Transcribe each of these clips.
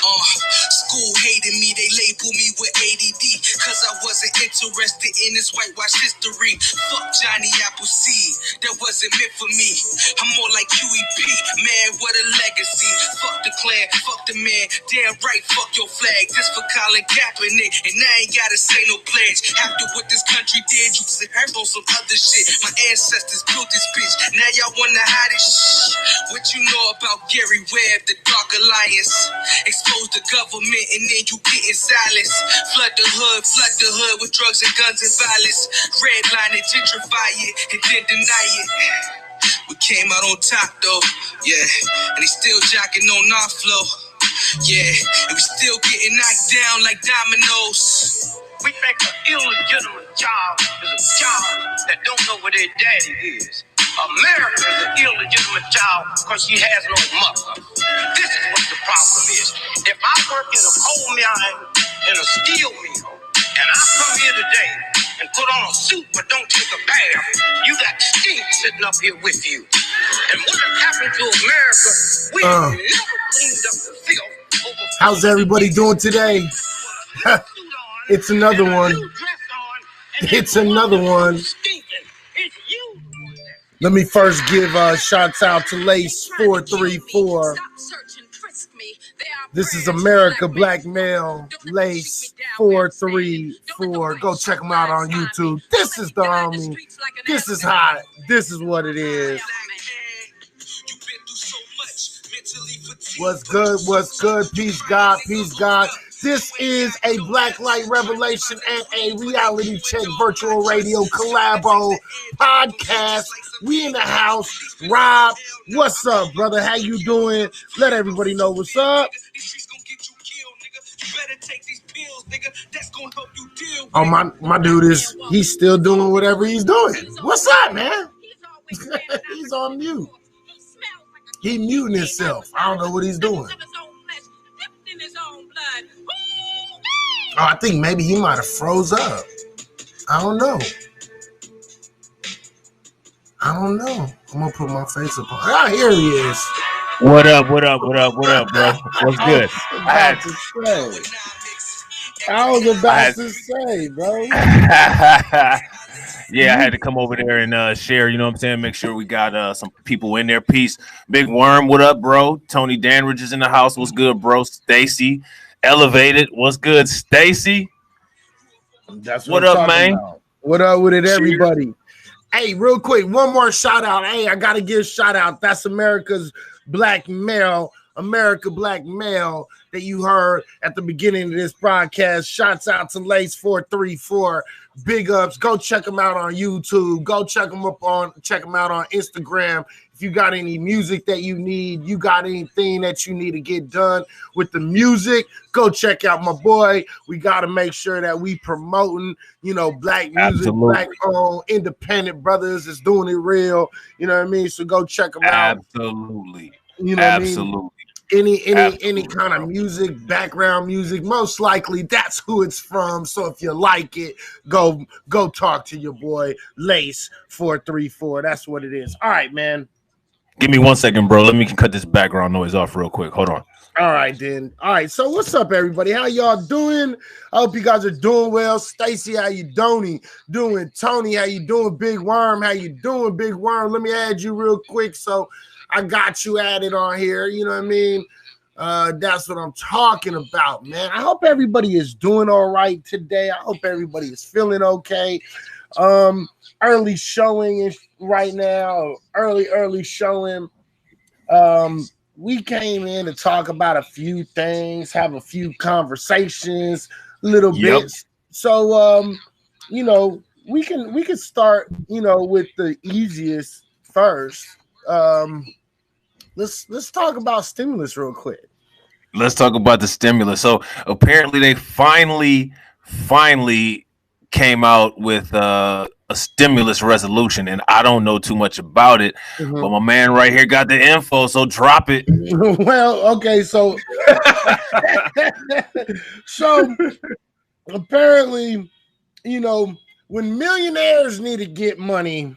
School hated me, they labeled me with ADD, cause I wasn't interested in this whitewash history. Fuck Johnny Appleseed, that wasn't meant for me. I'm more like QEP, man, what a legacy. Fuck the clan, fuck the man, damn right, fuck your flag. This for Colin Kaepernick, and I ain't gotta say no pledge. After what this country did, you sit hurt on some other shit. My ancestors built this bitch, now y'all wanna hide it? Shh. What you know about Gary Webb, the Dark Alliance? Expose the government and then you getting silence. Flood the hood with drugs and guns and violence. Redline it, gentrify it, and then deny it. We came out on top though, yeah, and they still jocking on our flow. Yeah, and we still getting knocked down like dominoes. We think an illegitimate child is a child that don't know what their daddy is. America is an illegitimate child because she has no mother. This is what the problem is. If I work in a coal mine, in a steel mill, and I come here today and put on a suit but don't take a bath, you got stink sitting up here with you. And what has happened to America, we have never cleaned up the filth. How's everybody doing today? It's another one. It's another one. Let me first give shouts out to Lace 434. This is America Black Male, Lace 434. Go check them out on YouTube. This is the army. This is hot. This is what it is. What's good? What's good? Peace God. Peace God. This is a Black Light Revelation and a Reality Check Virtual Radio Collabo podcast. We in the house. Rob, what's up, brother? How you doing? Let everybody know what's up. Oh, my dude he's still doing whatever he's doing. What's up, man? He's on mute. He muting himself. I don't know what he's doing. Oh, I think maybe he might have froze up. I don't know. I'm gonna put my face up on. Ah, here he is. What up, bro? What's good? I was about to say, bro. Yeah, I had to come over there and share, you know what I'm saying? Make sure we got some people in there. Peace. Big Worm, what up, bro? Tony Danridge is in the house. What's good, bro? Stacy, Elevated. What's good, Stacy? That's what up, man? About. What up with it, everybody? Hey, real quick, one more shout out. Hey, I gotta give a shout out. That's America's Black Male, America Black Male that you heard at the beginning of this broadcast. Shouts out to Lace 434. Big ups. Go check them out on YouTube. Go check them out on Instagram. If you got any music that you need, you got anything that you need to get done with the music, go check out my boy. We got to make sure that we promoting, black music, Absolutely. Black owned, independent brothers is doing it real. You know what I mean? So go check them out. Absolutely. You know Absolutely. What I mean? Any kind of music, background music, most likely that's who it's from. So if you like it, go talk to your boy Lace 434. That's what it is. All right, man. Give me 1 second, bro. Let me cut this background noise off real quick. Hold on. All right, then. All right. So what's up, everybody? How y'all doing? I hope you guys are doing well. Stacy, how you doing? Tony, how you doing? Big Worm, how you doing? Big Worm. Let me add you real quick. So I got you added on here. You know what I mean? That's what I'm talking about, man. I hope everybody is doing all right today. I hope everybody is feeling okay. Early showing right now. Early showing. We came in to talk about a few things, have a few conversations, little bits. So, we can start, with the easiest first. Let's talk about stimulus real quick. Let's talk about the stimulus. So apparently they finally came out with a stimulus resolution, and I don't know too much about it, but my man right here got the info, so drop it. Well, okay, so apparently, when millionaires need to get money,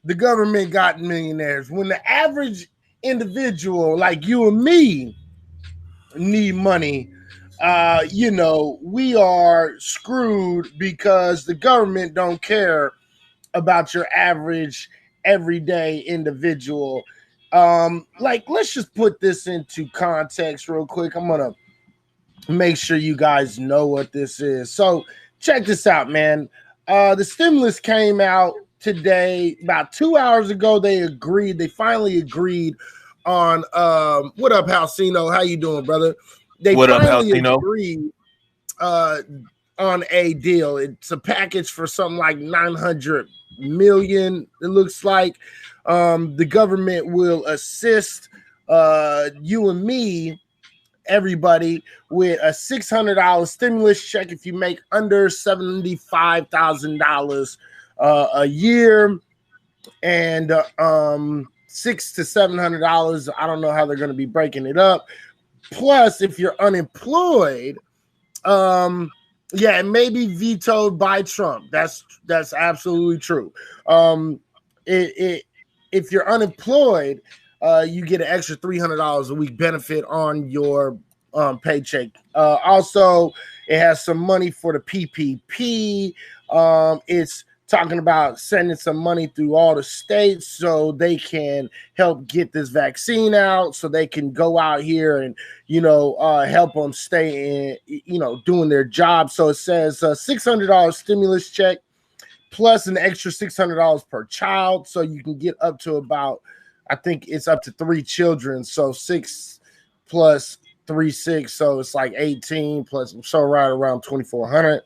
the government got millionaires. When the average individual like you and me need money, we are screwed because the government don't care about your average everyday individual. Let's just put this into context real quick. I'm gonna make sure you guys know what this is. So check this out, man. The stimulus came out today. About 2 hours ago, they finally agreed on what up, Halcino? How you doing, brother? They finally agreed on a deal. It's a package for something like 900 million. It looks like the government will assist you and me, everybody, with a $600 stimulus check if you make under $75,000 a year, and $600 to $700. I don't know how they're going to be breaking it up. Plus, if you're unemployed, it may be vetoed by Trump. That's absolutely true. If you're unemployed, you get an extra $300 a week benefit on your paycheck. Also, it has some money for the PPP. It's talking about sending some money through all the states so they can help get this vaccine out, so they can go out here and, help them stay in, doing their job. So it says $600 stimulus check plus an extra $600 per child. So you can get up to about, I think it's up to 3 children. So 6 plus 3, 6. So it's like 18 plus, so right around 2,400.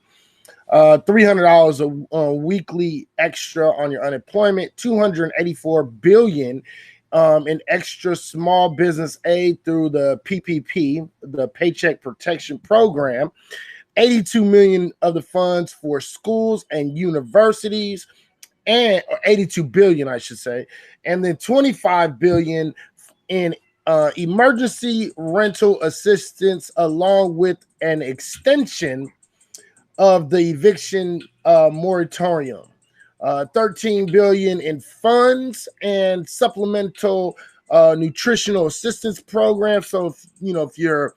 $300 a weekly extra on your unemployment, $284 billion in extra small business aid through the PPP, the Paycheck Protection Program, $82 million of the funds for schools and universities, and 82 billion, I should say, and then $25 billion in emergency rental assistance, along with an extension of the eviction moratorium, $13 billion in funds and supplemental nutritional assistance program. So if you're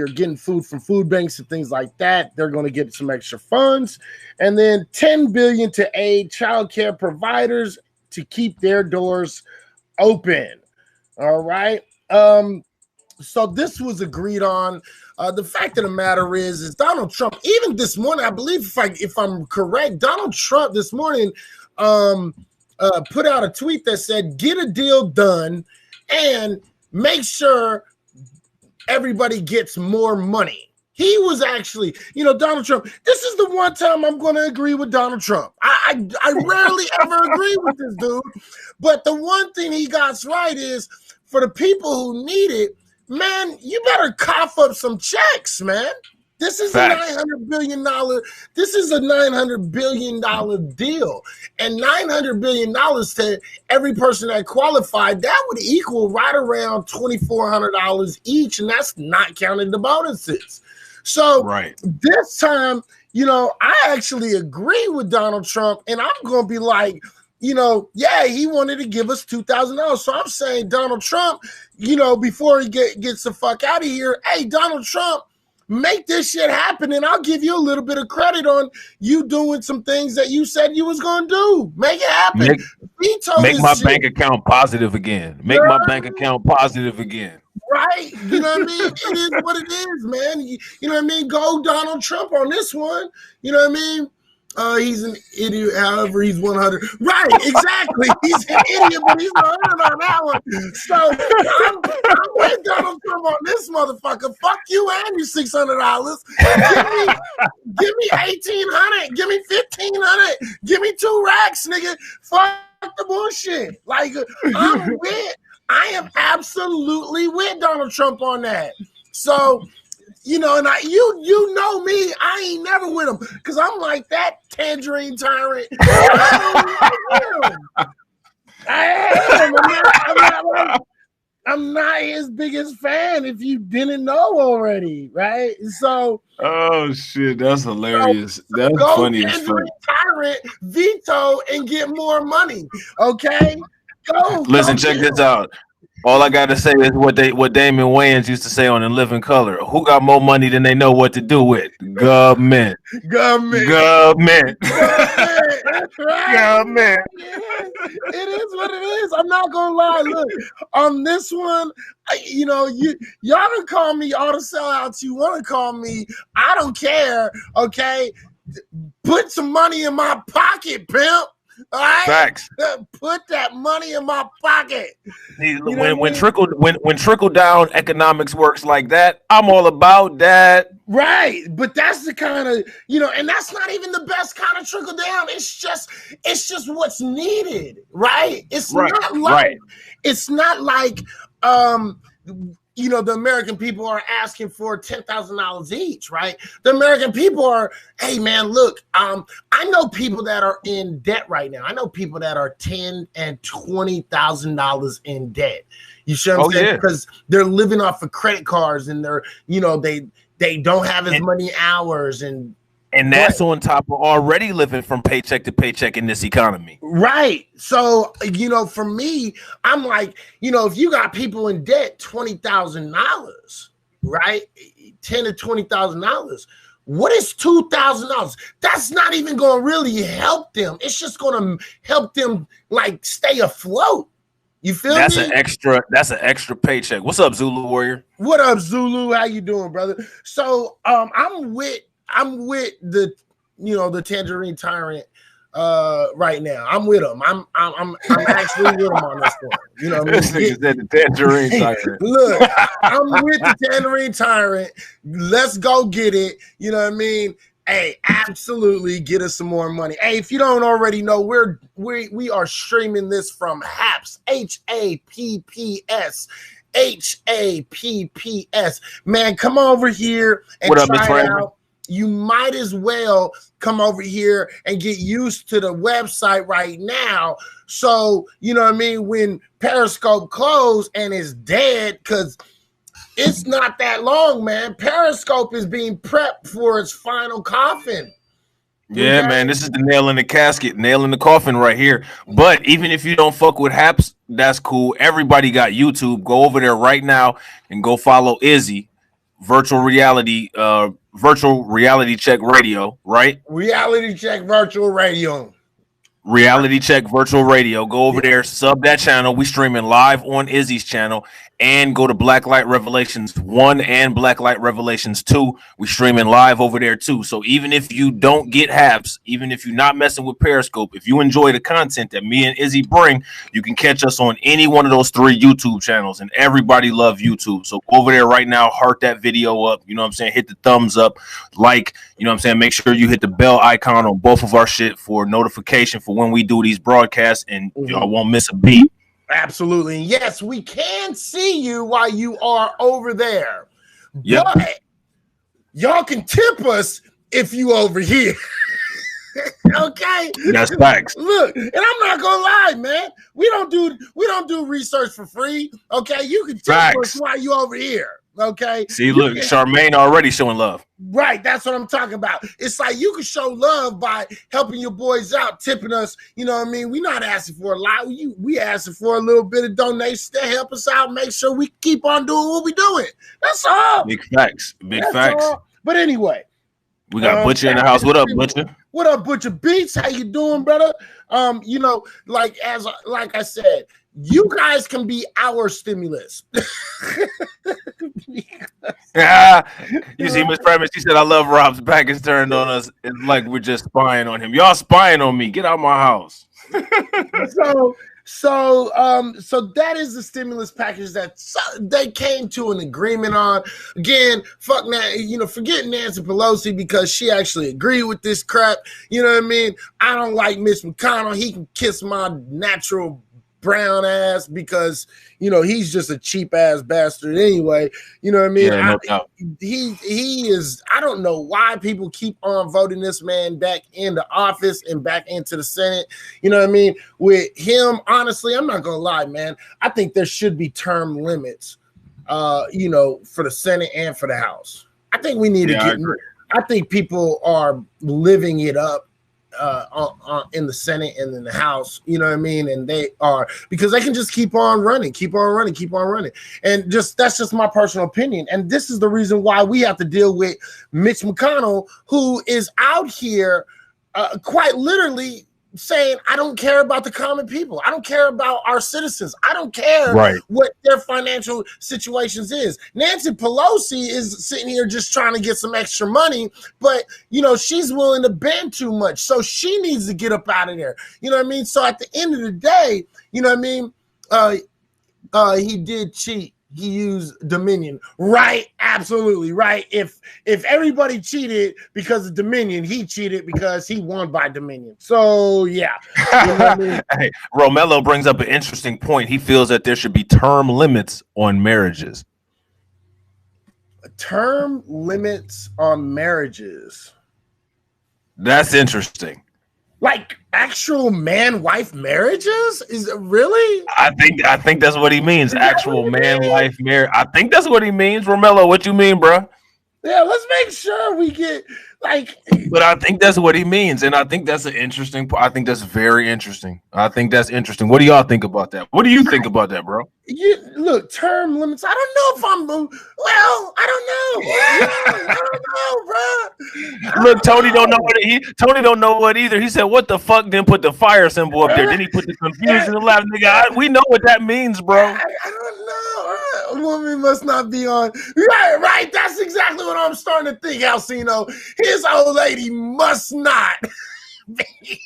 getting food from food banks and things like that, they're going to get some extra funds. And then $10 billion to aid childcare providers to keep their doors open. All right. So this was agreed on. The fact of the matter is Donald Trump, even this morning, I believe if I'm correct, Donald Trump this morning put out a tweet that said, get a deal done and make sure everybody gets more money. He was actually, Donald Trump, this is the one time I'm going to agree with Donald Trump. I rarely ever agree with this dude. But the one thing he got right is, for the people who need it, man, you better cough up some checks, man. This is Facts. a $900 billion. This is a $900 billion deal, and $900 billion to every person that qualified, that would equal right around $2,400 each, and that's not counting the bonuses. So this time, I actually agree with Donald Trump, and I'm going to be like, he wanted to give us $2,000. So I'm saying, Donald Trump, before he gets the fuck out of here, hey, Donald Trump, make this shit happen, and I'll give you a little bit of credit on you doing some things that you said you was going to do. Make it happen. Make my bank account positive again. Make my bank account positive again. Right? You know what I mean? It is what it is, man. You know what I mean? Go Donald Trump on this one. You know what I mean? He's an idiot, however, he's 100. Right, exactly. He's an idiot, but he's 100 on that one. So I'm with Donald Trump on this motherfucker. Fuck you and your $600. Give me $1,800. Give me $1,500. Give me 2 racks, nigga. Fuck the bullshit. Like, I am absolutely with Donald Trump on that. So, and you know me, I ain't never with him because I'm like that tangerine tyrant. I'm not his biggest fan, if you didn't know already, right? So, oh shit, that's hilarious. That's funny as fuck. Tyrant, veto, and get more money. Okay, Listen, check this out. All I gotta say is what Damon Wayans used to say on In Living Color. Who got more money than they know what to do with? Government. Government. Government. Government. That's right. Government. It is what it is. I'm not gonna lie. Look, on this one, y'all can call me all the sellouts you want to call me. I don't care. Okay, put some money in my pocket, pimp. All right, Facts. Put that money in my pocket. When trickle down economics works like that, I'm all about that. Right, but that's the kind of and that's not even the best kind of trickle down. It's just what's needed, right? It's not like the American people are asking for $10,000 each, right? The American people are, hey man, look, I know people that are in debt right now. I know people that are $10,000 and $20,000 in debt. You see what I'm saying? Because they're living off of credit cards and they're, they don't have as many hours and that's on top of already living from paycheck to paycheck in this economy. Right. So, for me, I'm like, if you got people in debt, $20,000, right? $10,000 to $20,000. What is $2,000? That's not even going to really help them. It's just going to help them like stay afloat. You feel me? That's an extra paycheck. What's up, Zulu Warrior? What up, Zulu? How you doing, brother? So I'm with the the Tangerine Tyrant right now. I'm with him. I'm actually with him on this one. You know what I mean? This nigga said the Tangerine Tyrant. Look, I'm with the Tangerine Tyrant. Let's go get it. You know what I mean? Hey, absolutely get us some more money. Hey, if you don't already know, we are streaming this from HAPS, HAPPS. HAPPS. Man, come over here and try it out. You might as well come over here and get used to the website right now. So, you know what I mean? When Periscope closed and is dead, because it's not that long, man. Periscope is being prepped for its final coffin. Yeah, man, this is the nail in the casket, nail in the coffin right here. But even if you don't fuck with Haps, that's cool. Everybody got YouTube. Go over there right now and go follow Izzy, virtual reality check radio, right? Reality check virtual radio. Reality check virtual radio. Go over there, sub that channel. We streaming live on Izzy's channel, and go to Black Light Revelations 1 and Black Light Revelations 2. We streaming live over there too. So even if you don't get Haps, even if you're not messing with Periscope, if you enjoy the content that me and Izzy bring, you can catch us on any one of those 3 YouTube channels. And everybody love YouTube. So go over there right now, heart that video up. You know what I'm saying? Hit the thumbs up, like, you know what I'm saying? Make sure you hit the bell icon on both of our shit for notification for when we do these broadcasts, and y'all won't miss a beat. Absolutely. And yes, we can see you while you are over there. Yep. But y'all can tip us if you over here. Okay. That's facts. Look, and I'm not gonna lie, man. We don't do research for free. Okay. You can tip us while you over here. Okay. See, look, Charmaine already showing love. Right, that's what I'm talking about. It's like you can show love by helping your boys out, tipping us. You know what I mean? We're not asking for a lot. We asking for a little bit of donation to help us out, make sure we keep on doing what we're doing. That's all. Big facts. Big facts. All. But anyway, we got Butcher in the house. What up, Butcher? What up, Butcher Beats? How you doing, brother? Like I said, you guys can be our stimulus. You see, Miss Premise, she said, I love Rob's back is turned on us. It's like we're just spying on him. Y'all spying on me. Get out of my house. So that is the stimulus package that they came to an agreement on. Again, forget Nancy Pelosi because she actually agreed with this crap. You know what I mean? I don't like Mitch McConnell. He can kiss my natural brown ass because he's just a cheap ass bastard anyway. You know what I mean? Yeah, no doubt. He is. I don't know why people keep on voting this man back into office and back into the Senate. You know what I mean? With him, honestly, I'm not gonna lie, man. I think there should be term limits. For the Senate and for the House. I think we need to get. I think people are living it up in the Senate and in the House, you know what I mean? And they are, because they can just keep on running. And that's just my personal opinion. And this is the reason why we have to deal with Mitch McConnell, who is out here quite literally saying, I don't care about the common people. I don't care about our citizens. I don't care what their financial situations is. Nancy Pelosi is sitting here just trying to get some extra money, but, you know, she's willing to bend too much. So she needs to get up out of there. You know what I mean? So at the end of the day, you know what I mean? He did cheat. He used Dominion, right? Absolutely, right. If everybody cheated because of Dominion, he cheated because he won by Dominion. So yeah, you know what I mean? Hey, Romello brings up an interesting point. He feels that there should be term limits on marriages. Term limits on marriages. That's interesting. Like actual man-wife marriages? Is it really? I think that's what he means. Actual man-wife marriage. I think that's what he means. Romello, what you mean, bro? Yeah, let's make sure we get like. But I think that's what he means, and I think that's an interesting. I think that's very interesting. I think that's interesting. What do y'all think about that? What do you think about that, bro? Look, term limits. I don't know if I'm. Well, I don't know. I don't know, bro. Look, Tony don't know what Tony don't know what either. He said, "What the fuck?" Then put the fire symbol up there. Then he put the confusion and laugh. Nigga, we know what that means, bro. I don't know. A woman must not be on. Right. That's exactly what I'm starting to think, Alcino. His old lady must not. His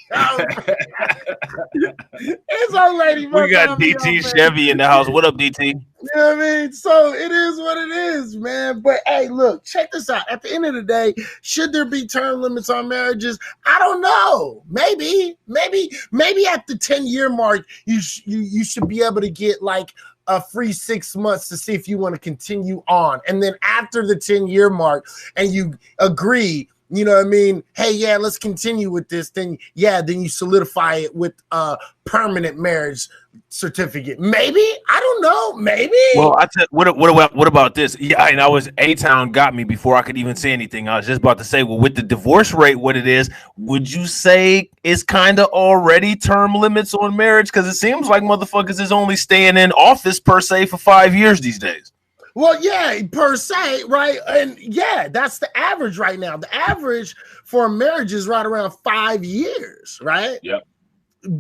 old lady. We got DT Chevy in the house. What up, DT? You know what I mean? So it is what it is, man. But hey, look, check this out. At the end of the day, should there be term limits on marriages? I don't know. Maybe at the 10-year mark, you should be able to get like a free 6 months to see if you want to continue on. And then after the 10-year mark and you agree, you know what I mean? Hey, yeah, let's continue with this. Then you solidify it with a permanent marriage certificate. Maybe, I don't know. Maybe. Well, I tell what about this? Yeah, and I was A-Town got me before I could even say anything. I was just about to say, well, with the divorce rate, what it is, would you say is kind of already term limits on marriage? Because it seems like motherfuckers is only staying in office per se for 5 years these days. Well, yeah, per se, right? And yeah, that's the average right now. The average for a marriage is right around 5 years, right? Yep.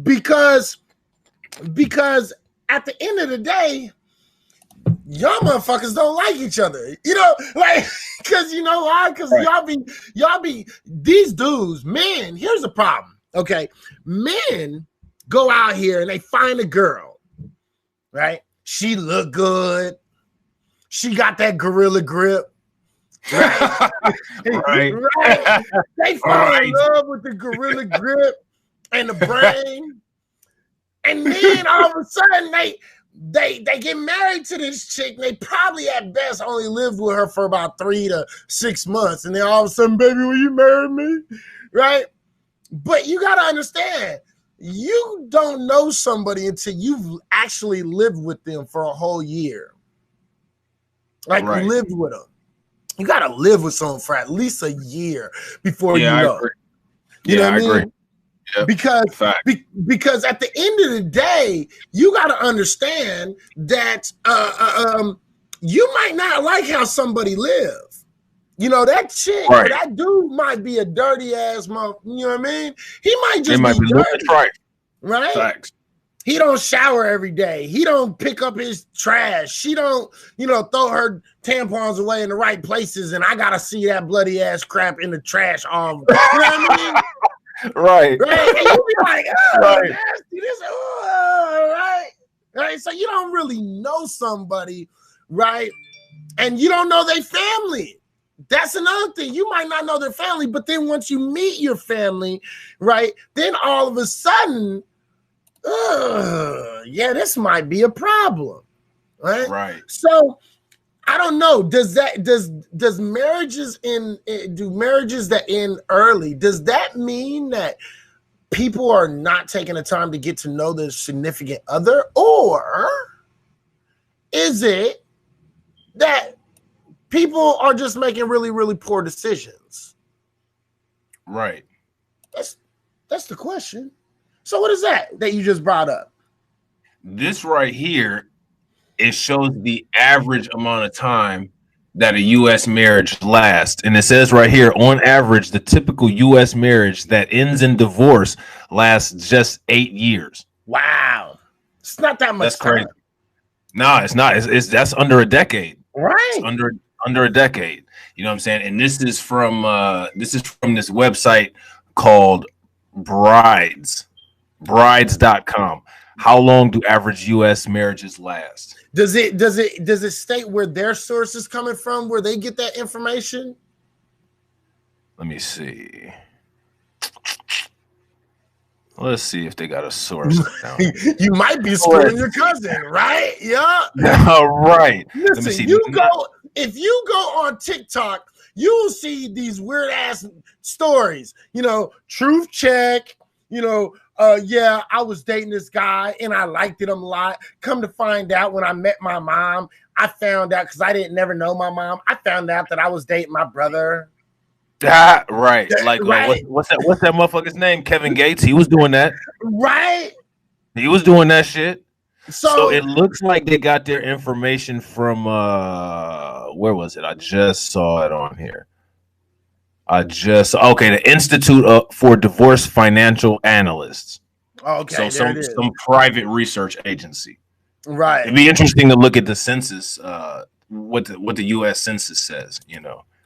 Because at the end of the day, y'all motherfuckers don't like each other. You know, like, because you know why? Because y'all be these dudes, men, here's the problem. Okay. Men go out here and they find a girl, right? She look good. She got that gorilla grip, right? Right. They fall in love with the gorilla grip and the brain, and then all of a sudden they get married to this chick. And they probably at best only lived with her for about 3 to 6 months, and then all of a sudden, baby, will you marry me? Right? But you got to understand, you don't know somebody until you've actually lived with them for a whole year. Like lived with them. You got to live with someone for at least a year before you know. You know what I mean? Agree. Yeah, because at the end of the day, you got to understand that you might not like how somebody live. You know, that chick or that dude might be a dirty ass mother. You know what I mean? He might just be dirty. Right? Facts. He don't shower every day. He don't pick up his trash. She don't, throw her tampons away in the right places. And I gotta see that bloody ass crap in the trash all. You know what I mean? Right. And you be like, oh, nasty. This, right. So you don't really know somebody, right? And you don't know their family. That's another thing. You might not know their family, but then once you meet your family, right, then all of a sudden, this might be a problem, right? Right. So I don't know. Does marriages do marriages that end early? Does that mean that people are not taking the time to get to know their significant other, or is it that people are just making really, really poor decisions? Right. That's the question. So what is that you just brought up? This right here, it shows the average amount of time that a U.S. marriage lasts. And it says right here, on average, the typical U.S. marriage that ends in divorce lasts just 8 years. Wow. It's not that much That's crazy. time. No, it's not. It's that's under a decade. Right. It's under a decade. You know what I'm saying? And this is from this website called brides.com. How long do average US marriages last? Does it state where their source is coming from, where they get that information? Let me see. Let's see if they got a source. You might be screwing your cousin, right? Yeah. All right. Listen, if you go on TikTok, you will see these weird ass stories. Truth check. Yeah, I was dating this guy and I liked him a lot. Come to find out, when I met my mom, I found out, because I didn't never know my mom, I found out that I was dating my brother. Right. Like, right. What's that motherfucker's name? Kevin Gates. He was doing that. Right. He was doing that shit. So it looks like they got their information from where was it? I just saw it on here. The Institute for Divorce Financial Analysts. Okay. So some private research agency. Right. It'd be interesting to look at the census, what the U.S. Census says.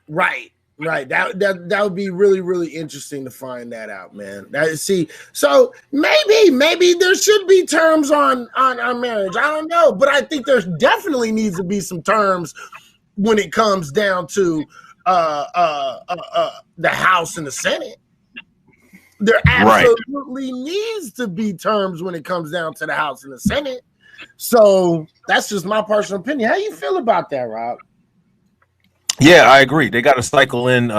Right. Right. That would be really, really interesting to find that out, man. So maybe there should be terms on our marriage. I don't know, but I think there definitely needs to be some terms when it comes down to the House and the Senate. There absolutely needs to be terms when it comes down to the House and the Senate. So that's just my personal opinion. How you feel about that, Rob? Yeah, I agree. They got to cycle in.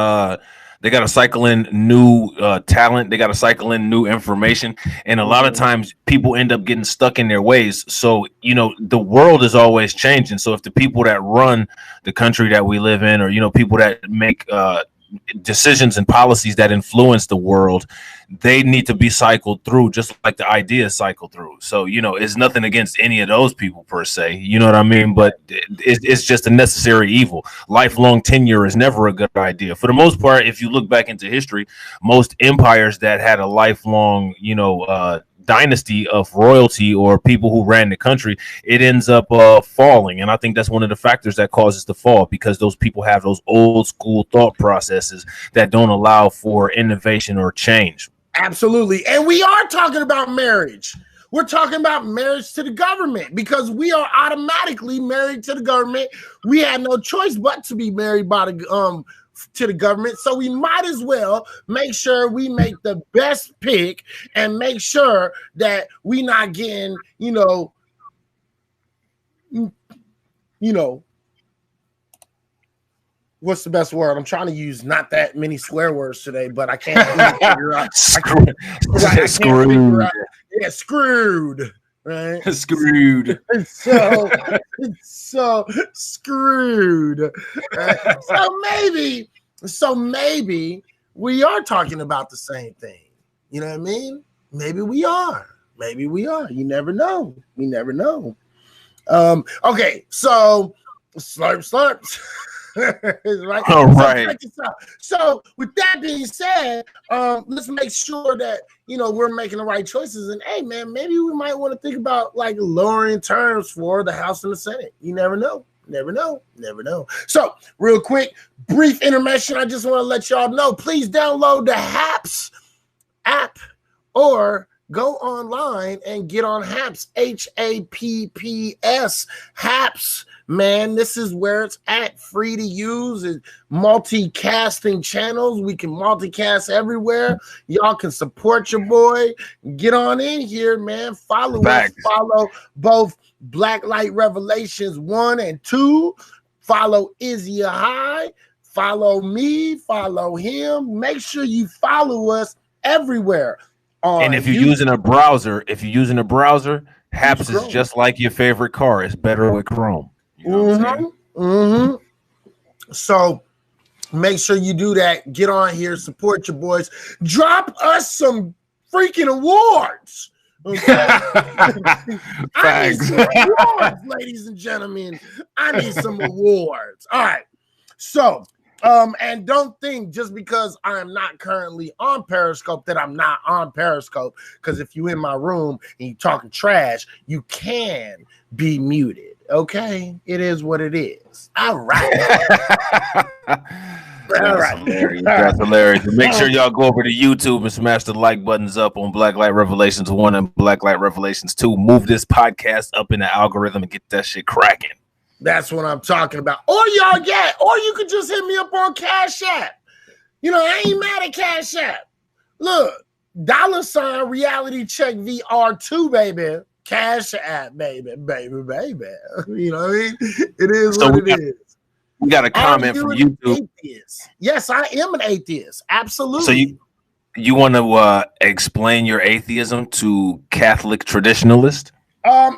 They got to cycle in new talent. They got to cycle in new information, and a lot of times people end up getting stuck in their ways. So the world is always changing. So if the people that run the country that we live in, or people that make decisions and policies that influence the world, they need to be cycled through, just like the ideas cycle through. So it's nothing against any of those people per se, you know what I mean, but it's just a necessary evil. Lifelong tenure is never a good idea. For the most part, if you look back into history, most empires that had a lifelong dynasty of royalty or people who ran the country, it ends up falling. And I think that's one of the factors that causes the fall, because those people have those old school thought processes that don't allow for innovation or change. Absolutely. And we are talking about marriage. We're talking about marriage to the government, because we are automatically married to the government. We had no choice but to be married by to the government. So we might as well make sure we make the best pick and make sure that we not getting, what's the best word? I'm trying to use not that many swear words today, but I can't figure out. Screwed. Yeah, screwed. Right? Screwed. So screwed. Right? So maybe we are talking about the same thing. You know what I mean? Maybe we are. You never know. We never know. Okay, so slurps. Right? All right. So with that being said, let's make sure that we're making the right choices. And hey, man, maybe we might want to think about like lowering terms for the House and the Senate. You never know. Never know. So real quick, brief intermission. I just want to let y'all know, please download the HAPS app or go online and get on HAPS, HAPPS, HAPS. Man, this is where it's at. Free to use. And multicasting channels. We can multicast everywhere. Y'all can support your boy. Get on in here, man. Follow us. Follow both Black Light Revelations 1 and 2. Follow Izzy High. Follow me. Follow him. Make sure you follow us everywhere. And if you're using a browser, HAPS is just like your favorite car. It's better with Chrome. You know what I'm saying? So make sure you do that. Get on here, support your boys. Drop us some freaking awards. Okay? I need some awards, ladies and gentlemen. I need some awards. All right. So, and don't think just because I am not currently on Periscope that I'm not on Periscope. Because if you in my room and you talking trash, you can be muted. Okay, it is what it is. All right. That's hilarious. That's hilarious. Make sure y'all go over to YouTube and smash the like buttons up on Black Light Revelations 1 and Black Light Revelations 2. Move this podcast up in the algorithm and get that shit cracking. That's what I'm talking about. Or you could just hit me up on Cash App. You know, I ain't mad at Cash App. Look, $ reality check VR2, baby. Cash App, baby. You know what I mean? It is so what it is. We got a comment from YouTube. Atheist? Yes, I am an atheist. Absolutely. So you want to explain your atheism to Catholic traditionalists?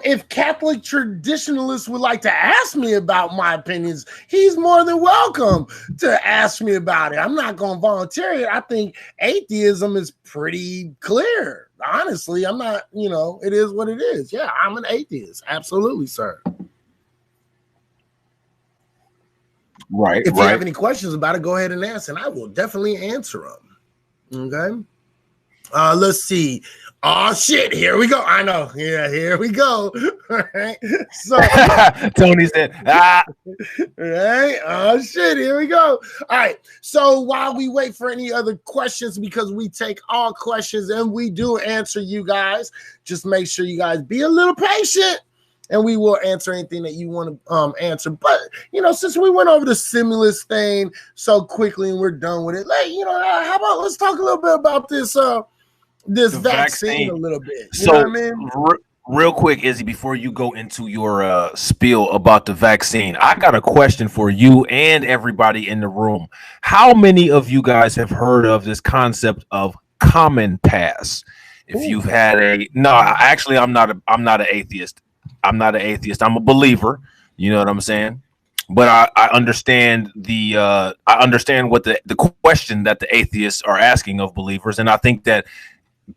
If Catholic traditionalists would like to ask me about my opinions, he's more than welcome to ask me about it. I'm not going to volunteer it. I think atheism is pretty clear. Honestly, I'm not, it is what it is. Yeah, I'm an atheist. Absolutely, sir. Right. If you have any questions about it, go ahead and ask, and I will definitely answer them. Okay. Let's see. Oh shit! Here we go. I know. Yeah, here we go. Right. So Tony said, "Ah." Right. Oh shit! Here we go. All right. So while we wait for any other questions, because we take all questions and we do answer you guys, just make sure you guys be a little patient. And we will answer anything that you want to answer. But, since we went over the stimulus thing so quickly and we're done with it, how about let's talk a little bit about this vaccine a little bit. You know what I mean? Real quick, Izzy, before you go into your spiel about the vaccine, I got a question for you and everybody in the room. How many of you guys have heard of this concept of common pass? If you've had I'm not an atheist. I'm not an atheist. I'm a believer. You know what I'm saying? But I understand I understand what the question that the atheists are asking of believers, and I think that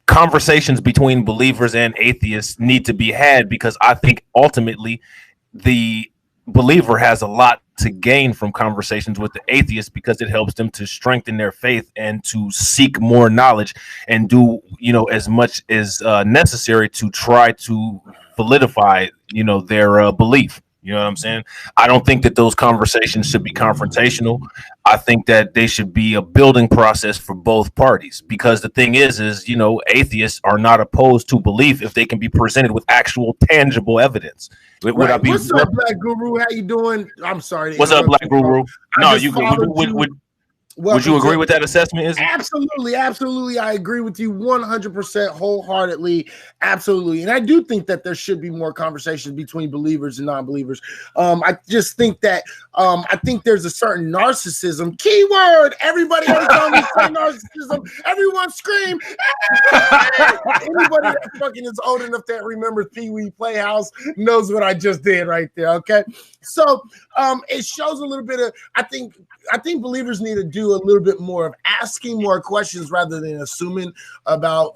conversations between believers and atheists need to be had, because I think ultimately the believer has a lot to gain from conversations with the atheist, because it helps them to strengthen their faith and to seek more knowledge and do as much as necessary to try to solidify their belief. You know what I'm saying? I don't think that those conversations should be confrontational. I think that they should be a building process for both parties, because the thing is atheists are not opposed to belief if they can be presented with actual tangible evidence. Right. What's up, Black Guru? How you doing? I'm sorry. What's up, Black Guru? No, you good. Would you agree with that assessment? Is absolutely. I agree with you 100% wholeheartedly. Absolutely. And I do think that there should be more conversations between believers and non-believers. I just think that I think there's a certain narcissism. Keyword. Everybody every time we say narcissism, everyone scream. Anybody that fucking is old enough that remembers Pee-wee Playhouse knows what I just did right there. Okay. So it shows a little bit of, I think believers need to do a little bit more of asking more questions rather than assuming about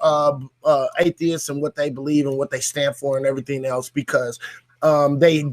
atheists and what they believe and what they stand for and everything else, because they,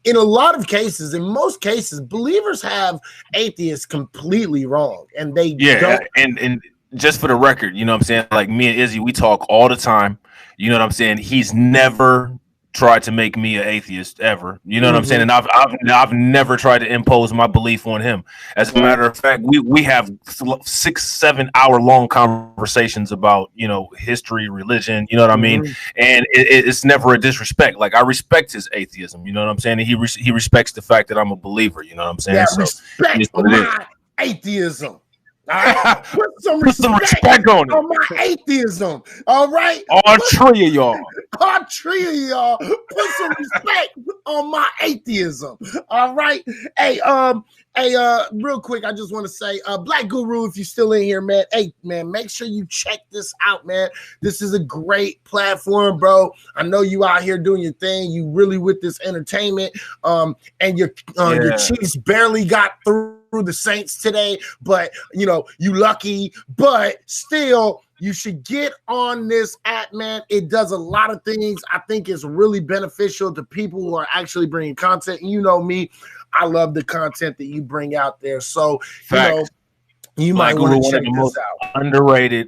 in a lot of cases, in most cases, believers have atheists completely wrong, and they don't. And just for the record, you know what I'm saying? Like me and Izzy, we talk all the time. You know what I'm saying? He's never tried to make me an atheist ever. You know what I'm saying? And I've never tried to impose my belief on him. As a matter of fact, we have 6-7 hour long conversations about history, religion. You know what I mean? And it's never a disrespect. Like, I respect his atheism. You know what I'm saying? And he respects the fact that I'm a believer. You know what I'm saying? Yeah, so respect my atheism. All right? Put some respect on my atheism. All right, all three of y'all. Put some respect on my atheism. All right. Hey, real quick, I just want to say, Black Guru, if you're still in here, man, hey, man, make sure you check this out, man. This is a great platform, bro. I know you out here doing your thing. You really with this entertainment, and your Chiefs barely got through the Saints today, but you know, you lucky, but still you should get on this app, man. It does a lot of things. I think it's really beneficial to people who are actually bringing content. And you know me, I love the content that you bring out there. So, Facts. you know, you Black might want Guru, to one check of the this most out.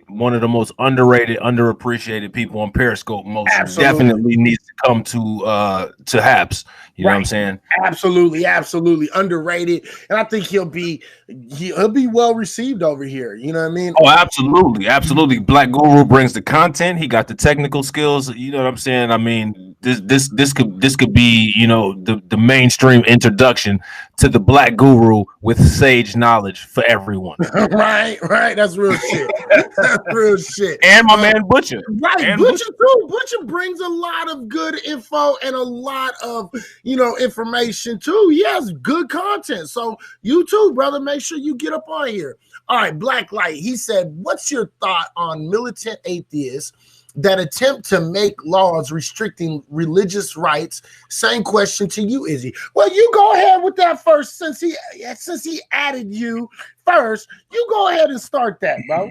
one of the most underrated, underappreciated people on Periscope. Most Absolutely. definitely needs to come to Haps. You know what I'm saying? Absolutely, absolutely underrated, and I think he'll be well received over here. You know what I mean? Oh, absolutely, absolutely. Black Guru brings the content. He got the technical skills. You know what I'm saying? I mean, this could be, you know, the mainstream introduction to the Black Guru with sage knowledge for everyone. right. That's real shit. That's real shit. And my man Butcher. Right, And Butcher too. Butcher brings a lot of good info and a lot of, you know, information too. He has good content. So you too, brother, make sure you get up on here. All right, Blacklight, he said, what's your thought on militant atheists that attempt to make laws restricting religious rights? Same question to you, Izzy. Well, you go ahead with that first, since he added you first. You go ahead and start that, bro.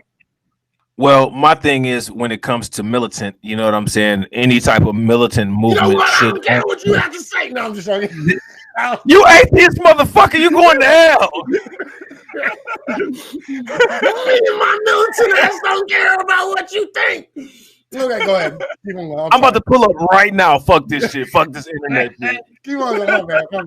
Well, my thing is, when it comes to militant, you know what I'm saying? Any type of militant movement, you know what? should. I don't care what you have to say. No, I'm just joking. You atheist motherfucker, you going to hell. Me and my militant ass don't care about what you think. Okay, go ahead. Keep on going. I'm about to pull up right now. Fuck this shit. Fuck this internet shit. Keep on going. My bad. Go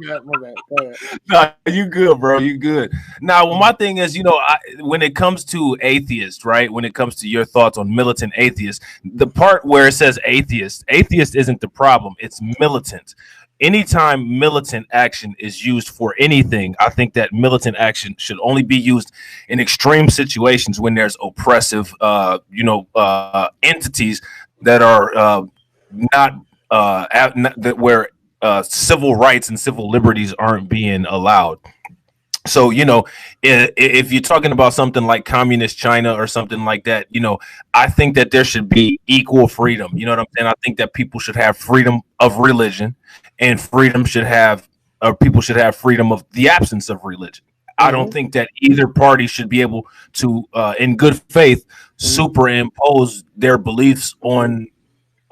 ahead. Nah, you good, bro. You good. Now, well, my thing is, you know, when it comes to atheists, right? When it comes to your thoughts on militant atheists, the part where it says atheist isn't the problem. It's militant. Anytime militant action is used for anything, I think that militant action should only be used in extreme situations when there's oppressive, entities that are where civil rights and civil liberties aren't being allowed. So, you know, if you're talking about something like communist China or something like that, you know, I think that there should be equal freedom. You know what I'm saying? I think that people should have freedom of religion, and people should have freedom of the absence of religion. Mm-hmm. I don't think that either party should be able to, in good faith, superimpose their beliefs on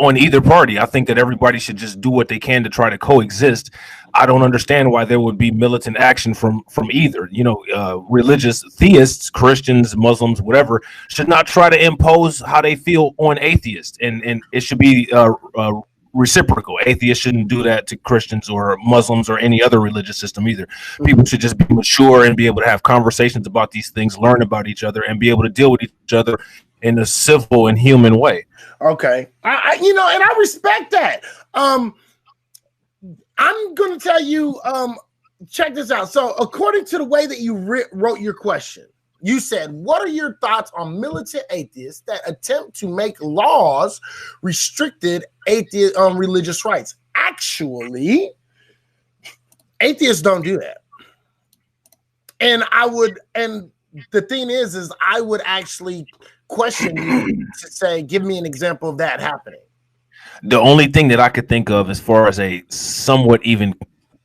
either party. I think that everybody should just do what they can to try to coexist. I don't understand why there would be militant action from either. You know, religious theists, Christians, Muslims, whatever, should not try to impose how they feel on atheists, and it should be reciprocal. Atheists shouldn't do that to Christians or Muslims or any other religious system either. People should just be mature and be able to have conversations about these things, learn about each other, and be able to deal with each other in a civil and human way. Okay, you know, and I respect that. I'm going to tell you, check this out. So according to the way that you wrote your question, you said, what are your thoughts on militant atheists that attempt to make laws restricted religious rights? Actually, atheists don't do that. And the thing is I would actually question you to say, give me an example of that happening. The only thing that I could think of as far as a somewhat even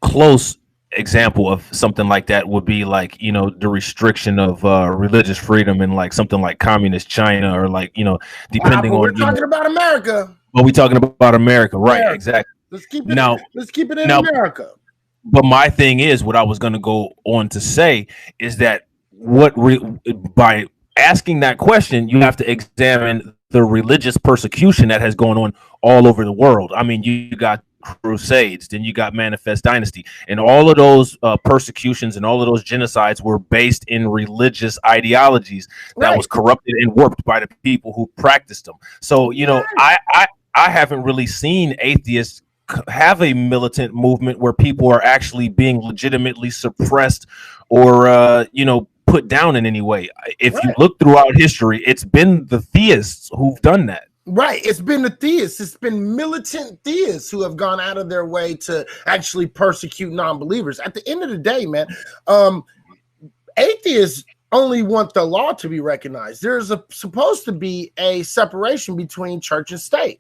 close example of something like that would be like, you know, the restriction of religious freedom in like something like communist China, or like, you know, depending on. We're talking about America. Well, we're talking about America, right? America. Exactly. Let's keep it in America. But my thing is, what I was going to go on to say is that by asking that question, you have to examine the religious persecution that has gone on all over the world. I mean, you got Crusades, then you got Manifest Dynasty, and all of those persecutions and all of those genocides were based in religious ideologies that was corrupted and warped by the people who practiced them. So, you know, I haven't really seen atheists have a militant movement where people are actually being legitimately suppressed or, put down in any way. If you look throughout history, it's been the theists who've done that. Right. It's been the theists. It's been militant theists who have gone out of their way to actually persecute non-believers. At the end of the day, man, atheists only want the law to be recognized. There's supposed to be a separation between church and state.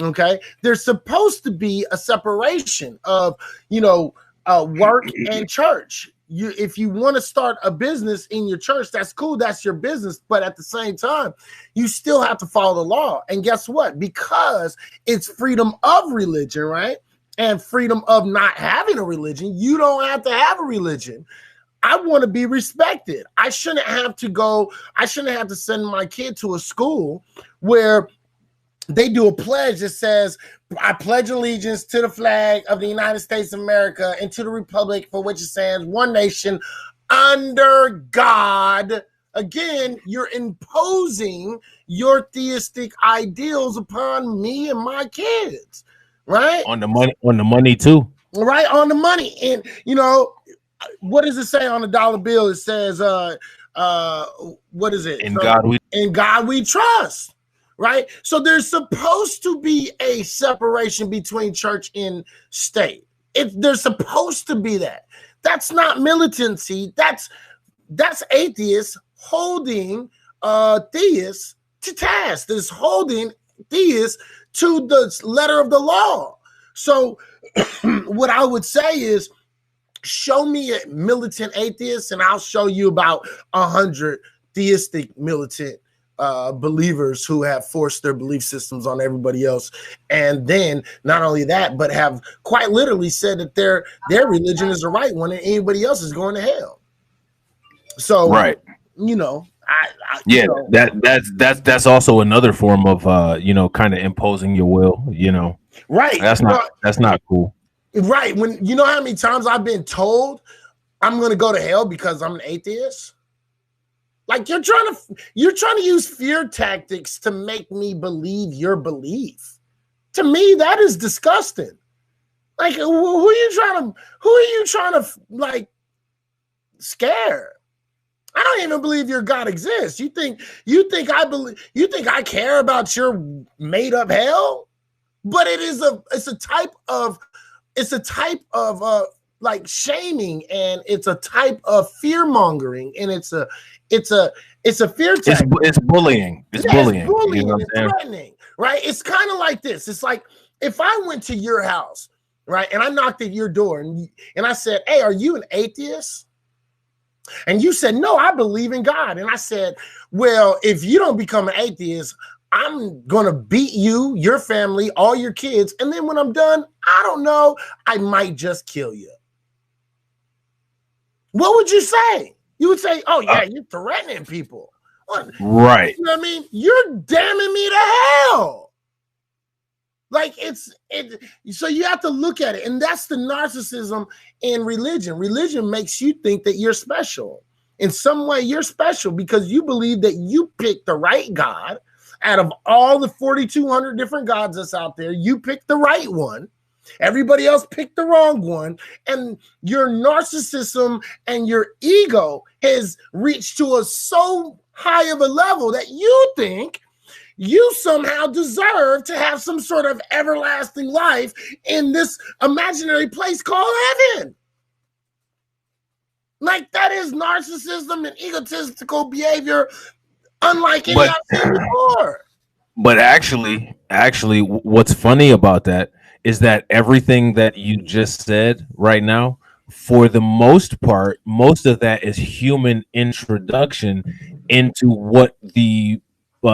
Okay. There's supposed to be a separation of, work and church. if you want to start a business in your church, that's cool. That's your business. But at the same time, you still have to follow the law. And guess what? Because it's freedom of religion, right? And freedom of not having a religion. You don't have to have a religion. I want to be respected. I shouldn't have to send my kid to a school where they do a pledge that says, I pledge allegiance to the flag of the United States of America and to the republic for which it stands, one nation under God. Again, you're imposing your theistic ideals upon me and my kids, right? On the money too. Right, on the money. And what does it say on the dollar bill? It says, what is it? In God we trust. Right? So there's supposed to be a separation between church and state. There's supposed to be that. That's not militancy. That's atheists holding theists to task. That's holding theists to the letter of the law. So what I would say is, show me a militant atheist and I'll show you about 100 theistic militant believers who have forced their belief systems on everybody else. And then not only that, but have quite literally said that their religion is the right one and anybody else is going to hell. So, right. That's also another form of, kind of imposing your will, right. That's not cool. Right. When you know how many times I've been told I'm going to go to hell because I'm an atheist. Like you're trying to use fear tactics to make me believe your belief. To me, that is disgusting. Like, who are you trying to like scare? I don't even believe your God exists. You think I care about your made up hell? But it's a type of like shaming, and it's a type of fear mongering, and it's a fear tactic. It's bullying. It's bullying. It's threatening, right? It's kind of like this. It's like if I went to your house, right, and I knocked at your door and I said, "Hey, are you an atheist?" And you said, "No, I believe in God." And I said, "Well, if you don't become an atheist, I'm going to beat you, your family, all your kids. And then when I'm done, I don't know, I might just kill you." What would you say? You would say, "Oh, yeah, you're threatening people." What? Right. You know what I mean? You're damning me to hell. Like so you have to look at it. And that's the narcissism in religion. Religion makes you think that you're special. In some way, you're special because you believe that you picked the right God. Out of all the 4,200 different gods that's out there, you picked the right one. Everybody else picked the wrong one. And your narcissism and your ego has reached to so high of a level that you think you somehow deserve to have some sort of everlasting life in this imaginary place called heaven. Like, that is narcissism and egotistical behavior unlike any I've seen before. But actually, what's funny about that is that everything that you just said right now, for the most part, most of that is human introduction into what the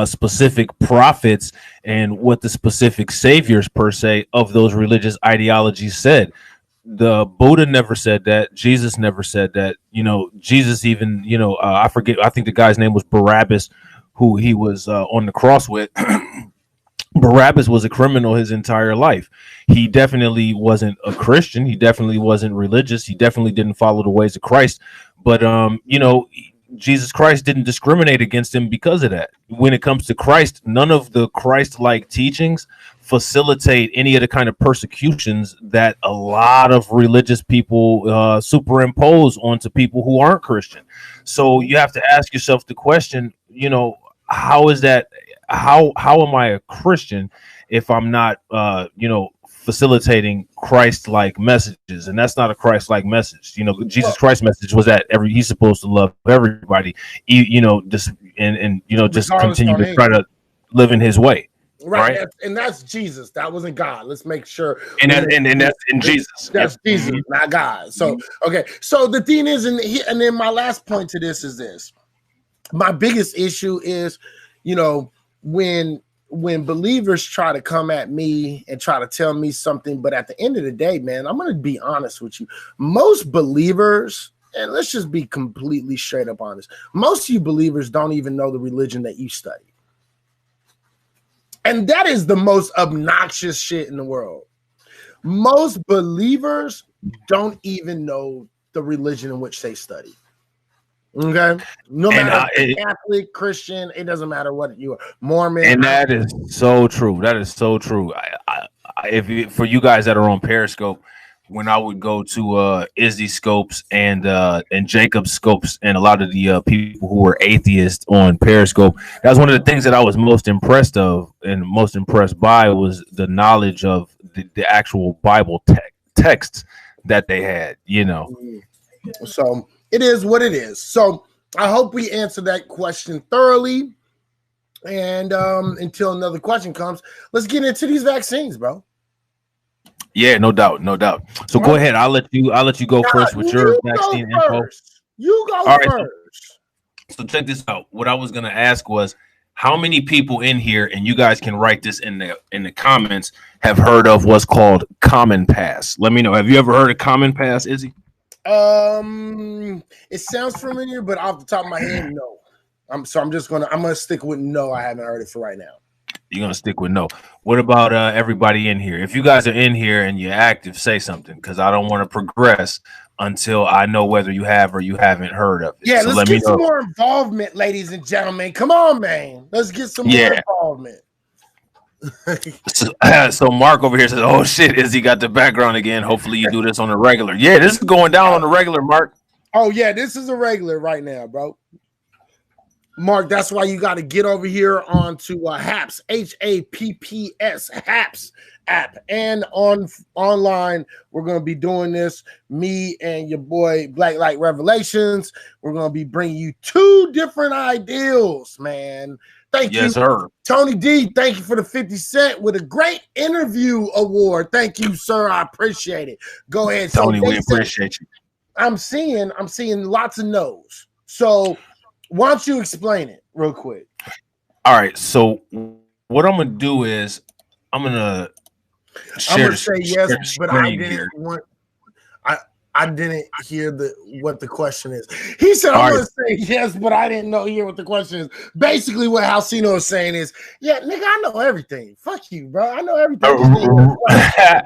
specific prophets and what the specific saviors per se of those religious ideologies said. The Buddha never said that. Jesus never said that. Jesus even, I forget, I think the guy's name was Barabbas, who he was on the cross with. Barabbas was a criminal his entire life. He definitely wasn't a Christian. He definitely wasn't religious. He definitely didn't follow the ways of Christ. But, Jesus Christ didn't discriminate against him because of that. When it comes to Christ, none of the Christ-like teachings facilitate any of the kind of persecutions that a lot of religious people superimpose onto people who aren't Christian. So you have to ask yourself the question, how is that? How am I a Christian if I'm not, facilitating Christ-like messages? And that's not a Christ-like message. Jesus Christ's message was that he's supposed to love everybody, just continue to try to live in his way. Right. That's Jesus. That wasn't God. Let's make sure. And that's in Jesus. That's Jesus, not God. So, okay. So the thing is, and then my last point to this is this. My biggest issue is, when believers try to come at me and try to tell me something, but at the end of the day, man, I'm going to be honest with you. Most believers, and let's just be completely straight up honest, most of you believers don't even know the religion that you study. And that is the most obnoxious shit in the world. Most believers don't even know the religion in which they study. Okay, no matter Catholic, Christian, it doesn't matter what you are, Mormon. And that is so true. That is so true. For you guys that are on Periscope, when I would go to Izzy Scopes and Jacob Scopes and a lot of the people who were atheists on Periscope, that's one of the things that I was most impressed by was the knowledge of the actual Bible texts that they had. So it is what it is. So I hope we answered that question thoroughly. And until another question comes, let's get into these vaccines, bro. Yeah, no doubt. So go ahead. I'll let you go first with your vaccine info. You go first. So check this out. What I was gonna ask was how many people in here, and you guys can write this in the comments, have heard of what's called Common Pass? Let me know. Have you ever heard of Common Pass, Izzy? It sounds familiar, but off the top of my head, no. I'm gonna stick with no. I haven't heard it for right now. You're gonna stick with no. What about everybody in here? If you guys are in here and you're active, say something, because I don't want to progress until I know whether you have or you haven't heard of it. Yeah, so let's get some more involvement, ladies and gentlemen. Come on, man. Let's get some more involvement. So Mark over here says, "Oh shit, Izzy got the background again. Hopefully you do this on a regular." Yeah, this is going down on the regular, Mark. Oh yeah, this is a regular right now, bro. Mark, that's why you got to get over here onto HAPS, HAPPS, HAPS app, and online. We're gonna be doing this. Me and your boy Black Light Revelations. We're gonna be bringing you 2 different ideals, man. Thank you, sir. Tony D. Thank you for the 50 cent with a great interview award. Thank you, sir. I appreciate it. Go ahead, Tony. We appreciate you. I'm seeing lots of no's. So why don't you explain it real quick? All right. So what I'm gonna do is I'm gonna say yes, but I didn't want. I didn't hear what the question is. He said, I'm going to say yes, but I didn't hear what the question is. Basically, what Halcino is saying is, yeah, nigga, I know everything. Fuck you, bro. I know everything. You know what I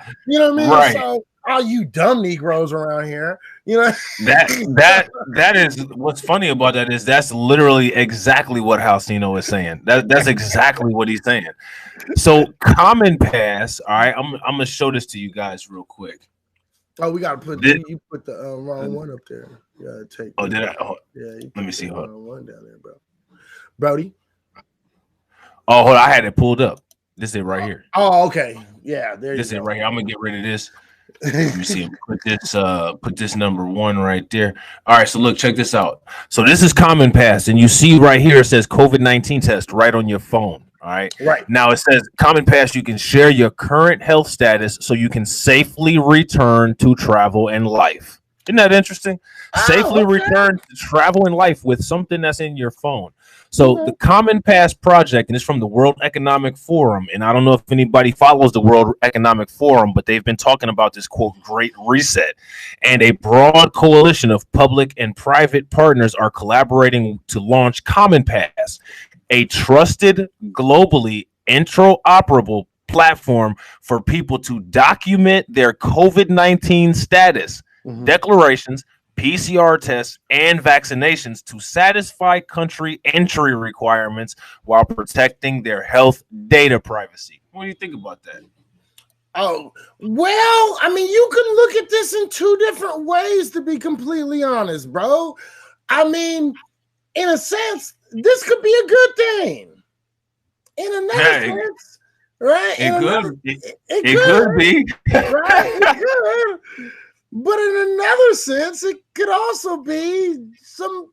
mean? Right. So, all you dumb Negroes around here, that is what's funny about that is that's literally exactly what Halcino is saying. That's exactly what he's saying. So, Common Pass, all right, I'm going to show this to you guys real quick. Oh, we gotta put you put the wrong one up there. You gotta take. Oh, did I? Oh, yeah. Let me see. Hold on. One down there, bro. Brody. Oh, hold on. I had it pulled up. This is it right here. Oh, okay. Yeah, there. This is it right here. I'm gonna get rid of this. Let me see. Put this number 1 right there. All right. So look, check this out. So this is Common Pass, and you see right here it says COVID-19 test right on your phone. All right. Right. Now it says Common Pass, you can share your current health status so you can safely return to travel and life. Isn't that interesting? Safely return to travel and life with something that's in your phone. So the Common Pass project, and it's from the World Economic Forum. And I don't know if anybody follows the World Economic Forum, but they've been talking about this, quote, Great Reset. And a broad coalition of public and private partners are collaborating to launch Common Pass, a trusted, globally interoperable platform for people to document their COVID-19 status, declarations, PCR tests, and vaccinations to satisfy country entry requirements while protecting their health data privacy. What do you think about that? Oh, well, I mean, you can look at this in 2 different ways, to be completely honest, bro. I mean, in a sense, this could be a good thing. In another sense, right? It could be. Right? It could. But in another sense, it could also be some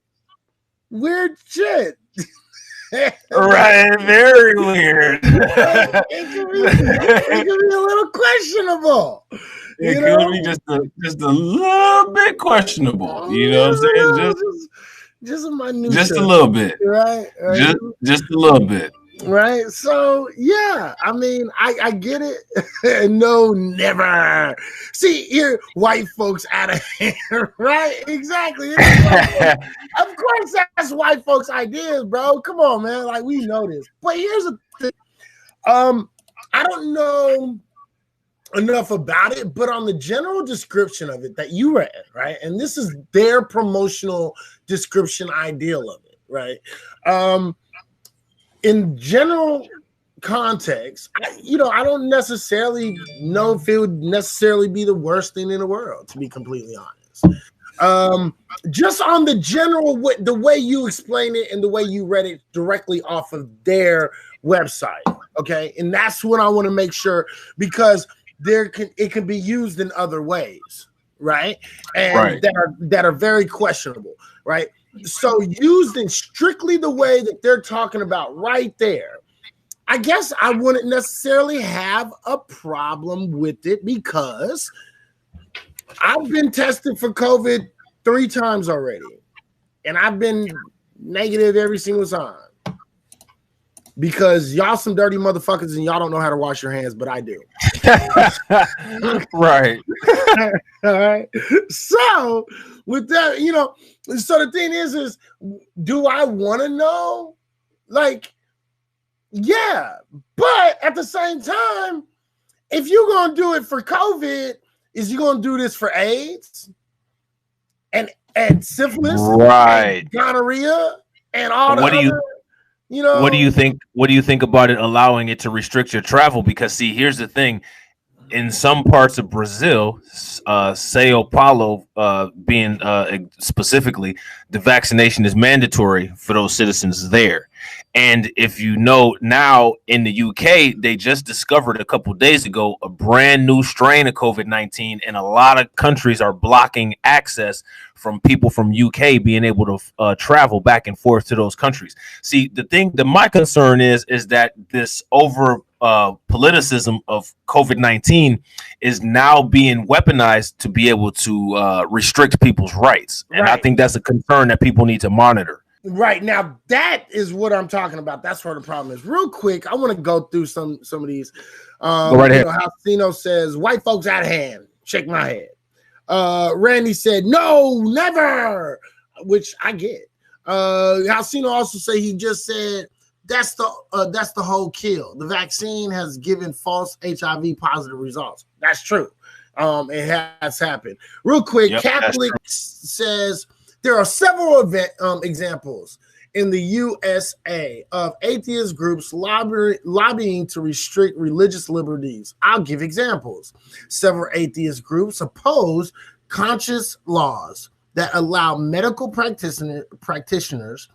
weird shit. Right, very weird. It could be a little questionable. It could be just a little bit questionable. You know what I'm saying? Just a minute, Just a little bit. right? Just a little bit. Right. So yeah, I mean, I get it. No, never. See here, white folks out of hand, right? Exactly. Of course, that's white folks' ideas, bro. Come on, man. Like we know this. But here's the thing. I don't know enough about it, but on the general description of it that you read, right? And this is their promotional description ideal of it, right? In general context, I don't necessarily know if it would necessarily be the worst thing in the world, to be completely honest. Just on the general, the way you explain it and the way you read it directly off of their website, okay? And that's what I want to make sure, because it can be used in other ways, right? And right. that are very questionable, right? So used in strictly the way that they're talking about right there, I guess I wouldn't necessarily have a problem with it, because I've been tested for COVID 3 times already, and I've been negative every single time, because y'all some dirty motherfuckers and y'all don't know how to wash your hands, but I do. Right. All right. So with that, so the thing is do I want to know? Like, yeah, but at the same time, if you're going to do it for COVID, is you going to do this for AIDS and syphilis, right, and gonorrhea, and all the other, What do you think? What do you think about it allowing it to restrict your travel? Because see, here's the thing: in some parts of Brazil, Sao Paulo, being specifically, the vaccination is mandatory for those citizens there. And if you know, now in the UK, they just discovered a couple days ago a brand new strain of COVID-19, and a lot of countries are blocking access from people from UK being able to travel back and forth to those countries. See, my concern is that this politicism of COVID-19 is now being weaponized to be able to restrict people's rights. And I think that's a concern that people need to monitor. Right. Now, that is what I'm talking about. That's where the problem is. Real quick, I want to go through some of these. Go right ahead. Halcino says, white folks out of hand. Shake my head. Randy said, no, never, which I get. Halcino also say he just said, that's the whole kill. The vaccine has given false HIV positive results. That's true. It has happened. Real quick, yep, Catholic says, there are several examples in the USA of atheist groups lobbying to restrict religious liberties. I'll give examples. Several atheist groups oppose conscious laws that allow medical practitioners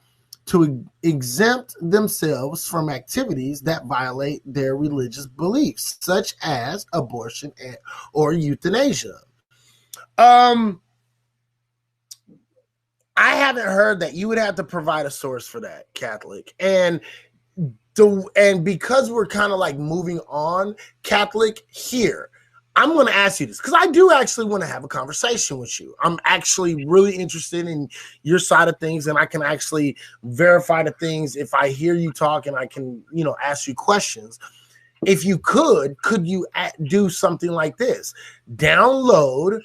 to exempt themselves from activities that violate their religious beliefs, such as abortion or euthanasia. I haven't heard that. You would have to provide a source for that, Catholic. And because we're kind of like moving on, Catholic, here, I'm going to ask you this, because I do actually want to have a conversation with you. I'm actually really interested in your side of things, and I can actually verify the things if I hear you talk, and I can, ask you questions. If you could you do something like this? Download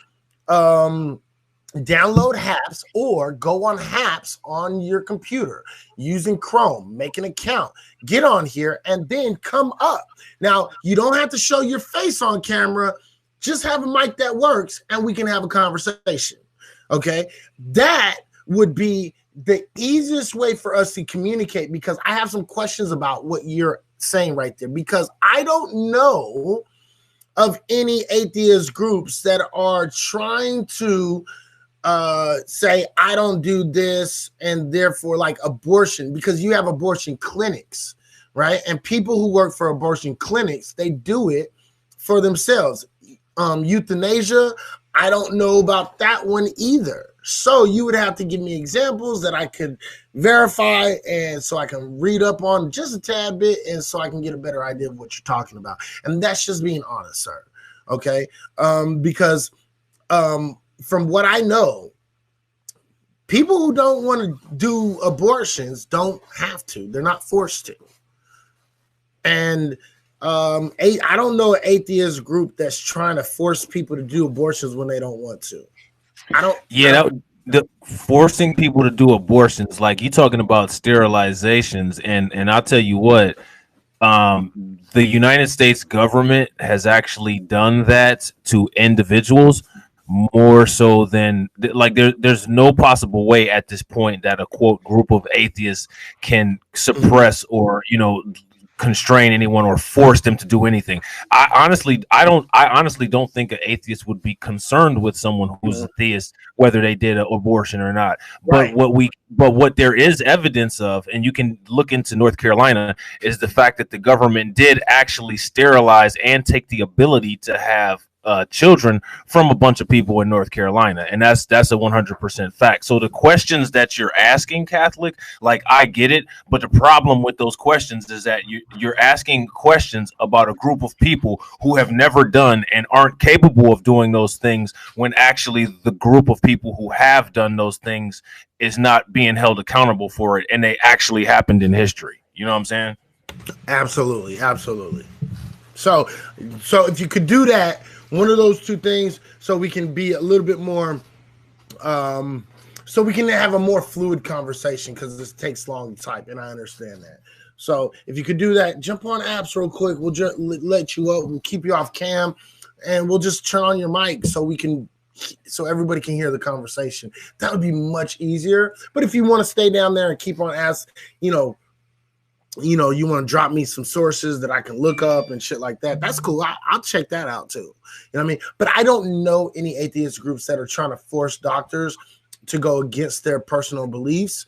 Haps, or go on Haps on your computer using Chrome, make an account, get on here, and then come up. Now, you don't have to show your face on camera, just have a mic that works, and we can have a conversation, okay? That would be the easiest way for us to communicate, because I have some questions about what you're saying right there, because I don't know of any atheist groups that are trying to say, I don't do this, and therefore like abortion, because you have abortion clinics, right? And people who work for abortion clinics, they do it for themselves. Euthanasia, I don't know about that one either. So you would have to give me examples that I could verify, and so I can read up on just a tad bit, and so I can get a better idea of what you're talking about. And that's just being honest, sir. Okay, because from what I know, people who don't want to do abortions don't have to. They're not forced to. And I don't know an atheist group that's trying to force people to do abortions when they don't want to. The forcing people to do abortions, like you talking about sterilizations, and I'll tell you what, the United States government has actually done that to individuals more so than like there's no possible way at this point that a quote group of atheists can suppress or constrain anyone or force them to do anything. I honestly don't think an atheist would be concerned with someone who's a theist, whether they did an abortion or not. Right. But what there is evidence of, and you can look into North Carolina, is the fact that the government did actually sterilize and take the ability to have children from a bunch of people in North Carolina, and that's a 100% fact. So the questions that you're asking, Catholic, like I get it, but the problem with those questions is that you're asking questions about a group of people who have never done and aren't capable of doing those things, when actually the group of people who have done those things is not being held accountable for it, and they actually happened in history. You know what I'm saying? Absolutely. So if you could do that, one of those two things, so we can be a little bit more, so we can have a more fluid conversation, because this takes long to type, and I understand that. So if you could do that, jump on apps real quick. We'll just let you up. We'll keep you off cam, and we'll just turn on your mic so everybody can hear the conversation. That would be much easier. But if you want to stay down there and keep on asking, you want to drop me some sources that I can look up and shit like that, that's cool. I'll check that out too. You know what I mean? But I don't know any atheist groups that are trying to force doctors to go against their personal beliefs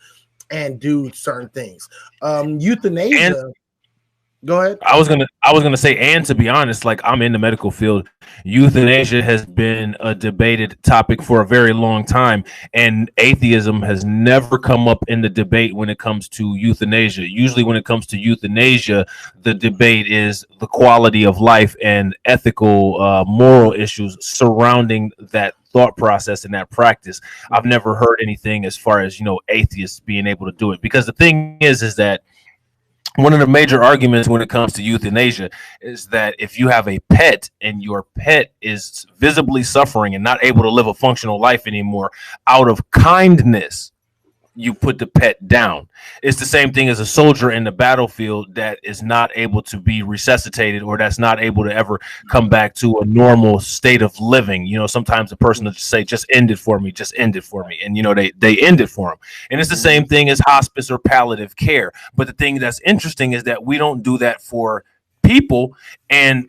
and do certain things. Euthanasia. Go ahead. I was gonna say, and to be honest, like I'm in the medical field, euthanasia has been a debated topic for a very long time, and atheism has never come up in the debate when it comes to euthanasia. Usually, when it comes to euthanasia, the debate is the quality of life and ethical, moral issues surrounding that thought process and that practice. I've never heard anything as far as atheists being able to do it, because the thing is that one of the major arguments when it comes to euthanasia is that if you have a pet and your pet is visibly suffering and not able to live a functional life anymore, out of kindness, you put the pet down. It's the same thing as a soldier in the battlefield that is not able to be resuscitated, or that's not able to ever come back to a normal state of living. Sometimes the person will just say, just end it for me. And, they end it for them. And it's the same thing as hospice or palliative care. But the thing that's interesting is that we don't do that for people. And,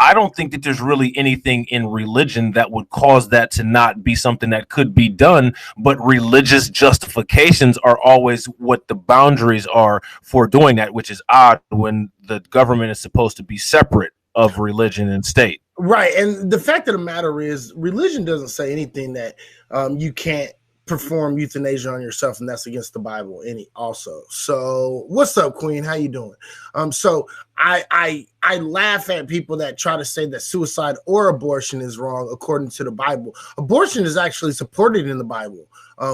I don't think that there's really anything in religion that would cause that to not be something that could be done. But religious justifications are always what the boundaries are for doing that, which is odd when the government is supposed to be separate of religion and state. Right. And the fact of the matter is, religion doesn't say anything that you can't perform euthanasia on yourself, and that's against the Bible also. So what's up, Queen? How you doing? So I laugh at people that try to say that suicide or abortion is wrong according to the Bible. Abortion is actually supported in the Bible,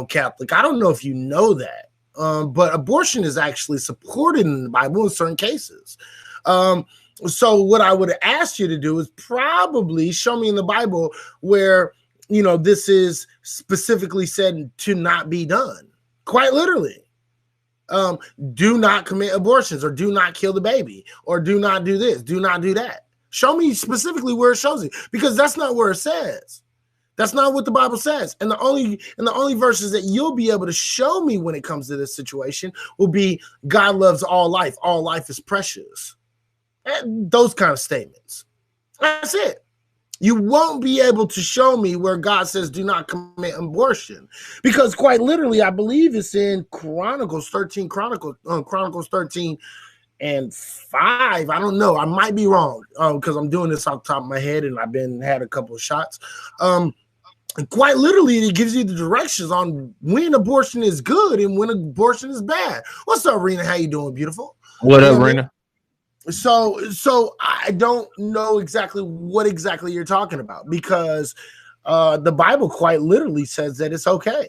Catholic. I don't know if you know that, but abortion is actually supported in the Bible in certain cases. So what I would ask you to do is probably show me in the Bible where this is specifically said to not be done. Quite literally. Do not commit abortions, or do not kill the baby, or do not do this, do not do that. Show me specifically where it shows it, because that's not where it says. That's not what the Bible says. And the only verses that you'll be able to show me when it comes to this situation will be God loves all life. All life is precious. And those kind of statements. That's it. You won't be able to show me where God says do not commit abortion, because quite literally, I believe it's in Chronicles 13 and 5. I don't know. I might be wrong because I'm doing this off the top of my head, and I've had a couple of shots. And quite literally, it gives you the directions on when abortion is good and when abortion is bad. What's up, Rena? How you doing, beautiful? What You up, know what I mean? Rena? So I don't know exactly what exactly you're talking about, because the Bible quite literally says that it's okay.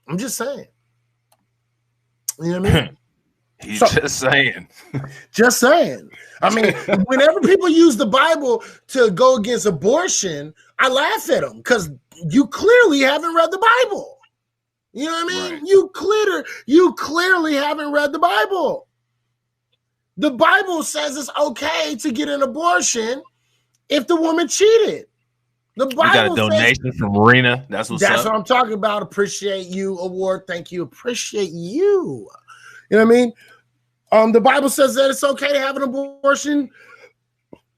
I'm just saying. You know what I mean? He's just saying. Just saying. I mean, whenever people use the Bible to go against abortion, I laugh at them because you clearly haven't read the Bible. You know what I mean? Right. You clearly haven't read the Bible. The Bible says it's okay to get an abortion if the woman cheated. The Bible we got a donation from Rena. That's what I'm talking about. Appreciate you, award. Thank you. Appreciate you. You know what I mean? The Bible says that it's okay to have an abortion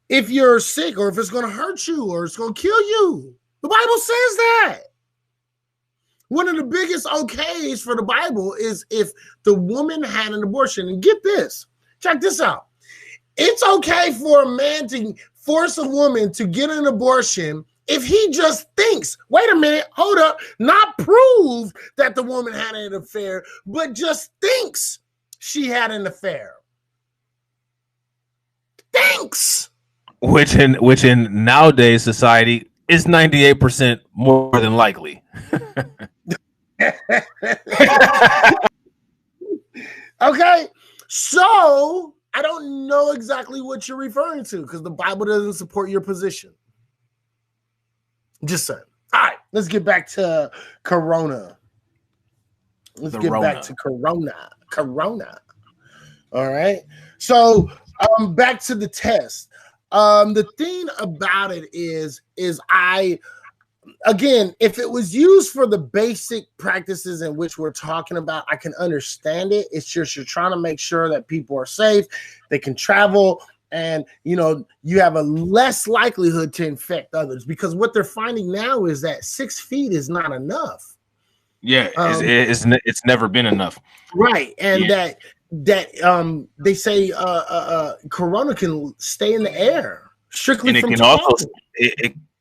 if you're sick or if it's going to hurt you or it's going to kill you. The Bible says that. One of the biggest okays for the Bible is if the woman had an abortion. And get this, check this out. It's okay for a man to force a woman to get an abortion if he just thinks, wait a minute, hold up, not prove that the woman had an affair, but just thinks she had an affair. Thanks. Which in nowadays society is 98% more than likely. Okay, so I don't know exactly what you're referring to because the Bible doesn't support your position. Just saying. All right, let's get back to Corona. Back to Corona. All right. So back to the test. The thing about it is again, if it was used for the basic practices in which we're talking about, I can understand it. It's just you're trying to make sure that people are safe, they can travel, and you have a less likelihood to infect others, because what they're finding now is that 6 feet is not enough. Yeah, it's never been enough. Right. And that they say Corona can stay in the air strictly, and it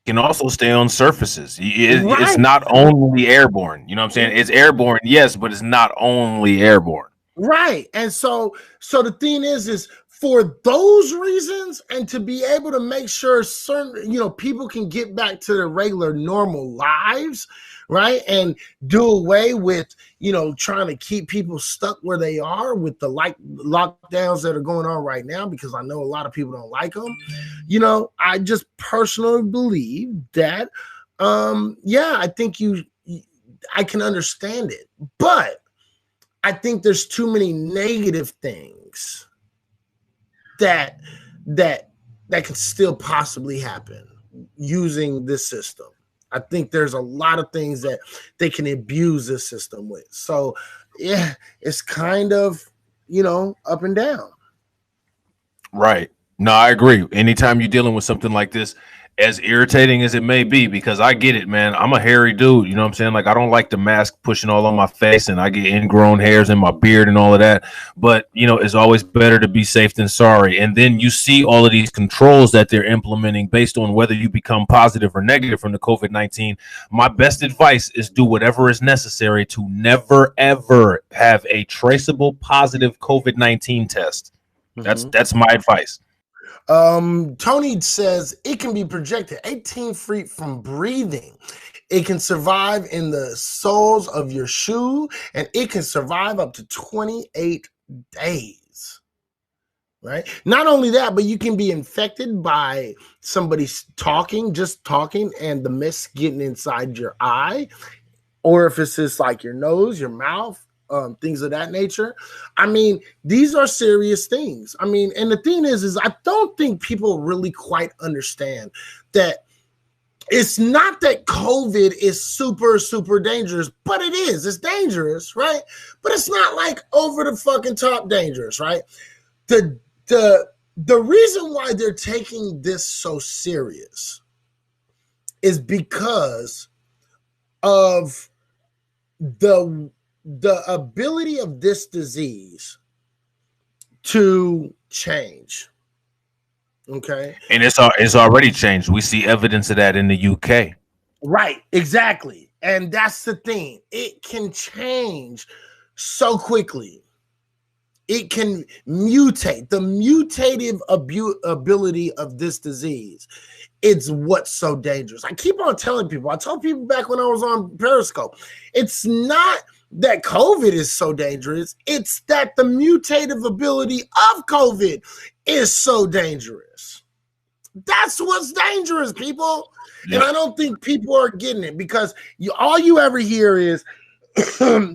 can also stay on surfaces. It's not only airborne. You know what I'm saying? It's airborne, yes, but it's not only airborne. Right. And so the thing is for those reasons, and to be able to make sure certain, people can get back to their regular normal lives, right? And do away with, trying to keep people stuck where they are with the lockdowns that are going on right now, because I know a lot of people don't like them. I just personally believe that, I think I can understand it, but I think there's too many negative things that can still possibly happen using this system. I think there's a lot of things that they can abuse this system with. So yeah, it's kind of, up and down. Right. No, I agree. Anytime you're dealing with something like this, as irritating as it may be, because I get it, man. I'm a hairy dude. You know what I'm saying? Like, I don't like the mask pushing all on my face, and I get ingrown hairs in my beard and all of that. But, it's always better to be safe than sorry. And then you see all of these controls that they're implementing based on whether you become positive or negative from the COVID-19. My best advice is do whatever is necessary to never, ever have a traceable positive COVID-19 test. Mm-hmm. That's my advice. Tony says it can be projected 18 feet from breathing. It can survive in the soles of your shoe, and it can survive up to 28 days. Right? Not only that, but you can be infected by somebody just talking, and the mist getting inside your eye, or if it's just like your nose, your mouth. Things of that nature. I mean, these are serious things. I mean, and the thing is I don't think people really quite understand that it's not that COVID is super, super dangerous, but it is. It's dangerous, right? But it's not like over the fucking top dangerous, right? The reason why they're taking this so serious is because of the ability of this disease to change. Okay. And it's already changed. We see evidence of that in the UK. Right, exactly. And that's the thing. It can change so quickly. It can mutate. The mutative ability of this disease, it's what's so dangerous. I keep on telling people, I told people back when I was on Periscope, it's not that COVID is so dangerous, it's that the mutative ability of COVID is so dangerous. That's what's dangerous, people. Yep. And I don't think people are getting it, because all you ever hear is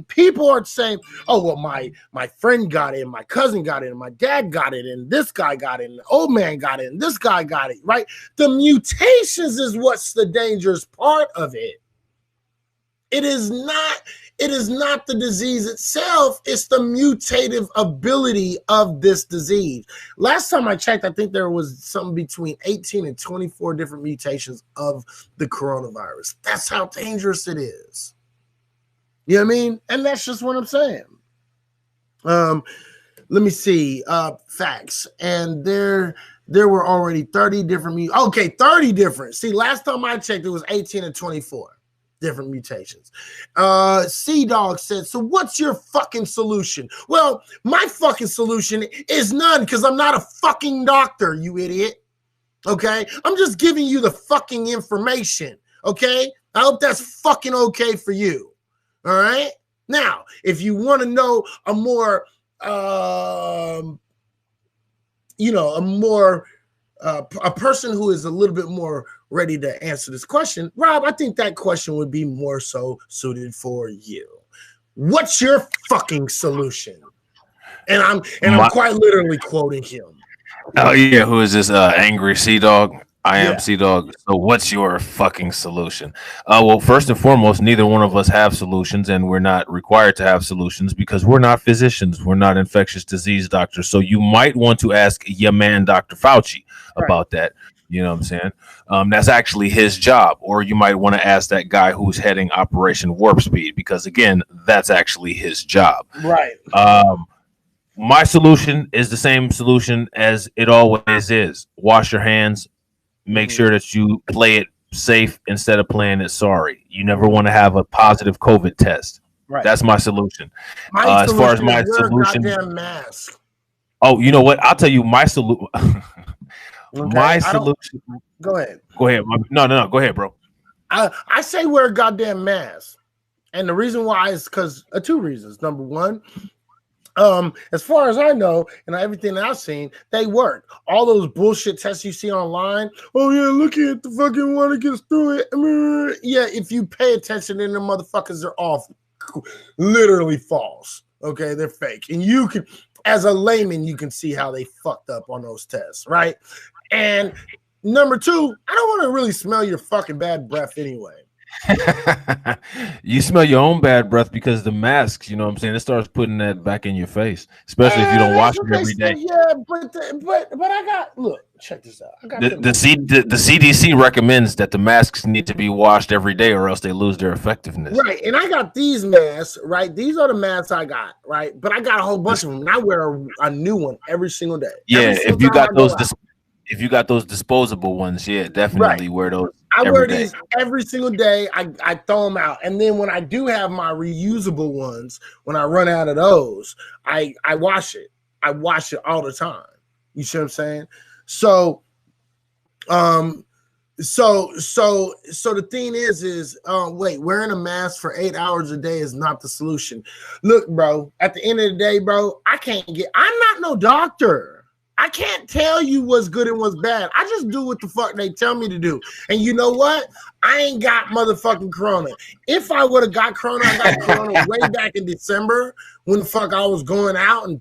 people are saying, oh, well, my friend got it, and my cousin got it, and my dad got it, and this guy got it, and the old man got it, and this guy got it, right? The mutations is what's the dangerous part of it. It is not the disease itself, it's the mutative ability of this disease. Last time I checked, I think there was something between 18 and 24 different mutations of the coronavirus. That's how dangerous it is. You know what I mean? And that's just what I'm saying. Let me see. Facts. And there were already 30 different 30 different. See, last time I checked, it was 18 and 24 different mutations. C-Dog said, so what's your fucking solution? Well, my fucking solution is none, because I'm not a fucking doctor, you idiot. Okay? I'm just giving you the fucking information. Okay? I hope that's fucking okay for you. All right. Now, if you want to know a more, a person who is a little bit more ready to answer this question, Rob, I think that question would be more so suited for you. What's your fucking solution? And I'm quite literally quoting him. Oh yeah, who is this angry C-Dog? I am C-Dog. So what's your fucking solution? Well, first and foremost, neither one of us have solutions, and we're not required to have solutions because we're not physicians. We're not infectious disease doctors. So you might want to ask your man, Dr. Fauci, about that. You know what I'm saying? That's actually his job. Or you might want to ask that guy who's heading Operation Warp Speed, because, again, that's actually his job. Right. My solution is the same solution as it always is. Wash your hands. Make sure that you play it safe instead of playing it sorry. You never want to have a positive COVID test. Right. That's my solution. As far as my solution, goddamn mask. Oh, you know what? I'll tell you my solution. My solution. Go ahead. Go ahead. No. Go ahead, bro. I say wear a goddamn mask, and the reason why is because of two reasons. Number one, as far as I know, and everything that I've seen, they work. All those bullshit tests you see online. Oh yeah, looking at the fucking one that gets through it. Yeah, if you pay attention, then the motherfuckers are off, literally false. Okay, they're fake, and you can, as a layman, you can see how they fucked up on those tests, right? And number two, I don't want to really smell your fucking bad breath anyway. You smell your own bad breath because the masks, you know what I'm saying, it starts putting that back in your face, especially if you don't wash it every day. Yeah, but I got, look, check this out. I got the CDC recommends that the masks need to be washed every day or else they lose their effectiveness. Right, and I got these masks, right? These are the masks I got, right? But I got a whole bunch of them, and I wear a new one every single day. Yeah, if you got those if you got those disposable ones, yeah, definitely wear those. I wear these every single day. I throw them out. And then when I do have my reusable ones, when I run out of those, I wash it. I wash it all the time. You see what I'm saying? So the thing is wait, wearing a mask for 8 hours a day is not the solution. Look, bro, at the end of the day, bro, I'm not no doctor. I can't tell you what's good and what's bad. I just do what the fuck they tell me to do. And you know what? I ain't got motherfucking corona. If I would have got corona, I got corona way back in December when the fuck I was going out and,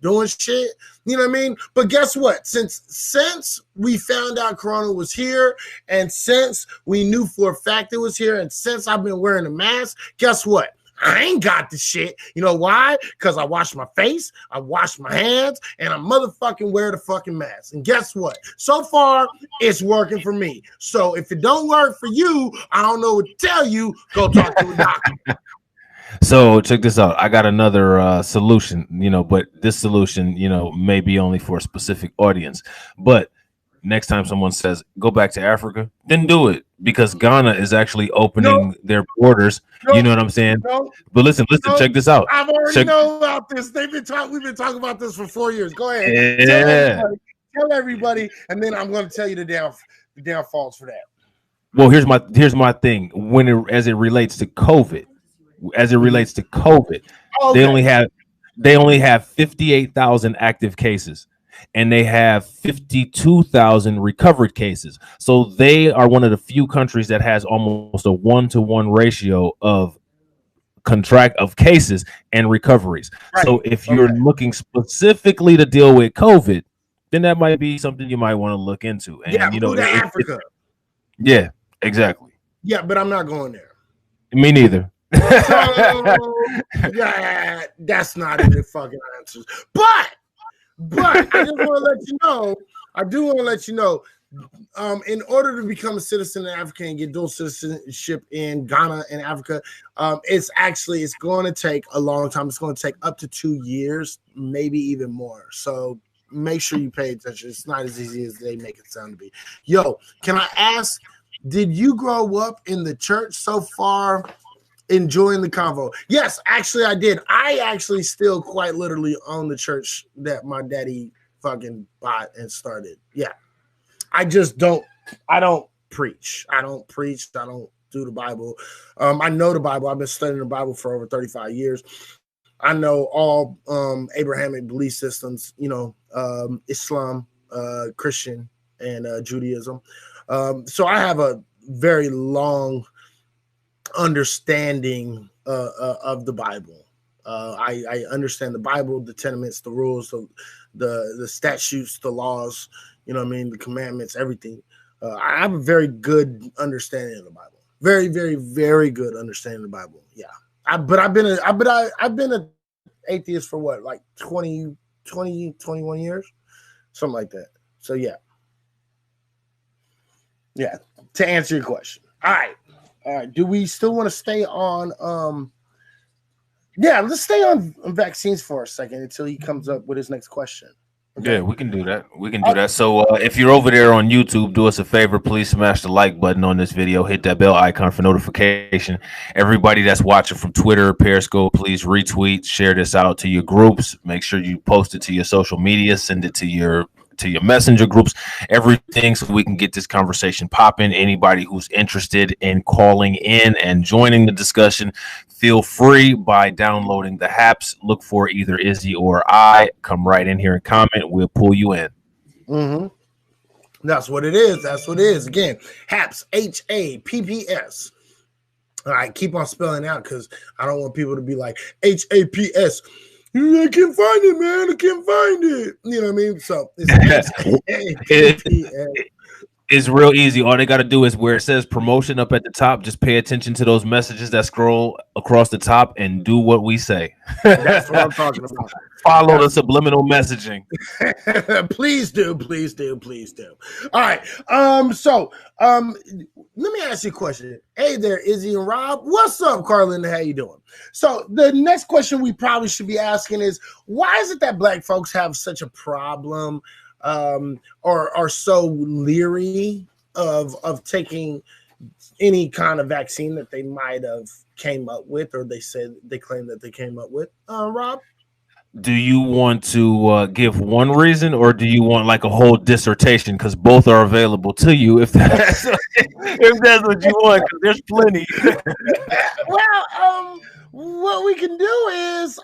doing shit. You know what I mean? But guess what? Since we found out corona was here, and since we knew for a fact it was here, and since I've been wearing a mask, guess what? I ain't got the shit. You know why? Because I wash my face, I wash my hands, and I motherfucking wear the fucking mask. And guess what? So far, it's working for me. So if it don't work for you, I don't know what to tell you. Go talk to a doctor. So check this out. I got another solution, but this solution, may be only for a specific audience. But next time someone says go back to Africa, then do it, because Ghana is actually opening their borders. You know what I'm saying? But listen, check this out. I've already know about this. We've been talking about this for 4 years. Go ahead. Yeah. Tell everybody, and then I'm going to tell you the downfalls for that. Well, here's my thing. As it relates to COVID, okay. they only have 58,000 active cases, and they have 52,000 recovered cases. So they are one of the few countries that has almost a 1-to-1 ratio of cases and recoveries. Right. So if you're looking specifically to deal with COVID, then that might be something you might want to look into. And Africa. Yeah, exactly. Yeah, but I'm not going there. Me neither. Yeah, that's not in the fucking answers. But I just want to let you know. I do want to let you know. In order to become a citizen in Africa and get dual citizenship in Ghana and Africa, it's going to take a long time. It's going to take up to 2 years, maybe even more. So make sure you pay attention. It's not as easy as they make it sound to be. Yo, can I ask, did you grow up in the church so far? Enjoying the convo? Yes, actually I did. I actually still quite literally own the church that my daddy fucking bought and started. Yeah. I don't preach. I don't do the Bible. I know the Bible. I've been studying the Bible for over 35 years. I know all Abrahamic belief systems, Islam, Christian, and Judaism. So I have a very long understanding of the Bible. I understand the Bible, the tenements, the rules, the statutes, the laws, the commandments, everything. I have a very good understanding of the Bible. Very, very, very good understanding of the Bible. Yeah. I've been an atheist for what, like 21 years? Something like that. So yeah. Yeah. To answer your question. All right. Do we still want to stay on let's stay on vaccines for a second until he comes up with his next question. Okay. Yeah, we can do that. That. So if you're over there on YouTube, do us a favor. Please smash the like button on this video. Hit that bell icon for notification. Everybody that's watching from Twitter, Periscope, please retweet, share this out to your groups. Make sure you post it to your social media. Send it to your messenger groups, everything, so we can get this conversation popping. Anybody who's interested in calling in and joining the discussion, feel free by downloading the apps. Look for either Izzy or I. Come right in here and comment. We'll pull you in. Mm-hmm. That's what it is. Again, HAPS, HAPPS. All right, keep on spelling out because I don't want people to be like HAPS. I can't find it, man. I can't find it. You know what I mean? So it's real easy. All they got to do is where it says promotion up at the top, just pay attention to those messages that scroll across the top and do what we say. That's what I'm talking about. Follow the subliminal messaging. Please do. All right. So let me ask you a question. Hey there, Izzy and Rob. What's up, Carlin? How you doing? So the next question we probably should be asking is, why is it that Black folks have such a problem or are so leery of taking any kind of vaccine that they might have came up with, or they claim that they came up with? Rob? Do you want to give one reason, or do you want like a whole dissertation? Because both are available to you if that's what you want. Because there's plenty. Well, what we can do is,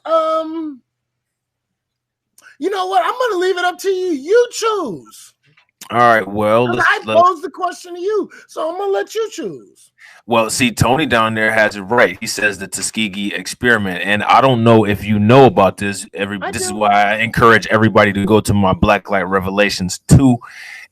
you know what? I'm going to leave it up to you. You choose. All right. Well, I posed the question to you, so I'm going to let you choose. Well, see, Tony down there has it right. He says the Tuskegee experiment, and I don't know if you know about this. This is why I encourage everybody to go to my Black Light Revelations 2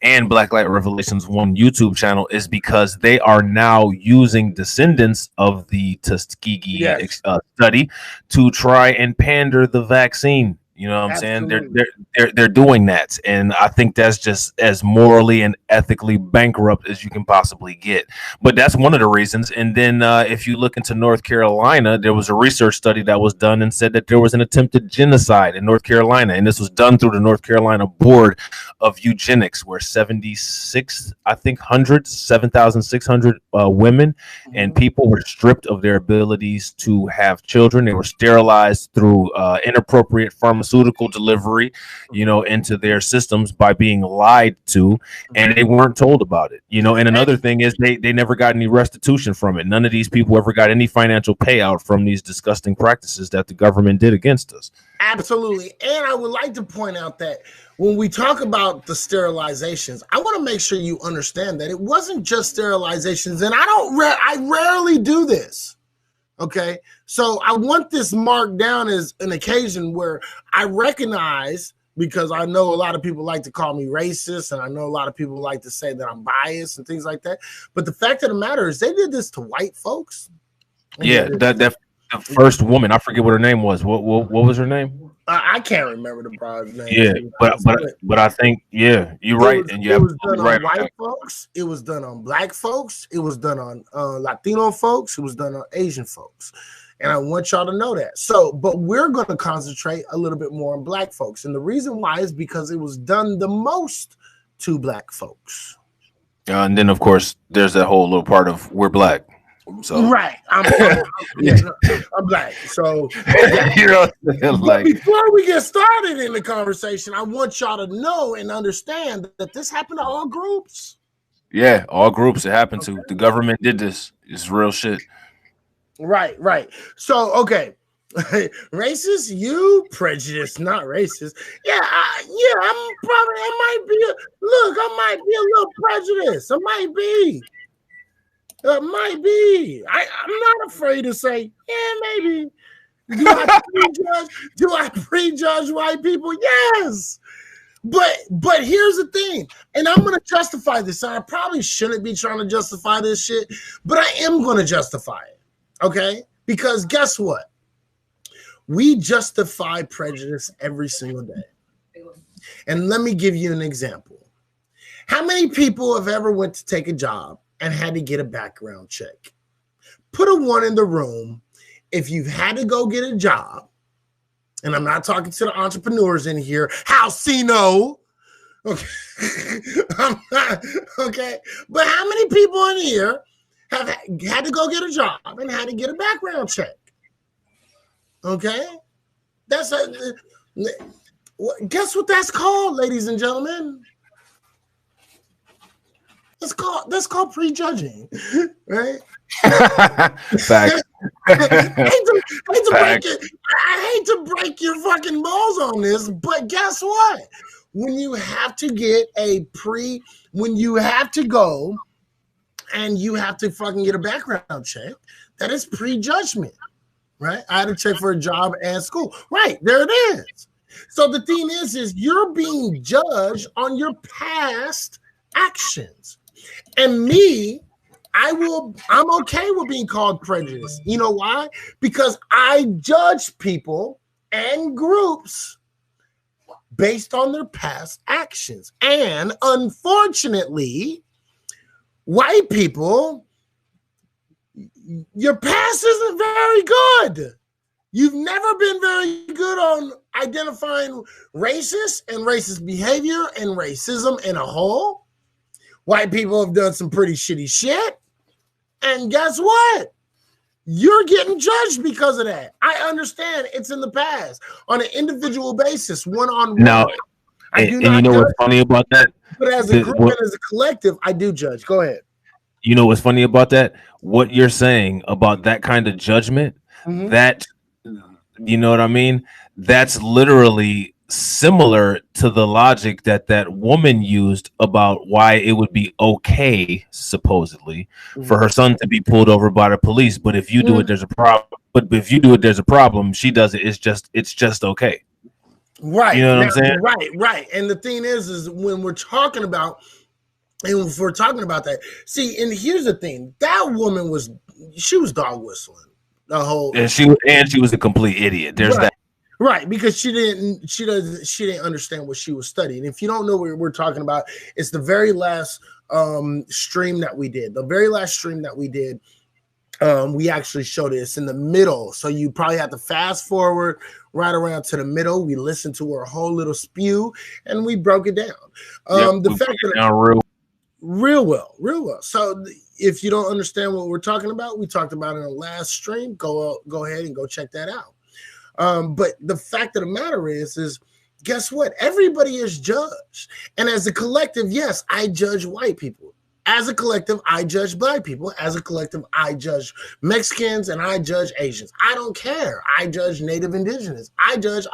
and Black Light Revelations 1 YouTube channel, is because they are now using descendants of the Tuskegee study to try and pander the vaccine. You know what I'm saying? Absolutely. They're doing that, and I think that's just as morally and ethically bankrupt as you can possibly get. But that's one of the reasons. And then if you look into North Carolina, there was a research study that was done and said that there was an attempted genocide in North Carolina, and this was done through the North Carolina Board of Eugenics, where 76, I think, 7,600 women and people were stripped of their abilities to have children. They were sterilized through inappropriate pharmaceutical delivery, into their systems by being lied to, and they weren't told about it. And another thing is they never got any restitution from it. None of these people ever got any financial payout from these disgusting practices that the government did against us. Absolutely. And I would like to point out that when we talk about the sterilizations, I want to make sure you understand that it wasn't just sterilizations. And I rarely do this. Okay. So I want this marked down as an occasion where I recognize, because I know a lot of people like to call me racist, and I know a lot of people like to say that I'm biased and things like that. But the fact of the matter is they did this to white folks. Yeah, that first woman, I forget what her name was. What was her name? I can't remember the broad's name. Yeah, but I think, yeah, you're right. And it was done on white folks. It was done on black folks. It was done on Latino folks. It was done on Asian folks. And I want y'all to know that. So, but we're going to concentrate a little bit more on black folks. And the reason why is because it was done the most to black folks. And then, of course, there's that whole little part of we're black. So right, I'm black. So like, before we get started in the conversation, I want y'all to know and understand that this happened to all groups. Yeah, all groups it happened to. The government did this. It's real shit. Right. So okay, racist, you prejudice, not racist. Yeah, I'm probably. I might be a little prejudiced. I might be. Might be. I'm not afraid to say, yeah, maybe. Do I prejudge white people? Yes. But here's the thing, and I'm going to justify this. And I probably shouldn't be trying to justify this shit, but I am going to justify it, okay? Because guess what? We justify prejudice every single day. And let me give you an example. How many people have ever went to take a job and had to get a background check? Put a one in the room if you've had to go get a job, and I'm not talking to the entrepreneurs in here, Halcino, okay? I'm not, okay? But how many people in here have had to go get a job and had to get a background check? Okay? Guess what that's called, ladies and gentlemen? That's called prejudging, right? Facts. I hate to break your fucking balls on this, but guess what? When you have to get when you have to go and you have to fucking get a background check, that is prejudgment, right? I had to check for a job and school. Right, there it is. So the thing is you're being judged on your past actions. And me, I'm okay with being called prejudiced. You know why? Because I judge people and groups based on their past actions. And unfortunately, white people, your past isn't very good. You've never been very good on identifying racist and racist behavior and racism in a whole. White people have done some pretty shitty shit. And guess what? You're getting judged because of that. I understand it's in the past on an individual basis, one-on-one. Now, and you know what's funny about that? But as a group and as a collective, I do judge. Go ahead. You know what's funny about that? What you're saying about that kind of judgment, that, you know what I mean? That's literally similar to the logic that woman used about why it would be okay, supposedly, for her son to be pulled over by the police. But if you do it, there's a problem. But if you do it, there's a problem. She does it. It's just okay. Right. You know what I'm saying? Right. And the thing is when we're talking about, and if we're talking about that, see, and here's the thing: that woman she was dog whistling the whole. And she was a complete idiot. There's that. Right, because she didn't understand what she was studying. If you don't know what we're talking about, it's the very last stream that we did. The very last stream that we did, we actually showed it. It's in the middle, so you probably have to fast forward right around to the middle. We listened to her whole little spew, and we broke it down. The fact that real well. So if you don't understand what we're talking about, we talked about it in the last stream. Go ahead and go check that out. But the fact of the matter is guess what? Everybody is judged. And as a collective, yes, I judge white people. As a collective, I judge black people. As a collective, I judge Mexicans and I judge Asians. I don't care. I judge Native Indigenous. I judge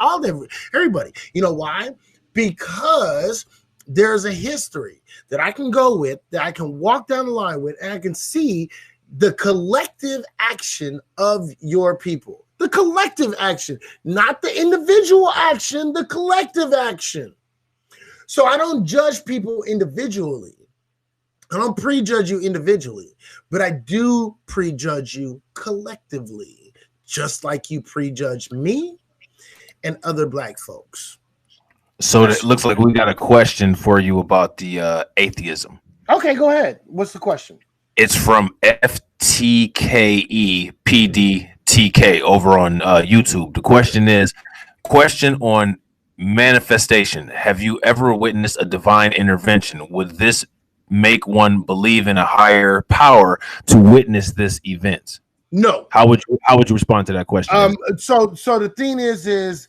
everybody. You know why? Because there's a history that I can go with, that I can walk down the line with, and I can see the collective action of your people. The collective action, not the individual action, the collective action. So I don't judge people individually. I don't prejudge you individually, but I do prejudge you collectively, just like you prejudge me and other black folks. So it looks like we got a question for you about the atheism. Okay, go ahead. What's the question? It's from FTKEPDTK over on YouTube. The question is, question on manifestation. Have you ever witnessed a divine intervention? Would this make one believe in a higher power to witness this event? No. How would you respond to that question? So the thing is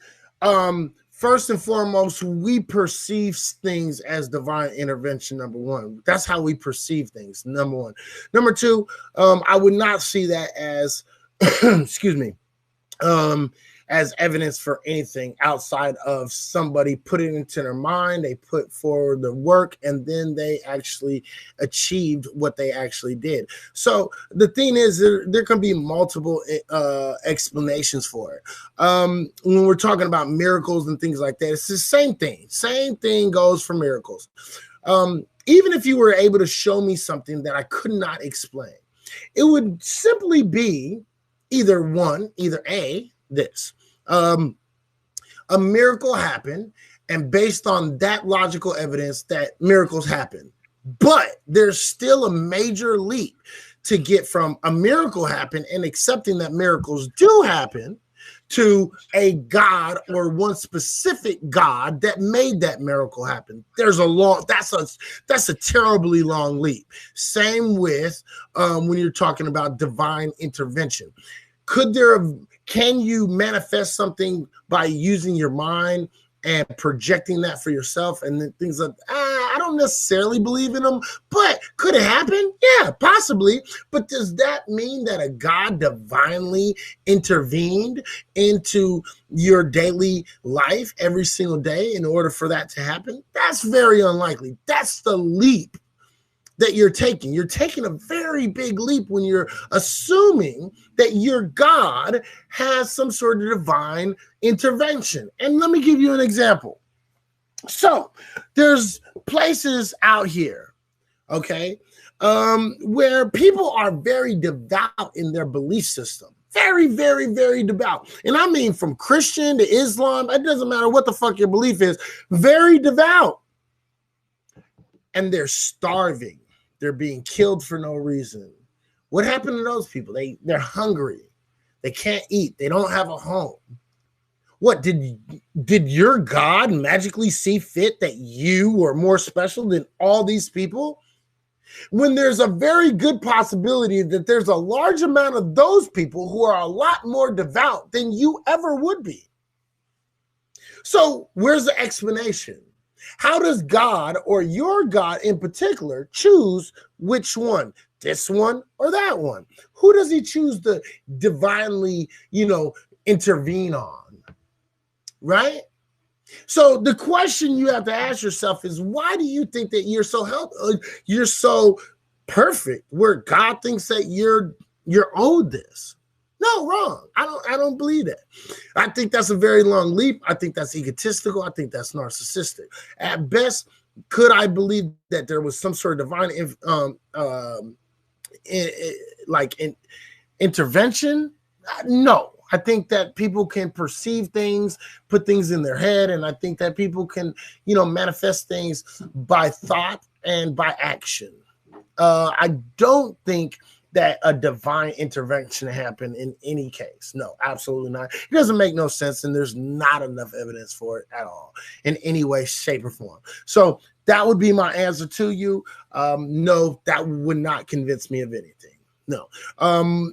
first and foremost, we perceive things as divine intervention. Number one, that's how we perceive things. Number one. Number two, I would not see that as excuse me, as evidence for anything outside of somebody putting it into their mind. They put forward the work, and then they actually achieved what they actually did. So the thing is, there can be multiple explanations for it. When we're talking about miracles and things like that, it's the same thing. Same thing goes for miracles. Even if you were able to show me something that I could not explain, it would simply be either this. A miracle happened, and based on that logical evidence that miracles happen, but there's still a major leap to get from a miracle happen and accepting that miracles do happen to a God or one specific God that made that miracle happen. That's a terribly long leap. Same with when you're talking about divine intervention. Can you manifest something by using your mind and projecting that for yourself? And then things like, I don't necessarily believe in them, but could it happen? Yeah, possibly. But does that mean that a God divinely intervened into your daily life every single day in order for that to happen? That's very unlikely. That's the leap that you're taking. You're taking a very big leap when you're assuming that your God has some sort of divine intervention. And let me give you an example. So there's places out here, okay, where people are very devout in their belief system. Very, very, very devout. And I mean from Christian to Islam, it doesn't matter what the fuck your belief is, very devout. And they're starving. They're being killed for no reason. What happened to those people? They're hungry. They can't eat. They don't have a home. What, did your God magically see fit that you were more special than all these people? When there's a very good possibility that there's a large amount of those people who are a lot more devout than you ever would be. So where's the explanation? How does God, or your God in particular, choose which one? This one or that one? Who does he choose to divinely, intervene on? Right? So the question you have to ask yourself is, why do you think that you're so healthy? You're so perfect, where God thinks that you're owed this? No, wrong. I don't believe that. I think that's a very long leap. I think that's egotistical. I think that's narcissistic. At best, could I believe that there was some sort of divine intervention? No, I think that people can perceive things, put things in their head, and I think that people can, manifest things by thought and by action. I don't think that a divine intervention happened in any case. No, absolutely not. It doesn't make no sense, and there's not enough evidence for it at all in any way, shape, or form. So that would be my answer to you. No, that would not convince me of anything. No.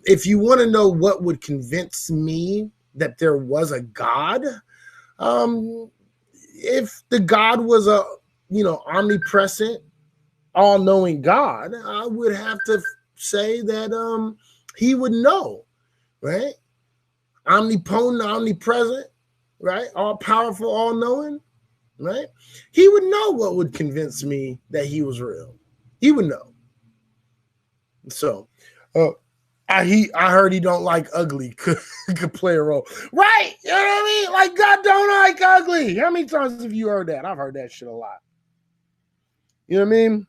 If you want to know what would convince me that there was a God, if the God was a, omnipresent, all-knowing God, I would have to say that he would know, right? Omnipotent, omnipresent, right? All-powerful, all-knowing, right? He would know what would convince me that he was real. He would know. So, I heard he don't like ugly could play a role, right? You know what I mean? Like, God don't like ugly. How many times have you heard that? I've heard that shit a lot. You know what I mean?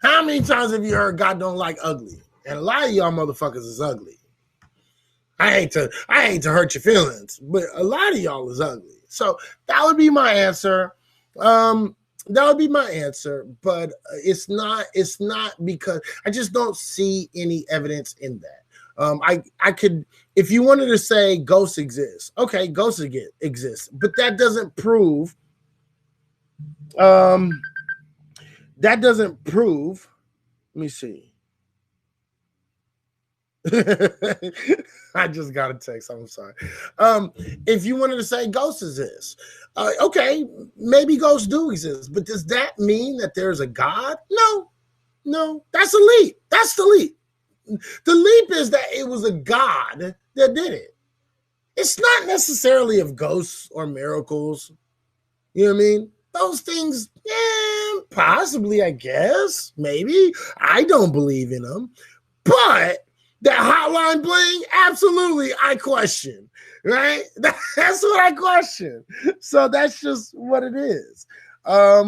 How many times have you heard God don't like ugly? And a lot of y'all motherfuckers is ugly. I hate to hurt your feelings, but a lot of y'all is ugly. So that would be my answer. That would be my answer, but it's not because I just don't see any evidence in that. I could, if you wanted to say ghosts exist, okay, ghosts exist, but that doesn't prove. That doesn't prove. Let me see. I just got a text. I'm sorry. If you wanted to say ghosts exist, okay, maybe ghosts do exist, but does that mean that there's a God? No, that's a leap. That's the leap. The leap is that it was a God that did it. It's not necessarily of ghosts or miracles. You know what I mean? Those things, possibly, I guess, maybe. I don't believe in them. But that hotline bling, absolutely, I question, right? That's what I question. So that's just what it is. I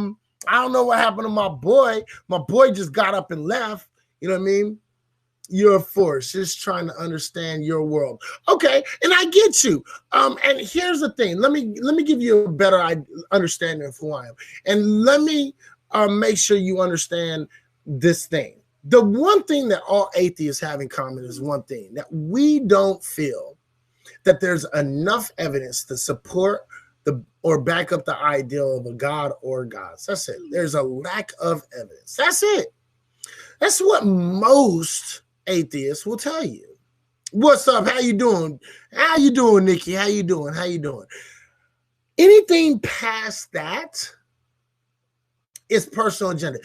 don't know what happened to my boy. My boy just got up and left. You know what I mean? You're a force, just trying to understand your world. Okay, and I get you. And here's the thing. Let me give you a better understanding of who I am. And let me make sure you understand this thing. The one thing that all atheists have in common is one thing, that we don't feel that there's enough evidence to support or back up the ideal of a God or gods. That's it. There's a lack of evidence. That's it. That's what most atheists will tell you. What's up? How you doing? How you doing, Nikki? How you doing? How you doing? Anything past that is personal agenda.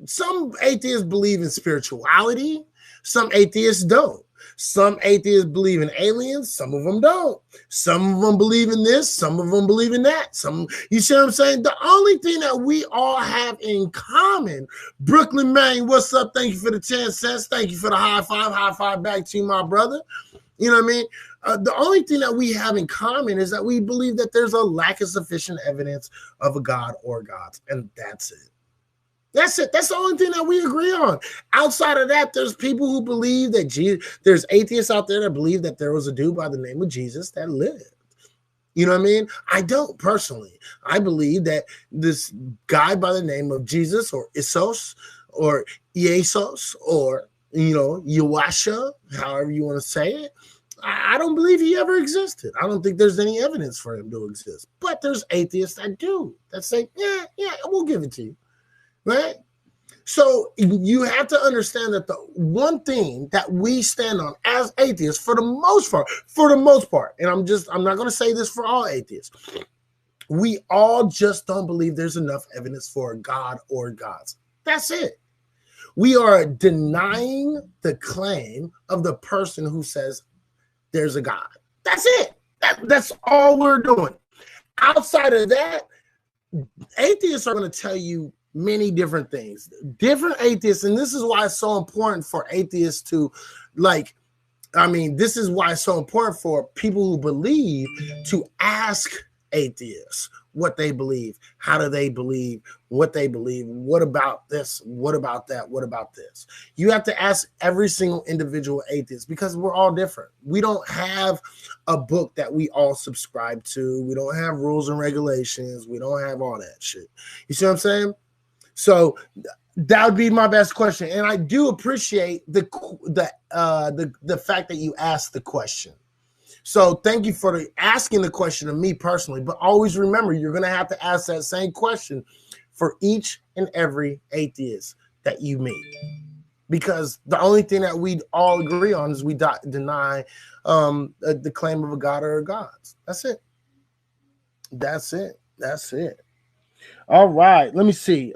Some atheists believe in spirituality. Some atheists don't. Some atheists believe in aliens. Some of them don't. Some of them believe in this. Some of them believe in that. You see what I'm saying? The only thing that we all have in common, Brooklyn, Maine, what's up? Thank you for the 10 cents. Thank you for the high five. High five back to you, my brother. You know what I mean? The only thing that we have in common is that we believe that there's a lack of sufficient evidence of a God or gods, and that's it. That's it. That's the only thing that we agree on. Outside of that, there's people who believe that there's atheists out there that believe that there was a dude by the name of Jesus that lived. You know what I mean? I don't personally. I believe that this guy by the name of Jesus or Isos or Jesus or, Yawasha, however you want to say it, I don't believe he ever existed. I don't think there's any evidence for him to exist. But there's atheists that do, that say, yeah, we'll give it to you. Right? So you have to understand that the one thing that we stand on as atheists, for the most part, and I'm not going to say this for all atheists, we all just don't believe there's enough evidence for a God or gods. That's it. We are denying the claim of the person who says there's a God. That's it. That's all we're doing. Outside of that, atheists are going to tell you many different things. Different atheists, and this is why it's so important for atheists to, this is why it's so important for people who believe to ask atheists, what they believe, how do they believe, what they believe, what about this, what about that, what about this. You have to ask every single individual atheist because we're all different. We don't have a book that we all subscribe to. We don't have rules and regulations. We don't have all that shit. You see what I'm saying? So that would be my best question, and I do appreciate the fact that you asked the question. So thank you for asking the question of me personally, but always remember you're going to have to ask that same question for each and every atheist that you meet, because the only thing that we all agree on is we deny the claim of a god or gods. That's it. That's it. That's it. All right. Let me see.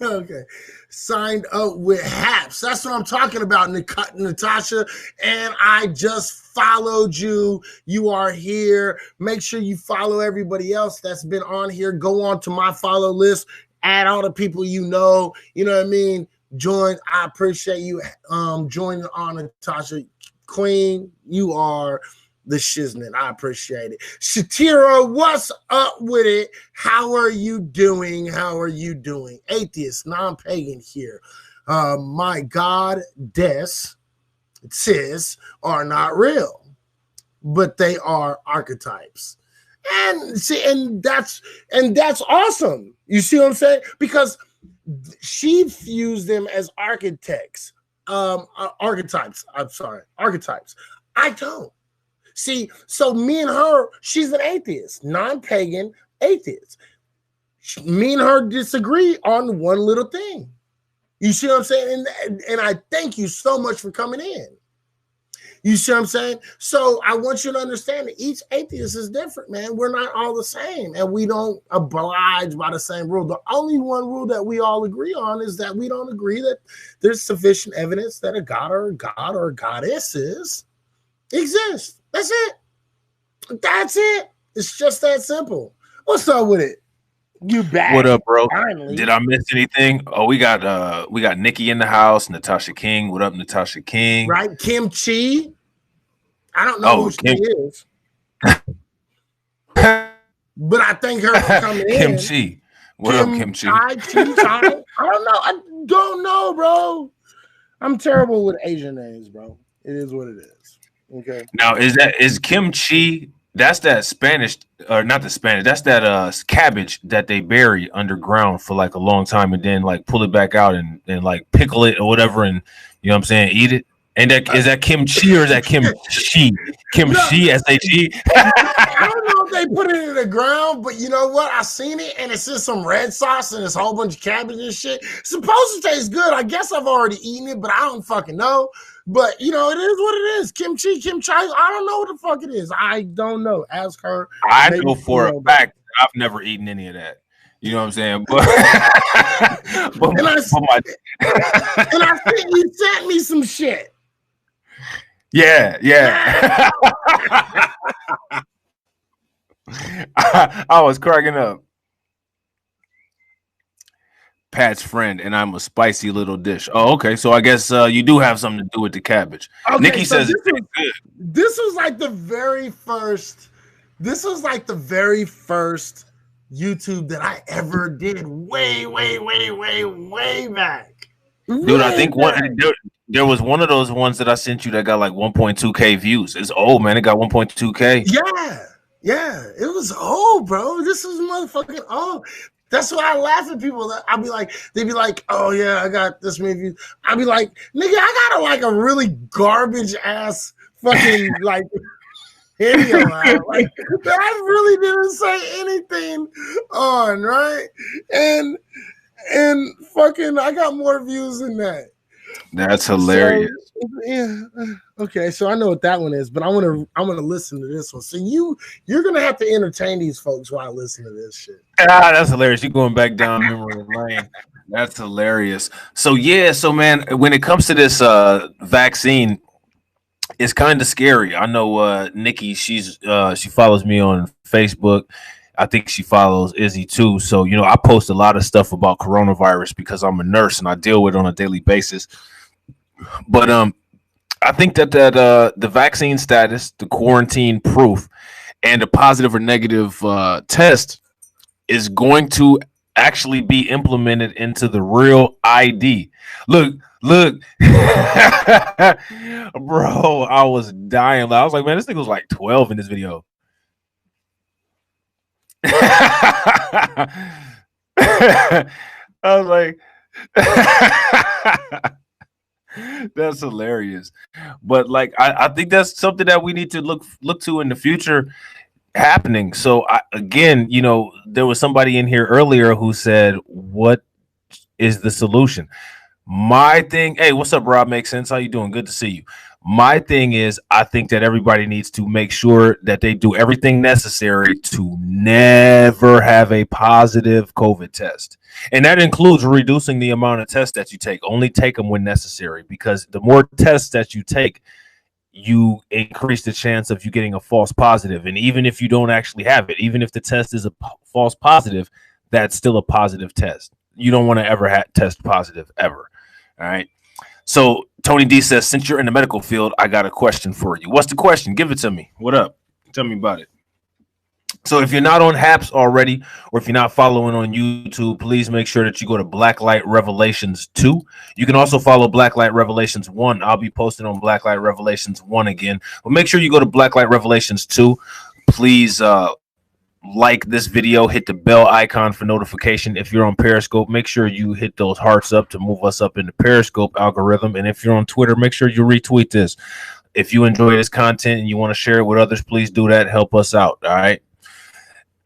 Okay, signed up with Haps. That's what I'm talking about, Natasha. And I just followed you. You are here. Make sure you follow everybody else that's been on here. Go on to my follow list. Add all the people you know. You know what I mean? Join. I appreciate you joining on, Natasha. Queen, you are the shiznit. I appreciate it. Shatira, what's up with it? How are you doing? How are you doing? Atheist, non-pagan here. My God, sis are not real, but they are archetypes. And see, and that's awesome. You see what I'm saying? Because she views them as architects, archetypes. I'm sorry, archetypes. I don't. See, so me and her, she's an atheist, non-pagan atheist. Me and her disagree on one little thing. You see what I'm saying? And I thank you so much for coming in. You see what I'm saying? So I want you to understand that each atheist is different, man. We're not all the same, and we don't oblige by the same rule. The only one rule that we all agree on is that we don't agree that there's sufficient evidence that a god or goddesses exist. That's it. That's it. It's just that simple. What's up with it? You back? What up, bro? Finally. Did I miss anything? Oh, we got Nikki in the house. Natasha King. What up, Natasha King? Right, Kim Chi. I don't know who she is, but I thank her for coming Kim in. Chi. What up, Kim Chi? I don't know. I don't know, bro. I'm terrible with Asian names, bro. It is what it is. Okay. Now, is Kim Chi? That's that Spanish, or not the Spanish. That's that cabbage that they bury underground for like a long time, and then like pull it back out and like pickle it or whatever, and you know what I'm saying, eat it. And that is that kimchi or is that kimchi? Kimchi, S-H-E. I don't know if they put it in the ground, but you know what? I seen it, and it's just some red sauce and this whole bunch of cabbage and shit. It's supposed to taste good. I guess I've already eaten it, but I don't fucking know. But you know, it is what it is. Kimchi. I don't know what the fuck it is. I don't know. Ask her. I know for a fact I've never eaten any of that. You know what I'm saying? But and I think you sent me some shit. Yeah. I was cracking up. Pat's friend, and I'm a spicy little dish. Oh, okay. So I guess you do have something to do with the cabbage. Okay, Nikki says it's good. This was like the very first. This was like the very first YouTube that I ever did. Way back. Dude, I think there was one of those ones that I sent you that got like 1.2K views. It's old, man. It got 1.2K. Yeah. It was old, bro. This was motherfucking old. That's why I laugh at people. I'll be like, they'd be like, oh yeah, I got this many views. I'll be like, nigga, I got a really garbage ass fucking like video out. Like, I really didn't say anything on, right? And fucking I got more views than that. That's hilarious. So, yeah. Okay, so I know what that one is, but I'm gonna listen to this one. So you're gonna have to entertain these folks while I listen to this shit. That's hilarious. You're going back down memory lane. That's hilarious. So man, when it comes to this vaccine, it's kind of scary. I know Nikki, she follows me on Facebook. I think she follows Izzy too. So, you know, I post a lot of stuff about coronavirus because I'm a nurse and I deal with it on a daily basis. But I think that the vaccine status, the quarantine proof, and a positive or negative test is going to actually be implemented into the real ID. Look, bro, I was dying. I was like, man, this thing was like 12 in this video. I was like, that's hilarious. But like, I think that's something that we need to look to in the future happening. So again, there was somebody in here earlier who said, "What is the solution?" My thing, hey, what's up, Rob? Makes sense. How you doing? Good to see you. My thing is, I think that everybody needs to make sure that they do everything necessary to never have a positive COVID test. And that includes reducing the amount of tests that you take. Only take them when necessary, because the more tests that you take, you increase the chance of you getting a false positive. And even if you don't actually have it, even if the test is a false positive, that's still a positive test. You don't want to ever test positive ever. All right. So Tony D says, since you're in the medical field, I got a question for you. What's the question? Give it to me. What up? Tell me about it. So if you're not on Haps already, or if you're not following on YouTube, please make sure that you go to Blacklight Revelations 2. You can also follow Blacklight Revelations 1. I'll be posting on Blacklight Revelations 1 again. But make sure you go to Blacklight Revelations 2. Please like this video, hit the bell icon for notification. If you're on Periscope, make sure you hit those hearts up to move us up in the Periscope algorithm. And if you're on Twitter, make sure you retweet this. If you enjoy this content and you want to share it with others, please do that. Help us out. All right.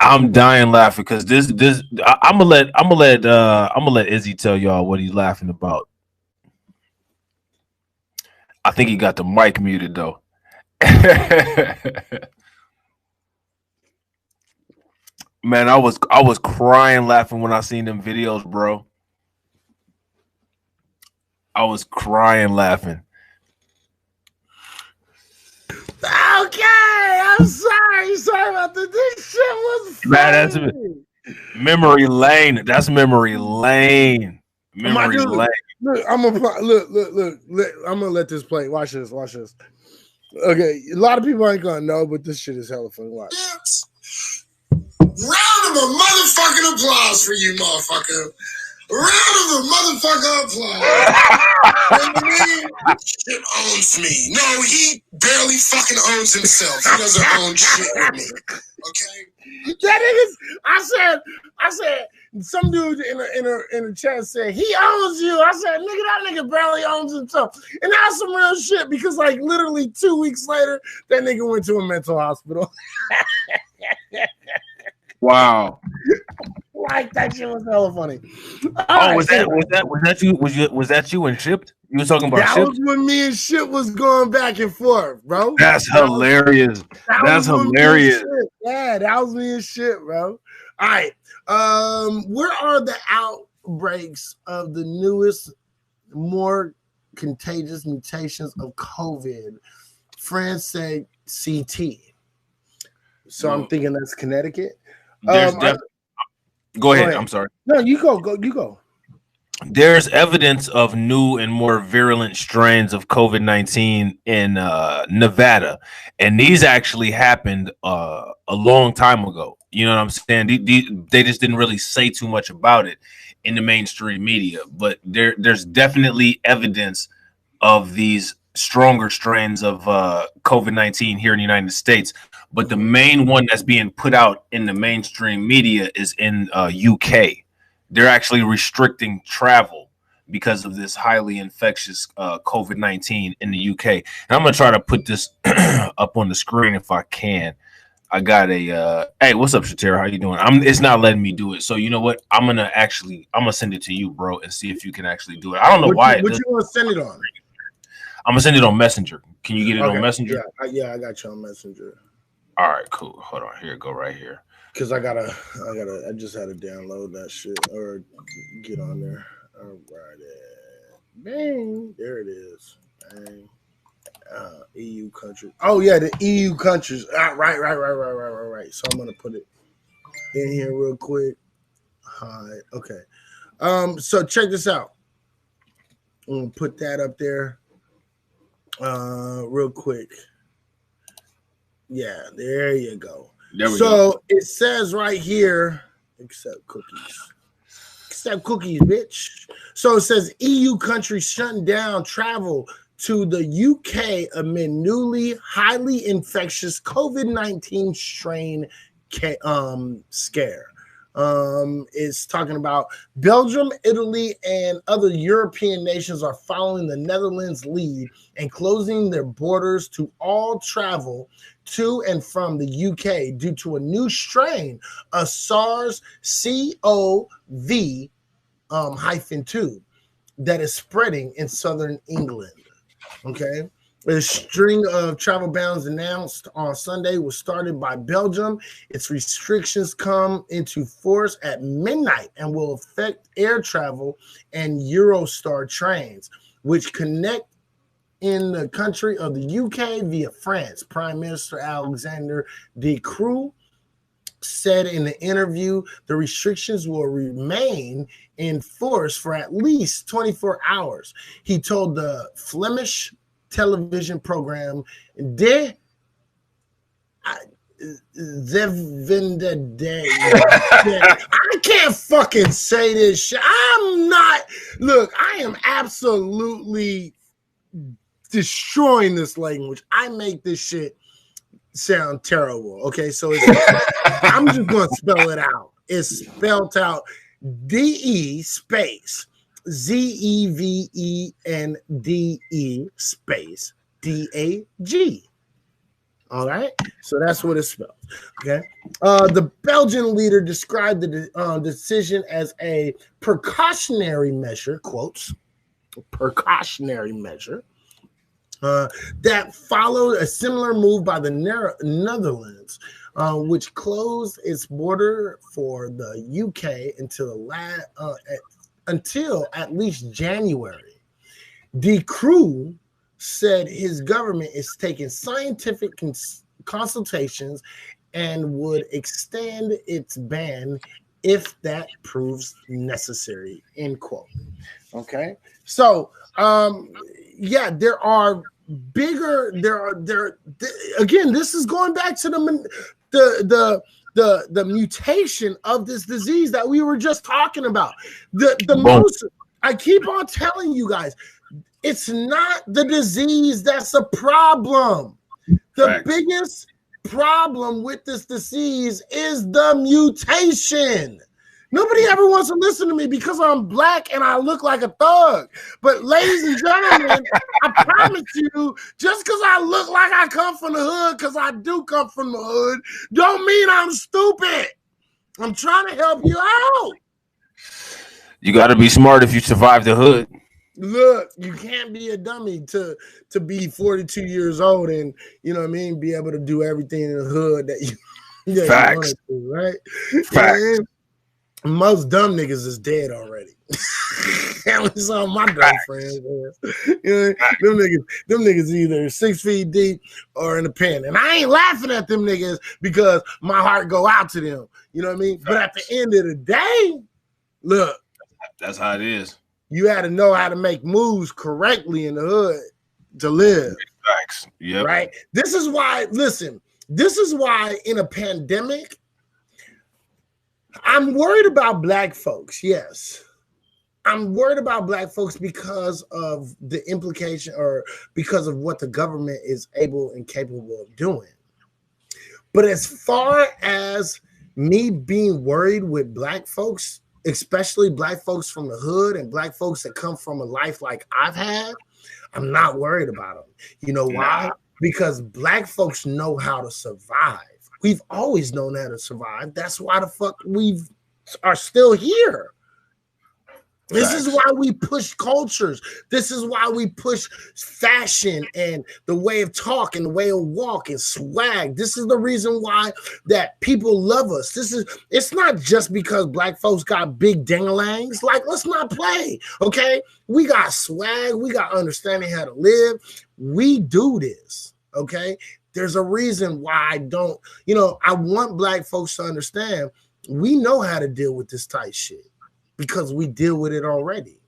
I'm dying laughing because I'm gonna let Izzy tell y'all what he's laughing about. I think he got the mic muted though. Man, I was crying laughing when I seen them videos, bro. I was crying laughing. Okay, I'm sorry. Sorry about this. This shit was funny. Man, that's memory lane. That's memory lane. Memory lane. Look, I'm gonna look. I'm gonna let this play. Watch this. Okay, a lot of people ain't gonna know, but this shit is hella funny. Watch. Round of a motherfucking applause for you, motherfucker. Round of a motherfucking applause. You know what I mean? Shit owns me. No, he barely fucking owns himself. He doesn't own shit with me. Okay? That is, I said, some dude in a chat said he owns you. I said, nigga, that nigga barely owns himself. And that's some real shit because like literally 2 weeks later, that nigga went to a mental hospital. Wow. Like that shit was hella funny. Was that you and Shipped? You was talking about that Shipped? was when me and Ship was going back and forth, bro. That's hilarious. That's hilarious. Yeah, that was me and Ship, bro. All right. Where are the outbreaks of the newest, more contagious mutations of COVID? France said CT. So I'm thinking that's Connecticut. Go ahead. I'm sorry. No, you go. There's evidence of new and more virulent strains of COVID-19 in Nevada, and these actually happened a long time ago. You know what I'm saying? They just didn't really say too much about it in the mainstream media, but there's definitely evidence of these stronger strains of COVID-19 here in the United States. But the main one that's being put out in the mainstream media is in UK. They're actually restricting travel because of this highly infectious COVID-19 in the UK. And I'm going to try to put this up on the screen if I can. I got a hey, what's up, Shatera? How you doing? It's not letting me do it. So you know what? I'm gonna send it to you, bro, and see if you can actually do it. I don't know why. What you want to send it on? I'm gonna send it on Messenger. Can you get it on Messenger? Yeah, I got you on Messenger. All right, cool. Hold on, here, go right here. Cause I just had to download that shit or get on there. All right, bang, there it is. Bang. EU countries. Oh yeah, the EU countries. Right. So I'm gonna put it in here real quick. Hi. Okay. So check this out. I'm gonna put that up there. Real quick. Yeah, there you go. There we so go. it says right here, except cookies. Except cookies, bitch. So it says EU countries shutting down travel to the UK amid newly highly infectious COVID-19 strain scare. It's talking about Belgium, Italy, and other European nations are following the Netherlands' lead and closing their borders to all travel to and from the UK due to a new strain of SARS-CoV -2 that is spreading in southern England. Okay. A string of travel bans announced on Sunday was started by Belgium. Its restrictions come into force at midnight and will affect air travel and Eurostar trains, which connect in the country of the UK via France. Prime Minister Alexander De Croo said in the interview the restrictions will remain in force for at least 24 hours. He told the Flemish television program De Zevende. I can't fucking say this shit. I am absolutely destroying this language. I make this shit sound terrible. Okay, so I'm just gonna spell it out. It's spelled out DE space ZEVENDE space DAG. All right, so that's what it's spelled. Okay, the Belgian leader described the decision as a precautionary measure, quotes, precautionary measure, that followed a similar move by the Netherlands, which closed its border for the UK until at least January. De Croo said his government is taking scientific consultations and would extend its ban if that proves necessary, end quote. Okay, so yeah, there are bigger. Again, this is going back to the mutation of this disease that we were just talking about. Most, I keep on telling you guys, it's not the disease that's a problem. The biggest problem with this disease is the mutation. Nobody ever wants to listen to me because I'm black and I look like a thug. But ladies and gentlemen, I promise you, just because I look like I come from the hood, because I do come from the hood, don't mean I'm stupid. I'm trying to help you out. You got to be smart if you survive the hood. Look, you can't be a dummy to be 42 years old and, you know what I mean, be able to do everything in the hood that you Facts. want to, right? Facts. And most dumb niggas is dead already. That's all my dumb friends. You know, them niggas either 6 feet deep or in the pen. And I ain't laughing at them niggas because my heart go out to them. You know what I mean? Facts. But at the end of the day, look. That's how it is. You had to know how to make moves correctly in the hood to live. Facts. Yeah. Right? This is why, listen, this is why in a pandemic, I'm worried about black folks. Yes. I'm worried about black folks because of the implication or because of what the government is able and capable of doing. But as far as me being worried with black folks, especially black folks from the hood and black folks that come from a life like I've had, I'm not worried about them. You know why? Because black folks know how to survive. We've always known how to survive. That's why the fuck we are still here. This is why we push cultures. This is why we push fashion and the way of talk and the way of walk and swag. This is the reason why that people love us. It's not just because black folks got big dingalangs. Like, let's not play, okay? We got swag. We got understanding how to live. We do this, okay? There's a reason why I don't, I want black folks to understand we know how to deal with this type shit because we deal with it already.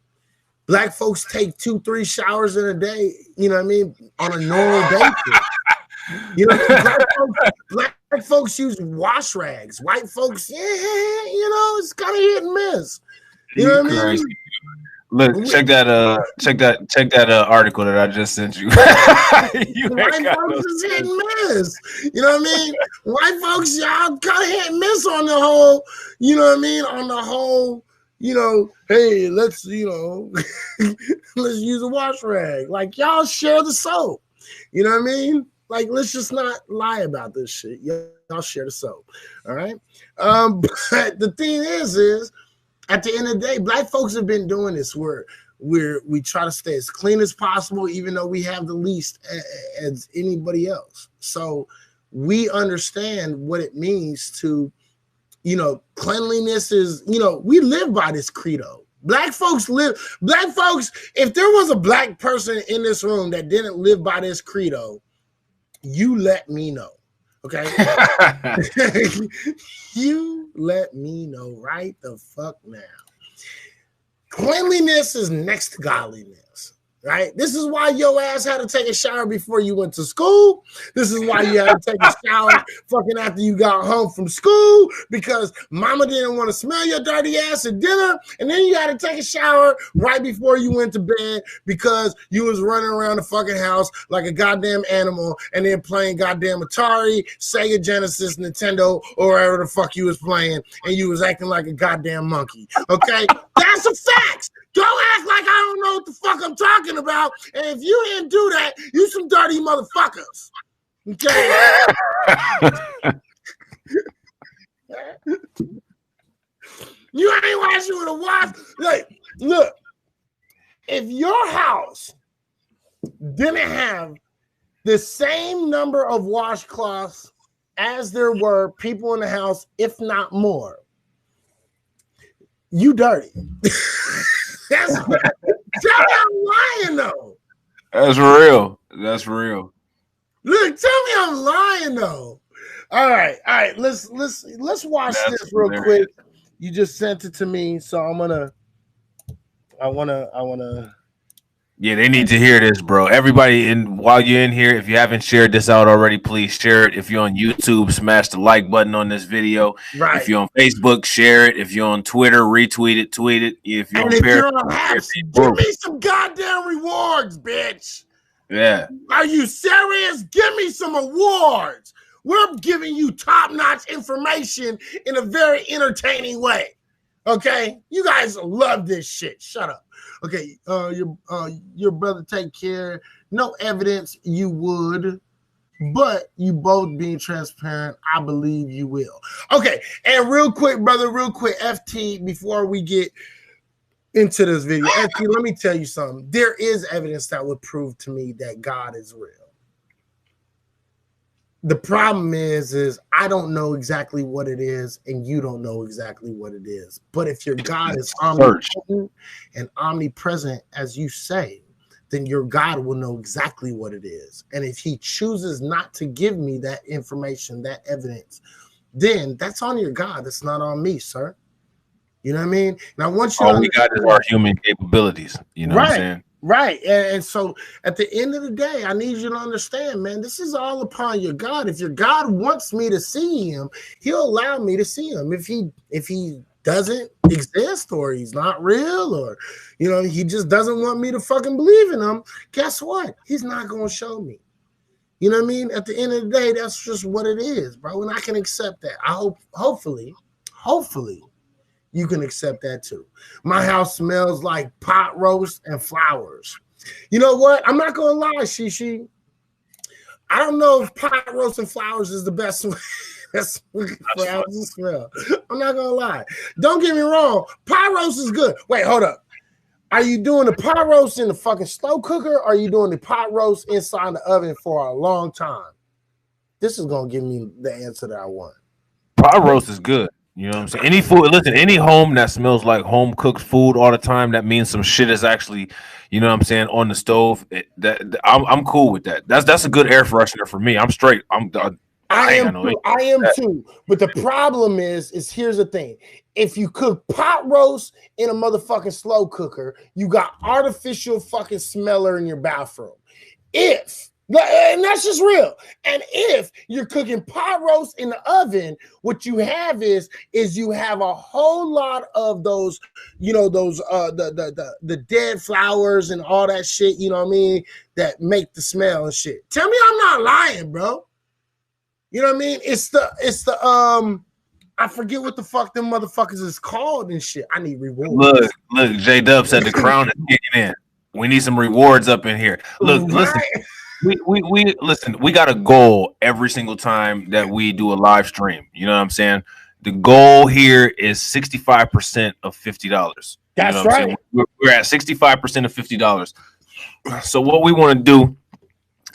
Black folks take 2-3 showers in a day, you know what I mean, on a normal basis. You know, black folks use wash rags. White folks, yeah, you know, it's kind of hit and miss. You know what I mean? Look, check that article that I just sent you. White folks is hit and miss. You know what I mean? White folks, y'all kind of hit and miss on the whole, you know what I mean? On the whole, you know, hey, let's, you know, let's use a wash rag. Like, y'all share the soap. You know what I mean? Like, let's just not lie about this shit. Y'all share the soap. All right. But the thing is at the end of the day, black folks have been doing this where we try to stay as clean as possible, even though we have the least as anybody else. So we understand what it means to, you know, cleanliness is, you know, we live by this credo. Black folks, if there was a black person in this room that didn't live by this credo, you let me know. Okay. You let me know right the fuck now. Cleanliness is next to godliness, right? This is why your ass had to take a shower before you went to school. This is why you had to take a shower fucking after you got home from school, because mama didn't want to smell your dirty ass at dinner. And then you had to take a shower right before you went to bed because you was running around the fucking house like a goddamn animal and then playing goddamn Atari, Sega Genesis, Nintendo, or whatever the fuck you was playing, and you was acting like a goddamn monkey. Okay? That's a fact. Don't act like I don't know what the fuck I'm talking about. And if you didn't do that, you some dirty motherfuckers. Okay? You ain't washing with a wash. Look, if your house didn't have the same number of washcloths as there were people in the house, if not more, you dirty. Tell me I'm lying though. That's real. That's real. Look, tell me I'm lying though. All right. Let's watch this real quick. You just sent it to me, so I wanna. Yeah, they need to hear this, bro. Everybody, while you're in here, if you haven't shared this out already, please share it. If you're on YouTube, smash the like button on this video. Right. If you're on Facebook, share it. If you're on Twitter, retweet it, tweet it. If you're on Apps, give me some goddamn rewards, bitch. Yeah. Are you serious? Give me some awards. We're giving you top-notch information in a very entertaining way. Okay? You guys love this shit. Shut up. Okay, your brother take care. No evidence you would, but you both being transparent, I believe you will. Okay, and real quick, brother, FT, before we get into this video, FT, let me tell you something. There is evidence that would prove to me that God is real. The problem is I don't know exactly what it is, and you don't know exactly what it is. But if your God is omnipotent and omnipresent, as you say, then your God will know exactly what it is. And if he chooses not to give me that information, that evidence, then that's on your God. That's not on me, sir. You know what I mean? And I want you all we got is our human capabilities. You know what I'm saying? Right. And so at the end of the day, I need you to understand, man, this is all upon your God. If your God wants me to see him, he'll allow me to see him. If he doesn't exist, or he's not real, or, you know, he just doesn't want me to fucking believe in him, guess what? He's not going to show me. You know what I mean? At the end of the day, that's just what it is, bro. And I can accept that. I hopefully, you can accept that too. My house smells like pot roast and flowers. You know what? I'm not gonna lie, Shishi. I don't know if pot roast and flowers is the best way. That's for houses to smell. I'm not gonna lie. Don't get me wrong. Pot roast is good. Wait, hold up. Are you doing the pot roast in the fucking slow cooker, or are you doing the pot roast inside the oven for a long time? This is gonna give me the answer that I want. Pot roast is good. You know what I'm saying? Any food, listen, any home that smells like home cooked food all the time, that means some shit is actually, you know what I'm saying, on the stove. I'm cool with that. That's a good air freshener for me. I'm straight. I am too. But the problem is here's the thing. If you cook pot roast in a motherfucking slow cooker, you got artificial fucking smeller in your bathroom. And that's just real. And if you're cooking pot roast in the oven, what you have is you have a whole lot of those, the dead flowers and all that shit, you know what I mean, that make the smell and shit. Tell me I'm not lying, bro. You know what I mean? It's the I forget what the fuck them motherfuckers is called and shit. I need rewards. Look, J-Dub said the crown is kicking in. We need some rewards up in here. Look, listen. We listen, we got a goal every single time that we do a live stream. You know what I'm saying? The goal here is 65% of $50. That's right. We're at 65% of $50. So what we want to do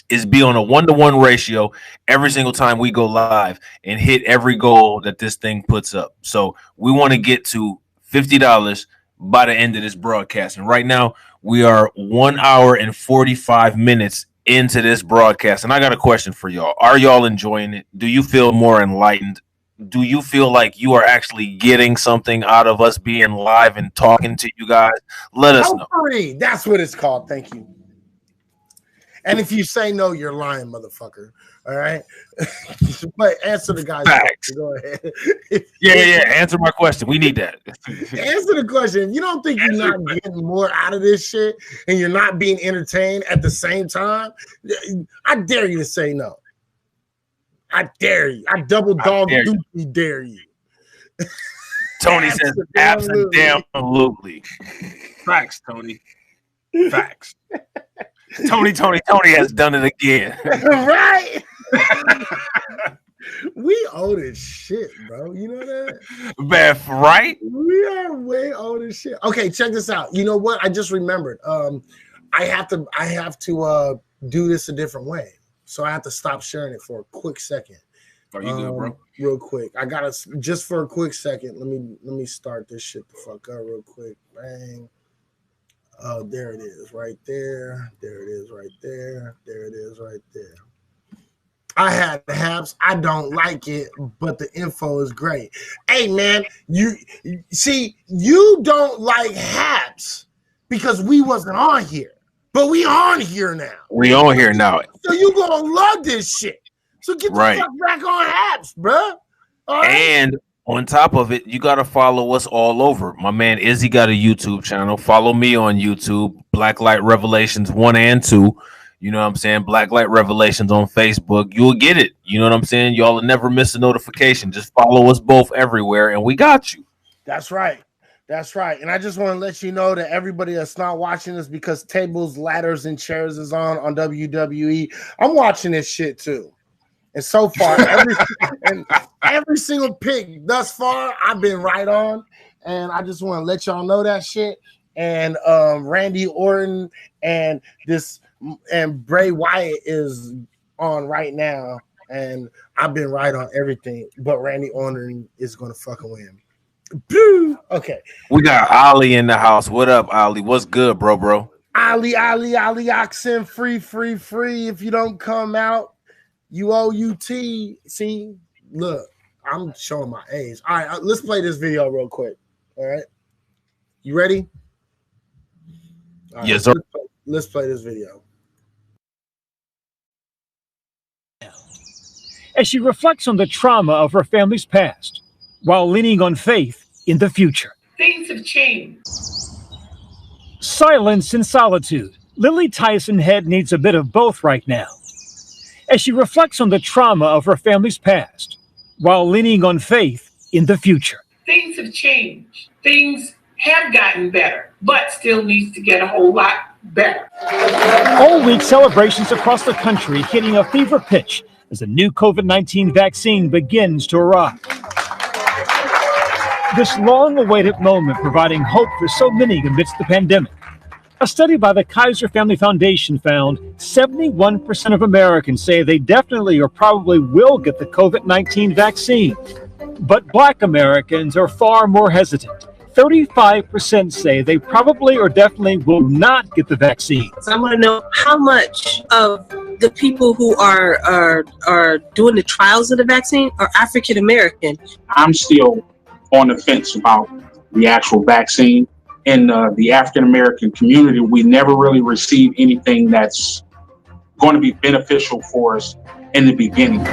is be on a 1-to-1 ratio every single time we go live and hit every goal that this thing puts up. So we want to get to $50 by the end of this broadcast. And right now we are 1 hour and 45 minutes into this broadcast, and I got a question for y'all. Are y'all enjoying it? Do you feel more enlightened? Do you feel like you are actually getting something out of us being live and talking to you guys? Let us know. That's what it's called. Thank you. And if you say no, you're lying, motherfucker. All right. But answer the guy's Facts. Go ahead. Yeah. Answer my question. We need that. Answer the question. If you don't think you're not getting more out of this shit and you're not being entertained at the same time, I dare you to say no. I dare you. I double dog dare you. Tony says absolutely. Facts, Tony. Facts. Tony has done it again. Right? We old as shit, bro. You know that? Beth, right? We are way old as shit. Okay, check this out. You know what? I just remembered. I have to do this a different way. So I have to stop sharing it for a quick second. Are you good, bro? Real quick. I gotta just for a quick second. Let me start this shit the fuck up real quick. Bang. Oh, there it is, right there. There it is, right there. There it is, right there. I had Haps. I don't like it, but the info is great. Hey, man, you see, you don't like Haps because we wasn't on here, but we on here now. We on here now. So you gonna love this shit. So get the fuck back on Haps, bro. Right? And on top of it, you got to follow us all over. My man Izzy got a YouTube channel. Follow me on YouTube, Blacklight Revelations 1 and 2. You know what I'm saying? Blacklight Revelations on Facebook. You'll get it. You know what I'm saying? Y'all will never miss a notification. Just follow us both everywhere, and we got you. That's right. That's right. And I just want to let you know that everybody that's not watching this because Tables, Ladders, and Chairs is on WWE, I'm watching this shit too. And so far, every single pick thus far, I've been right on. And I just want to let y'all know that shit. And Randy Orton and Bray Wyatt is on right now. And I've been right on everything. But Randy Orton is going to fucking win. Okay. We got Ali in the house. What up, Ali? What's good, bro? Ali, oxen, free. If you don't come out, UOUT. See, look, I'm showing my age. All right, let's play this video real quick. All right, you ready? All right, yes, sir. Let's play this video. As she reflects on the trauma of her family's past, while leaning on faith in the future. Things have changed. Silence and solitude. Lily Tyson Head needs a bit of both right now. As she reflects on the trauma of her family's past, while leaning on faith in the future. Things have changed. Things have gotten better, but still needs to get a whole lot better. All week, celebrations across the country hitting a fever pitch as the new COVID-19 vaccine begins to arrive. This long-awaited moment providing hope for so many amidst the pandemic. A study by the Kaiser Family Foundation found 71% of Americans say they definitely or probably will get the COVID-19 vaccine. But Black Americans are far more hesitant. 35% say they probably or definitely will not get the vaccine. So I want to know how much of the people who are doing the trials of the vaccine are African American. I'm still on the fence about the actual vaccine. In the African American community, we never really received anything that's going to be beneficial for us in the beginning.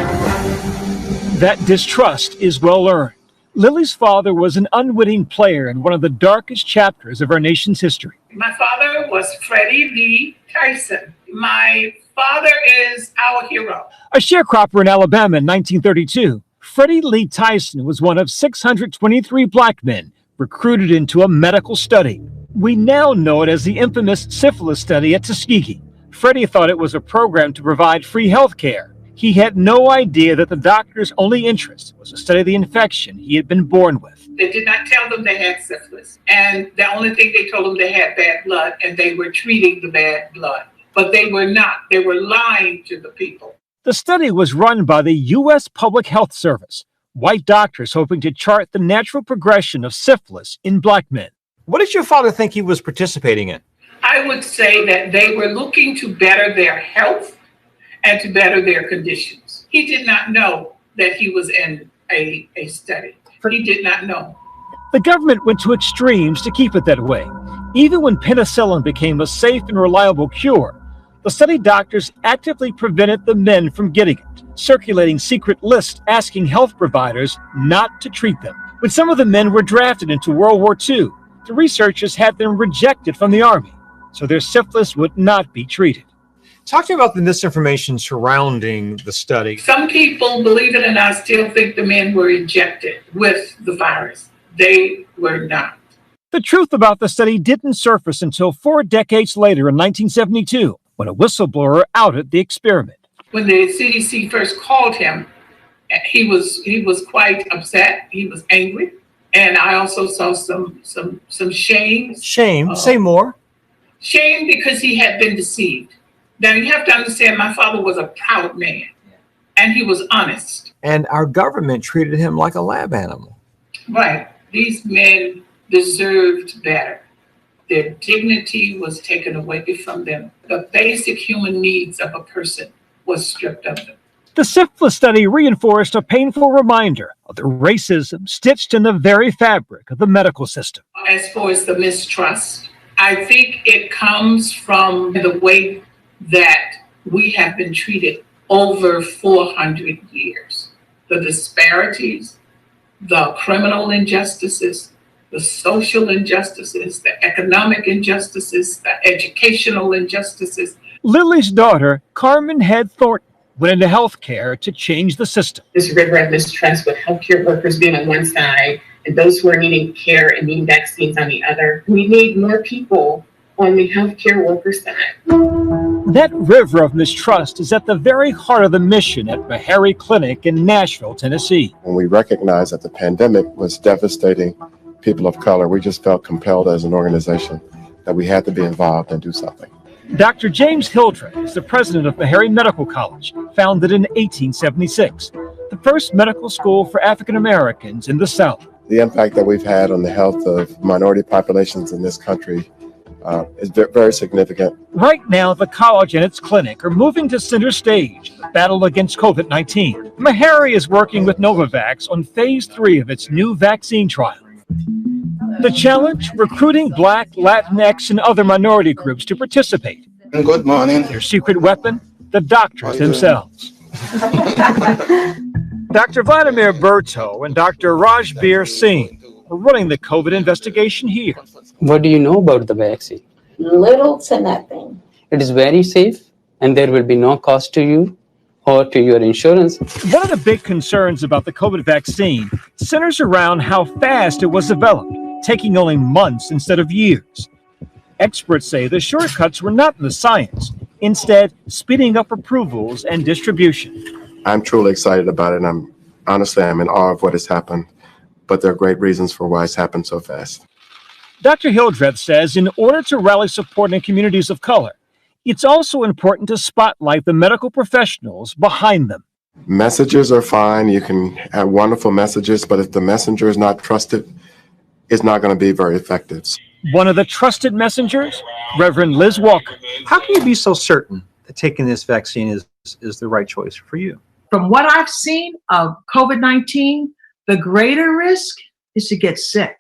That distrust is well earned. Lily's father was an unwitting player in one of the darkest chapters of our nation's history. My father was Freddie Lee Tyson. My father is our hero. A sharecropper in Alabama in 1932, Freddie Lee Tyson was one of 623 black men recruited into a medical study. We now know it as the infamous syphilis study at Tuskegee. Freddie thought it was a program to provide free health care. He had no idea that the doctor's only interest was to study the infection he had been born with. They did not tell them they had syphilis. And the only thing they told them they had bad blood, and they were treating the bad blood. But they were not. They were lying to the people. The study was run by the U.S. Public Health Service, white doctors hoping to chart the natural progression of syphilis in black men. What did your father think he was participating in? I would say that they were looking to better their health and to better their conditions. He did not know that he was in a study. He did not know. The government went to extremes to keep it that way. Even when penicillin became a safe and reliable cure, the study doctors actively prevented the men from getting it, circulating secret lists asking health providers not to treat them. When some of the men were drafted into World War II, the researchers had them rejected from the Army, so their syphilis would not be treated. Talk to me about the misinformation surrounding the study. Some people, believe it or not, still think the men were injected with the virus. They were not. The truth about the study didn't surface until 4 decades later in 1972, when a whistleblower outed the experiment. When the CDC first called him, he was quite upset. He was angry. And I also saw some shame. Shame? Say more. Shame because he had been deceived. Now, you have to understand, my father was a proud man, and he was honest. And our government treated him like a lab animal. Right. These men deserved better. Their dignity was taken away from them. The basic human needs of a person was stripped of them. The syphilis study reinforced a painful reminder of the racism stitched in the very fabric of the medical system. As far as the mistrust, I think it comes from the way that we have been treated over 400 years. The disparities, the criminal injustices, the social injustices, the economic injustices, the educational injustices. Lily's daughter, Carmen Head Thornton, went into healthcare to change the system. This river of mistrust with healthcare workers being on one side and those who are needing care and needing vaccines on the other. We need more people on the healthcare worker side. That river of mistrust is at the very heart of the mission at Meharry Clinic in Nashville, Tennessee. When we recognized that the pandemic was devastating people of color, we just felt compelled as an organization that we had to be involved and do something. Dr. James Hildreth is the president of Meharry Medical College, founded in 1876, the first medical school for African Americans in the South. The impact that we've had on the health of minority populations in this country is very significant. Right now, the college and its clinic are moving to center stage in the battle against COVID-19. Meharry is working with Novavax on phase 3 of its new vaccine trial. The challenge? Recruiting Black, Latinx, and other minority groups to participate. Good morning. Their secret weapon? The doctors themselves. Dr. Vladimir Berto and Dr. Rajbir Singh are running the COVID investigation here. What do you know about the vaccine? Little to nothing. It is very safe, and there will be no cost to you or to your insurance. One of the big concerns about the COVID vaccine centers around how fast it was developed, taking only months instead of years. Experts say the shortcuts were not in the science, instead speeding up approvals and distribution. I'm truly excited about it, and I'm in awe of what has happened, but there are great reasons for why it's happened so fast. Dr. Hildreth says in order to rally support in communities of color, it's also important to spotlight the medical professionals behind them. Messages are fine. You can have wonderful messages, but if the messenger is not trusted, it's not going to be very effective. One of the trusted messengers, Reverend Liz Walker. How can you be so certain that taking this vaccine is the right choice for you? From what I've seen of COVID-19, the greater risk is to get sick.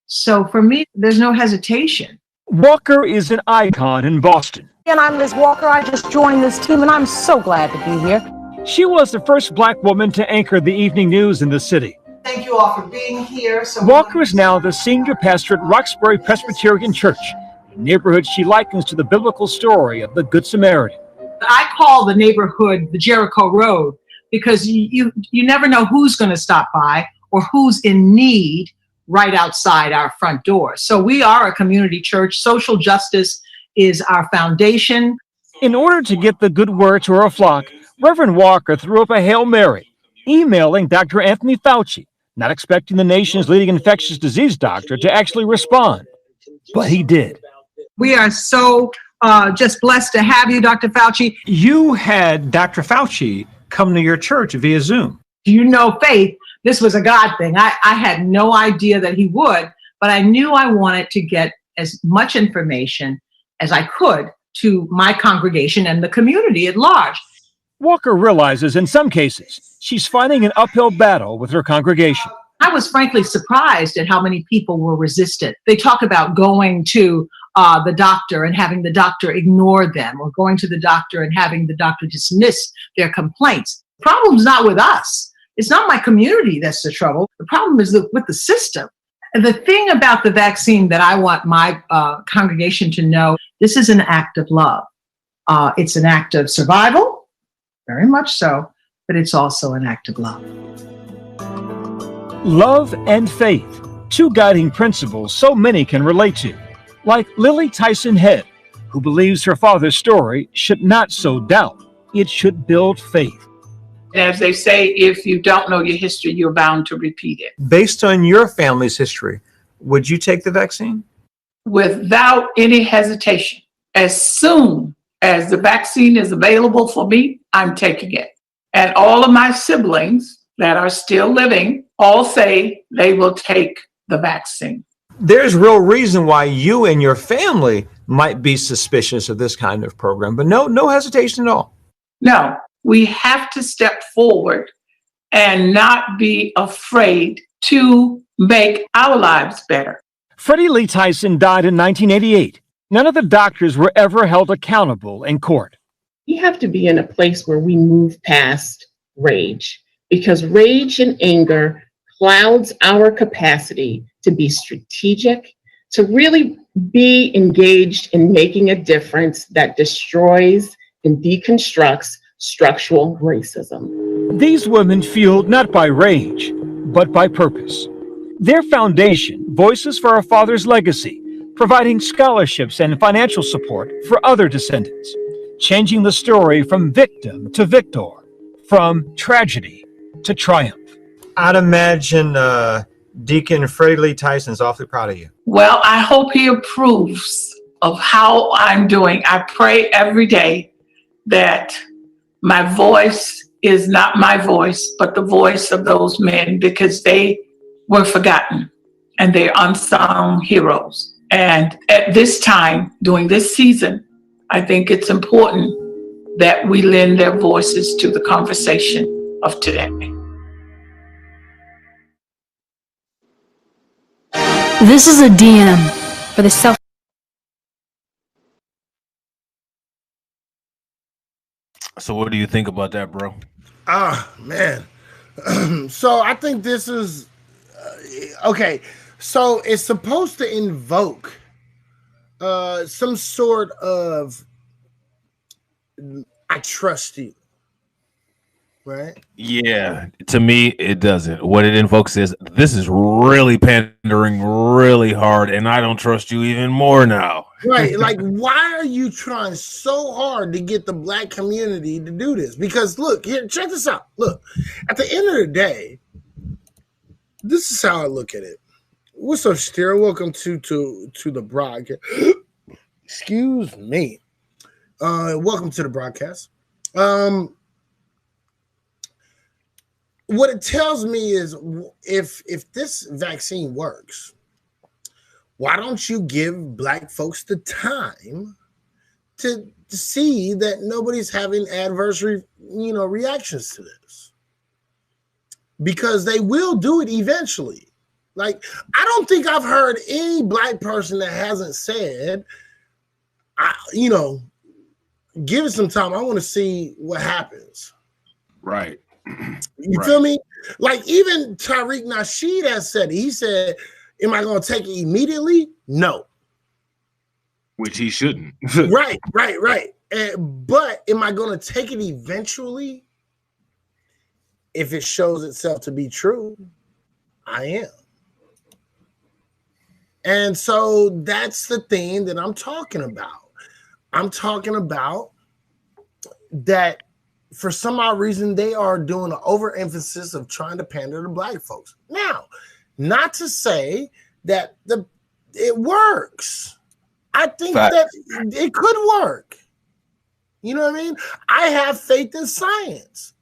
So for me, there's no hesitation. Walker is an icon in Boston. And I'm Liz Walker. I just joined this team, and I'm so glad to be here. She was the first Black woman to anchor the evening news in the city. Thank you all for being here. Walker is now the senior pastor at Roxbury Presbyterian Church, a neighborhood she likens to the biblical story of the Good Samaritan. I call the neighborhood the Jericho Road because you never know who's going to stop by or who's in need right outside our front door. So we are a community church. Social justice is our foundation. In order to get the good word to her flock, Reverend Walker threw up a Hail Mary, emailing Dr. Anthony Fauci, not expecting the nation's leading infectious disease doctor to actually respond. But he did. We are so just blessed to have you, Dr. Fauci. You had Dr. Fauci come to your church via Zoom. You know, Faith, this was a God thing. I had no idea that he would, but I knew I wanted to get as much information as I could to my congregation and the community at large. Walker realizes in some cases she's fighting an uphill battle with her congregation. I was frankly surprised at how many people were resistant. They talk about going to the doctor and having the doctor ignore them, or going to the doctor and having the doctor dismiss their complaints. The problem's not with us. It's not my community that's the trouble. The problem is with the system. And the thing about the vaccine that I want my congregation to know, this is an act of love. It's an act of survival. Very much so, but it's also an act of love. Love and faith, two guiding principles so many can relate to, like Lily Tyson Head, who believes her father's story should not sow doubt, it should build faith. As they say, if you don't know your history, you're bound to repeat it. Based on your family's history, would you take the vaccine? Without any hesitation. As soon as the vaccine is available for me, I'm taking it. And all of my siblings that are still living all say they will take the vaccine. There's real reason why you and your family might be suspicious of this kind of program, but no hesitation at all. No, we have to step forward and not be afraid to make our lives better. Freddie Lee Tyson died in 1988. None of the doctors were ever held accountable in court. We have to be in a place where we move past rage, because rage and anger clouds our capacity to be strategic, to really be engaged in making a difference that destroys and deconstructs structural racism. These women fueled not by rage, but by purpose. Their foundation, Voices for Our Father's Legacy, providing scholarships and financial support for other descendants, changing the story from victim to victor, from tragedy to triumph. I'd imagine Deacon Freddie Lee Tyson's awfully proud of you. Well, I hope he approves of how I'm doing. I pray every day that my voice is not my voice, but the voice of those men, because they were forgotten and they're unsung heroes. And at this time, during this season, I think it's important that we lend their voices to the conversation of today. This is a DM for the self. So what do you think about that, bro? Man. So I think this is okay. So it's supposed to invoke some sort of I trust you, right? Yeah, to me, it doesn't. What it invokes is this is really pandering really hard, and I don't trust you even more now. Right. Like, why are you trying so hard to get the Black community to do this? Because look, here, check this out. Look, at the end of the day, this is how I look at it. What's up, Stira? Welcome to the broadcast. Excuse me. Welcome to the broadcast. What it tells me is if this vaccine works, why don't you give Black folks the time to see that nobody's having adverse reactions to this, because they will do it eventually. Like, I don't think I've heard any black person that hasn't said, give it some time, I want to see what happens. Right. You feel me? Like, even Tariq Nasheed has said it. He said, am I going to take it immediately? No. Which he shouldn't. Right. But am I going to take it eventually? If it shows itself to be true, I am. And so that's the thing that I'm talking about. I'm talking about that for some odd reason, they are doing an overemphasis of trying to pander to black folks. Now, not to say that it works. I think that it could work. You know what I mean? I have faith in science.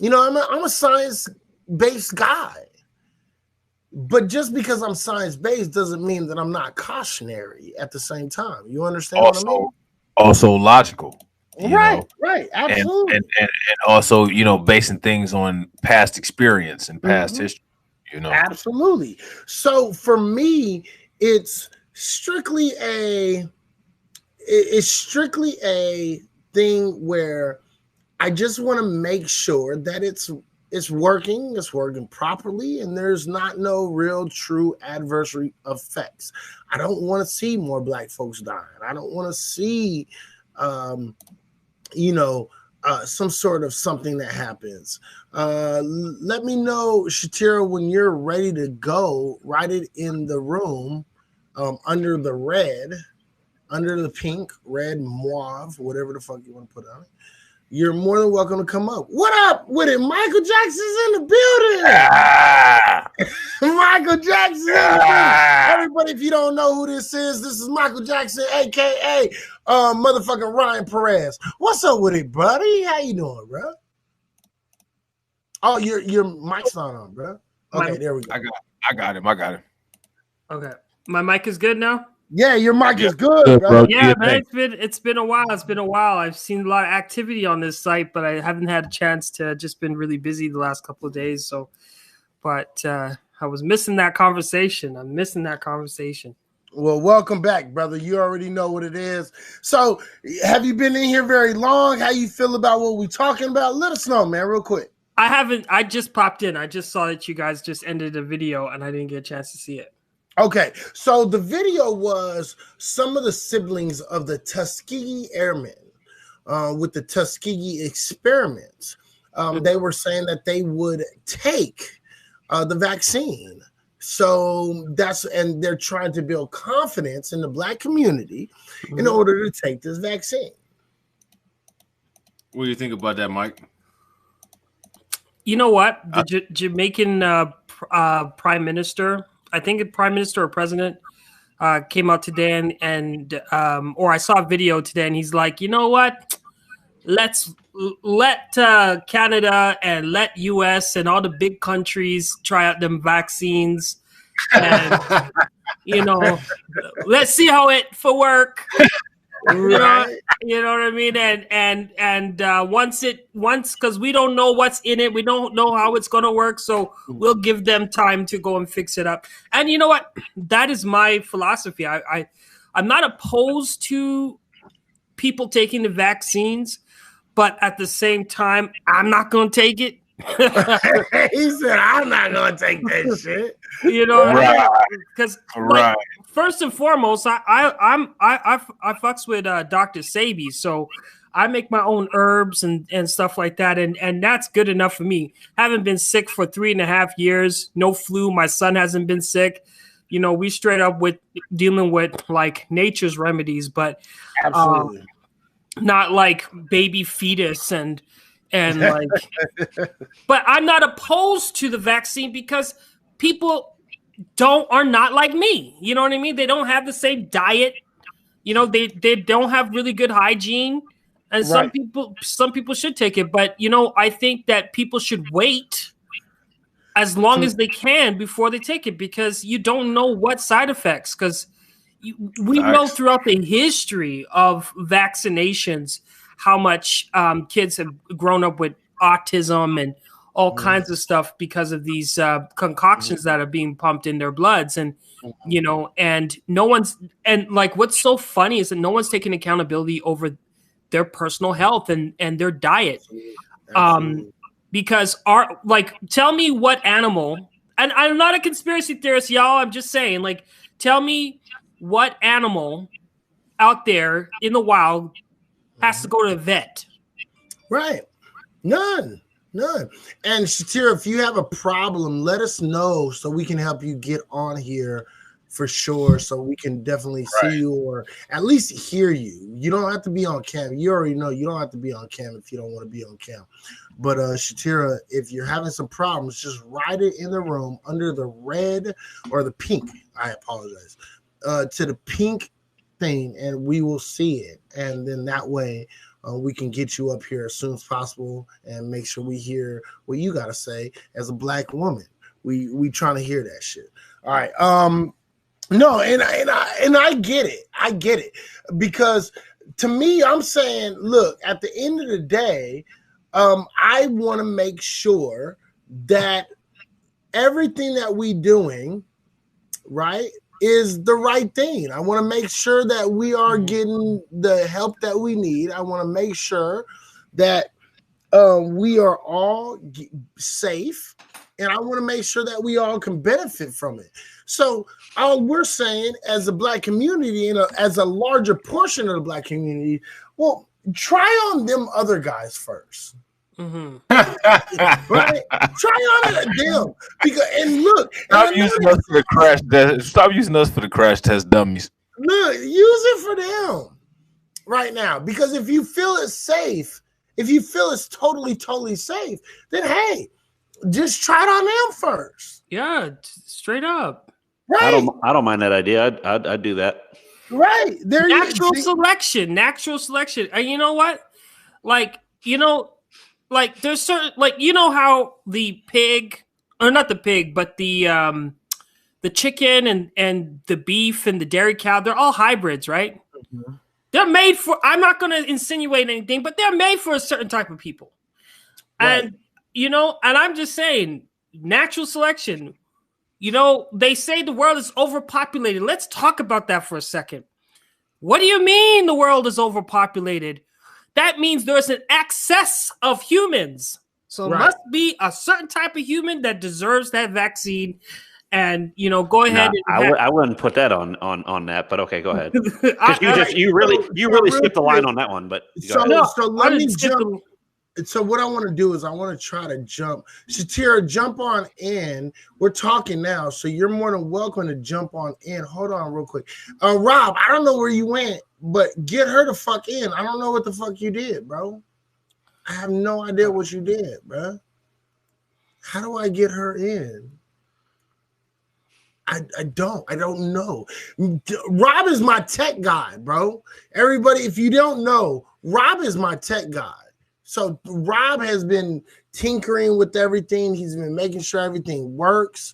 I'm a science-based guy. But just because I'm science-based doesn't mean that I'm not cautionary at the same time. You understand what I mean? Also logical. Right, absolutely. And also, basing things on past experience and past history, Absolutely. So for me, it's strictly a thing where I just want to make sure that it's working properly, and there's no real true adverse effects. I don't want to see more black folks dying. I don't want to see some sort of something that happens. Let me know, Shatira, when you're ready to go. Write it in the room, under the pink, red, mauve, whatever the fuck you want to put on it. You're more than welcome to come up. What up with it? Michael Jackson's in the building. Michael Jackson. Everybody, if you don't know who this is Michael Jackson, aka motherfucking Ryan Perez. What's up with it, buddy? How you doing, bro? Oh, your mic's not on, bro. Okay, there we go. I got him. Okay, my mic is good now. Yeah, your mic is good, bro. Yeah, man, it's been a while. I've seen a lot of activity on this site, but I haven't had a chance to. Just been really busy the last couple of days. So, but I was missing that conversation. I'm missing that conversation. Well, welcome back, brother. You already know what it is. So, have you been in here very long? How you feel about what we're talking about? Let us know, man, real quick. I haven't. I just popped in. I just saw that you guys just ended a video, and I didn't get a chance to see it. Okay, so the video was some of the siblings of the Tuskegee Airmen with the Tuskegee experiments. They were saying that they would take the vaccine. So and they're trying to build confidence in the black community in order to take this vaccine. What do you think about that, Mike? You know what? The Jamaican prime minister, I think the prime minister or president, came out today or I saw a video today, and he's like, you know what? Let's let Canada and let US and all the big countries try out them vaccines, and let's see how it for work. Right. You know what I mean? And once because we don't know what's in it, we don't know how it's gonna work, so we'll give them time to go and fix it up. And you know what? That is my philosophy. I'm not opposed to people taking the vaccines, but at the same time, I'm not gonna take it. He said, "I'm not gonna take that shit." Because first and foremost, I fucks with Dr. Sebi, so I make my own herbs and stuff like that, and that's good enough for me. Haven't been sick for 3.5 years, no flu. My son hasn't been sick. We straight up with dealing with like nature's remedies, but absolutely not like baby fetus and like. But I'm not opposed to the vaccine because people are not like me. You know what I mean? They don't have the same diet. They don't have really good hygiene. And some people should take it. But, I think that people should wait as long as they can before they take it, because you don't know what side effects, because, we know throughout the history of vaccinations how much kids have grown up with autism and all kinds of stuff because of these concoctions that are being pumped in their bloods. And, you know, and no one's, and like, what's so funny is that no one's taking accountability over their personal health and their diet. Because tell me what animal, and I'm not a conspiracy theorist, y'all. I'm just saying, like, tell me what animal out there in the wild has to go to the vet. Right. None. And Shatira, if you have a problem, let us know so we can help you get on here for sure. So we can definitely see you or at least hear you. You don't have to be on cam. You already know you don't have to be on cam if you don't want to be on cam. But Shatira, if you're having some problems, just write it in the room under the red or the pink. I apologize. To the pink thing, and we will see it. And then that way we can get you up here as soon as possible and make sure we hear what you got to say as a Black woman. We trying to hear that shit. All right. No, and I get it. I get it. Because to me, I'm saying, look, at the end of the day, I want to make sure that everything that we doing, right, is the right thing. I want to make sure that we are getting the help that we need. I want to make sure that we are all safe, and I want to make sure that we all can benefit from it. So all we're saying as a Black community and as a larger portion of the Black community, well, try on them other guys first. Right? Try on them because and look. Stop using us for the crash test. Stop using us for the crash test dummies. Look, use it for them right now because if you feel it's safe, if you feel it's totally safe, then hey, just try it on them first. Yeah, straight up. Right. I don't mind that idea. I'd do that. Right. There natural selection. And you know what? Like, you know, like there's certain, like, you know how the pig, or not the pig, but the chicken and the beef and the dairy cow, they're all hybrids, right? They're made for, I'm not going to insinuate anything, but they're made for a certain type of people. Right. And, you know, and I'm just saying, natural selection, you know, they say the world is overpopulated. Let's talk about that for a second. What do you mean the world is overpopulated? That means there's an excess of humans. So it must be a certain type of human that deserves that vaccine. And, you know, go ahead. I wouldn't put that on that, but okay, go ahead. You really skipped the line on that one, but so let me jump. So what I want to do is I want to try to jump. Shatira, jump on in. We're talking now, so you're more than welcome to jump on in. Hold on real quick. Rob, I don't know where you went, but get her the fuck in. I don't know what the fuck you did, bro. I have no idea what you did, bro. How do I get her in? I don't know. Rob is my tech guy, bro. Everybody, if you don't know, Rob is my tech guy. So Rob has been tinkering with everything. He's been making sure everything works.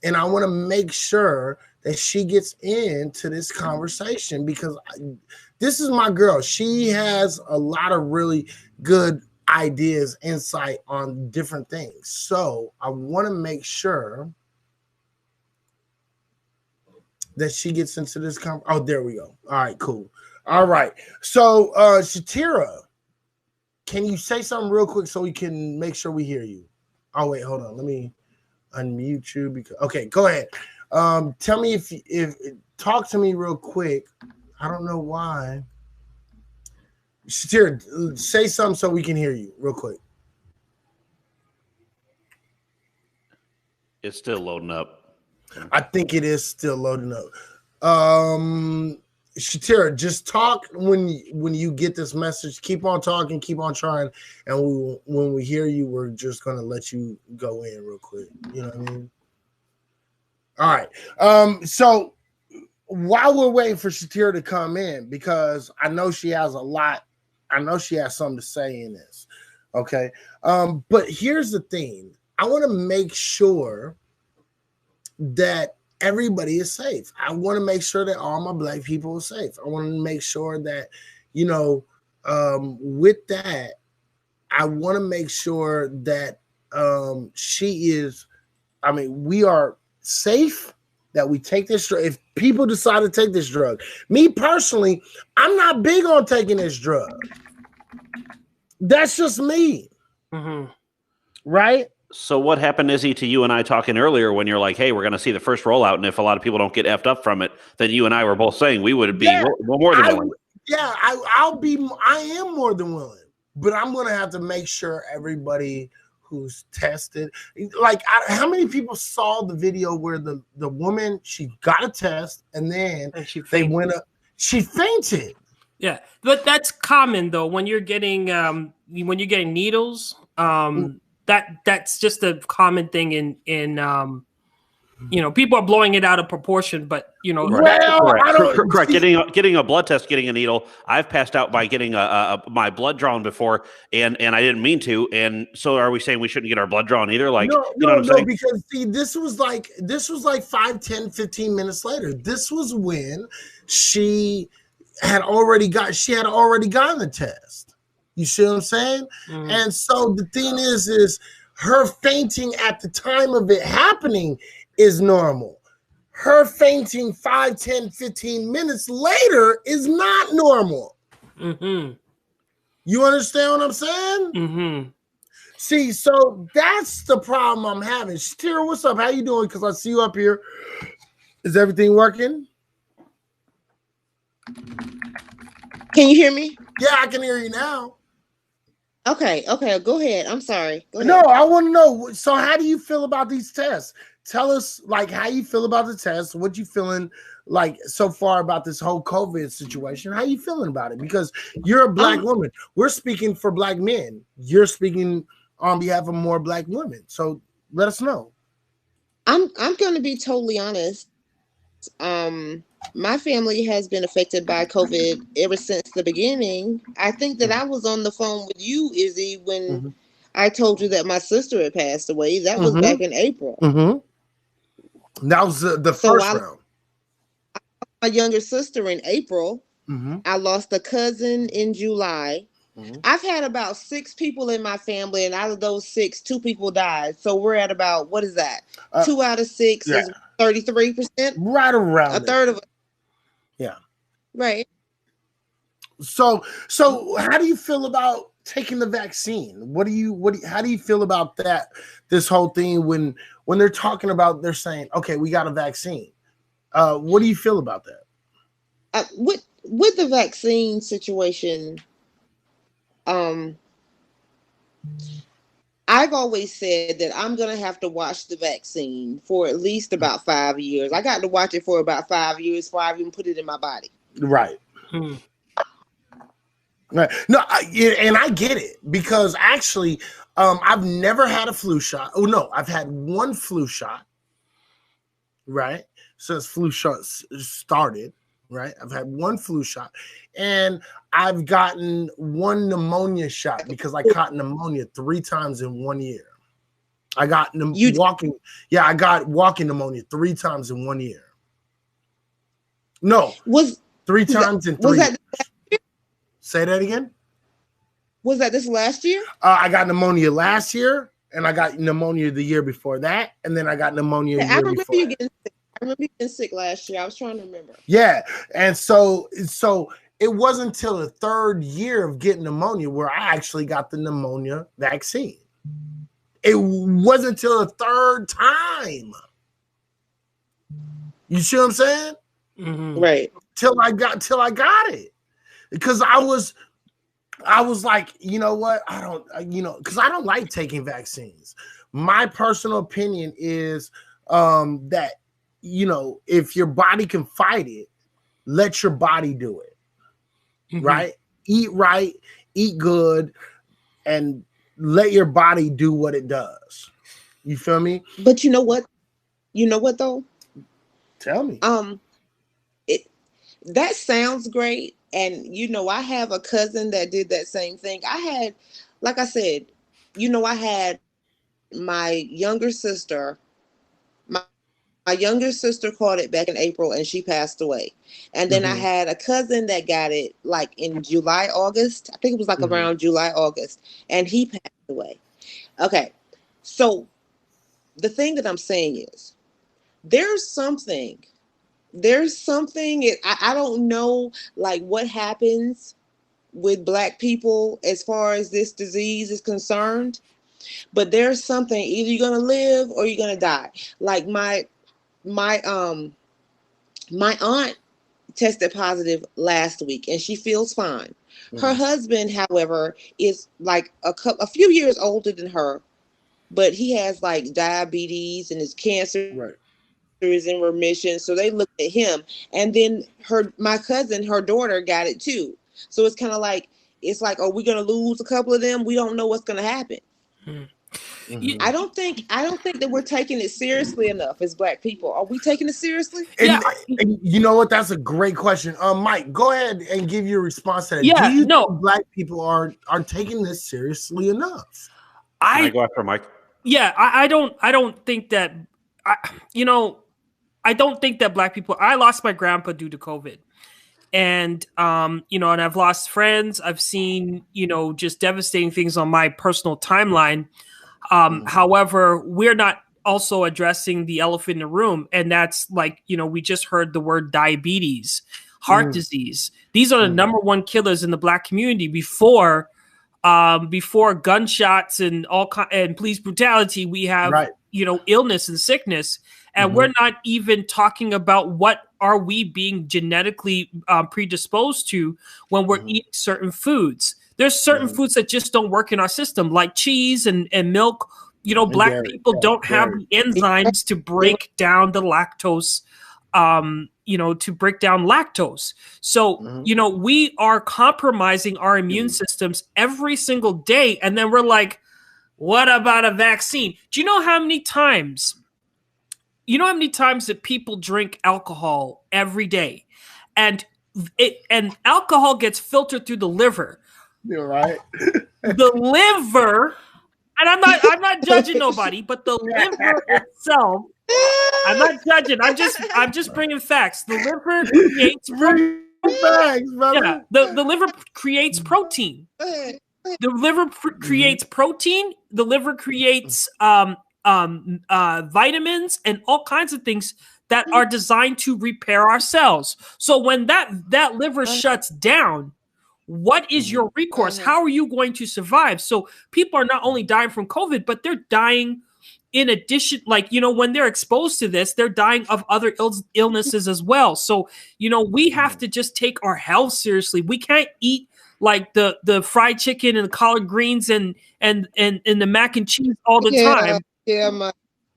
And I want to make sure that she gets into this conversation because this is my girl. She has a lot of really good ideas, insight on different things. So I want to make sure that she gets into this conversation. Oh, there we go. All right, cool. All right. So Shatira, can you say something real quick so we can make sure we hear you? Oh, wait, hold on. Let me unmute you because okay, go ahead. Tell me if talk to me real quick. I don't know why. Shatira, say something so we can hear you real quick. It's still loading up. I think it is still loading up. Shatira, just talk when you get this message. Keep on talking, keep on trying, and when we hear you, we're just gonna let you go in real quick. You know what I mean? All right. So while we're waiting for Shatira to come in, because I know she has a lot, I know she has something to say in this. Okay. But here's the thing: I want to make sure that everybody is safe. I want to make sure that all my black people are safe. I want to make sure that, you know, with that, I want to make sure that she is, I mean, we are safe, that we take this drug. If people decide to take this drug, me personally, I'm not big on taking this drug. That's just me. Mm-hmm. Right? So what happened, Izzy, to you and I talking earlier when you're like, hey, we're going to see the first rollout, and if a lot of people don't get effed up from it, then you and I were both saying we would be more than willing. I am more than willing, but I'm going to have to make sure everybody who's tested, like, how many people saw the video where the woman, she got a test and then they went up, she fainted. Yeah, but that's common though when you're getting needles. That's just a common thing in you know, people are blowing it out of proportion, but you know, correct. Getting a blood test, getting a needle. I've passed out by getting my blood drawn before, and I didn't mean to. And so, are we saying we shouldn't get our blood drawn either? Like, no, you know what I'm saying? Because see, this was like 5, 10, 15 minutes later. This was when she had already gotten the test. You see what I'm saying? Mm-hmm. And so the thing is her fainting at the time of it happening is normal. Her fainting 5, 10, 15 minutes later is not normal. Mm-hmm. You understand what I'm saying? Mm-hmm. See, so that's the problem I'm having. Shtira, what's up? How you doing? Because I see you up here. Is everything working? Can you hear me? Yeah, I can hear you now. Okay, go ahead. I'm sorry. Go ahead. No, I want to know. So how do you feel about these tests? Tell us, like, how you feel about the tests. What you feeling like so far about this whole COVID situation? How you feeling about it? Because you're a black woman. We're speaking for black men. You're speaking on behalf of more black women. So let us know. I'm going to be totally honest. My family has been affected by COVID ever since the beginning. I think that I was on the phone with you, Izzy, when I told you that my sister had passed away. That was back in April. That was the first round. My younger sister in April. I lost a cousin in July. I've had about 6 people in my family, and out of those 6, 2 people died. So we're at about, what is that? 2 out of 6 is 33%. Right around a third of it. Yeah. Right. So how do you feel about taking the vaccine? How do you feel about that? This whole thing when they're talking about, they're saying, okay, we got a vaccine. What do you feel about that? With the vaccine situation, I've always said that I'm going to have to watch the vaccine for at least about 5 years. I got to watch it for about 5 years before I even put it in my body. Right. Right. No, and I get it, because actually, I've never had a flu shot. Oh no, I've had one flu shot. Right, since flu shots started. Right, I've had one flu shot, and I've gotten one pneumonia shot because I caught pneumonia 3 times in 1 year. I got walking pneumonia 3 times in 1 year. No, was 3 times in 3 years. Say that again. Was that this last year? I got pneumonia last year, and I got pneumonia the year before that, and then I got pneumonia the year before that. I remember you getting sick last year. I was trying to remember. Yeah, and so it wasn't until the 3rd year of getting pneumonia where I actually got the pneumonia vaccine. It wasn't until the 3rd time. You see what I'm saying? Right. Till I got it. Because I was like, you know what? I don't, because I don't like taking vaccines. My personal opinion is that, if your body can fight it, let your body do it. Right? Eat good, and let your body do what it does. You feel me? But you know what? You know what though? Tell me. That sounds great. And I have a cousin that did that same thing. I had, like I said, I had my younger sister, my My younger sister caught it back in April and she passed away. And then I had a cousin that got it like in July, August. I think it was like around July, August, and he passed away. Okay. So the thing that I'm saying is there's something, I don't know like what happens with Black people as far as this disease is concerned, but there's something, either you're going to live or you're going to die. Like my aunt tested positive last week and she feels fine. Her husband, however, is like a few years older than her, but he has like diabetes and his cancer is in remission. So they looked at him, and then my cousin, her daughter, got it too. So it's kind of like, are we going to lose a couple of them? We don't know what's going to happen. I don't think that we're taking it seriously enough as Black people. Are we taking it seriously? And you know what? That's a great question. Mike, go ahead and give your response to that. Yeah, do you think Black people are taking this seriously enough? Can I go after Mike? Yeah, I don't think that I don't think that Black people. I lost my grandpa due to COVID, and and I've lost friends. I've seen just devastating things on my personal timeline. However, we're not also addressing the elephant in the room, and that's like we just heard the word diabetes, heart disease. These are the number one killers in the Black community before gunshots and and police brutality. We have illness and sickness. And we're not even talking about what are we being genetically predisposed to when we're eating certain foods. There's certain foods that just don't work in our system, like cheese and milk. Black people don't have the enzymes to break down the lactose, to break down lactose. So, we are compromising our immune systems every single day. And then we're like, what about a vaccine? Do you know how many times that people drink alcohol every day, and alcohol gets filtered through the liver? You're right. The liver, and I'm not judging nobody, but the liver itself. I'm not judging. I'm just bringing facts. The liver creates facts, brother. Yeah, the liver creates protein. The liver creates protein. The liver creates vitamins and all kinds of things that are designed to repair our cells. So when that liver shuts down, what is your recourse? How are you going to survive? So people are not only dying from COVID, but they're dying in addition, when they're exposed to this, they're dying of other illnesses as well. So, we have to just take our health seriously. We can't eat like the fried chicken and the collard greens and the mac and cheese all the time.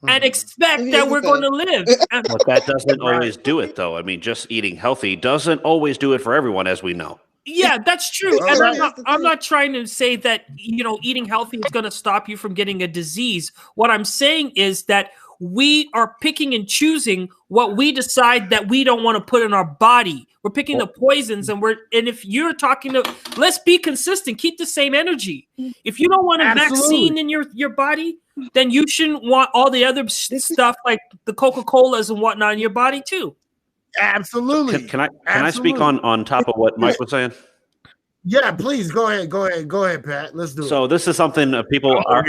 And expect that we're going to live. But that doesn't always do it, though. I mean, just eating healthy doesn't always do it for everyone, as we know. Yeah, that's true. And I'm not trying to say that, eating healthy is going to stop you from getting a disease. What I'm saying is that we are picking and choosing what we decide that we don't want to put in our body. We're picking the poisons, and if you're talking to, let's be consistent, keep the same energy. If you don't want a vaccine in your body, then you shouldn't want all the other stuff like the Coca-Colas and whatnot in your body too. Absolutely. Can I speak on top of what Mike was saying? Yeah, please go ahead, Pat. Let's do it. So this is something people are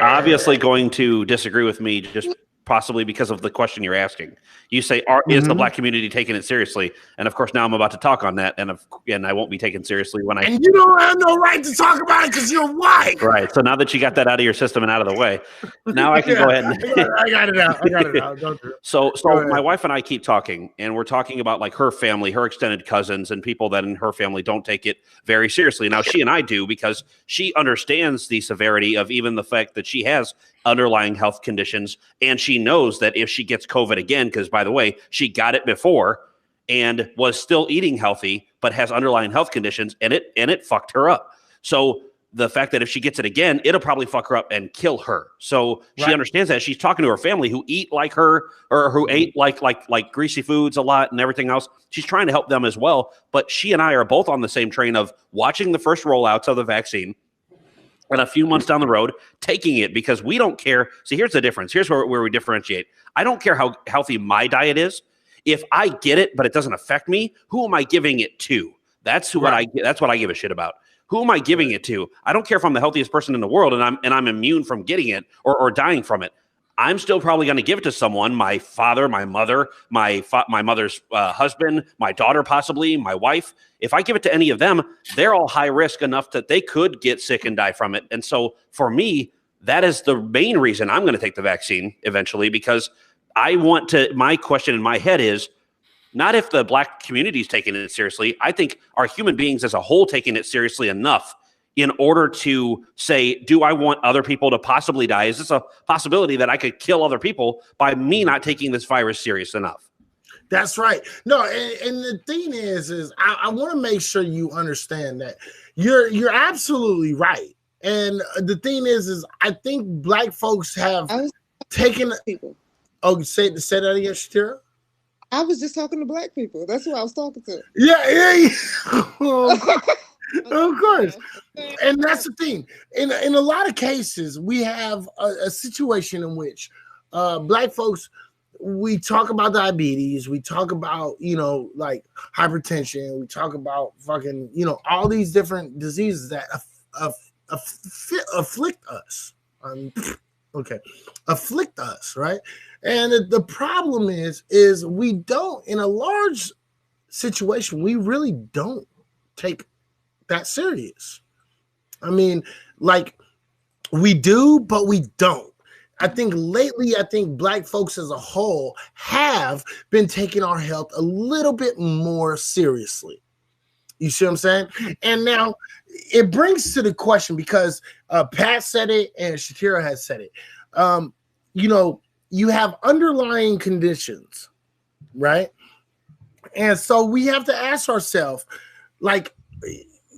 obviously going to disagree with me, just possibly because of the question you're asking. You say, is the Black community taking it seriously? And of course, now I'm about to talk on that, and I won't be taken seriously when And you don't have no right to talk about it because you're white. Right. So now that you got that out of your system and out of the way, now I can go ahead. I got it out. Don't do it. So my wife and I keep talking, and we're talking about like her family, her extended cousins, and people that in her family don't take it very seriously. Now she and I do, because she understands the severity of even the fact that she has underlying health conditions, and she knows that if she gets COVID again, because by the way, she got it before and was still eating healthy, but has underlying health conditions, and it fucked her up. So the fact that if she gets it again, it'll probably fuck her up and kill her. So she understands that. She's talking to her family who eat like her, or who ate like greasy foods a lot and everything else. She's trying to help them as well. But she and I are both on the same train of watching the first rollouts of the vaccine, and a few months down the road taking it because we don't care. See, here's the difference. Here's where we differentiate. I don't care how healthy my diet is. If I get it, but it doesn't affect me, who am I giving it to? That's what I give a shit about. Who am I giving it to? I don't care if I'm the healthiest person in the world and I'm immune from getting it or dying from it. I'm still probably going to give it to someone, my father, my mother, my mother's husband, my daughter, possibly my wife. If I give it to any of them, they're all high risk enough that they could get sick and die from it. And so for me, that is the main reason I'm going to take the vaccine eventually, because my question in my head is not if the Black community is taking it seriously. I think are human beings as a whole taking it seriously enough in order to say, do I want other people to possibly die? Is this a possibility that I could kill other people by me not taking this virus serious enough? That's right. No, and the thing is I want to make sure you understand that you're absolutely right. And the thing is I think Black folks have taken people. Oh, say that again, Shatira? I was just talking to Black people. That's who I was talking to. Yeah. Of course. And that's the thing. In a lot of cases, we have a situation in which Black folks, we talk about diabetes, we talk about, like hypertension, we talk about fucking, all these different diseases that afflict us. Afflict us, right? And the problem is we don't, in a large situation, we really don't take that serious. I mean, like we do, but we don't. I think lately, Black folks as a whole have been taking our health a little bit more seriously. You see what I'm saying? And now it brings to the question, because Pat said it and Shatira has said it. You have underlying conditions, right? And so we have to ask ourselves, like,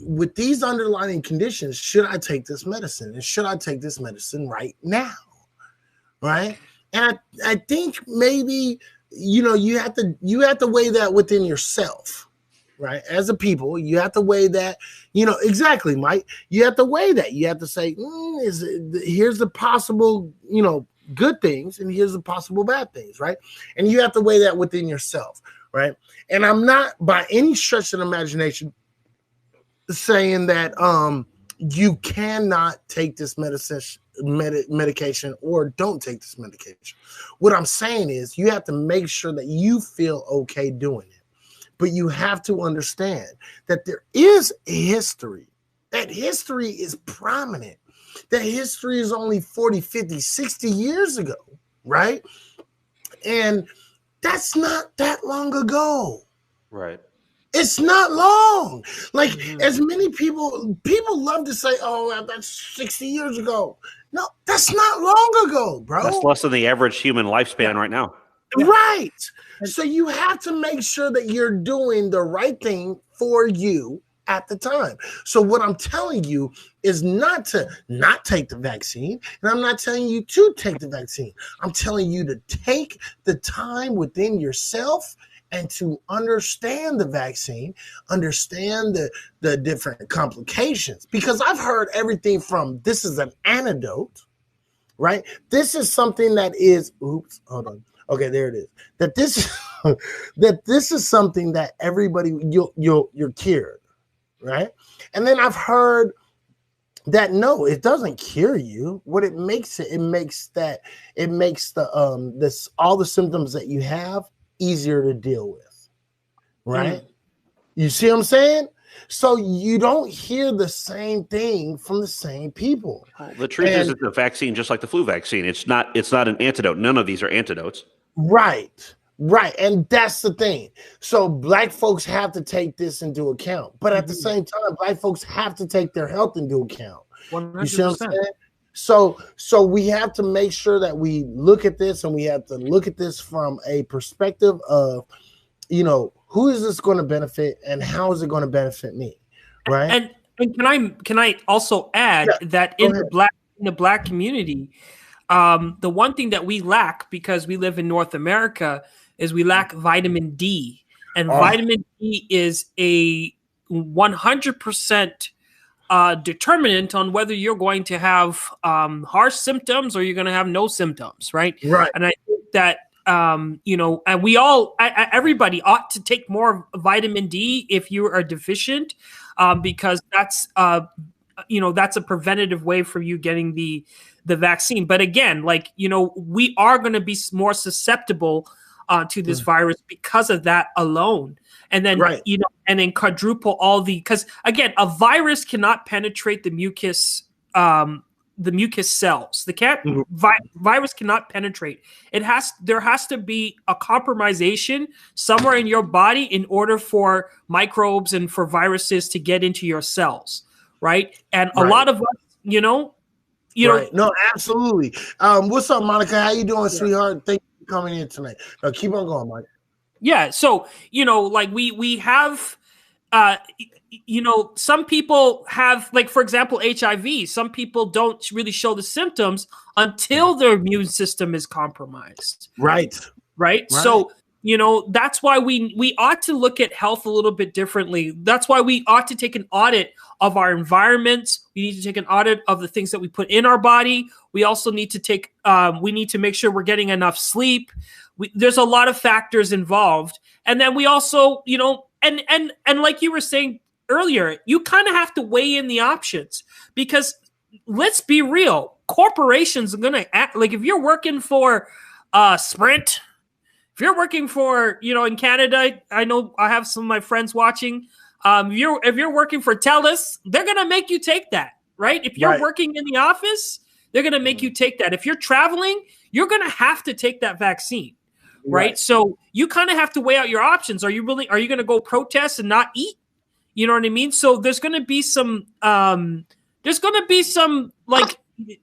with these underlying conditions, should I take this medicine? And should I take this medicine right now? Right? And I think maybe, you have to weigh that within yourself, right? As a people, you have to weigh that, exactly, Mike. You have to weigh that. You have to say, here's the possible, good things, and here's the possible bad things, right? And you have to weigh that within yourself, right? And I'm not by any stretch of the imagination saying that you cannot take this medication or don't take this medication. What I'm saying is you have to make sure that you feel okay doing it. But you have to understand that there is a history. That history is prominent. That history is only 40, 50, 60 years ago, right? And that's not that long ago. Right. It's not long. Like, as many people love to say, oh, that's 60 years ago. No, that's not long ago, bro. That's less than the average human lifespan right now. Right. So you have to make sure that you're doing the right thing for you at the time. So what I'm telling you is not to not take the vaccine, and I'm not telling you to take the vaccine. I'm telling you to take the time within yourself and to understand the vaccine, understand the different complications. Because I've heard everything from this is an antidote, right? This is something that is, oops, hold on. Okay, there it is. That this is something that everybody, you're cured, right? And then I've heard that no, it doesn't cure you. What it makes all the symptoms that you have easier to deal with, right? You see what I'm saying? So you don't hear the same thing from the same people. The truth is it's a vaccine just like the flu vaccine. It's not an antidote. None of these are antidotes. Right. And that's the thing. So Black folks have to take this into account. But at the same time, Black folks have to take their health into account. 100%. You see what I'm saying? So we have to make sure that we look at this, and we have to look at this from a perspective of, who is this going to benefit and how is it going to benefit me, right? And can I also add that in the Black community, the one thing that we lack, because we live in North America, is we lack vitamin D, and vitamin D is a 100% determinant on whether you're going to have harsh symptoms or you're going to have no symptoms, right? Right. And I think that and we all, everybody ought to take more vitamin D if you are deficient, because that's that's a preventative way for you getting the vaccine. But again, we are going to be more susceptible to this virus because of that alone. And then, and then quadruple because again, a virus cannot penetrate the mucus cells. Virus cannot penetrate. There has to be a compromisation somewhere in your body in order for microbes and for viruses to get into your cells. Right. And a lot of us, No, absolutely. What's up, Monica? How you doing, sweetheart? Thank you for coming in tonight. No, keep on going, Mike. Yeah. So, we have, some people have, for example, HIV. Some people don't really show the symptoms until their immune system is compromised. Right. So, that's why we ought to look at health a little bit differently. That's why we ought to take an audit of our environments. We need to take an audit of the things that we put in our body. We also need to we need to make sure we're getting enough sleep. There's a lot of factors involved. And then we also, and like you were saying earlier, you kind of have to weigh in the options, because let's be real, corporations are going to act if you're working for Sprint, if you're working for, in Canada, I know I have some of my friends watching. If you're working for TELUS, they're going to make you take that, right? If you're working in the office, they're going to make you take that. If you're traveling, you're going to have to take that vaccine, right? So you kind of have to weigh out your options. Are you going to go protest and not eat? You know what I mean? So there's going to be some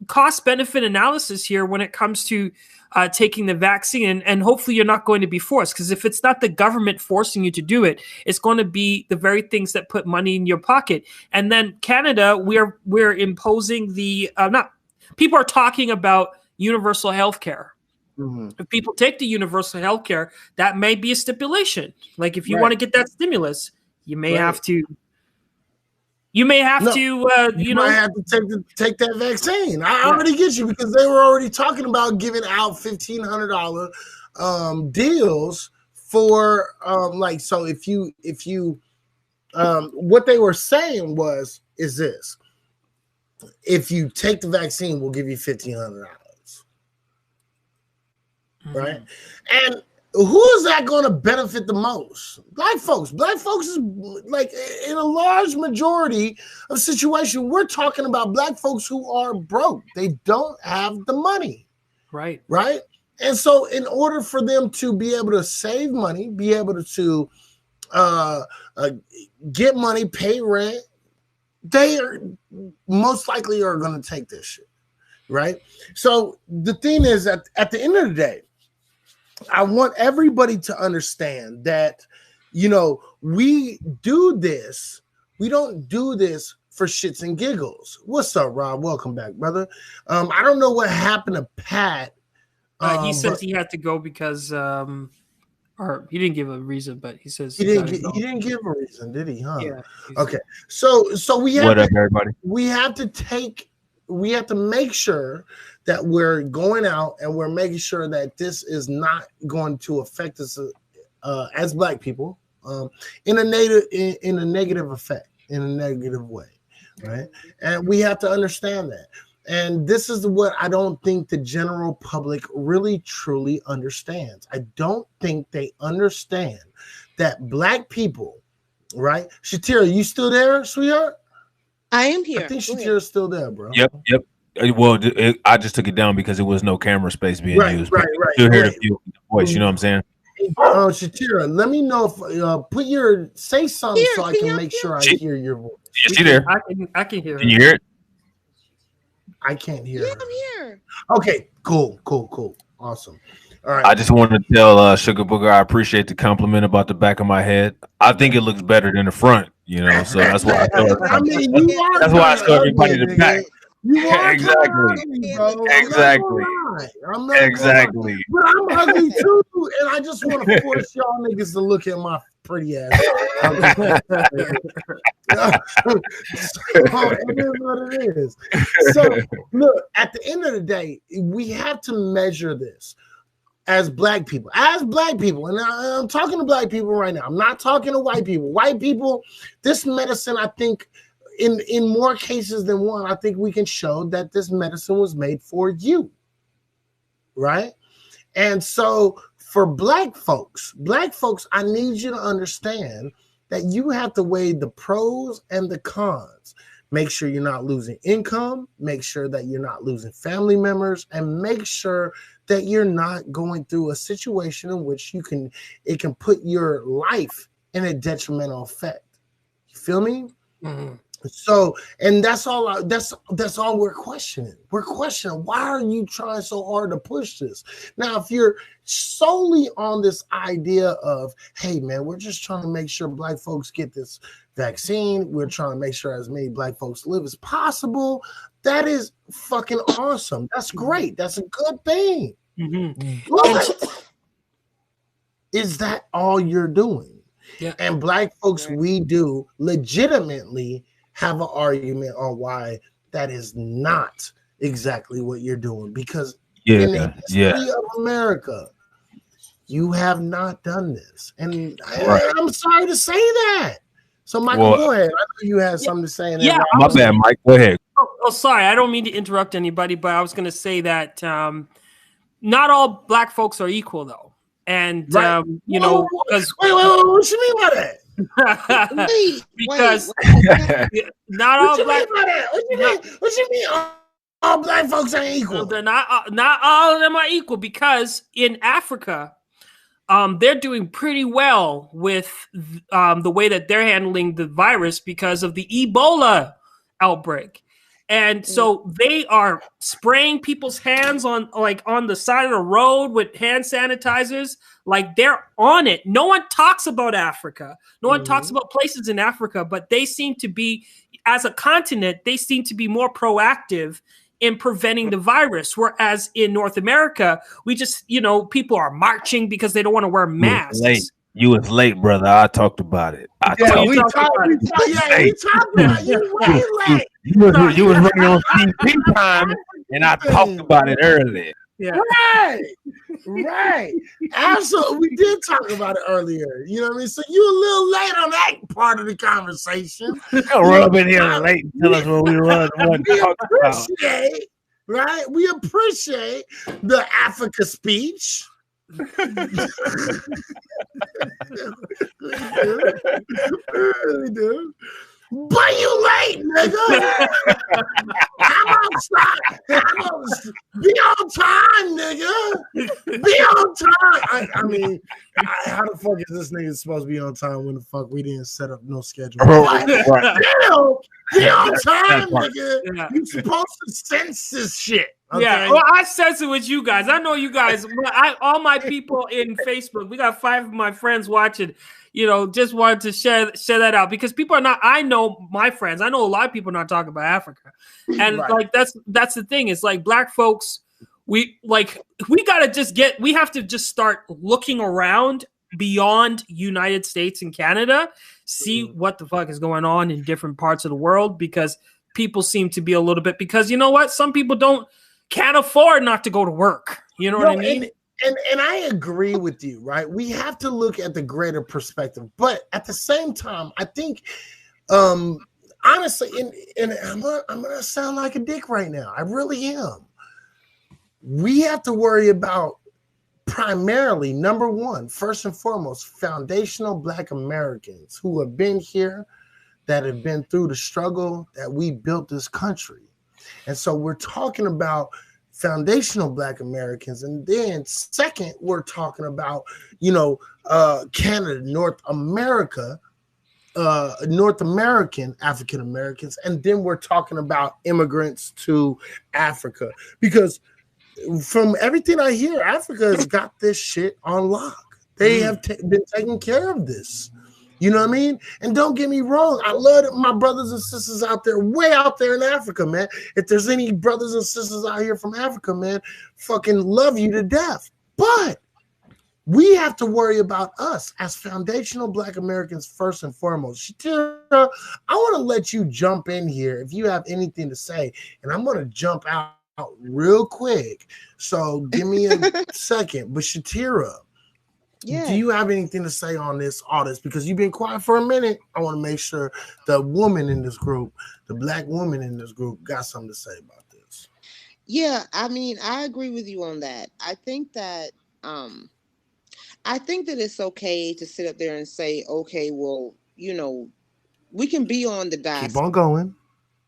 cost benefit analysis here when it comes to taking the vaccine, and hopefully you're not going to be forced, because if it's not the government forcing you to do it, it's going to be the very things that put money in your pocket. And then Canada, we're imposing people are talking about universal health care. Mm-hmm. If people take the universal health care, that may be a stipulation. If you want to get that stimulus, you may have to. You may have to, you might have to take that vaccine. I already get you, because they were already talking about giving out $1,500 deals for so if you what they were saying is this: if you take the vaccine, we'll give you $1,500, right? And who is that going to benefit the most? Black folks. Black folks is in a large majority of situation. We're talking about black folks who are broke. They don't have the money. Right. And so in order for them to be able to save money, be able to get money, pay rent, they are most likely are going to take this shit. Right. So the thing is that at the end of the day, I want everybody to understand that, we do this. We don't do this for shits and giggles. What's up, Rob? Welcome back, brother. I don't know what happened to Pat. He says he had to go because, or he didn't give a reason, but he says he didn't give a reason, did he? Huh? Yeah. Okay. So we have what up, everybody? We have to make sure that we're going out and we're making sure that this is not going to affect us as black people in a negative effect, in a negative way, right? And we have to understand that. And this is what I don't think the general public really truly understands. I don't think they understand that black people, right? Shatira, you still there, sweetheart? I am here. I think Shatira's still there, bro. Yep. Well, I just took it down because there was no camera space being used. Right. Still hear the voice. You know what I'm saying? Shatira, let me know if say something so I can make sure I hear your voice. Is she there? I can hear. Can you hear it? I can't hear. Yeah, her. I'm here. Okay, cool, awesome. All right. I just wanted to tell Sugar Booger I appreciate the compliment about the back of my head. I think it looks better than the front. So that's why I tell her. That's why I tell everybody the back. Exactly. Exactly. But I'm ugly too, and I just want to force y'all niggas to look at my pretty ass. It is what it is. So look, at the end of the day, we have to measure this as black people. And I'm talking to black people right now. I'm not talking to white people. White people, this medicine, I think, in more cases than one, I think we can show that this medicine was made for you, right? And so for black folks, I need you to understand that you have to weigh the pros and the cons. Make sure you're not losing income, make sure that you're not losing family members, and make sure that you're not going through a situation in which it can put your life in a detrimental effect. You feel me? Mm-hmm. So, and that's all. That's all we're questioning. We're questioning, why are you trying so hard to push this? Now, if you're solely on this idea of, hey man, we're just trying to make sure black folks get this vaccine, we're trying to make sure as many black folks live as possible, that is fucking awesome. That's great. That's a good thing. Mm-hmm. But is that all you're doing? Yeah. And black folks, we do legitimately have an argument on why that is not exactly what you're doing, because in the history of America, you have not done this, and I'm sorry to say that. So, Michael, go ahead. I know you had something to say. My bad, Mike. Go ahead. Oh, sorry. I don't mean to interrupt anybody, but I was going to say that not all black folks are equal, though, and you know, because wait, what you mean by that? Because not all black. What you mean? All black folks ain't equal. They're not all of them are equal, because in Africa, they're doing pretty well with the way that they're handling the virus because of the Ebola outbreak. And so they are spraying people's hands on the side of the road with hand sanitizers. Like, they're on it. No one talks about Africa. No one talks about places in Africa, but they seem to be, as a continent, they seem to be more proactive in preventing the virus. Whereas in North America, we just, people are marching because they don't want to wear masks. You was late, brother. I talked about it. We talked about it. You way late. You was running on CP time, and I talked about it earlier. Yeah. Right. Absolutely. We did talk about it earlier. You know what I mean? So you a little late on that part of the conversation. Don't rub in here late and tell us what we was appreciate, right? We appreciate the Africa speech. We do. But you late, nigga. I'm outside. Be on time, nigga. Be on time. I mean, how the fuck is this nigga supposed to be on time when the fuck we didn't set up no schedule? Right. Be on time, nigga. Yeah. You supposed to sense this shit. Okay? Yeah, well, I sense it with you guys. I know you guys. All my people in Facebook, we got 5 of my friends watching. Just wanted to share that out, because people are not. I know my friends. I know a lot of people not talking about Africa, and that's the thing. It's like black folks. We have to just start looking around beyond United States and Canada, see what the fuck is going on in different parts of the world, because people seem to be a little bit, because you know what? Some people can't afford not to go to work. You know what I mean? And I agree with you, right? We have to look at the greater perspective, but at the same time, I think, honestly, and I'm gonna sound like a dick right now. I really am. We have to worry about primarily, number one, first and foremost, foundational Black Americans who have been here, that have been through the struggle that we built this country. And so we're talking about foundational Black Americans. And then second, we're talking about, Canada, North American African Americans. And then we're talking about immigrants to Africa, because from everything I hear, Africa has got this shit on lock. They have been taking care of this. You know what I mean? And don't get me wrong, I love my brothers and sisters out there, way out there in Africa, man. If there's any brothers and sisters out here from Africa, man, fucking love you to death. But We have to worry about us as foundational Black Americans first and foremost. Shatira, I want to let you jump in here if you have anything to say, and I'm going to jump out real quick. So give me a second. But Shatira, do you have anything to say on all this? Because you've been quiet for a minute. I want to make sure the woman in this group, the Black woman in this group, got something to say about this. Yeah, I mean, I agree with you on that. I think that it's okay to sit up there and say, okay, well, we can be on the diaspora. Keep on going.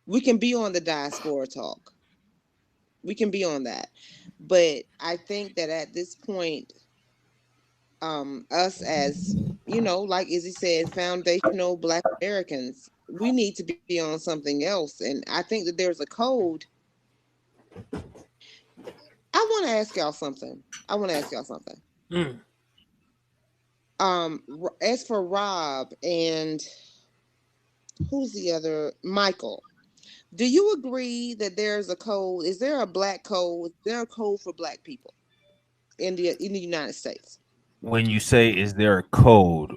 We can be on the diaspora talk. We can be on that. But I think that at this point, us as, like Izzy said, foundational Black Americans, we need to be on something else. And I think that there's a code. I want to ask y'all something. As for Rob and who's the other, Michael, do you agree that there's a code? Is there a Black code? Is there a code for Black people in the United States? When you say, is there a code?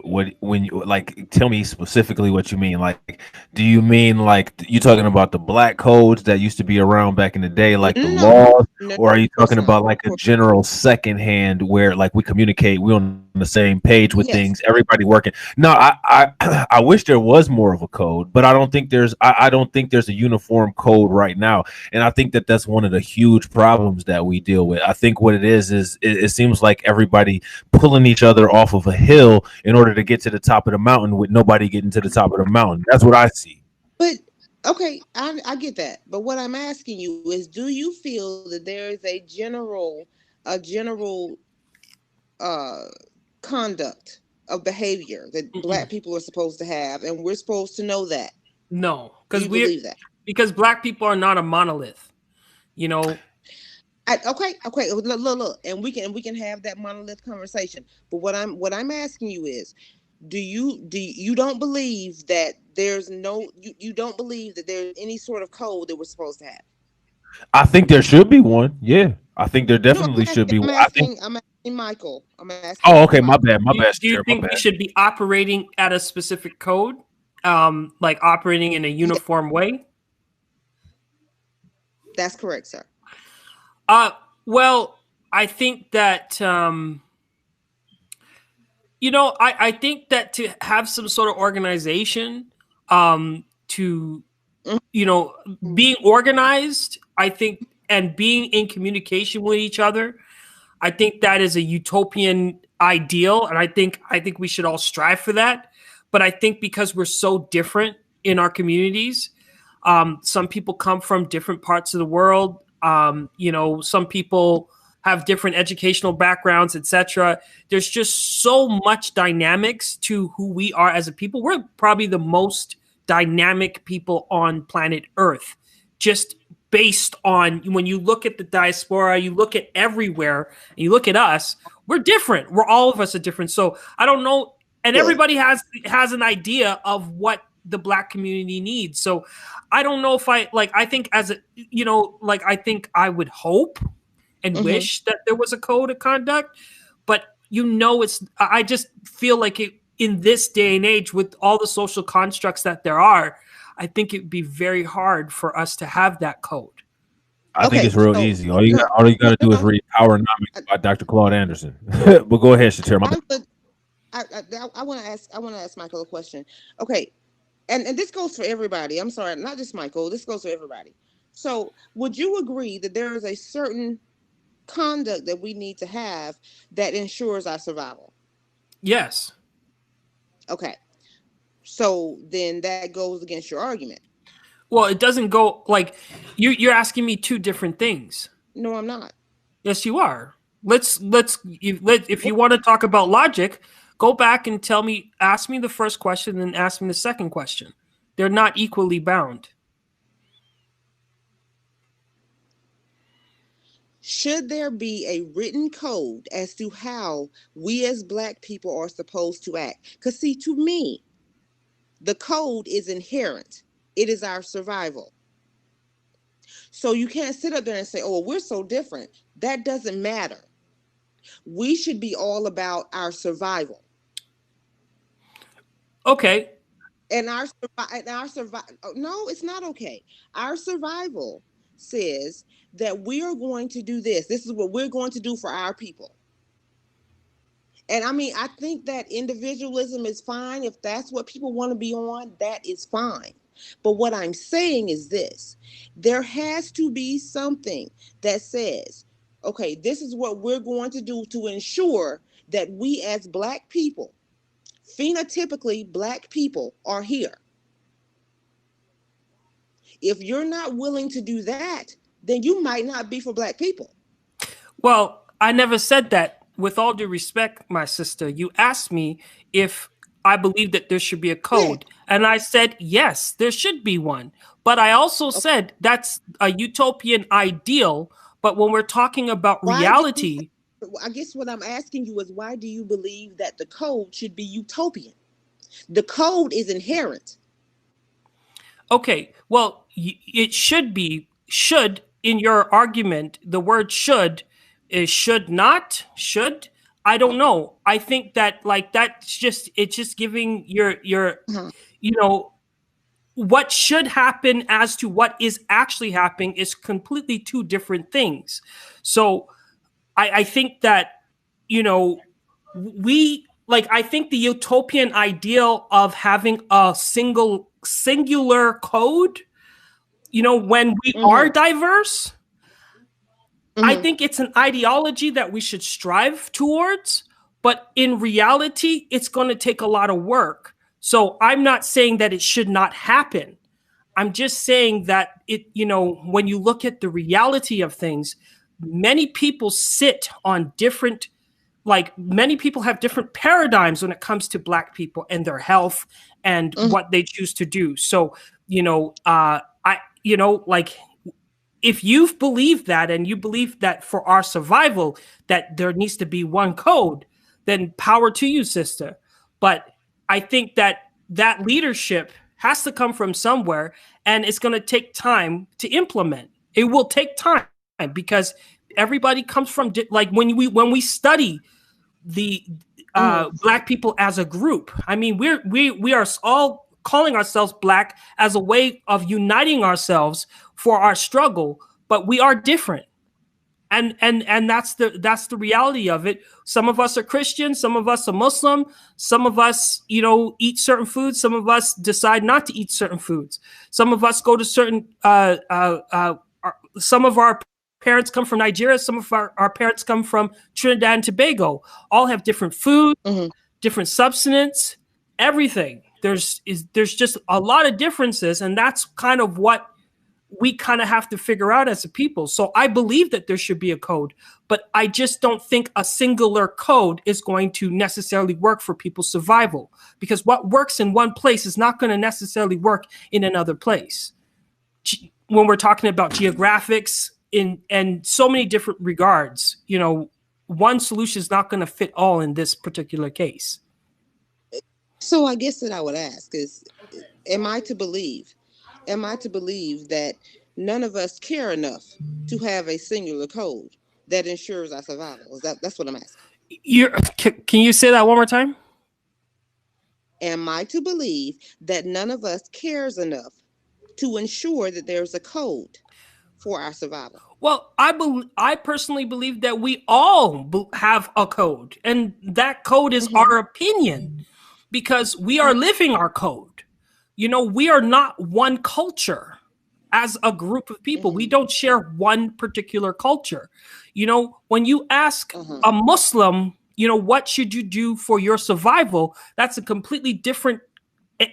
Tell me specifically what you mean. Like, do you mean like you talking about the Black codes that used to be around back in the day, like the laws, or are you talking about like a general secondhand where like we communicate, we're on the same page with things, everybody working? No, I wish there was more of a code, but I don't think there's a uniform code right now, and I think that that's one of the huge problems that we deal with. I think what it is it seems like everybody pulling each other off of a hill in order to get to the top of the mountain with nobody getting to the top of the mountain. That's what I see. But okay, I get that. But what I'm asking you is, do you feel that there is a general conduct of behavior that Black people are supposed to have, and we're supposed to know that? No, because we believe that because Black people are not a monolith. Okay. Look, and we can have that monolith conversation. But what I'm asking you is, do you don't believe that you don't believe that there's any sort of code that we're supposed to have? I think there should be one. Yeah, I think there definitely should be one. I'm asking Michael. I'm asking. Oh, okay. My bad. Do you think we should be operating at a specific code, like operating in a uniform way? That's correct, sir. Well, I think that, I think that to have some sort of organization, to, being organized, I think, and being in communication with each other, I think that is a utopian ideal. And I think we should all strive for that. But I think because we're so different in our communities, some people come from different parts of the world. Some people have different educational backgrounds, etc. There's just so much dynamics to who we are as a people. We're probably the most dynamic people on planet Earth, just based on when you look at the diaspora, you look at everywhere, and you look at us, we're different. All of us are different. So I don't know. And everybody has an idea of what the Black community needs. So I don't know if I think I think I would hope and wish that there was a code of conduct, but I just feel like in this day and age with all the social constructs that there are, I think it'd be very hard for us to have that code. I think it's real easy. All you got to do is read Powernomics by Dr. Claude Anderson. But go ahead, Shatira. I want to ask Michael a question. Okay. And this goes for everybody. I'm sorry, not just Michael. This goes for everybody. So would you agree that there is a certain conduct that we need to have that ensures our survival? Yes. Okay. So then that goes against your argument. Well, it doesn't go like you're asking me two different things. No, I'm not. Yes, you are. If you want to talk about logic, go back and ask me the first question, then ask me the second question. They're not equally bound. Should there be a written code as to how we as Black people are supposed to act? Because see, to me, the code is inherent. It is our survival. So you can't sit up there and say, oh, we're so different. That doesn't matter. We should be all about our survival. Okay. And our survival. No, it's not okay. Our survival says that we are going to do this. This is what we're going to do for our people. And I mean, I think that individualism is fine. If that's what people want to be on, that is fine. But what I'm saying is this: there has to be something that says, okay, this is what we're going to do to ensure that we as Black people, phenotypically Black people, are here. If you're not willing to do that, then you might not be for Black people. Well, I never said that. With all due respect, my sister, you asked me if I believe that there should be a code. Yeah. And I said, yes, there should be one. But I also said that's a utopian ideal. But when we're talking about reality, I guess what I'm asking you is, why do you believe that the code should be utopian? The code is inherent. Okay, well, it should be, in your argument, the word should is should not, should. I don't know. I think that it's just giving your you know, what should happen as to what is actually happening is completely two different things. So I think that, you know, I think the utopian ideal of having a singular code, you know, when we are diverse, I think it's an ideology that we should strive towards, but in reality, it's going to take a lot of work. So I'm not saying that it should not happen. I'm just saying that you know, when you look at the reality of things, many people sit on different, many people have different paradigms when it comes to Black people and their health and what they choose to do. So, you know, if you believe that and you believe that for our survival, that there needs to be one code, then power to you, sister. But I think that leadership has to come from somewhere, and it's going to take time to implement. It will take time because everybody comes from, when we study the Black people as a group, I mean, we are all calling ourselves Black as a way of uniting ourselves for our struggle, but we are different. And that's the reality of it. Some of us are Christian, some of us are Muslim, some of us, you know, eat certain foods, some of us decide not to eat certain foods. Some of us go to certain some of our parents come from Nigeria, some of our parents come from Trinidad and Tobago. All have different food, different substance, everything. There's just a lot of differences, and that's kind of what we kind of have to figure out as a people. So I believe that there should be a code, but I just don't think a singular code is going to necessarily work for people's survival, because what works in one place is not going to necessarily work in another place. When we're talking about geographics and so many different regards, you know, one solution is not going to fit all in this particular case. So I guess that I would ask is, am I to believe that none of us care enough to have a singular code that ensures our survival? That's what I'm asking. Can you say that one more time? Am I to believe that none of us cares enough to ensure that there's a code for our survival? Well, I personally believe that we all have a code, and that code is our opinion, because we are living our code. You know, we are not one culture as a group of people. We don't share one particular culture. You know, when you ask a Muslim, you know, what should you do for your survival? That's a completely different,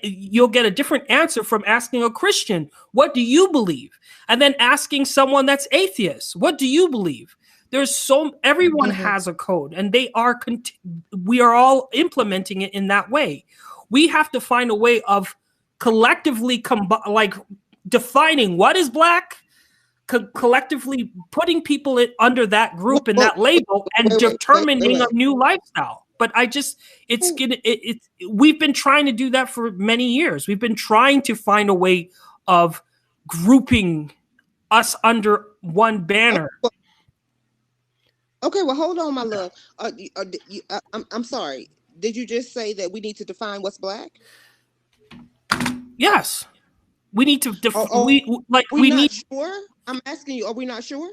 you'll get a different answer from asking a Christian, what do you believe? And then asking someone that's atheist, what do you believe? Everyone has a code, and we are all implementing it in that way. We have to find a way of collectively defining what is Black, collectively putting people under that group and that label, and determining a new lifestyle. But we've been trying to do that for many years. We've been trying to find a way of grouping us under one banner. Okay, well, hold on, my love. I'm sorry. Did you just say that we need to define what's black? Yes, we need to we not sure? I'm asking you. Are we not sure?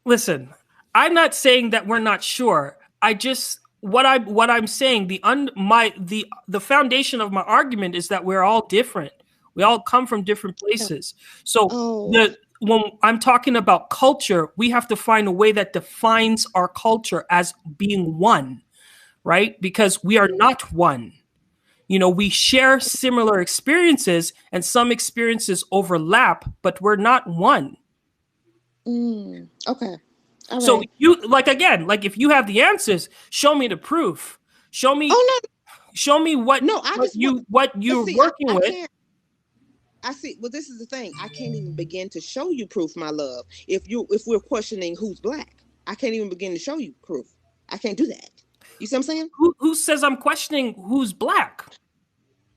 Listen, I'm not saying that we're not sure. I just what I'm saying, the foundation of my argument is that we're all different. We all come from different places. So when I'm talking about culture, we have to find a way that defines our culture as being one, right? Because we are not one. You know, we share similar experiences and some experiences overlap, but we're not one. Okay. All so right. you if you have the answers, show me the proof. Show me. Oh no. Show me what. No, what you're working with. I see. Well, this is the thing. I can't even begin to show you proof, my love. If we're questioning who's black, I can't even begin to show you proof. I can't do that. You see what I'm saying? Who says I'm questioning who's black?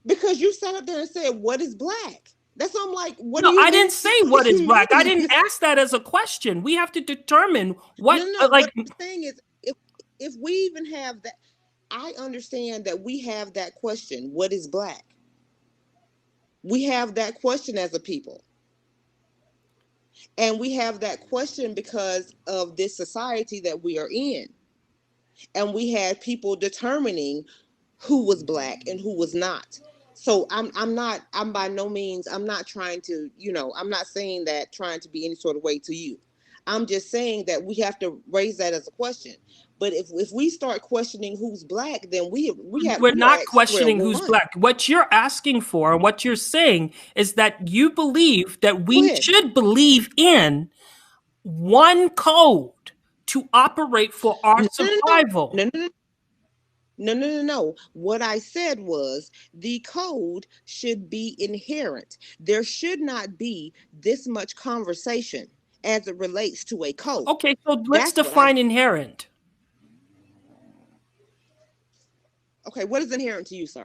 Because you sat up there and said, "What is black?" That's why I'm like, "What no, do you?" I didn't say what is black. I didn't ask that as a question. We have to determine what. No, what I'm saying is, if we even have that, I understand that we have that question. What is black? We have that question as a people. And we have that question because of this society that we are in. And we had people determining who was black and who was not. So I'm by no means, I'm not trying to, I'm not saying that trying to be any sort of way to you. I'm just saying that we have to raise that as a question. But if we start questioning who's black, then we're not questioning who's black. What you're asking for and what you're saying is that you believe that we should believe in one code to operate for our survival. No. What I said was the code should be inherent. There should not be this much conversation as it relates to a code. Okay, so let's define inherent. Okay, what is inherent to you, sir?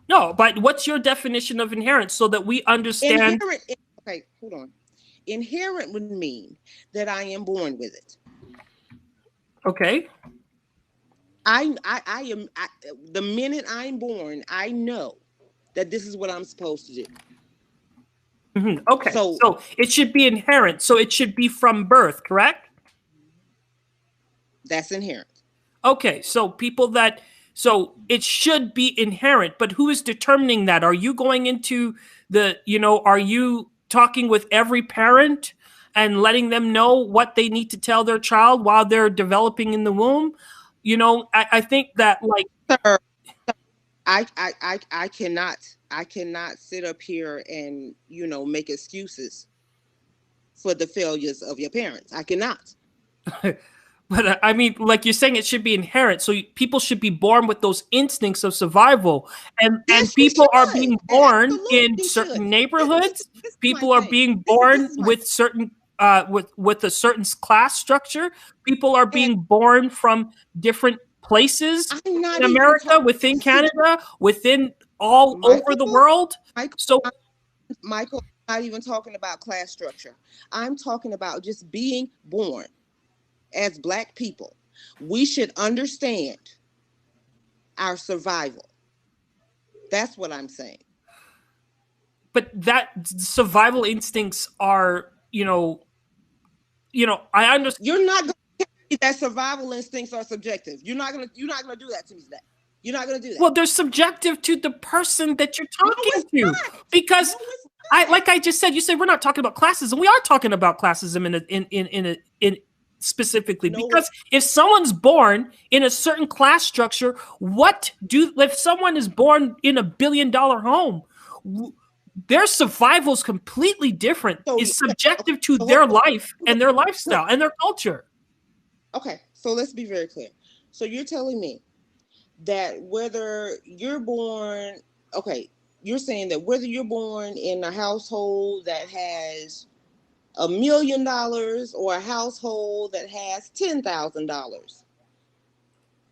No, but what's your definition of inherent so that we understand? Okay, hold on. Inherent would mean that I am born with it. Okay. The minute I'm born, I know that this is what I'm supposed to do. Mm-hmm. Okay, so it should be inherent. So it should be from birth, correct? That's inherent. Okay, so so it should be inherent, but who is determining that? Are you going into are you talking with every parent and letting them know what they need to tell their child while they're developing in the womb? I think that Sir, I cannot sit up here and, make excuses for the failures of your parents. I cannot. But I mean, like you're saying, it should be inherent. So people should be born with those instincts of survival. And people are being born in certain neighborhoods. People are being born with certain with a certain class structure. People are being born from different places in America, within Canada, within all over the world. Michael, I'm not even talking about class structure. I'm talking about just being born. As Black people, we should understand our survival. That's what I'm saying. But that survival instincts are, I understand. You're not going to tell me that survival instincts are subjective. You're not going to do that to me today. You're not going to do that. Well, they're subjective to the person that you're talking to. Because like I just said, you said we're not talking about classism. We are talking about classism in specifically, because if someone's born in a certain class structure, if someone is born in $1 billion home, their survival is completely different. It's subjective to their life and their lifestyle and their culture. Okay, so let's be very clear. So you're telling me that whether you're born, you're saying that whether you're born in a household that has $1 million or a household that has $10,000,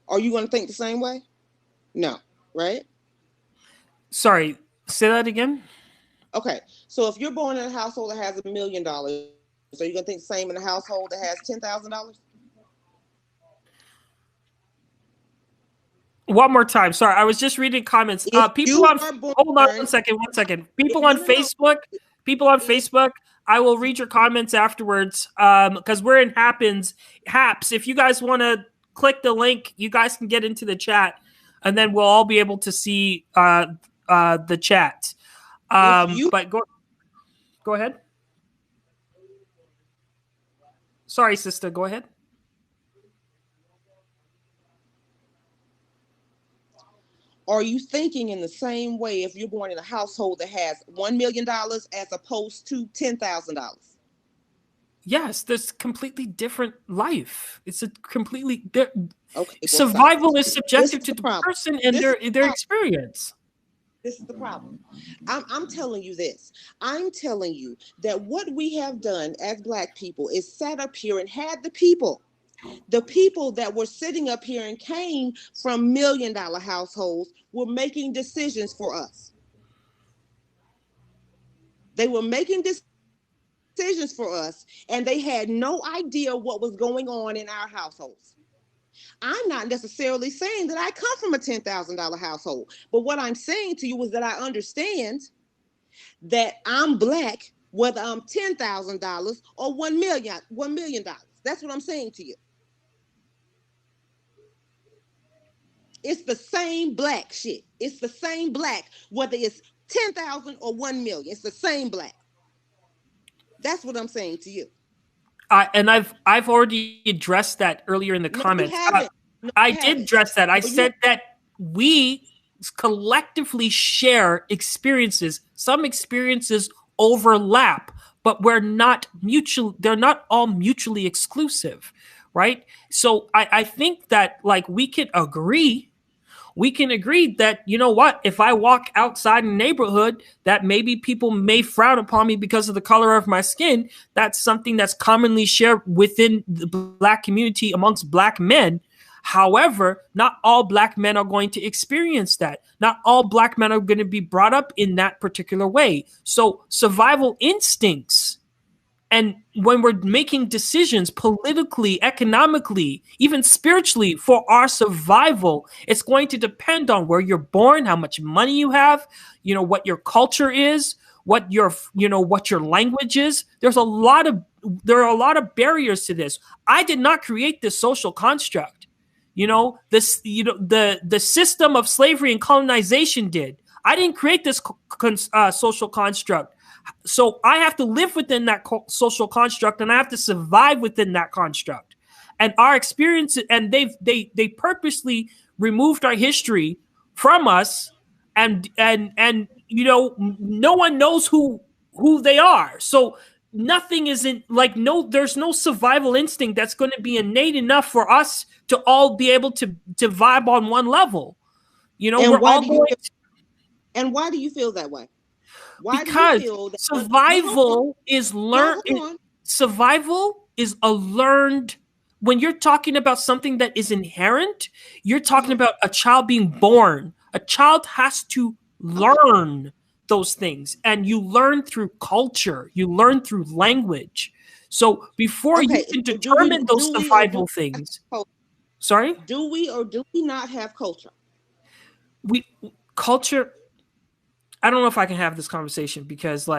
are you going to think the same way? No, right? Sorry, say that again. Okay, so if you're born in a household that has $1 million, are you going to think the same in a household that has $10,000? One more time. Sorry, I was just reading comments. People on hold on one second. People on Facebook, I will read your comments afterwards. Because we're in Haps. If you guys want to click the link, you guys can get into the chat, and then we'll all be able to see the chat. But go ahead. Sorry, sister. Go ahead. Are you thinking in the same way if you're born in a household that has $1 million as opposed to $10,000? Yes, there's completely different life. It's a completely survival is subjective to the person and their experience. This is the problem. I'm telling you this. I'm telling you that what we have done as Black people is sat up here and had the people that were sitting up here and came from $1 million households were making decisions for us. They were making decisions for us, and they had no idea what was going on in our households. I'm not necessarily saying that I come from a $10,000 household, but what I'm saying to you is that I understand that I'm Black, whether I'm $10,000 or $1 million. That's what I'm saying to you. It's the same Black shit. It's the same Black, whether it's 10,000 or 1 million. It's the same Black. That's what I'm saying to you. And I've already addressed that earlier in the comments. I did address that. I said that we collectively share experiences. Some experiences overlap, but they're not all mutually exclusive, right? So I think that like we can agree that, you know what, if I walk outside in a neighborhood that maybe people may frown upon me because of the color of my skin, that's something that's commonly shared within the Black community amongst Black men. However, not all Black men are going to experience that. Not all Black men are going to be brought up in that particular way. So survival instincts, and when we're making decisions politically, economically, even spiritually for our survival, it's going to depend on where you're born, how much money you have, what your culture is, what your language is. There are a lot of barriers to this. I did not create this social construct. The system of slavery and colonization did. I didn't create this social construct. So I have to live within that social construct, and I have to survive within that construct. And our experience, and they purposely removed our history from us, and no one knows who they are. So nothing isn't there's no survival instinct that's going to be innate enough for us to all be able to vibe on one level. And why do you feel that way? Why because do you feel that survival is learned. Survival is a learned. When you're talking about something that is inherent, you're talking about a child being born. A child has to learn those things, and you learn through culture. You learn through language. So before you can determine those survival things, sorry, do we or do we not have culture? Culture. I don't know if I can have this conversation because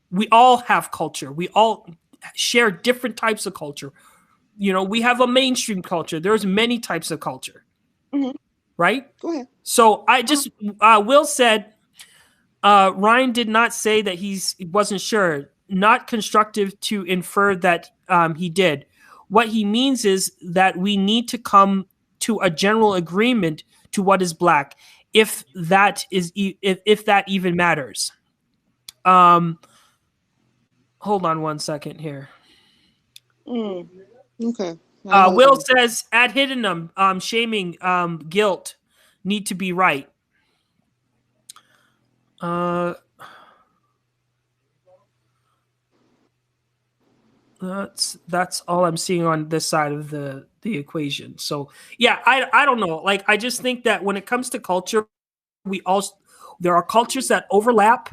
we all have culture. We all share different types of culture. We have a mainstream culture. There's many types of culture, right? Go ahead. So I just, Will said, Ryan did not say that he wasn't sure. Not constructive to infer that he did. What he means is that we need to come to a general agreement to what is Black. If that even matters. Hold on one second here. Okay. Will says ad hitting shaming, guilt need to be right. That's all I'm seeing on this side of the equation. So yeah, I don't know. I just think that when it comes to culture, there are cultures that overlap.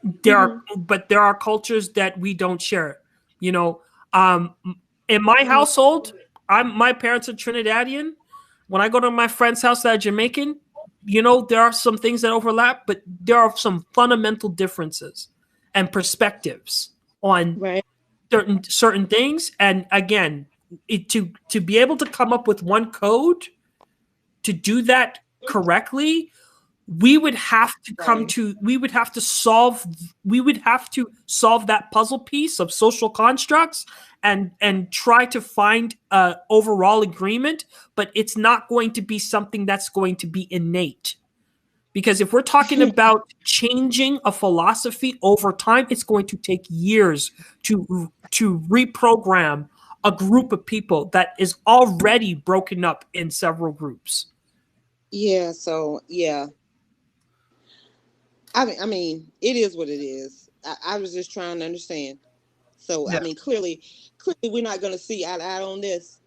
But there are cultures that we don't share. In my household, my parents are Trinidadian. when I go to my friend's house that are Jamaican, you know, there are some things that overlap, but there are some fundamental differences and perspectives on certain things. And again, to be able to come up with one code to do that correctly, we would have to solve that puzzle piece of social constructs and try to find a overall agreement, but it's not going to be something that's going to be innate. Because if we're talking about changing a philosophy over time, it's going to take years to reprogram a group of people that is already broken up in several groups. Yeah, so yeah. I mean, it is what it is. I was just trying to understand. So, I mean, clearly we're not going to see eye to eye on this.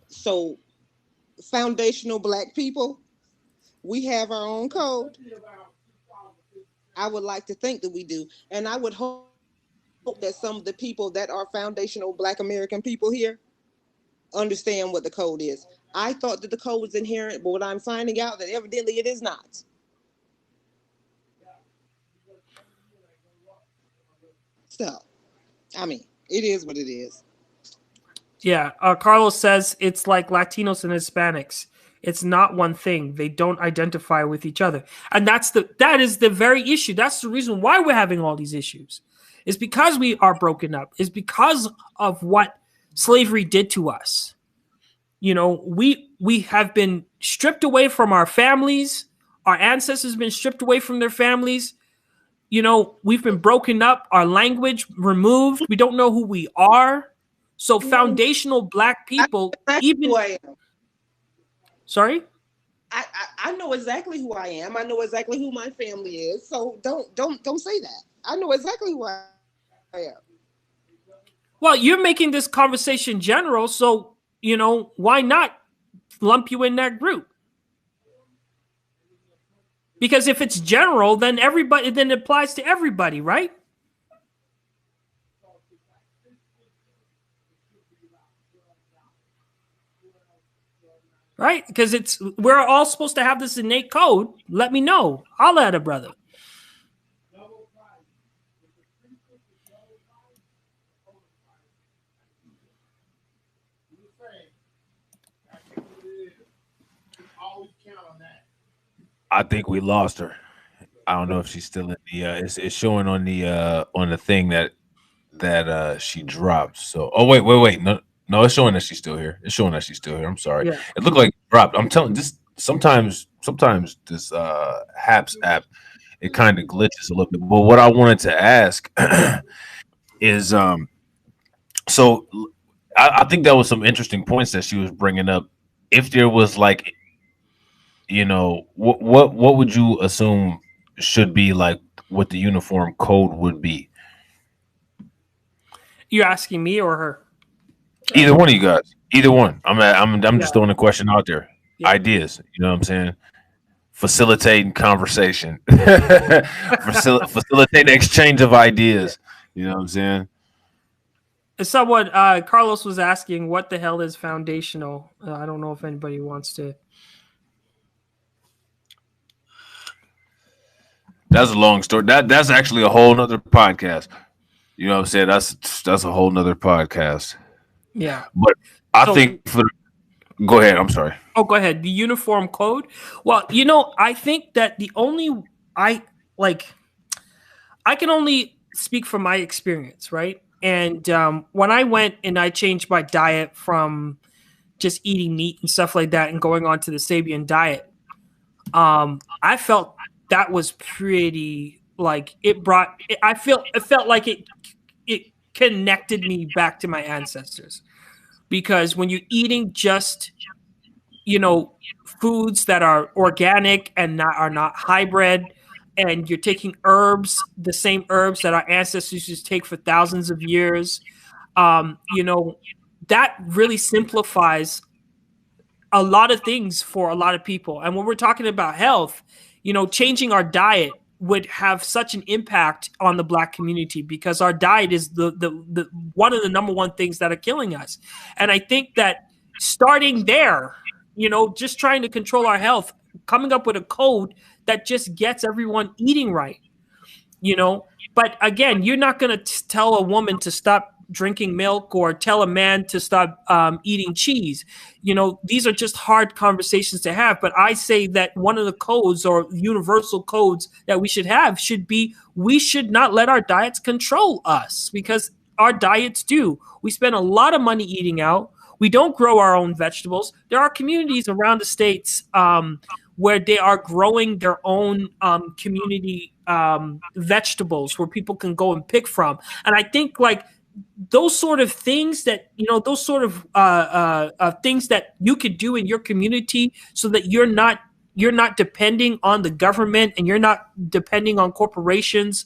So, foundational Black people, we have our own code. I would like to think that we do. And I would hope that some of the people that are foundational Black American people here understand what the code is. I thought that the code was inherent, but what I'm finding out that evidently it is not. So, I mean, it is what it is. Yeah, Carlos says it's like Latinos and Hispanics. It's not one thing. They don't identify with each other. And that is the very issue. That's the reason why we're having all these issues. It's because we are broken up. It's because of what slavery did to us. You know, we have been stripped away from our families. Our ancestors have been stripped away from their families. You know, we've been broken up, our language removed. We don't know who we are. So foundational Black people, Sorry? I know exactly who I am. I know exactly who my family is. So don't say that. I know exactly who I am. Well, you're making this conversation general, so you know, why not lump you in that group? Because if it's general, then it applies to everybody, right? Right? Because we're all supposed to have this innate code. Let me know. Holla at a brother. I think we lost her. I don't know if she's still in the. It's showing on the thing that she dropped. So, oh wait, no, it's showing that she's still here. It's showing that she's still here. I'm sorry. Yeah. It looked like it dropped. I'm telling this. Sometimes this Haps app, it kind of glitches a little bit. But what I wanted to ask is so I think that was some interesting points that she was bringing up. If there was like, you know, what would you assume should be like what the uniform code would be? You asking me or her? Either one of you guys. Either one. I'm just throwing a question out there. Yeah. Ideas. You know what I'm saying? Facilitating conversation. Facilitate the exchange of ideas. You know what I'm saying? Someone, Carlos was asking, what the hell is foundational? I don't know if anybody wants to. That's a long story. That's actually a whole nother podcast. You know what I'm saying? That's a whole nother podcast. Yeah. But I think go ahead. I'm sorry. Oh, go ahead. The uniform code. Well, you know, I think that I can only speak from my experience, right? And when I went and I changed my diet from just eating meat and stuff like that and going on to the Sabian diet, I felt that was pretty like it felt like it connected me back to my ancestors. Because when you're eating just, you know, foods that are organic and are not hybrid, and you're taking herbs, the same herbs that our ancestors used to take for thousands of years, you know, that really simplifies a lot of things for a lot of people. And when we're talking about health, you know, changing our diet would have such an impact on the Black community because our diet is the one of the number one things that are killing us. And I think that starting there just trying to control our health, coming up with a code that just gets everyone eating right. But again, you're not going to tell a woman to stop drinking milk or tell a man to stop eating cheese. These are just hard conversations to have. But I say that one of the codes or universal codes that we should have should be, we should not let our diets control us, because our diets do. We spend a lot of money eating out. We don't grow our own vegetables. There are communities around the states where they are growing their own community vegetables where people can go and pick from. And I think like those sort of things that, those sort of things that you could do in your community so that you're not depending on the government and you're not depending on corporations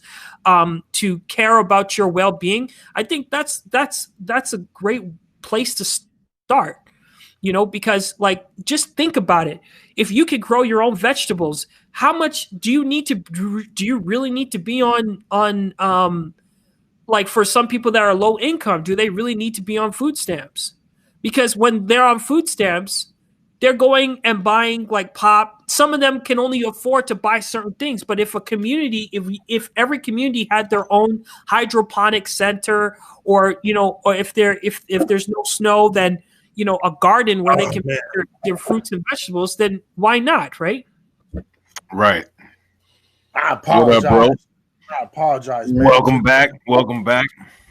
to care about your well-being. I think that's a great place to start, because like, just think about it. If you could grow your own vegetables, how much do you really need to be on like for some people that are low income, do they really need to be on food stamps? Because when they're on food stamps, they're going and buying like pop. Some of them can only afford to buy certain things. But if a community, if every community had their own hydroponic center, or or if there's no snow, then a garden where they can make their fruits and vegetables, then why not, right? Right. I apologize. What up, bro? I apologize, man. Welcome back. Welcome back.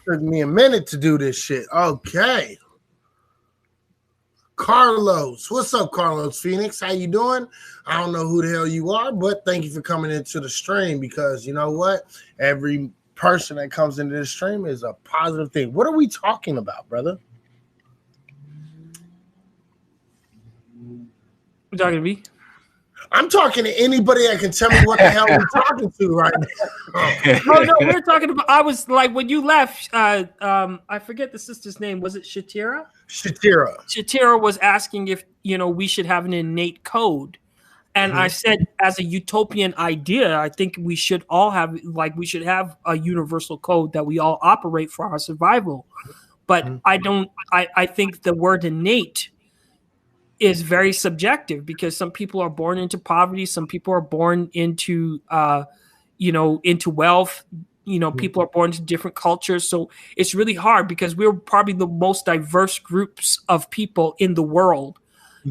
Took me a minute to do this shit. Okay. Carlos. What's up, Carlos Phoenix? How you doing? I don't know who the hell you are, but thank you for coming into the stream, because you know what? Every person that comes into the stream is a positive thing. What are we talking about, brother? You talking to me? I'm talking to anybody that can tell me what the hell we're talking to right now. No, we're talking about. I was like, when you left, I forget the sister's name. Was it Shatira? Shatira was asking if we should have an innate code, and I said, as a utopian idea, I think we should all have we should have a universal code that we all operate for our survival. But I don't. I think the word innate is very subjective, because some people are born into poverty, some people are born into into wealth, people are born into different cultures. So it's really hard, because we're probably the most diverse groups of people in the world.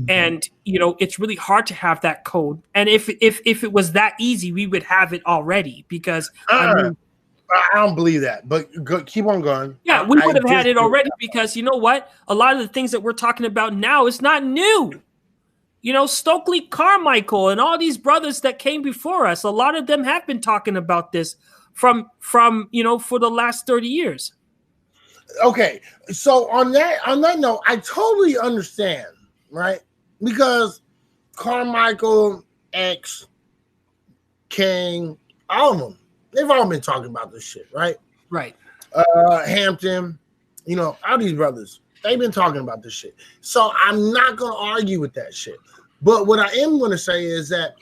And it's really hard to have that code. And if it was that easy, we would have it already, because I don't believe that, but keep on going. Yeah, we would have had it already, because you know what? A lot of the things that we're talking about now is not new. Stokely Carmichael and all these brothers that came before us, a lot of them have been talking about this from for the last 30 years. Okay, so on that note, I totally understand, right? Because Carmichael, X, King, all of them, they've all been talking about this shit, right? Right. Hampton, all these brothers, they've been talking about this shit. So I'm not going to argue with that shit. But what I am going to say is that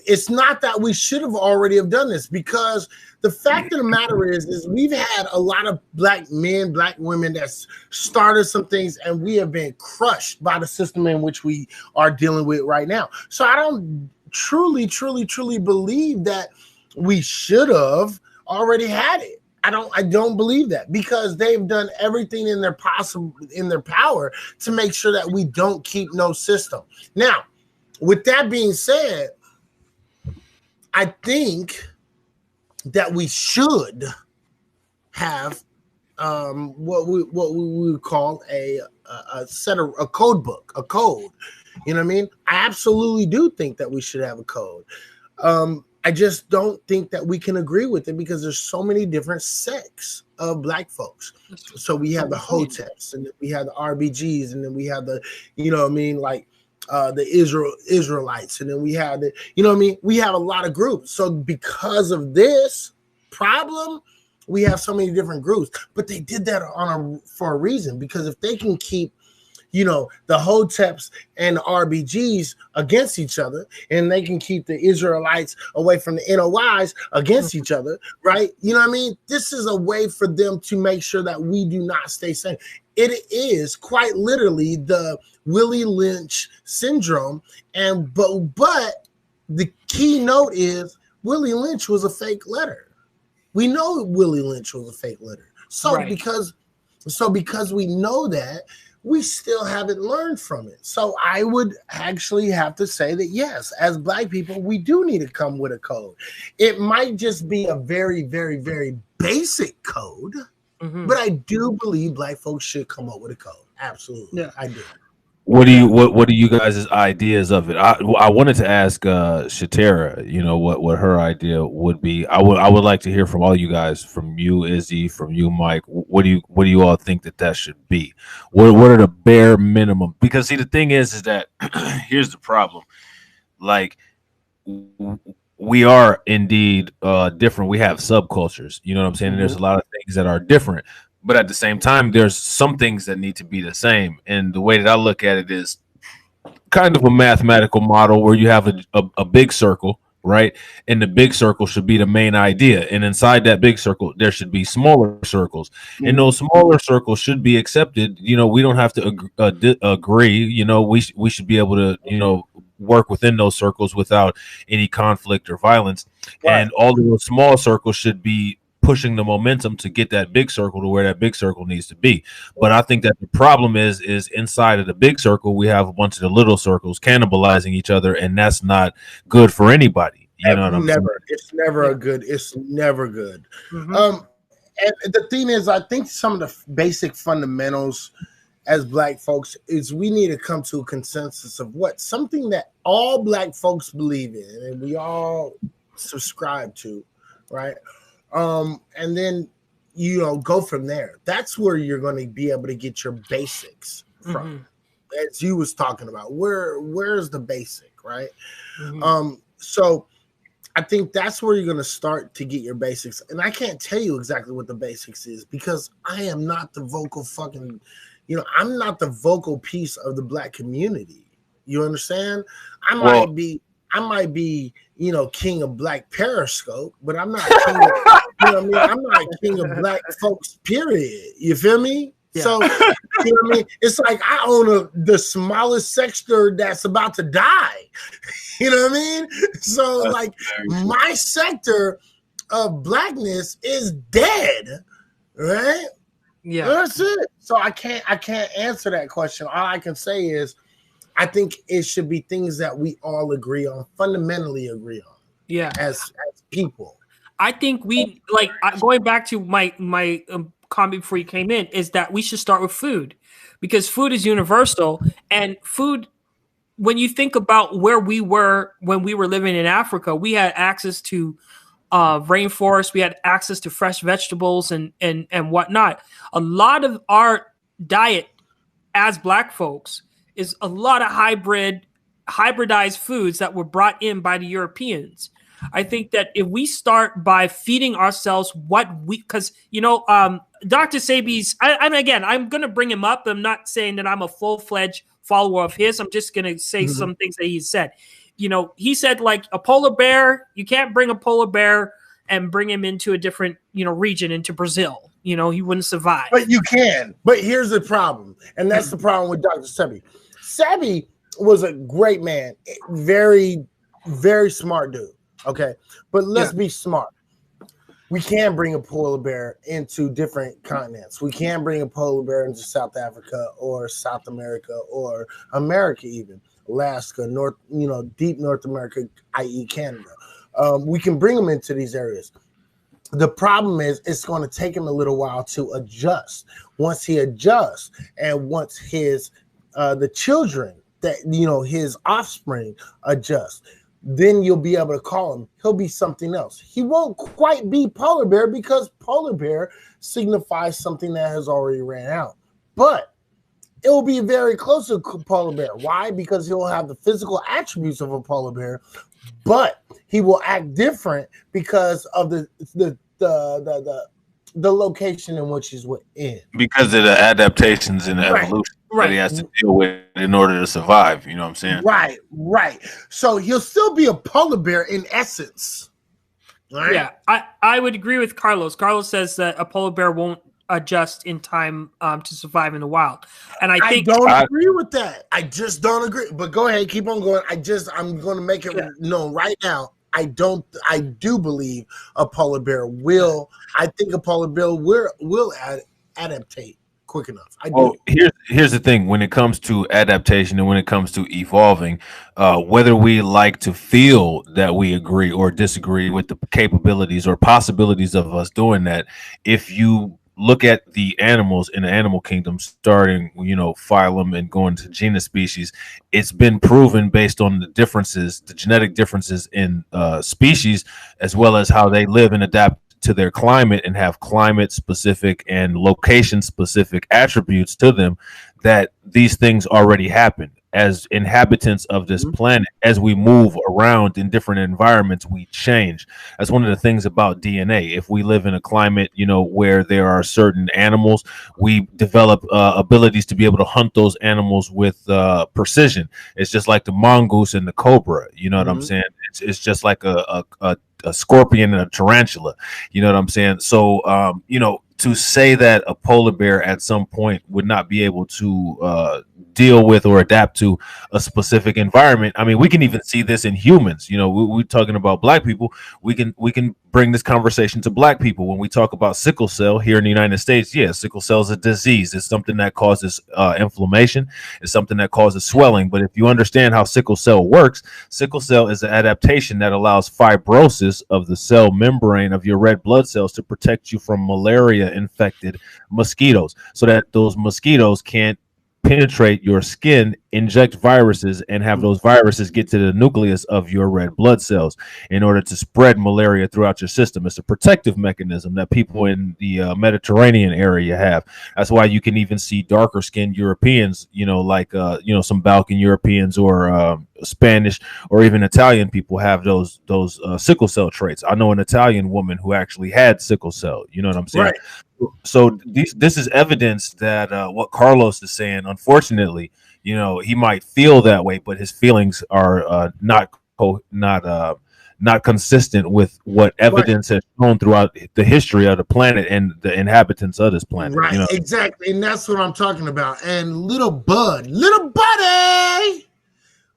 it's not that we should have already have done this, because the fact of the matter is we've had a lot of black men, black women that started some things, and we have been crushed by the system in which we are dealing with right now. So I don't truly believe that we should have already had it. I don't believe that, because they've done everything in their power to make sure that we don't keep no system. Now, with that being said, I think that we should have what we would call a code book, a code. You know what I mean? I absolutely do think that we should have a code. I just don't think that we can agree with it, because there's so many different sects of black folks. So we have the Hoteps, and then we have the RBGs, and then we have the, the Israelites, and then we have the, we have a lot of groups. So because of this problem, we have so many different groups. But they did that for a reason, because if they can keep you know, the Hoteps and the RBGs against each other, and they can keep the Israelites away from the NOIs against each other, right? You know what I mean? This is a way for them to make sure that we do not stay sane. It is quite literally the Willie Lynch syndrome, and but the keynote is Willie Lynch was a fake letter. We know Willie Lynch was a fake letter. So Right. because we know that, we still haven't learned from it. So I would actually have to say that yes, as Black people, we do need to come with a code. It might just be a very, very, very basic code, but I do believe Black folks should come up with a code. Absolutely, yeah. I do. What do you guys' ideas of it? I wanted to ask Shatera, you know, what her idea would be. I would like to hear from all you guys, from you, Izzy, from you, Mike. What do you all think that should be? What are the bare minimum? Because see, the thing is that here's the problem. Like, we are indeed different. We have subcultures. You know what I'm saying? And there's a lot of things that are different. But at the same time, there's some things that need to be the same. And the way that I look at it is kind of a mathematical model where you have a big circle, right? And the big circle should be the main idea. And inside that big circle, there should be smaller circles. And those smaller circles should be accepted. You know, we don't have to agree. You know, we should be able to, you know, work within those circles without any conflict or violence. Right. And all of those small circles should be pushing the momentum to get that big circle to where that big circle needs to be. But I think that the problem is inside of the big circle, we have a bunch of the little circles cannibalizing each other, and that's not good for anybody. You know what I'm saying? It's never good. And the thing is, I think some of the basic fundamentals as Black folks is we need to come to a consensus of something that all Black folks believe in and we all subscribe to, right? And then, you know, go from there. That's where you're going to be able to get your basics from. As you was talking about, where's the basic, right? So I think that's where you're going to start to get your basics. And I can't tell you exactly what the basics is because I am not the vocal fucking, you know, I'm not the vocal piece of the Black community. You understand? I might be, you know, king of Black Periscope, but I'm not king of, you know what I mean? I'm not king of Black folks, period. You feel me? Yeah. So, you know what I mean? It's like I own the smallest sector that's about to die. You know what I mean? So, that's like, my sector of Blackness is dead, right? Yeah. That's it. So I can't answer that question. All I can say is I think it should be things that we all agree on, fundamentally agree on. Yeah, as people. I think we like going back to my comment before you came in is that we should start with food because food is universal, and food. When you think about where we were when we were living in Africa, we had access to rainforest, we had access to fresh vegetables and whatnot. A lot of our diet as Black folks is a lot of hybridized foods that were brought in by the Europeans. I think that if we start by feeding ourselves because, you know, Dr. Sebi's, I'm going to bring him up. I'm not saying that I'm a full-fledged follower of his. I'm just going to say some things that he said. You know, he said like a polar bear, you can't bring a polar bear and bring him into a different, you know, region, into Brazil. You know, he wouldn't survive. But you can. But here's the problem. And that's the problem with Dr. Sebi. Sebi was a great man. Very, very smart dude. Okay. But let's be smart. We can bring a polar bear into different continents. We can bring a polar bear into South Africa or South America or America, even Alaska, deep North America, i.e. Canada. We can bring them into these areas. The problem is it's going to take him a little while to adjust. Once he adjusts and once his the children that, you know, his offspring adjust, then you'll be able to call him. He'll be something else. He won't quite be polar bear because polar bear signifies something that has already ran out. But it will be very close to polar bear. Why? Because he'll have the physical attributes of a polar bear, but he will act different because of the location in which he's in. Because of the adaptations and the evolution. that he has to deal with in order to survive. You know what I'm saying? Right. So he'll still be a polar bear in essence. Right? Yeah, I would agree with Carlos. Carlos says that a polar bear won't adjust in time to survive in the wild, and I don't agree with that. I just don't agree. But go ahead, keep on going. I'm going to make it known right now. I do believe a polar bear will. I think a polar bear will adaptate quick enough. Here's the thing: when it comes to adaptation and when it comes to evolving, whether we like to feel that we agree or disagree with the capabilities or possibilities of us doing that, if you look at the animals in the animal kingdom, starting phylum and going to genus species, it's been proven based on the differences, the genetic differences in species, as well as how they live and adapt to their climate and have climate specific and location specific attributes to them, that these things already happen. As inhabitants of this planet, as we move around in different environments, we change. That's one of the things about DNA. If we live in a climate, where there are certain animals, we develop abilities to be able to hunt those animals with precision. It's just like the mongoose and the cobra. You know what I'm saying? It's just like a scorpion and a tarantula. You know what I'm saying? So, to say that a polar bear at some point would not be able to deal with or adapt to a specific environment. I mean, we can even see this in humans. We're talking about black people. We can bring this conversation to black people when we talk about sickle cell here in the United States. Yeah, sickle cell is a disease. It's something that causes inflammation. It's something that causes swelling. But if you understand how sickle cell works, sickle cell is an adaptation that allows fibrosis of the cell membrane of your red blood cells to protect you from malaria infected mosquitoes, so that those mosquitoes can't penetrate your skin, inject viruses, and have those viruses get to the nucleus of your red blood cells in order to spread malaria throughout your system. It's a protective mechanism that people in the Mediterranean area have. That's why you can even see darker skinned Europeans, like some Balkan Europeans or Spanish or even Italian people have those sickle cell traits. I know an Italian woman who actually had sickle cell. You know what I'm saying? Right. So this is evidence that what Carlos is saying, unfortunately, he might feel that way, but his feelings are not consistent with what evidence has shown throughout the history of the planet and the inhabitants of this planet. Right, exactly, and that's what I'm talking about. And little buddy,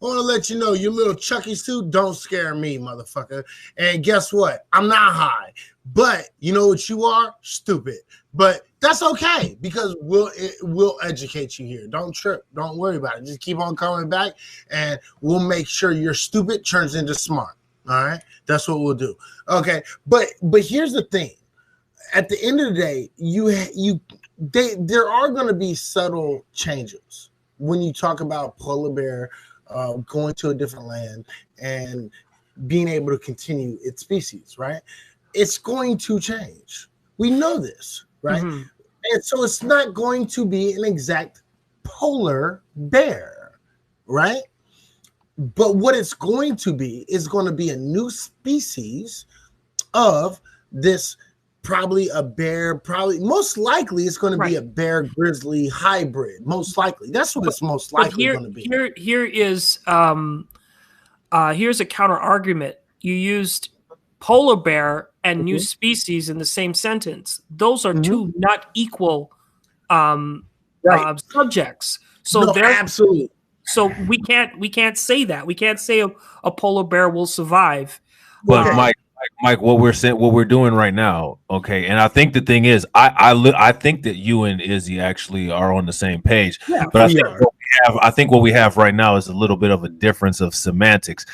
I want to let you know, your little Chucky suit don't scare me, motherfucker. And guess what? I'm not high. But you know what you are? Stupid. But that's okay, because we'll educate you here. Don't trip. Don't worry about it. Just keep on coming back, and we'll make sure your stupid turns into smart. All right? That's what we'll do. Okay. But here's the thing. At the end of the day, there are going to be subtle changes when you talk about polar bear going to a different land and being able to continue its species, right? It's going to change. We know this, right? Mm-hmm. And so it's not going to be an exact polar bear, right? But what it's going to be is going to be a new species of this, probably a bear, most likely it's going to be a bear grizzly hybrid. Most likely. That's what it's most likely going to be. Here's a counter argument. You used polar bear and new species in the same sentence. Those are two not equal subjects. So absolutely. So we can't say that. We can't say a polar bear will survive. But Mike, what we're doing right now, okay, and I think the thing is, I think that you and Izzy actually are on the same page. Yeah, but I think what we have right now is a little bit of a difference of semantics.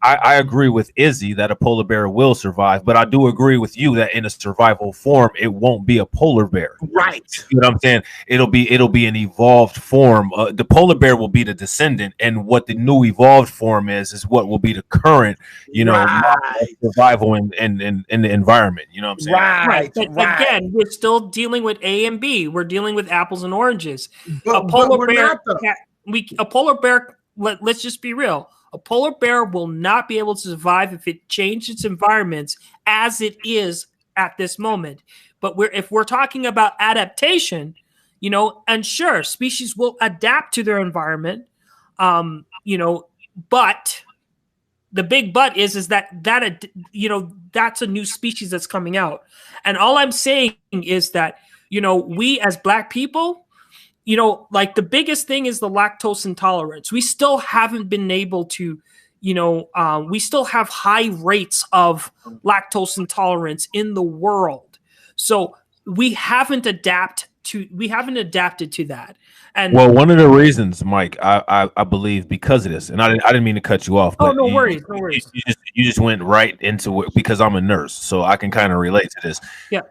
I agree with Izzy that a polar bear will survive, but I do agree with you that in a survival form, it won't be a polar bear. Right. You know what I'm saying? It'll be an evolved form. The polar bear will be the descendant, and what the new evolved form is what will be the current, survival in the environment. You know what I'm saying? Right. But again, we're still dealing with A and B. We're dealing with apples and oranges. A polar bear. Let's just be real. A polar bear will not be able to survive if it changes its environments as it is at this moment. But if we're talking about adaptation, you know, and sure, species will adapt to their environment, you know, but the big but is that you know, that's a new species that's coming out. And all I'm saying is that, you know, we as Black people, you know, like the biggest thing is the lactose intolerance. We still haven't been able to, you know, we still have high rates of lactose intolerance in the world. So we haven't adapted to that. And well, one of the reasons, Mike, I believe because of this, and I didn't mean to cut you off, but no worries. you just went right into it because I'm a nurse, so I can kind of relate to this. Yeah.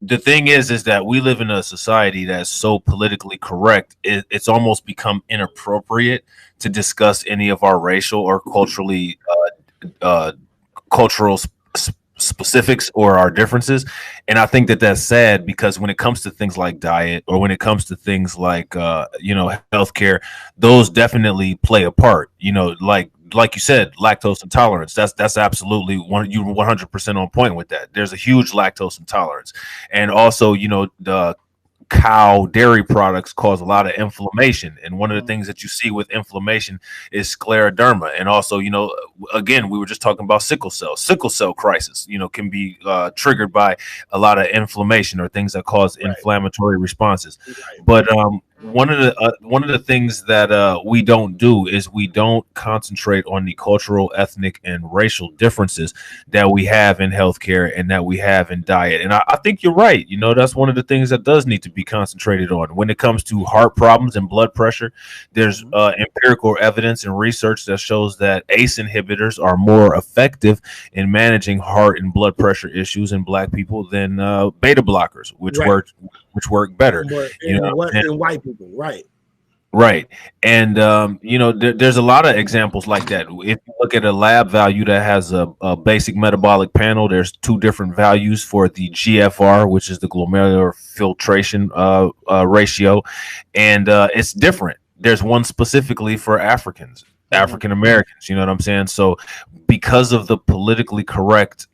The thing is that we live in a society that's so politically correct. It's almost become inappropriate to discuss any of our racial or culturally cultural specifics or our differences. And I think that that's sad, because when it comes to things like diet, or when it comes to things like you know, healthcare, those definitely play a part. You know, like you said, lactose intolerance. That's absolutely you're 100% on point with that. There's a huge lactose intolerance, and also, you know, the cow dairy products cause a lot of inflammation, and one of the things that you see with inflammation is scleroderma. And also, you know, again, we were just talking about sickle cell crisis, you know, can be triggered by a lot of inflammation or things that cause inflammatory responses. But one of the things that we don't do is we don't concentrate on the cultural, ethnic, and racial differences that we have in healthcare and that we have in diet. And I think you're right. You know, that's one of the things that does need to be concentrated on. When it comes to heart problems and blood pressure, there's empirical evidence and research that shows that ACE inhibitors are more effective in managing heart and blood pressure issues in Black people than beta blockers, which work better. You know, in white people, right? Right. And, you know, there's a lot of examples like that. If you look at a lab value that has a basic metabolic panel, there's two different values for the GFR, which is the glomerular filtration ratio. And it's different. There's one specifically for African Americans. You know what I'm saying? So because of the politically correct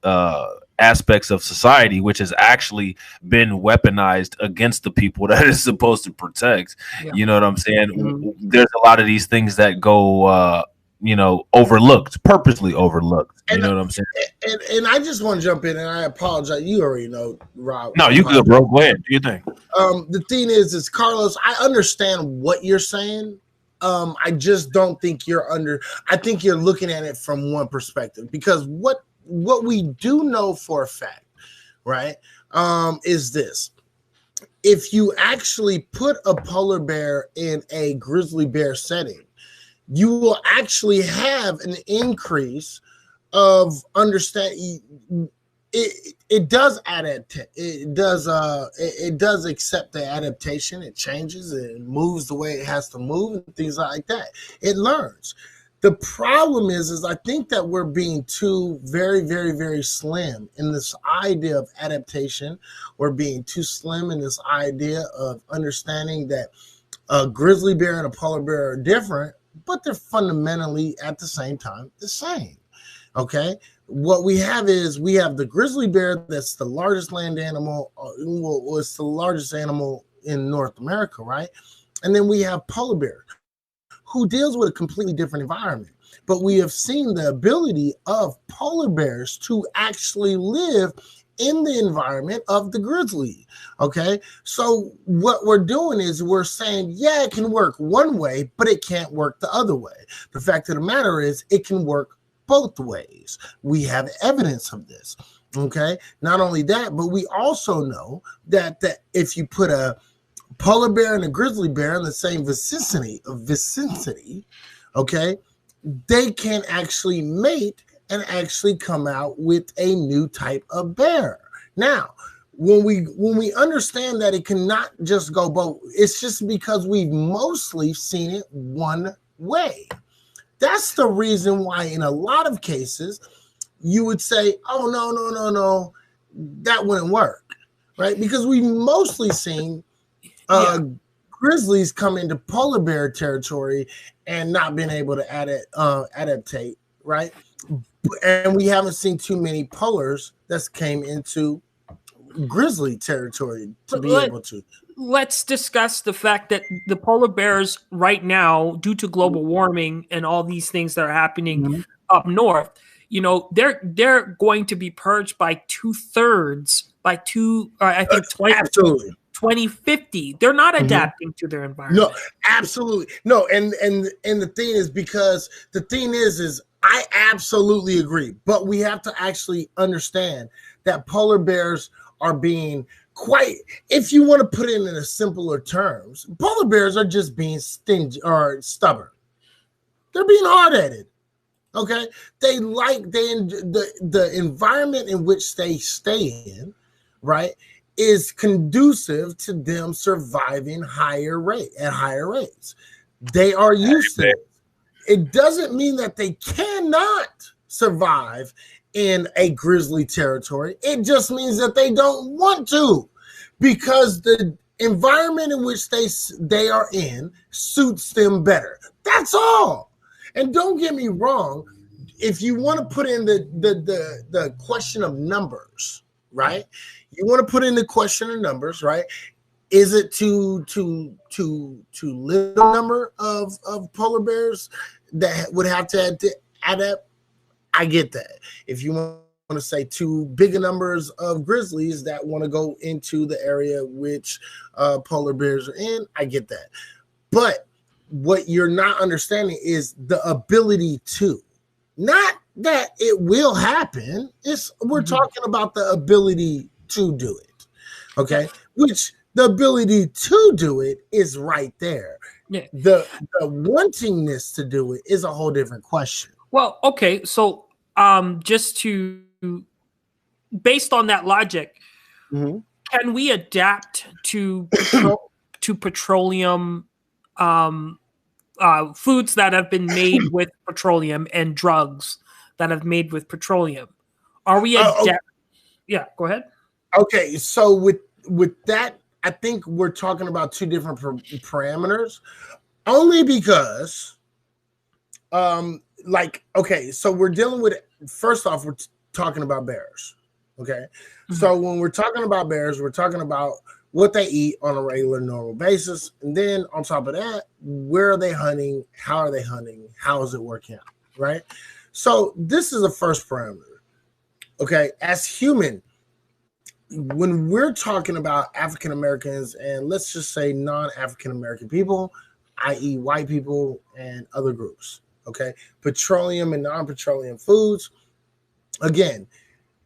aspects of society, which has actually been weaponized against the people that is supposed to protect. You know what I'm saying? There's a lot of these things that go you know, purposely overlooked. You know what I'm saying? And I just want to jump in, and I apologize. You already know, Rob. No, you good, bro. Go ahead. Do your thing. The thing is Carlos, I understand what you're saying. I just don't think I think you're looking at it from one perspective, because what we do know for a fact, right, is this. If you actually put a polar bear in a grizzly bear setting, you will actually have an increase of understanding. It does it does accept the adaptation. It changes, it moves the way it has to move, and things like that. It learns. The problem is I think that we're being too very, very, very slim in this idea of adaptation. We're being too slim in this idea of understanding that a grizzly bear and a polar bear are different, but they're fundamentally at the same time the same. Okay? What we have is the grizzly bear, that's the largest land animal. Well, it's the largest animal in North America, right? And then we have polar bear, who deals with a completely different environment. But we have seen the ability of polar bears to actually live in the environment of the grizzly. Okay, so what we're doing is we're saying, yeah, it can work one way, but it can't work the other way. The fact of the matter is it can work both ways. We have evidence of this. Okay, not only that, but we also know that if you put a polar bear and a grizzly bear in the same vicinity, okay, they can actually mate and actually come out with a new type of bear. Now, when we understand that it cannot just go both, it's just because we've mostly seen it one way. That's the reason why in a lot of cases you would say, oh, no, that wouldn't work, right? Because we've mostly seen grizzlies come into polar bear territory and not been able to adaptate, right? And we haven't seen too many polars that came into grizzly territory to be able to. let's discuss the fact that the polar bears right now, due to global warming and all these things that are happening up north, you know, they're going to be purged by 2/3 by I think 2050. They're not adapting to their environment. No, absolutely. No, and the thing is, because the thing is I absolutely agree, but we have to actually understand that polar bears are being quite, if you want to put it in a simpler terms, polar bears are just being stingy or stubborn. They're being hard-headed. Okay, the environment in which they stay in, right, is conducive to them surviving at higher rates. They are used to it. It doesn't mean that they cannot survive in a grizzly territory. It just means that they don't want to, because the environment in which they are in suits them better. That's all. And don't get me wrong, if you want to put in the question of numbers, right? You want to put in the question of numbers, right? Is it to little number of polar bears that would have to adapt? I get that. If you want to say too big a numbers of grizzlies that want to go into the area which polar bears are in, I get that. But what you're not understanding is the ability to, not that it will happen. We're talking about the ability to do it. Okay, which the ability to do it is right there. Yeah. The wantingness to do it is a whole different question. Well, okay, so just to, based on that logic, can we adapt to petroleum foods that have been made with petroleum and drugs that have made with petroleum? Are we Yeah, go ahead. Okay, so with that, I think we're talking about two different parameters, only because okay, so we're dealing with, first off, we're talking about bears. Okay, so when we're talking about bears, we're talking about what they eat on a regular, normal basis. And then on top of that, where are they hunting? How are they hunting? How is it working out? Right? So this is the first parameter. Okay, as human, when we're talking about African Americans, and let's just say non-African American people, i.e. white people and other groups, okay, petroleum and non-petroleum foods, again,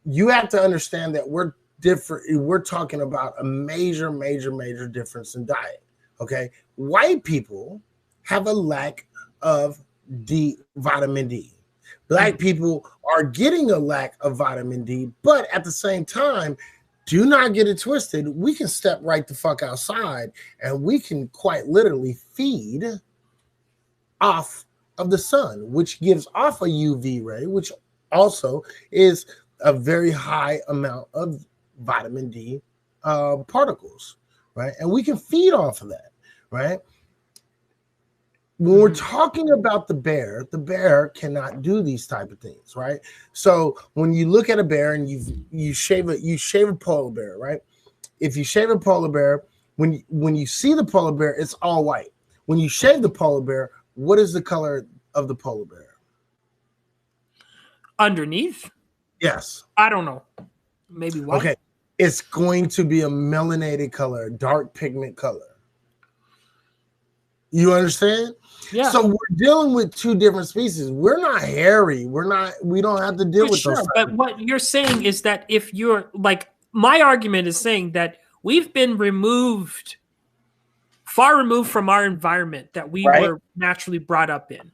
you have to understand that we're different. We're talking about a major difference in diet. Okay, white people have a lack of vitamin D. Black people are getting a lack of vitamin D, but at the same time, do not get it twisted. We can step right the fuck outside and we can quite literally feed off of the sun, which gives off a UV ray, which also is a very high amount of vitamin D particles, right? And we can feed off of that, right? When we're talking about the bear cannot do these type of things, right? So when you look at a bear and you shave a polar bear, right? If you shave a polar bear, when you see the polar bear, it's all white. When you shave the polar bear, what is the color of the polar bear? Underneath? Yes. I don't know. Maybe white. Okay. It's going to be a melanated color, dark pigment color. You understand? Yeah. So we're dealing with two different species. We're not hairy. We don't have to deal with those. But what you're saying is that if you're like, my argument is saying that we've been far removed from our environment that we were naturally brought up in.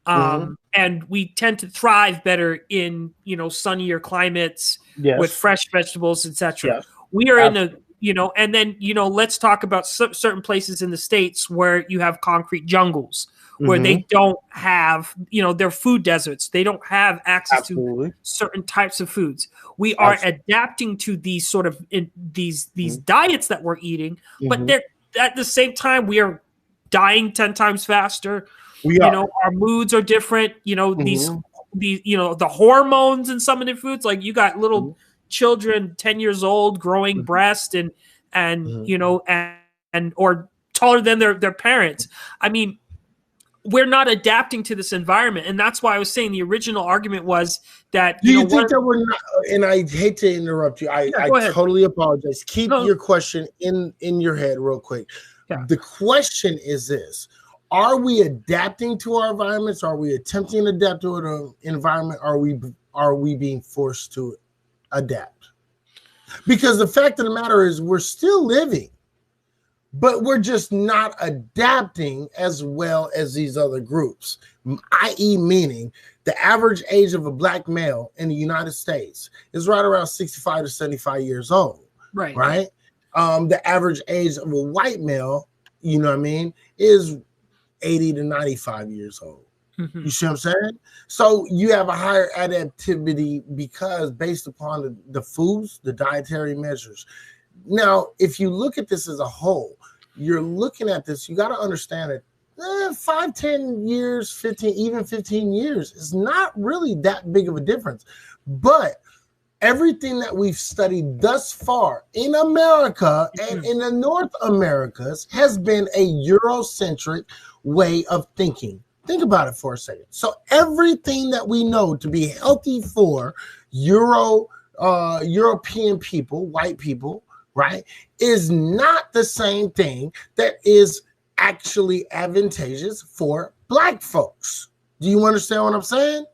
And we tend to thrive better in, sunnier climates with fresh vegetables, etc. Yes. We are in a, and then, let's talk about certain places in the States where you have concrete jungles where they don't have, they're food deserts. They don't have access to certain types of foods. We are adapting to these sort of these diets that we're eating, but they're at the same time, we are dying 10 times faster. Our moods are different. These the hormones in some of the foods, like you got little children 10 years old growing breast and or taller than their parents. I mean, we're not adapting to this environment, and that's why I was saying the original argument was that Do you think that we're not? And I hate to interrupt you. I totally apologize. Keep your question in your head real quick. Yeah. The question is this: are we adapting to our environments? Are we attempting to adapt to an environment? Are we being forced to adapt? Because the fact of the matter is, we're still living, but we're just not adapting as well as these other groups, i.e. meaning the average age of a black male in the United States is right around 65 to 75 years old. Right. Right. The average age of a white male, you know what I mean, is 80 to 95 years old. Mm-hmm. You see what I'm saying? So you have a higher adaptivity because based upon the foods, the dietary measures. Now, if you look at this as a whole, you're looking at this, you got to understand that 5, 10 years, 15, even 15 years is not really that big of a difference. But everything that we've studied thus far in America and in the North Americas has been a Eurocentric way of thinking. Think about it for a second. So everything that we know to be healthy for European people, white people, right, is not the same thing that is actually advantageous for black folks. Do you understand what I'm saying?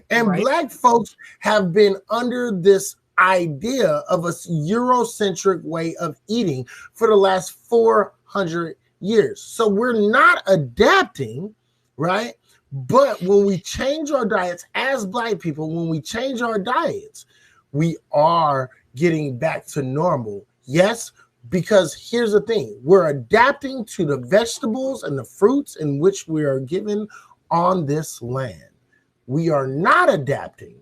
And black folks have been under this idea of a Eurocentric way of eating for the last 400 years. So we're not adapting, right? But when we change our diets as black people, when we change our diets, we are getting back to normal. Yes, because here's the thing. We're adapting to the vegetables and the fruits in which we are given on this land. We are not adapting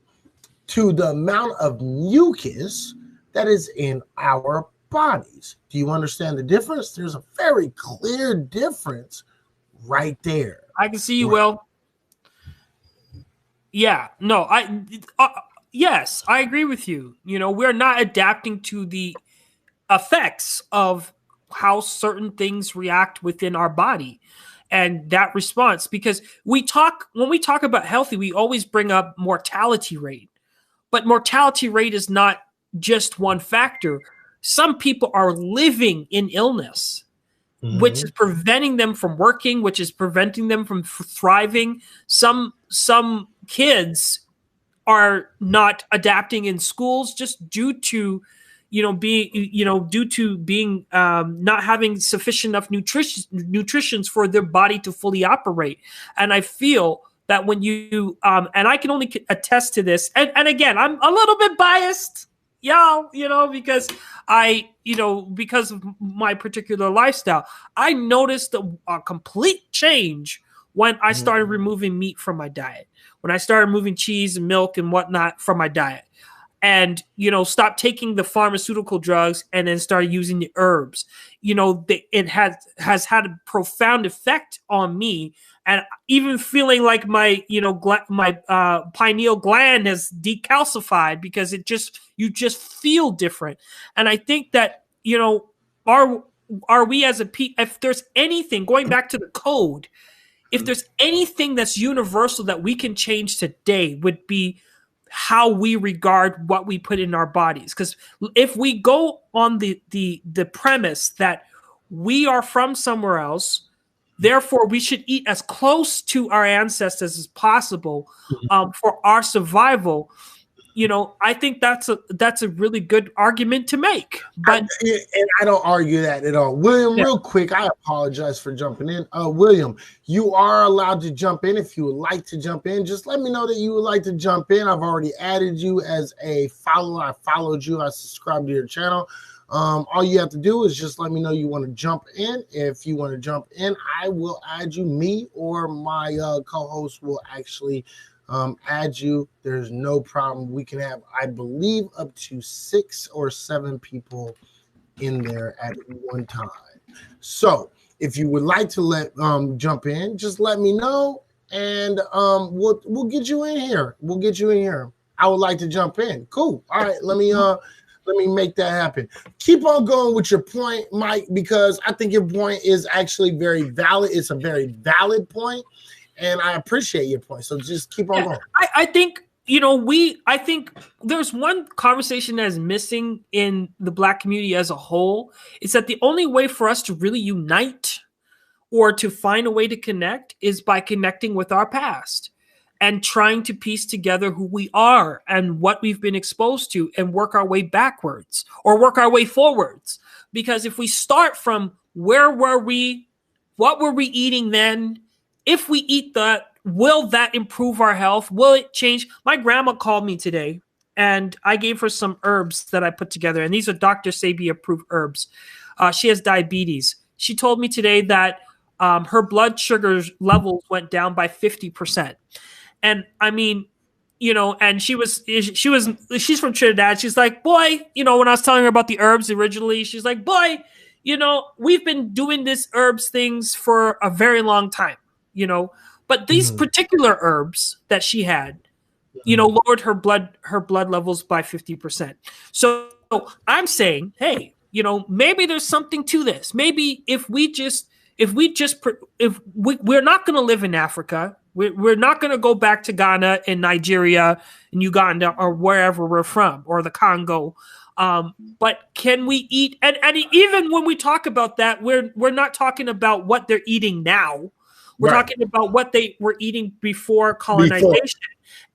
to the amount of mucus that is in our bodies. Do you understand the difference? There's a very clear difference right there. I can see you, Will. Yeah, no, yes, I agree with you. You know, we're not adapting to the effects of how certain things react within our body and that response, because when we talk about healthy, we always bring up mortality rate, but mortality rate is not just one factor. Some people are living in illness, which is preventing them from working, which is preventing them from thriving. Some kids are not adapting in schools just due to being not having sufficient enough nutrition for their body to fully operate. And I feel that when you and I can only attest to this, and again, I'm a little bit biased, y'all, because because of my particular lifestyle, I noticed a complete change when I started removing meat from my diet, when I started removing cheese and milk and whatnot from my diet. And, stop taking the pharmaceutical drugs and then start using the herbs. It has had a profound effect on me. And even feeling like my pineal gland has decalcified because you just feel different. And I think that, are we as a people, if there's anything, going back to the code, if there's anything that's universal that we can change today, would be how we regard what we put in our bodies. Because if we go on the premise that we are from somewhere else, therefore we should eat as close to our ancestors as possible for our survival, I think that's a really good argument to make. But and I don't argue that at all. William, real quick, I apologize for jumping in. William, you are allowed to jump in if you would like to jump in. Just let me know that you would like to jump in. I've already added you as a follower. I followed you. I subscribed to your channel. All you have to do is just let me know you want to jump in. If you want to jump in, I will add you. Me or my co-host will actually add you. There's no problem. We can have, I believe, up to 6 or 7 people in there at one time. So if you would like to jump in, just let me know, and we'll get you in here. We'll get you in here. I would like to jump in. Cool. All right, let me Let me make that happen. Keep on going with your point, Mike, because I think your point is actually very valid. It's a very valid point, and I appreciate your point. So just keep on going. I think, I think there's one conversation that is missing in the Black community as a whole. Is that the only way for us to really unite or to find a way to connect is by connecting with our past and trying to piece together who we are and what we've been exposed to and work our way backwards or work our way forwards. Because if we start from where were we, what were we eating then, if we eat that, will that improve our health? Will it change? My grandma called me today and I gave her some herbs that I put together. And these are Dr. Sebi approved herbs. She has diabetes. She told me today that her blood sugar levels went down by 50%. And I mean, and she's from Trinidad. She's like, boy, when I was telling her about the herbs originally, she's like, boy, we've been doing this herbs things for a very long time, but these particular herbs that she had, lowered her blood levels by 50%. So I'm saying, hey, maybe there's something to this. Maybe if we're not going to live in Africa, we're not going to go back to Ghana and Nigeria and Uganda or wherever we're from, or the Congo. But can we eat? And even when we talk about that, we're not talking about what they're eating now. We're talking about what they were eating before colonization.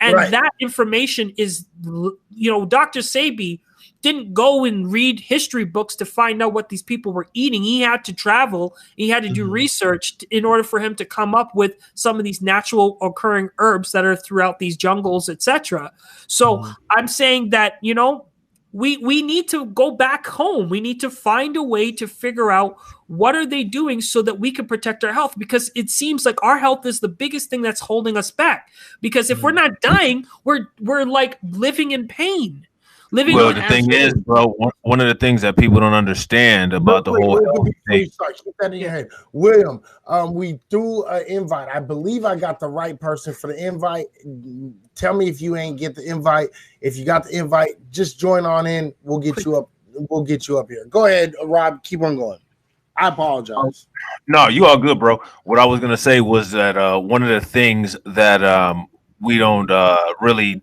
And that information is, Dr. Sebi didn't go and read history books to find out what these people were eating. He had to travel. He had to do research in order for him to come up with some of these natural occurring herbs that are throughout these jungles, etc. So I'm saying that, we need to go back home. We need to find a way to figure out what are they doing so that we can protect our health, because it seems like our health is the biggest thing that's holding us back. Because if we're not dying, we're like living in pain. Well, the thing is, bro, one of the things that people don't understand about the whole thing. Keep that in your head. William, we threw an invite. I believe I got the right person for the invite. Tell me if you ain't get the invite. If you got the invite, just join on in. We'll get you up. We'll get you up here. Go ahead, Rob. Keep on going. I apologize. No, you all good, bro. What I was gonna say was that one of the things that we don't really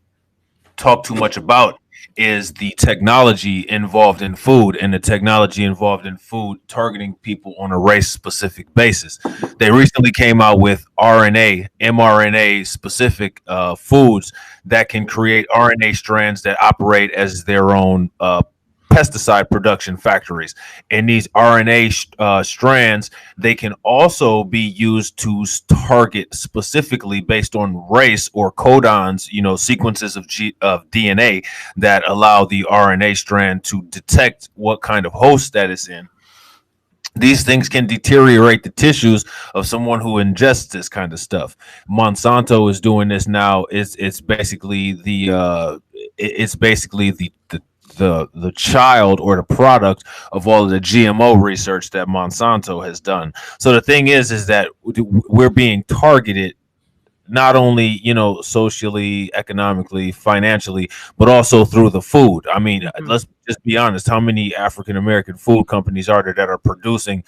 talk too much about is the technology involved in food, and the technology involved in food targeting people on a race-specific basis. They recently came out with RNA, mRNA specific foods that can create RNA strands that operate as their own pesticide production factories. And these RNA strands, they can also be used to target specifically based on race or codons, sequences of DNA that allow the RNA strand to detect what kind of host that is in. These things can deteriorate the tissues of someone who ingests this kind of stuff. Monsanto is doing this now. It's basically the child or the product of all of the GMO research that Monsanto has done. So the thing is that we're being targeted not only, socially, economically, financially, but also through the food. I mean, let's just be honest. How many African-American food companies are there that are producing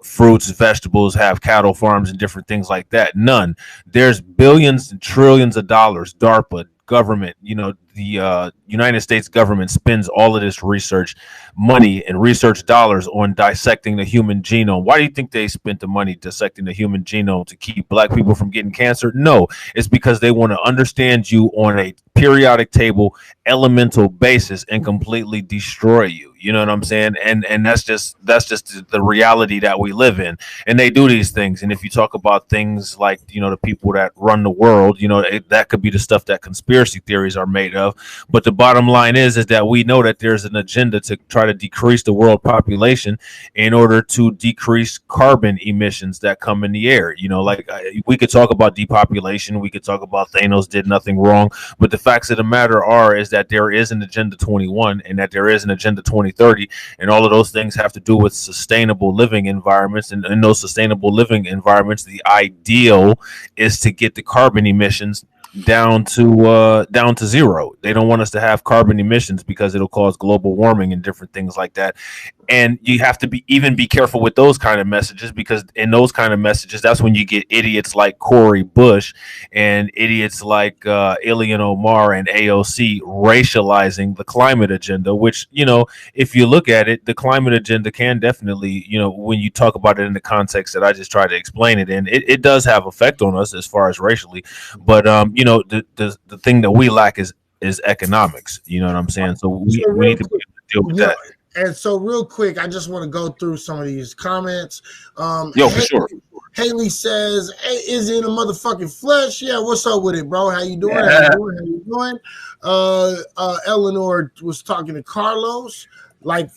fruits, vegetables, have cattle farms and different things like that? None. There's billions and trillions of dollars, DARPA, government, the United States government spends all of this research money and research dollars on dissecting the human genome. Why do you think they spent the money dissecting the human genome? To keep black people from getting cancer? No, it's because they want to understand you on a periodic table, elemental basis, and completely destroy you. You know what I'm saying? And that's just the reality that we live in. And they do these things. And if you talk about things like, the people that run the world, that could be the stuff that conspiracy theories are made of. But the bottom line is that we know that there's an agenda to try to decrease the world population in order to decrease carbon emissions that come in the air. We could talk about depopulation. We could talk about Thanos did nothing wrong. But the facts of the matter is that there is an Agenda 21 and that there is an Agenda 2030. And all of those things have to do with sustainable living environments. And in those sustainable living environments, the ideal is to get the carbon emissions down to zero. They don't want us to have carbon emissions because it'll cause global warming and different things like that. And you have to be careful with those kind of messages, because in those kind of messages, that's when you get idiots like Cory Bush and idiots like Ilhan Omar and AOC racializing the climate agenda, which, if you look at it, the climate agenda can definitely, when you talk about it in the context that I just tried to explain it in, it does have effect on us as far as racially. But the thing that we lack is economics. You know what I'm saying? So we need to be able to deal with that. And so, real quick, I just want to go through some of these comments. For sure. Haley says, "Hey, is it in the motherfucking flesh? Yeah, what's up with it, bro? How you doing? Yeah. How you doing? Eleanor was talking to Carlos. Like,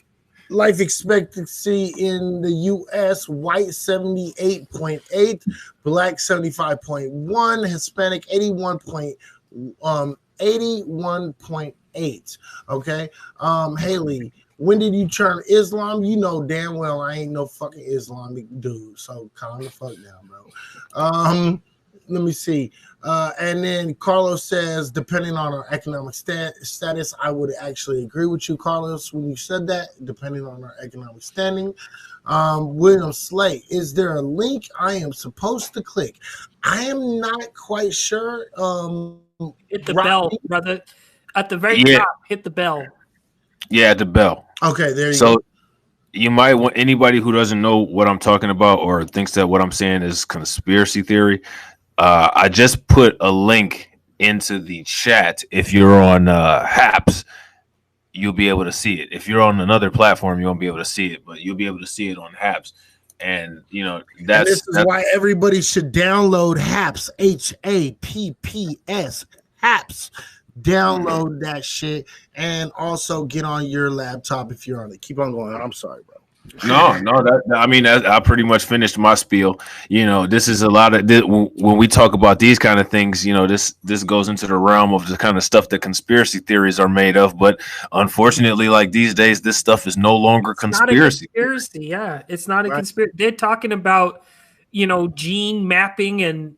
life expectancy in the U.S. white 78.8, black 75.1, Hispanic 81.8. Okay, Haley, when did you turn Islam? You know damn well I ain't no fucking Islamic dude, so calm the fuck down, bro. Let me see. And then Carlos says, depending on our economic status, I would actually agree with you, Carlos, when you said that, depending on our economic standing. William Slate, is there a link I am supposed to click? I am not quite sure. Hit the bell, brother. At the very top, hit the bell. Yeah, the bell. Okay, there you go. So you might want anybody who doesn't know what I'm talking about or thinks that what I'm saying is conspiracy theory. I just put a link into the chat. If you're on Haps, you'll be able to see it. If you're on another platform, you won't be able to see it, but you'll be able to see it on Haps. And this is why everybody should download Haps, HAPPS, Haps. Download that shit and also get on your laptop if you're on it. Keep on going. I'm sorry, bro. No, I pretty much finished my spiel. This is a lot of when we talk about these kind of things. This goes into the realm of the kind of stuff that conspiracy theories are made of. But unfortunately, like these days, this stuff is no longer conspiracy. Not a conspiracy, yeah, it's not a conspiracy. They're talking about gene mapping and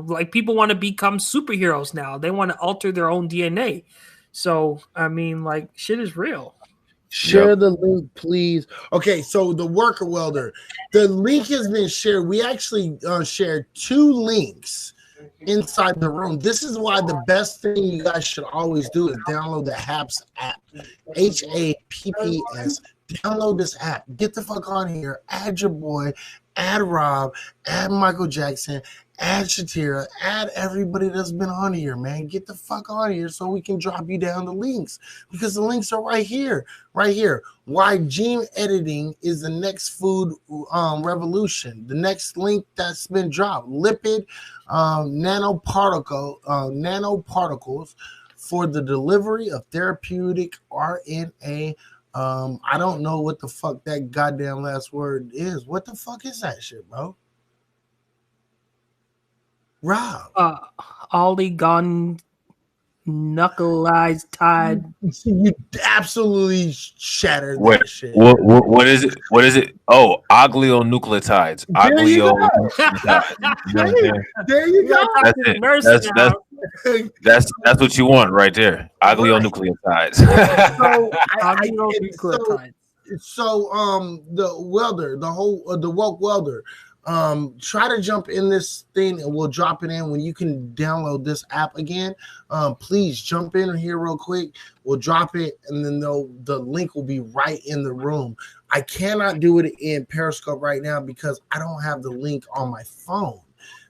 like people want to become superheroes now. They want to alter their own DNA. So I mean, like, shit is real. Share the link, please. Okay, so the worker welder, the link has been shared. We actually shared 2 links inside the room. This is why the best thing you guys should always do is download the Haps app, HAPPS. Download this app. Get the fuck on here. Add your boy. Add Rob. Add Michael Jackson. Add Shatira. Add everybody that's been on here, man. Get the fuck on here so we can drop you down the links, because the links are right here. Right here. Why gene editing is the next food revolution. The next link that's been dropped. Lipid nanoparticles for the delivery of therapeutic RNA. I don't know what the fuck that goddamn last word is. What the fuck is that shit, bro? Rob. Oligon knuckleized tide. You absolutely shattered that shit. What is it? What is it? Oh, olignucleotides. There you go. There you go. That's what you want right there. Olignucleotides. So the welder, the woke welder, try to jump in this thing and we'll drop it in when you can download this app again. Please jump in here real quick. We'll drop it and then the link will be right in the room. I cannot do it in Periscope right now because I don't have the link on my phone.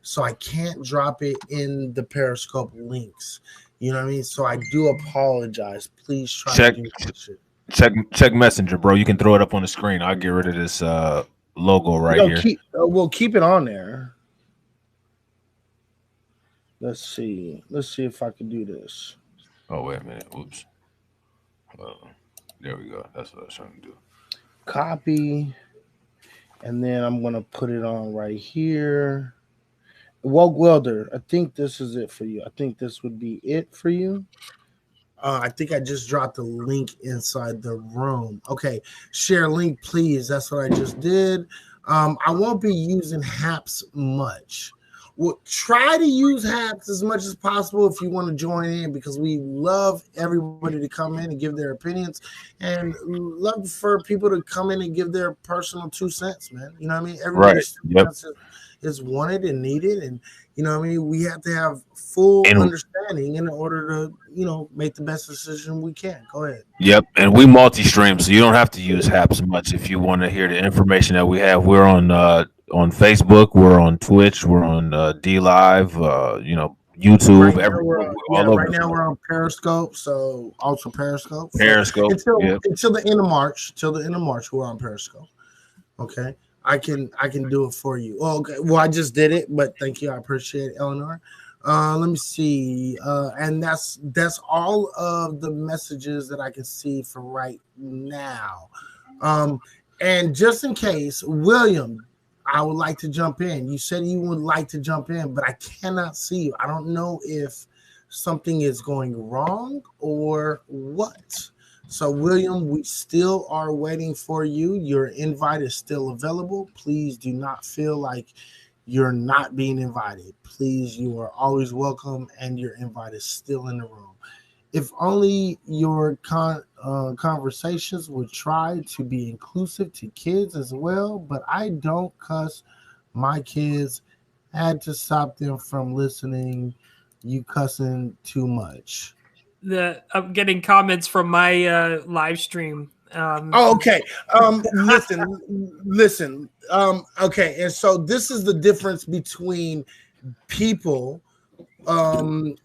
So I can't drop it in the Periscope links. You know what I mean? So I do apologize. Please try to do that shit. Check Messenger, bro. You can throw it up on the screen. I'll get rid of this logo right here. We'll keep it on there. Let's see. Let's see if I can do this. Oh, wait a minute. Oops. There we go. That's what I was trying to do. Copy. And then I'm going to put it on right here. Woke welder. I think this is it for you. I think this would be it for you. I think I just dropped the link inside the room. Okay, share link, please. That's what I just did. I won't be using Haps much. We'll try to use hats as much as possible if you want to join in, because we love everybody to come in and give their opinions, and love for people to come in and give their personal 2 cents, man. You know what I mean? Everybody's 2 cents is wanted and needed, and you know what I mean? We have to have full understanding in order to, you know, make the best decision we can. Go ahead. Yep, and we multi-stream, so you don't have to use Haps much if you want to hear the information that we have. We're on Facebook, we're on Twitch, we're on D Live, you know, YouTube. Right now we're on Periscope, so also Periscope. Periscope until the end of March. Till the end of March, we're on Periscope. Okay, I can do it for you. Okay, well, I just did it, but thank you, I appreciate it, Eleanor. Let me see, and that's all of the messages that I can see for right now. And just in case, William, I would like to jump in. You said you would like to jump in, but I cannot see you. I don't know if something is going wrong or what. So, William, we still are waiting for you. Your invite is still available. Please do not feel like you're not being invited. Please, you are always welcome, and your invite is still in the room. If only your conversations would try to be inclusive to kids as well, but I don't cuss my kids. Had to stop them from listening. You cussing too much. I'm getting comments from my live stream. Okay. Listen. Okay, and so this is the difference between people and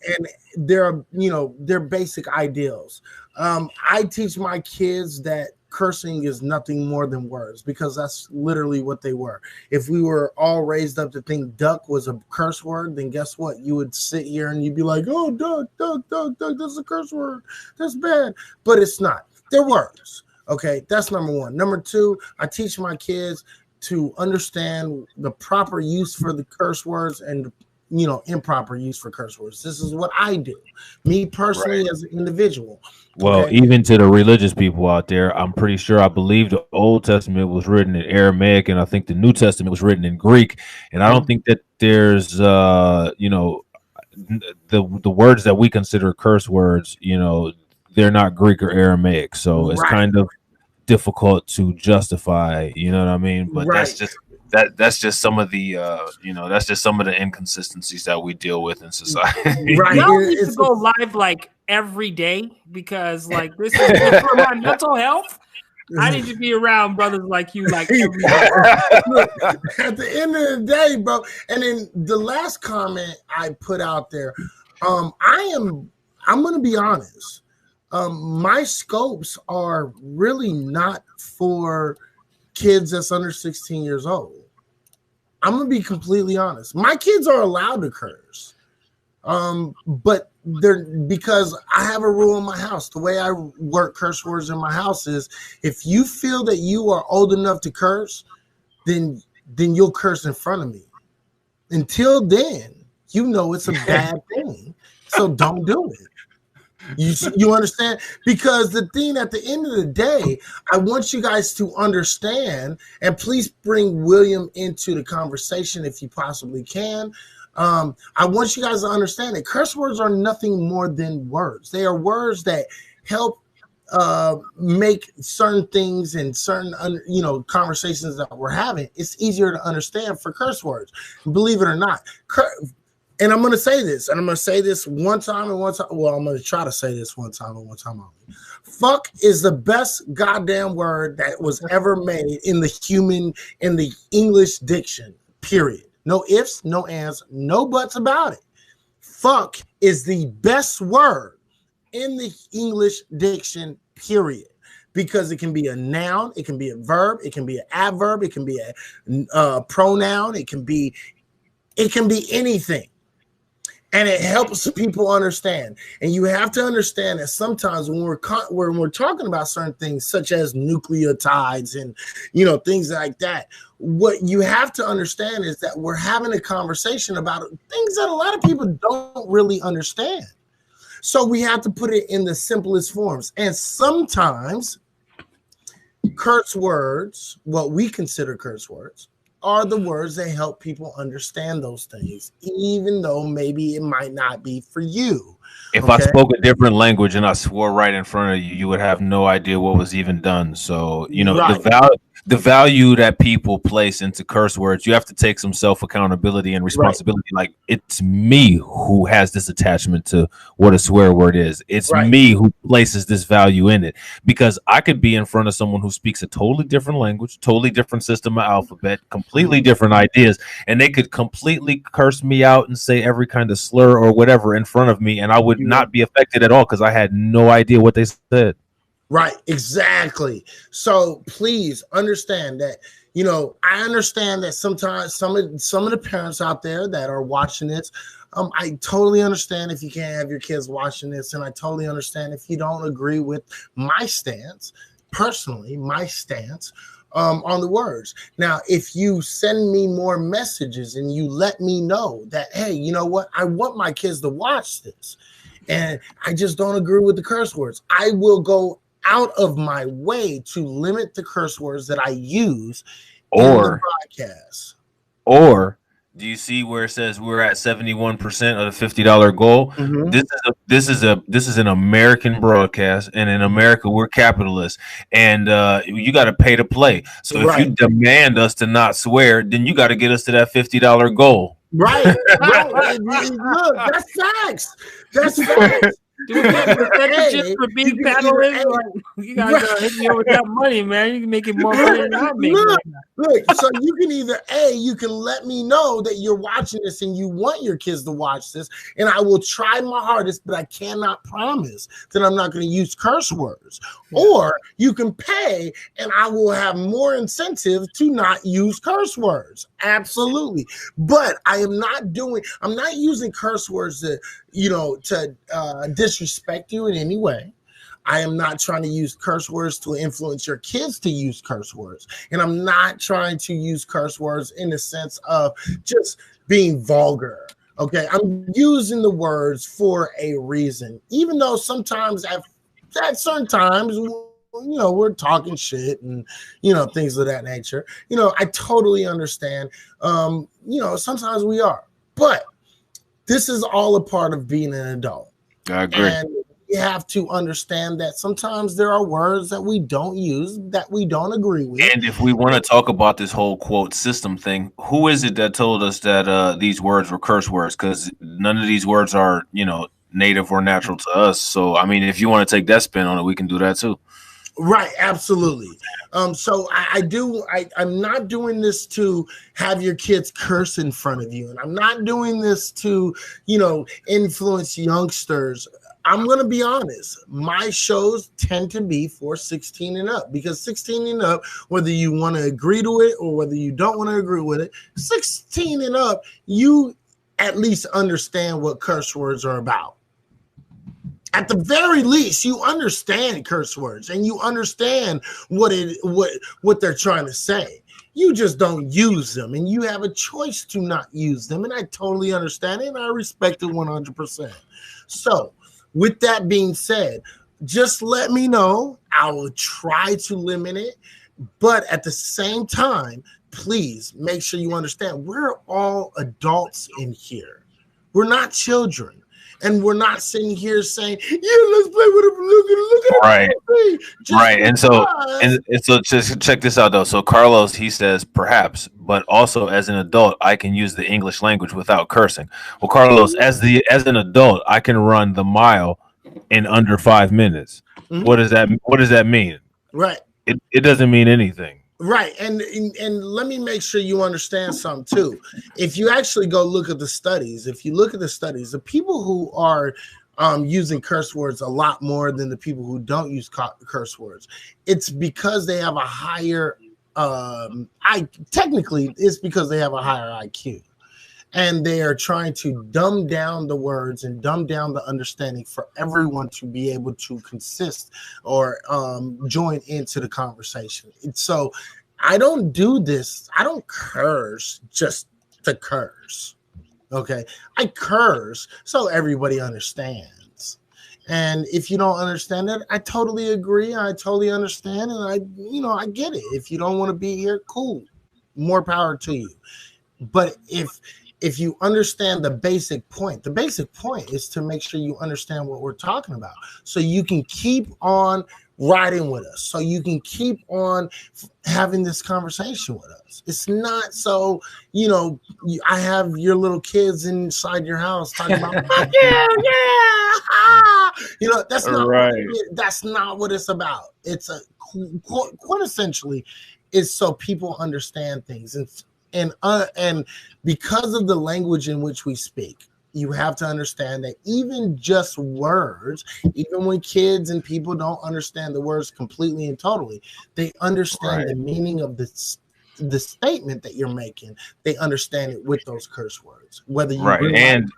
their basic ideals. I teach my kids that cursing is nothing more than words, because that's literally what they were. If we were all raised up to think duck was a curse word, then guess what? You would sit here and you'd be like, oh, duck, that's a curse word. That's bad. But it's not. They're words. Okay, that's number one. Number two, I teach my kids to understand the proper use for the curse words and, you know, improper use for curse words. This is what I do, me personally, as an individual. Well, even to the religious people out there, I'm pretty sure, I believe the Old Testament was written in Aramaic, and I think the New Testament was written in Greek. And I don't think that there's, you know, the words that we consider curse words, you know, they're not Greek or Aramaic. So it's kind of difficult to justify, you know what I mean? But that's just some of the you know, that's just some of the inconsistencies that we deal with in society. Y'all need to go live like every day, because like this is good for my mental health. I need to be around brothers like you like every day. Look, at the end of the day, bro, and then the last comment I put out there, I'm gonna be honest. My scopes are really not for kids that's under 16 years old. I'm gonna be completely honest. My kids are allowed to curse, but they're, because I have a rule in my house. The way I work curse words in my house is, if you feel that you are old enough to curse, then you'll curse in front of me. Until then, you know it's a bad thing, so don't do it. You understand? Because the thing, at the end of the day, I want you guys to understand, and please bring William into the conversation if you possibly can. I want you guys to understand that curse words are nothing more than words. They are words that help make certain things and certain conversations that we're having, it's easier to understand for curse words. Believe it or not. And I'm going to say this, and I'm going to say this one time and one time. Well, I'm going to try to say this one time and one time only. Fuck is the best goddamn word that was ever made in the English diction, period. No ifs, no ands, no buts about it. Fuck is the best word in the English diction, period. Because it can be a noun, it can be a verb, it can be an adverb, it can be a pronoun, it can be anything. And it helps people understand. And you have to understand that sometimes when we're talking about certain things, such as nucleotides and things like that, what you have to understand is that we're having a conversation about things that a lot of people don't really understand. So we have to put it in the simplest forms. And sometimes curse words, what we consider curse words, are the words that help people understand those things, even though maybe it might not be for you. If I spoke a different language and I swore right in front of you, you would have no idea what was even done. So, you know, the value that people place into curse words, you have to take some self accountability and responsibility. Like, it's me who has this attachment to what a swear word is. It's me who places this value in it, because I could be in front of someone who speaks a totally different language, totally different system of alphabet, completely different ideas, and they could completely curse me out and say every kind of slur or whatever in front of me, and I would not be affected at all because I had no idea what they said. Right, exactly. So please understand that, you know, I understand that sometimes some of the parents out there that are watching this, I totally understand if you can't have your kids watching this, and I totally understand if you don't agree with my stance, personally, my stance on the words. Now, if you send me more messages and you let me know that, hey, you know what, I want my kids to watch this, and I just don't agree with the curse words, I will go out of my way to limit the curse words that I use in the broadcast. Or do you see where it says we're at 71% of the $50 goal? This is an American broadcast, and in America we're capitalists, and you got to pay to play. So if you demand us to not swear, then you got to get us to that $50 goal. Right. Look, that's facts. That's facts. Do we get percentages for being panelists? Like, you guys hit me up with that money, man. You can make it more money than I'm making. Look, so you can either you can let me know that you're watching this and you want your kids to watch this, and I will try my hardest, but I cannot promise that I'm not going to use curse words. Or you can pay, and I will have more incentive to not use curse words. Absolutely. But I'm not using curse words to disrespect you in any way. I am not trying to use curse words to influence your kids to use curse words. And I'm not trying to use curse words in the sense of just being vulgar. Okay. I'm using the words for a reason, even though sometimes at certain times, we're talking shit and, things of that nature. I totally understand. Sometimes we are, but this is all a part of being an adult. I agree. And we have to understand that sometimes there are words that we don't use, that we don't agree with. And if we want to talk about this whole quote system thing, who is it that told us that these words were curse words? Because none of these words are, native or natural to us. So, I mean, if you want to take that spin on it, we can do that too. Right, absolutely. So I'm not doing this to have your kids curse in front of you, and I'm not doing this to, influence youngsters. I'm going to be honest. My shows tend to be for 16 and up, because 16 and up, whether you want to agree to it or whether you don't want to agree with it, 16 and up, you at least understand what curse words are about. At the very least, you understand curse words and you understand what they're trying to say. You just don't use them, and you have a choice to not use them. And I totally understand it, and I respect it 100%. So with that being said, just let me know. I will try to limit it. But at the same time, please make sure you understand we're all adults in here. We're not children. And we're not sitting here saying, "Yeah, let's play with him. Look at him." Right. And so just check this out though. So Carlos, he says perhaps, but also as an adult, I can use the English language without cursing. Well, Carlos, as an adult, I can run the mile in under 5 minutes. Mm-hmm. What does that mean? Right. It doesn't mean anything. Right. And let me make sure you understand something too. If you actually go look at the studies, the people who are using curse words a lot more than the people who don't use curse words, it's because they have a higher it's because they have a higher IQ. And they are trying to dumb down the words and dumb down the understanding for everyone to be able to consist or join into the conversation. And so I don't do this. I don't curse just to curse. Okay. I curse so everybody understands. And if you don't understand it, I totally agree. I totally understand. And I get it. If you don't want to be here, cool. more power to you. But if you understand the basic point is to make sure you understand what we're talking about, so you can keep on riding with us, so you can keep on having this conversation with us. It's not so, I have your little kids inside your house talking about fuck you, yeah, that's not right. That's not what it's about. It's a quintessentially, it's so people understand things, and because of the language in which we speak, you have to understand that even just words, even when kids and people don't understand the words completely and totally, they understand the meaning of the statement that you're making. They understand it with those curse words, whether you realize it or not.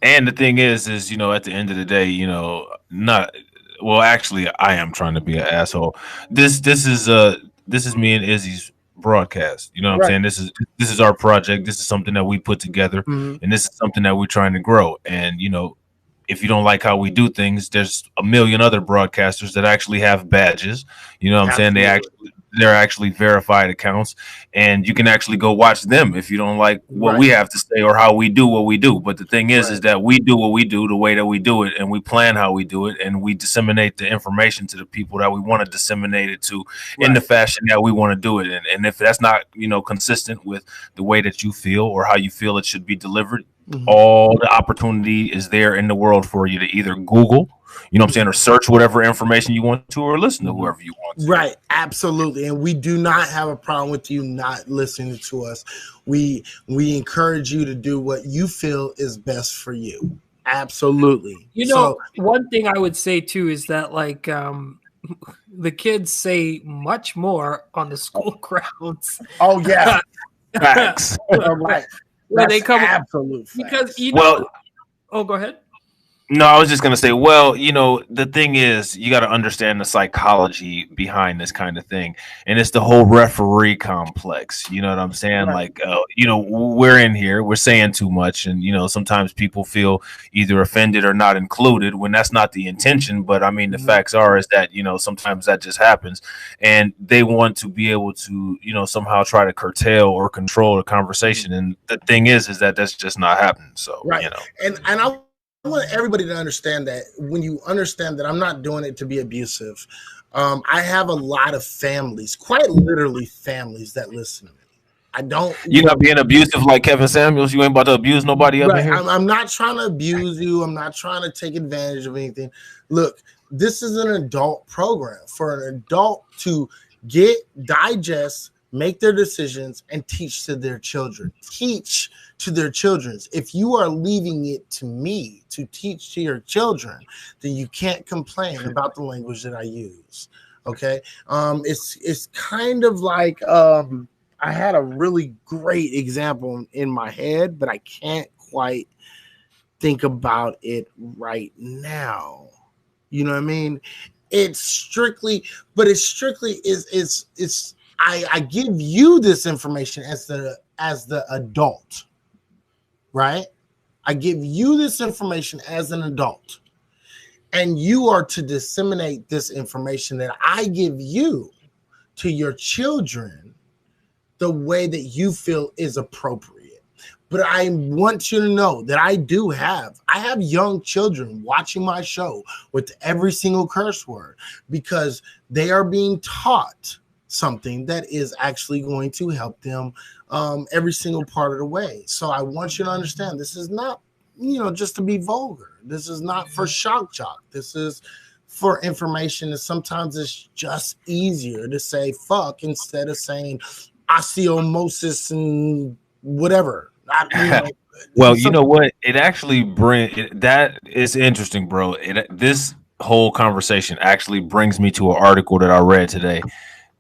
And the thing is at the end of the day, actually, I am trying to be an asshole. This is me and Izzy's broadcast. You know what I'm saying? This is our project. This is something that we put together, and this is something that we're trying to grow. And if you don't like how we do things, there's a million other broadcasters that actually have badges. You know what I'm saying? They're actually verified accounts, and you can actually go watch them if you don't like what we have to say or how we do what we do. But the thing is that we do what we do the way that we do it, and we plan how we do it, and we disseminate the information to the people that we want to disseminate it to in the fashion that we want to do it in. And if that's not, consistent with the way that you feel or how you feel it should be delivered, all the opportunity is there in the world for you to either Google, or search whatever information you want to, or listen to whoever you want to. Right, absolutely. And we do not have a problem with you not listening to us. We encourage you to do what you feel is best for you. Absolutely. One thing I would say too is that the kids say much more on the school grounds. Oh yeah. Facts. Right. When they come absolute because go ahead. No, I was just going to say, the thing is, you got to understand the psychology behind this kind of thing. And it's the whole referee complex. You know what I'm saying? Right. We're in here, we're saying too much. And, sometimes people feel either offended or not included when that's not the intention. But I mean, the facts are is that, sometimes that just happens. And they want to be able to, somehow try to curtail or control the conversation. And the thing is that that's just not happening. So, And I want everybody to understand that when you understand that I'm not doing it to be abusive. I have a lot of families, quite literally families, that listen to me. I don't. You're not being abusive like Kevin Samuels. You ain't about to abuse nobody up in here. I'm not trying to abuse you. I'm not trying to take advantage of anything. Look, this is an adult program for an adult to digest, make their decisions, and teach to their children. Teach to their children. If you are leaving it to me to teach to your children, then you can't complain about the language that I use. Okay. It's kind of like I had a really great example in my head, but I can't quite think about it right now. You know what I mean? It's strictly I give you this information as the adult, right? I give you this information as an adult, and you are to disseminate this information that I give you to your children the way that you feel is appropriate. But I want you to know that I have young children watching my show with every single curse word, because they are being taught something that is actually going to help them every single part of the way. So I want you to understand, this is not, just to be vulgar. This is not for shock jock. This is for information. And sometimes it's just easier to say fuck instead of saying osteomosis and whatever. Well, you know what? It actually that is interesting, bro. This whole conversation actually brings me to an article that I read today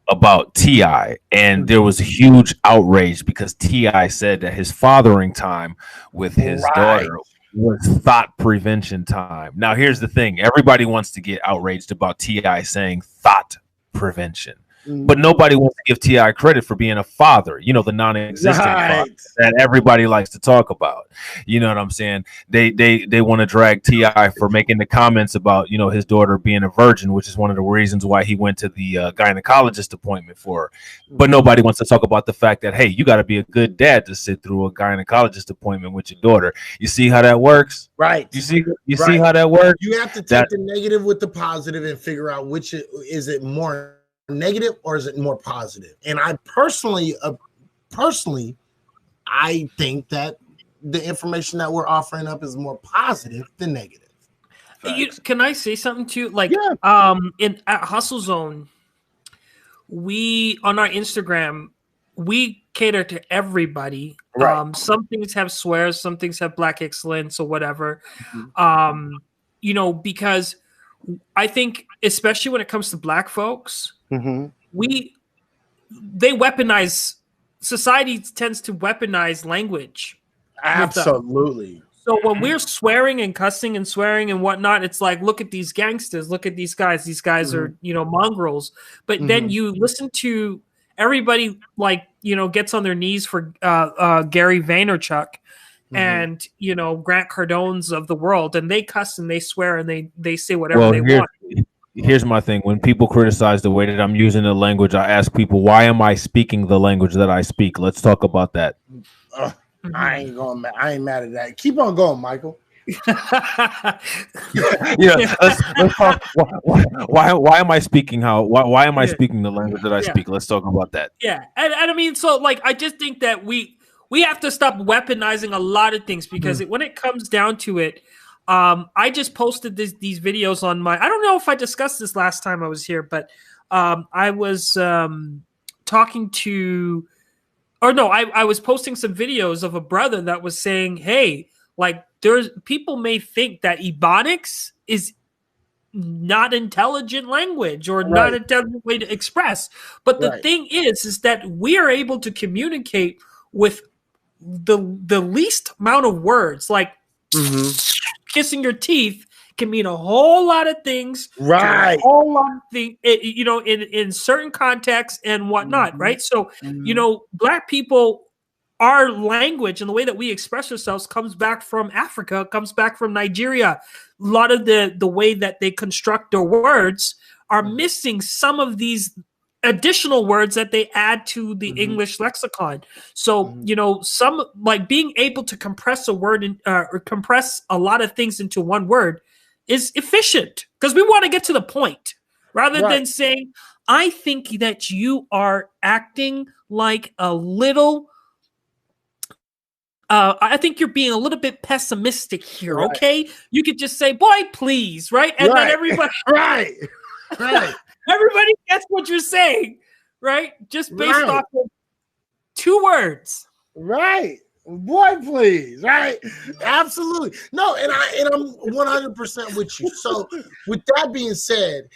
about T.I., and there was a huge outrage because T.I. said that his fathering time with his daughter was thought prevention time. Now, here's the thing. Everybody wants to get outraged about T.I. saying thought prevention. but nobody wants to give T.I. credit for being a father, you know, the non-existent father that everybody likes to talk about. You know what I'm saying? They want to drag T.I. for making the comments about, you know, his daughter being a virgin, which is one of the reasons why he went to the gynecologist appointment for her. But nobody wants to talk about the fact that, hey, you got to be a good dad to sit through a gynecologist appointment with your daughter. You see how that works? Right. You see how that works? You have to take the negative with the positive and figure out which is it more negative or is it more positive. And I personally I think that the information that we're offering up is more positive than negative. Can I say something to you? Like, at Hustle Zone, we on our Instagram, we cater to everybody. Right. Some things have swears, some things have black excellence or whatever. You know, because I think, especially when it comes to black folks, they weaponize. Society tends to weaponize language. Absolutely. So when we're swearing and cussing and swearing and whatnot, it's like, look at these gangsters, look at these guys. These guys are, you know, mongrels. But then you listen to everybody, like, you know, gets on their knees for Gary Vaynerchuk and, you know, Grant Cardone's of the world, and they cuss and they swear and they say whatever they want. Here's my thing. When people criticize the way that I'm using the language, I ask people, why am I speaking the language that I speak? Let's talk about that. I ain't mad at that. Keep on going, Michael. Let's talk. Why am I speaking why am I speaking the language that I speak? Let's talk about that. Yeah. And I mean, so like, I just think that we have to stop weaponizing a lot of things, because when it comes down to it, I just posted these videos on my, I don't know if I discussed this last time I was here, but I was talking to, or no, I was posting some videos of a brother that was saying, hey, like, there's people may think that Ebonics is not intelligent language or not intelligent way to express. But the thing is that we are able to communicate with the least amount of words, like kissing your teeth can mean a whole lot of things, right? A whole lot of things, you know, in certain contexts and whatnot, right? So, you know, Black people, our language and the way that we express ourselves comes back from Africa, comes back from Nigeria. A lot of the way that they construct their words are missing some of these additional words that they add to the English lexicon. So, you know, some, like, being able to compress a word or compress a lot of things into one word is efficient, because we want to get to the point rather than saying, I think that you are acting like a little, I think you're being a little bit pessimistic here. Okay. You could just say, boy, please. Right. And then everybody, everybody gets what you're saying, right? Just based off of 2 words. Right. Boy, please. Right. Absolutely. No, and I'm 100% with you. So with that being said,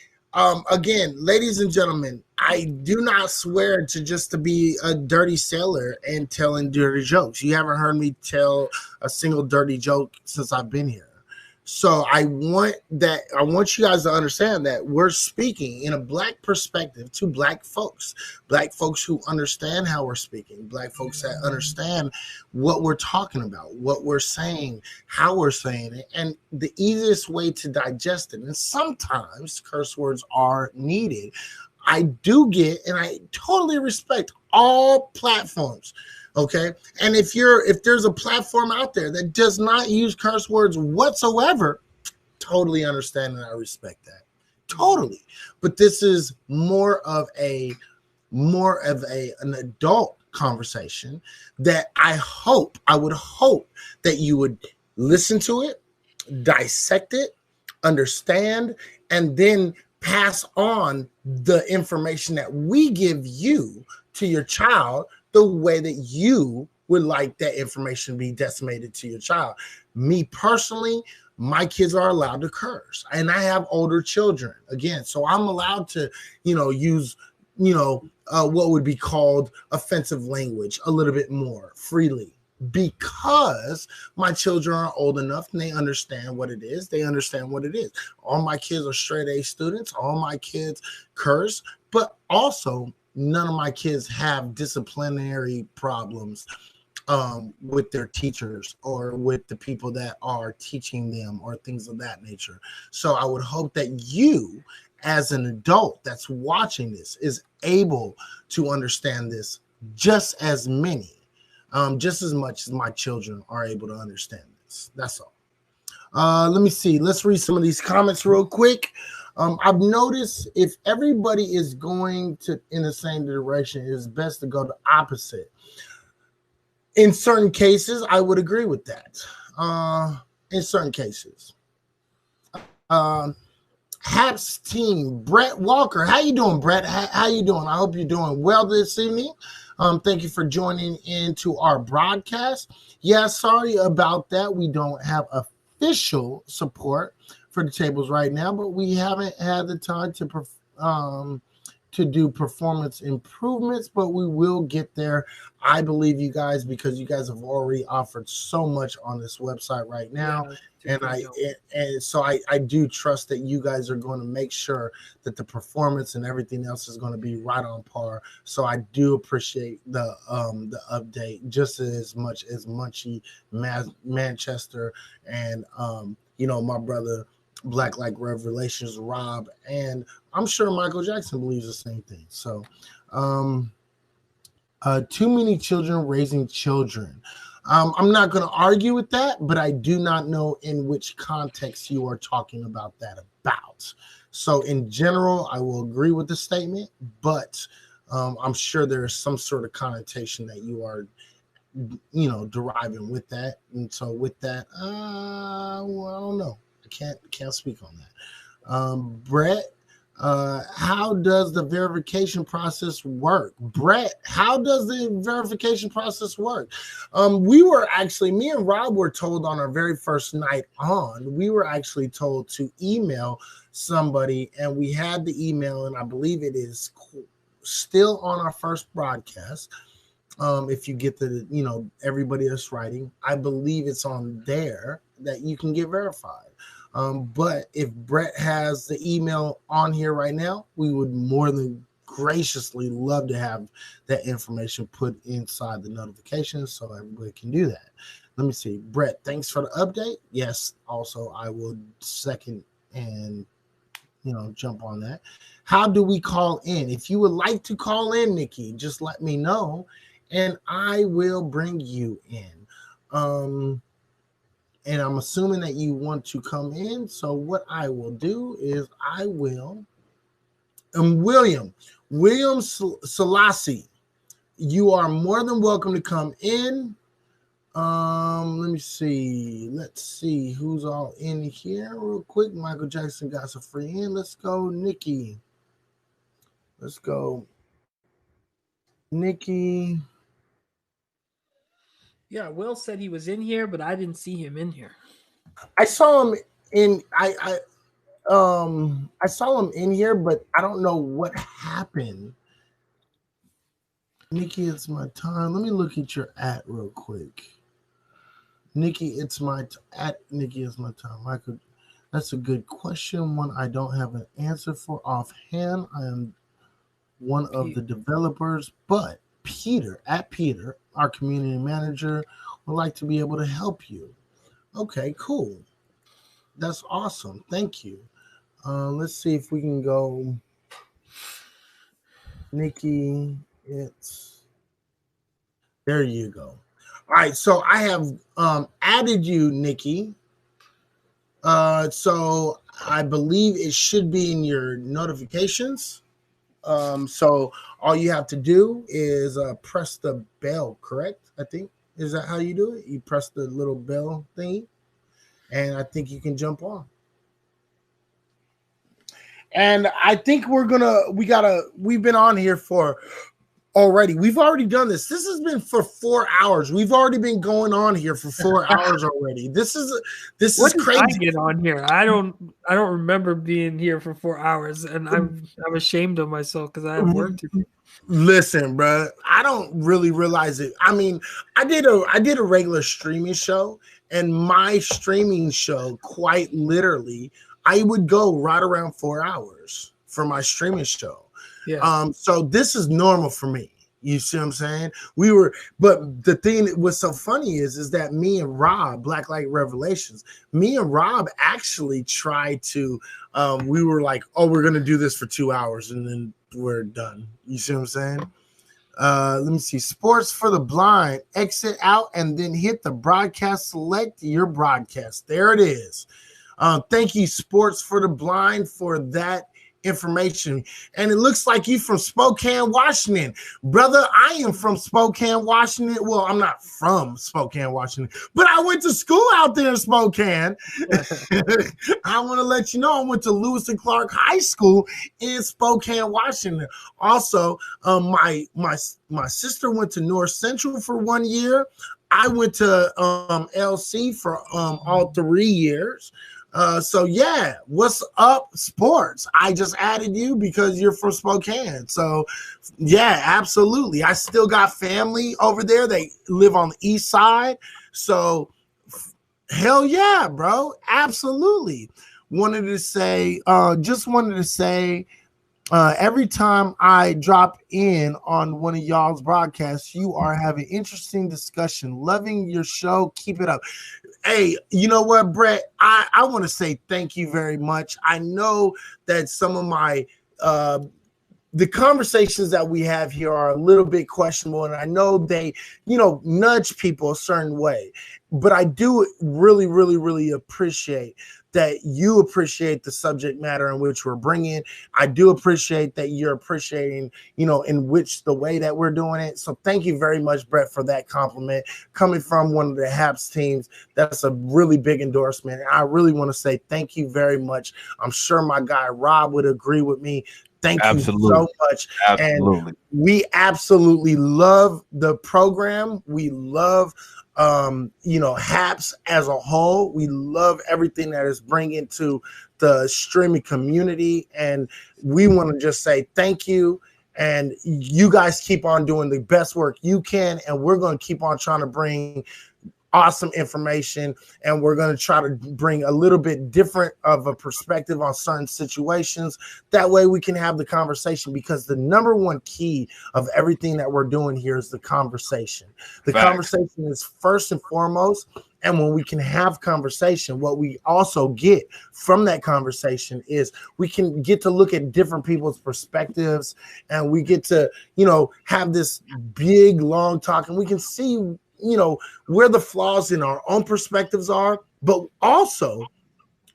again, ladies and gentlemen, I do not swear to be a dirty sailor and telling dirty jokes. You haven't heard me tell a single dirty joke since I've been here. So I want you guys to understand that we're speaking in a Black perspective to Black folks who understand how we're speaking, Black folks that understand what we're talking about, what we're saying, how we're saying it, and the easiest way to digest it. And sometimes curse words are needed. I do get, and I totally respect all platforms. Okay. And if there's a platform out there that does not use curse words whatsoever, totally understand and I respect that. Totally. But this is more of an adult conversation that I would hope that you would listen to it, dissect it, understand, and then pass on the information that we give you to your child the way that you would like that information to be decimated to your child. Me personally, my kids are allowed to curse, and I have older children again, so I'm allowed to, use, what would be called offensive language a little bit more freely. because my children are old enough and they understand what it is. They understand what it is. All my kids are straight A students. All my kids curse, but also none of my kids have disciplinary problems with their teachers or with the people that are teaching them or things of that nature. So I would hope that you, as an adult that's watching this, is able to understand this just as much as my children are able to understand this. That's all. Let me see. Let's read some of these comments real quick. I've noticed if everybody is going in the same direction, it's best to go the opposite. In certain cases, I would agree with that. In certain cases. Hats team, Brett Walker. How you doing, Brett? How you doing? I hope you're doing well this evening. Thank you for joining into our broadcast. Yeah, sorry about that. We don't have official support for the tables right now, but we haven't had the time to do performance improvements, but we will get there. I believe you guys, because you guys have already offered so much on this website right now. And so I do trust that you guys are going to make sure that the performance and everything else is going to be right on par. So I do appreciate the update just as much as Munchie, Manchester, and my brother Black Like Revelations, Rob, and I'm sure Michael Jackson believes the same thing. So too many children raising children. I'm not going to argue with that, but I do not know in which context you are talking about that about. So in general, I will agree with the statement, but I'm sure there is some sort of connotation that you are, deriving with that. And so with that, well, I don't know. I can't speak on that. Brett, how does the verification process work? Brett, how does the verification process work? Me and Rob were told on our very first night on, we were actually told to email somebody, and we had the email, and I believe it is still on our first broadcast. If you get everybody that's writing, I believe it's on there that you can get verified. But if Brett has the email on here right now, we would more than graciously love to have that information put inside the notifications so everybody can do that. Let me see. Brett, thanks for the update. Yes, also I will second and jump on that. How do we call in? If you would like to call in, Nikki, just let me know and I will bring you in. And I'm assuming that you want to come in. So what I will do is I will, William Selassie, you are more than welcome to come in. Let me see. Let's see who's all in here real quick. Michael Jackson got some free in. Let's go, Nikki. Let's go, Nikki. Yeah, Will said he was in here, but I didn't see him in here. I saw him in I saw him in here, but I don't know what happened. Nikki, it's my time. Let me look at your @ real quick. Nikki, it's my @ Nikki is my time. Michael, that's a good question. One I don't have an answer for offhand. I am one of the developers, but Peter, our community manager, would like to be able to help you. Okay, cool. That's awesome. Thank you. Let's see if we can go. Nikki, there you go. All right, so I have added you, Nikki. So I believe it should be in your notifications. So all you have to do is press the bell, correct? I think. Is that how you do it? You press the little bell thing, and I think you can jump on. And I think we've been on here for already. We've already done this. This has been for 4 hours. We've already been going on here for 4 hours already. This is crazy. I get on here. I don't remember being here for 4 hours, and I'm ashamed of myself because I have work to do. Listen, bro, I don't really realize it. I mean, I did a regular streaming show, and my streaming show, quite literally, I would go right around 4 hours for my streaming show. Yeah. So this is normal for me. You see what I'm saying? But the thing that was so funny is that me and Rob, Black Light Revelations, me and Rob actually tried to, we were like, oh, we're going to do this for 2 hours and then we're done. You see what I'm saying? Let me see. Sports for the blind, exit out and then hit the broadcast, select your broadcast. There it is. Thank you, Sports for the Blind, for that information. And it looks like you from Spokane, Washington. Brother, I am from Spokane, Washington. Well, I'm not from Spokane, Washington, but I went to school out there in Spokane. I want to let you know I went to Lewis and Clark High School in Spokane, Washington. Also, my sister went to North Central for 1 year. I went to LC for all 3 years. So yeah, what's up, sports? I just added you because you're from Spokane. So yeah, absolutely. I still got family over there. They live on the east side. So hell yeah, bro. Absolutely. Wanted to say, every time I drop in on one of y'all's broadcasts, you are having interesting discussion. Loving your show. Keep it up. Hey, you know what, Brett? I want to say thank you very much. I know that some of my the conversations that we have here are a little bit questionable, and I know they, nudge people a certain way. But I do really, really, really appreciate that you appreciate the subject matter in which we're bringing. I do appreciate that you're appreciating, in which the way that we're doing it. So thank you very much, Brett, for that compliment. Coming from one of the HAPS teams, that's a really big endorsement. And I really want to say thank you very much. I'm sure my guy Rob would agree with me. Thank you so much. Absolutely. And we absolutely love the program. We love HAPS as a whole. We love everything that is bringing to the streaming community, and we want to just say thank you. And you guys keep on doing the best work you can, and we're going to keep on trying to bring awesome information, and we're going to try to bring a little bit different of a perspective on certain situations. That way we can have the conversation, because the number one key of everything that we're doing here is the conversation. The conversation is first and foremost. And when we can have conversation, what we also get from that conversation is we can get to look at different people's perspectives, and we get to, have this big, long talk, and we can see where the flaws in our own perspectives are, but also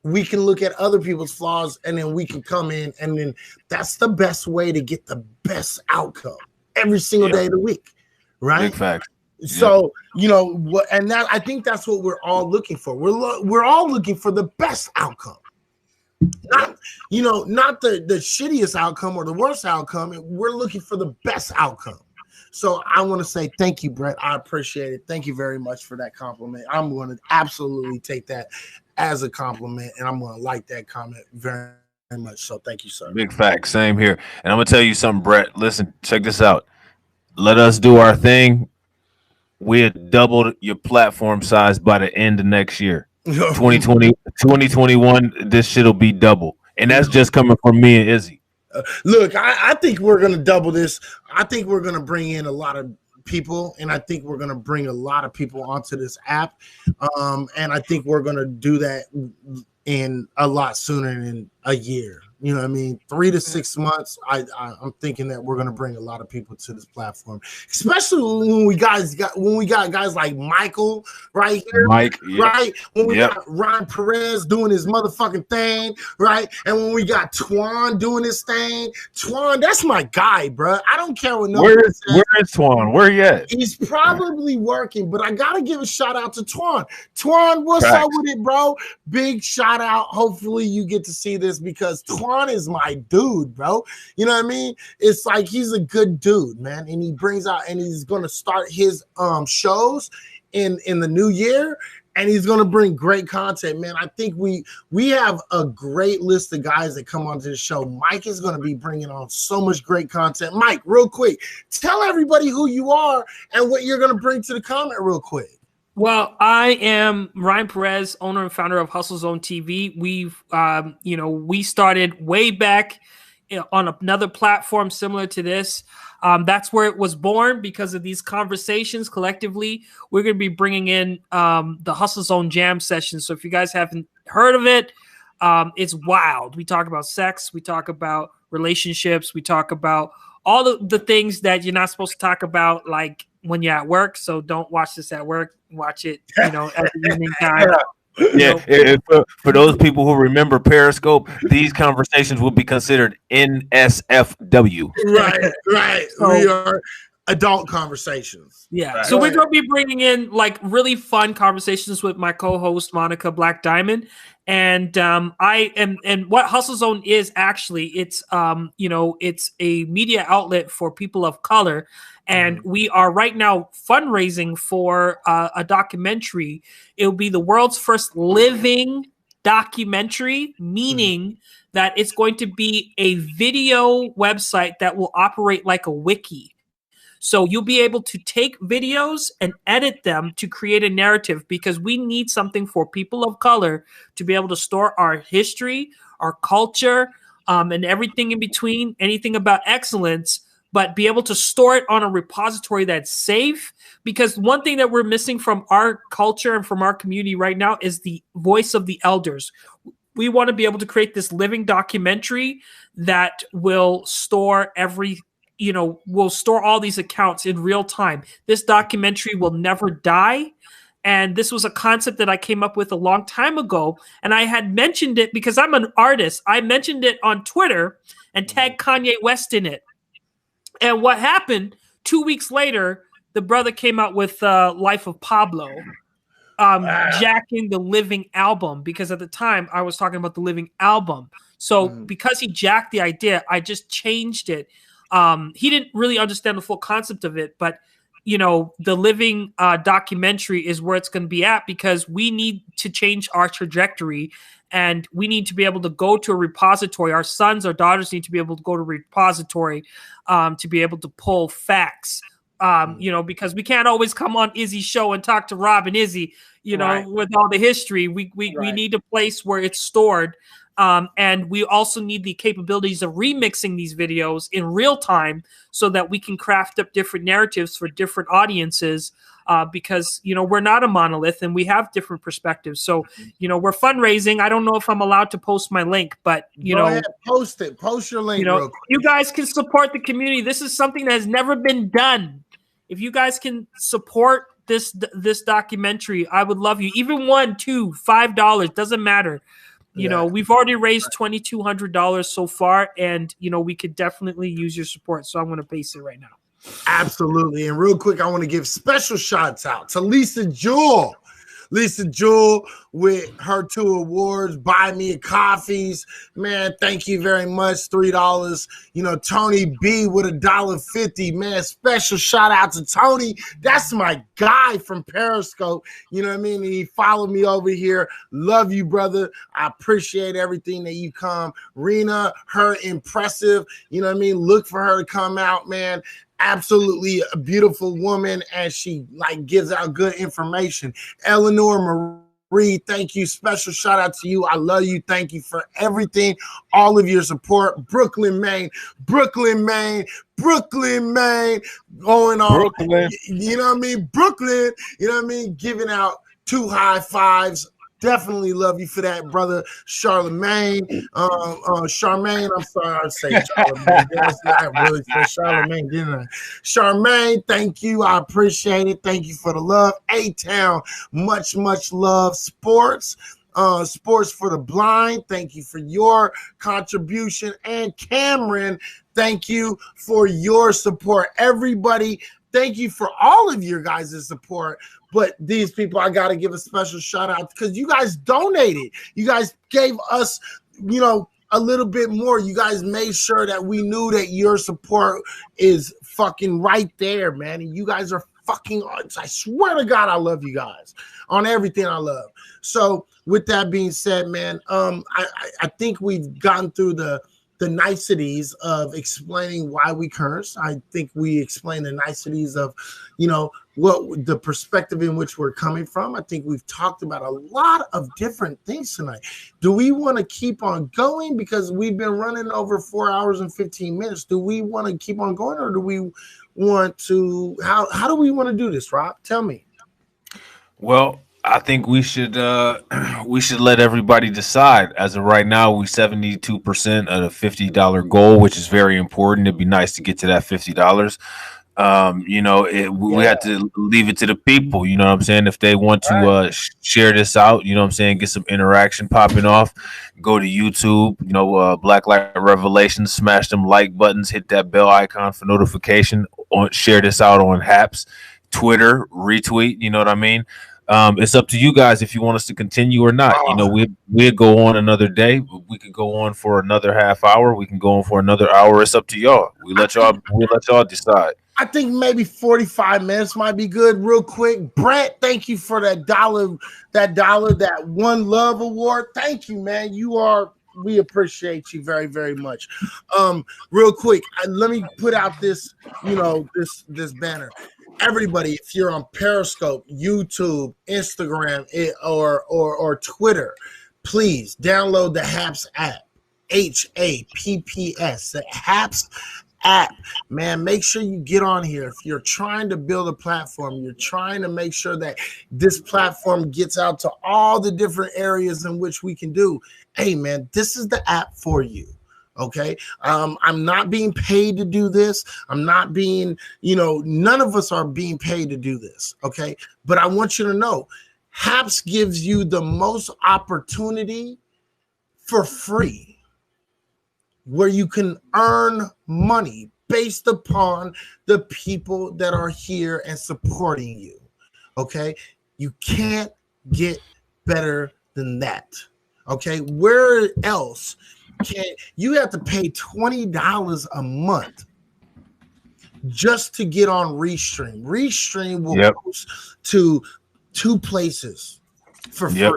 we can look at other people's flaws, and then we can come in, and then that's the best way to get the best outcome every single day of the week, right? Big fact. So, and that, I think that's what we're all looking for. We're all looking for the best outcome. Not the shittiest outcome or the worst outcome. We're looking for the best outcome. So I want to say thank you, Brett. I appreciate it. Thank you very much for that compliment. I'm going to absolutely take that as a compliment, and I'm going to like that comment very, very much. So thank you, sir. Big fact. Same here. And I'm going to tell you something, Brett. Listen, check this out. Let us do our thing. We'll double your platform size by the end of next year. 2021, this shit will be double. And that's just coming from me and Izzy. Look, I think we're going to double this. I think we're going to bring in a lot of people, and I think we're going to bring a lot of people onto this app. And I think we're going to do that in a lot sooner than a year. You know what I mean? 3 to 6 months. I'm thinking that we're going to bring a lot of people to this platform, especially when we got guys like Michael right here, Mike, right? When we got Ron Perez doing his motherfucking thing, right? And when we got Twan doing his thing, Twan, that's my guy, bro. I don't care what nobody says. Where is Twan? Where he at? He's probably working, but I gotta give a shout out to Twan. Twan, what's up with it, bro? Big shout out. Hopefully you get to see this, because Twan Ron is my dude, bro. You know what I mean? It's like he's a good dude, man, and he brings out, and he's gonna start his shows in the new year, and he's gonna bring great content, man. I think we have a great list of guys that come onto the show. Mike is gonna be bringing on so much great content. Mike, real quick, tell everybody who you are and what you're gonna bring to the comment, real quick. Well, I am Ryan Perez, owner and founder of Hustle Zone TV. We've, we started way back on another platform similar to this. That's where it was born because of these conversations collectively. We're going to be bringing in the Hustle Zone Jam session. So if you guys haven't heard of it, it's wild. We talk about sex. We talk about relationships. We talk about all the things that you're not supposed to talk about, like when you're at work. So don't watch this at work. Watch it, at the evening time. Yeah, for those people who remember Periscope, these conversations will be considered NSFW. Right. So, we are adult conversations. Yeah. Right. So we're going to be bringing in like really fun conversations with my co-host Monica Black Diamond. And and what Hustle Zone is actually, it's it's a media outlet for people of color. And we are right now fundraising for a documentary. It'll be the world's first living documentary, meaning that it's going to be a video website that will operate like a wiki. So you'll be able to take videos and edit them to create a narrative, because we need something for people of color to be able to store our history, our culture, and everything in between, anything about excellence, but be able to store it on a repository that's safe. Because one thing that we're missing from our culture and from our community right now is the voice of the elders. We want to be able to create this living documentary that will store will store all these accounts in real time. This documentary will never die. And this was a concept that I came up with a long time ago. And I had mentioned it because I'm an artist. I mentioned it on Twitter and tagged Kanye West in it. And what happened 2 weeks later, the brother came out with Life of Pablo, jacking the Living album, because at the time I was talking about the Living album. So because he jacked the idea, I just changed it. He didn't really understand the full concept of it, but the Living documentary is where it's going to be at, because we need to change our trajectory. And we need to be able to go to a repository. Our sons or daughters need to be able to go to a repository to be able to pull facts, because we can't always come on Izzy's show and talk to Rob and Izzy, with all the history. We need a place where it's stored. And we also need the capabilities of remixing these videos in real time so that we can craft up different narratives for different audiences. Because, we're not a monolith and we have different perspectives. So, we're fundraising. I don't know if I'm allowed to post my link, but, Go ahead, post it. Post your link. Real quick. You guys can support the community. This is something that has never been done. If you guys can support this documentary, I would love you. Even $1, $2, $5, doesn't matter. We've already raised $2,200 so far, and, we could definitely use your support. So I'm going to paste it right now. Absolutely. And real quick, I want to give special shots out to Lisa Jewell. Lisa Jewell with her 2 awards, Buy Me Coffees. Man, thank you very much. $3. Tony B with $1.50. Man, special shout out to Tony. That's my guy from Periscope. You know what I mean? And he followed me over here. Love you, brother. I appreciate everything that you come. Rena, her impressive. You know what I mean? Look for her to come out, man. Absolutely a beautiful woman, and she gives out good information. Eleanor Marie, thank you. Special shout out to you. I love you. Thank you for everything, all of your support. Brooklyn, Maine, going on. Brooklyn. You know what I mean? Brooklyn, giving out 2 high fives. Definitely love you for that, brother. Charlemagne, Charmaine, I'm sorry, I say Charlemagne. I really said Charlemagne, didn't I? Charmaine, thank you. I appreciate it. Thank you for the love. A-Town, much love. Sports for the Blind, thank you for your contribution. And Cameron, thank you for your support. Everybody, thank you for all of your guys' support. But these people, I got to give a special shout out because you guys donated. You guys gave us, a little bit more. You guys made sure that we knew that your support is fucking right there, man. And you guys are fucking, I swear to God, I love you guys on everything I love. So with that being said, man, I think we've gotten through the niceties of explaining why we curse. I think we explained the niceties of, you know, what the perspective in which we're coming from. I think we've talked about a lot of different things tonight. Do we want to keep on going? Because we've been running over 4 hours and 15 minutes. Do we want to keep on going, or do we want to, how do we want to do this, Rob? Tell me. Well, I think we should let everybody decide. As of right now, we 72% of the $50 goal, which is very important. It'd be nice to get to that $50. You know, we have to leave it to the people. You know what I'm saying? If they want to share this out, you know what I'm saying, get some interaction popping off. Go to YouTube. You know, Black Light Revelations. Smash them like buttons. Hit that bell icon for notification. Share this out on Haps, Twitter, retweet. You know what I mean? It's up to you guys if you want us to continue or not. You know, we'd go on another day. We could go on for another half hour. We can go on for another hour. It's up to y'all. We let y'all decide. I think maybe 45 minutes might be good. Real quick, Brett, thank you for that One Love Award. Thank you, man. We appreciate you very, very much. Real quick, let me put out this, you know, this banner. Everybody, if you're on Periscope, YouTube, Instagram, or Twitter, please download the HAPS app. HAPPS, the HAPS app. Man, make sure you get on here. If you're trying to build a platform, you're trying to make sure that this platform gets out to all the different areas in which we can do. Hey, man, this is the app for you. Okay. I'm not being paid to do this. I'm not being, you know, none of us are being paid to do this. Okay. But I want you to know, HAPS gives you the most opportunity for free, where you can earn money based upon the people that are here and supporting you. Okay. You can't get better than that. Okay. Where else you have to pay $20 a month just to get on Restream. Restream will post to 2 places for free.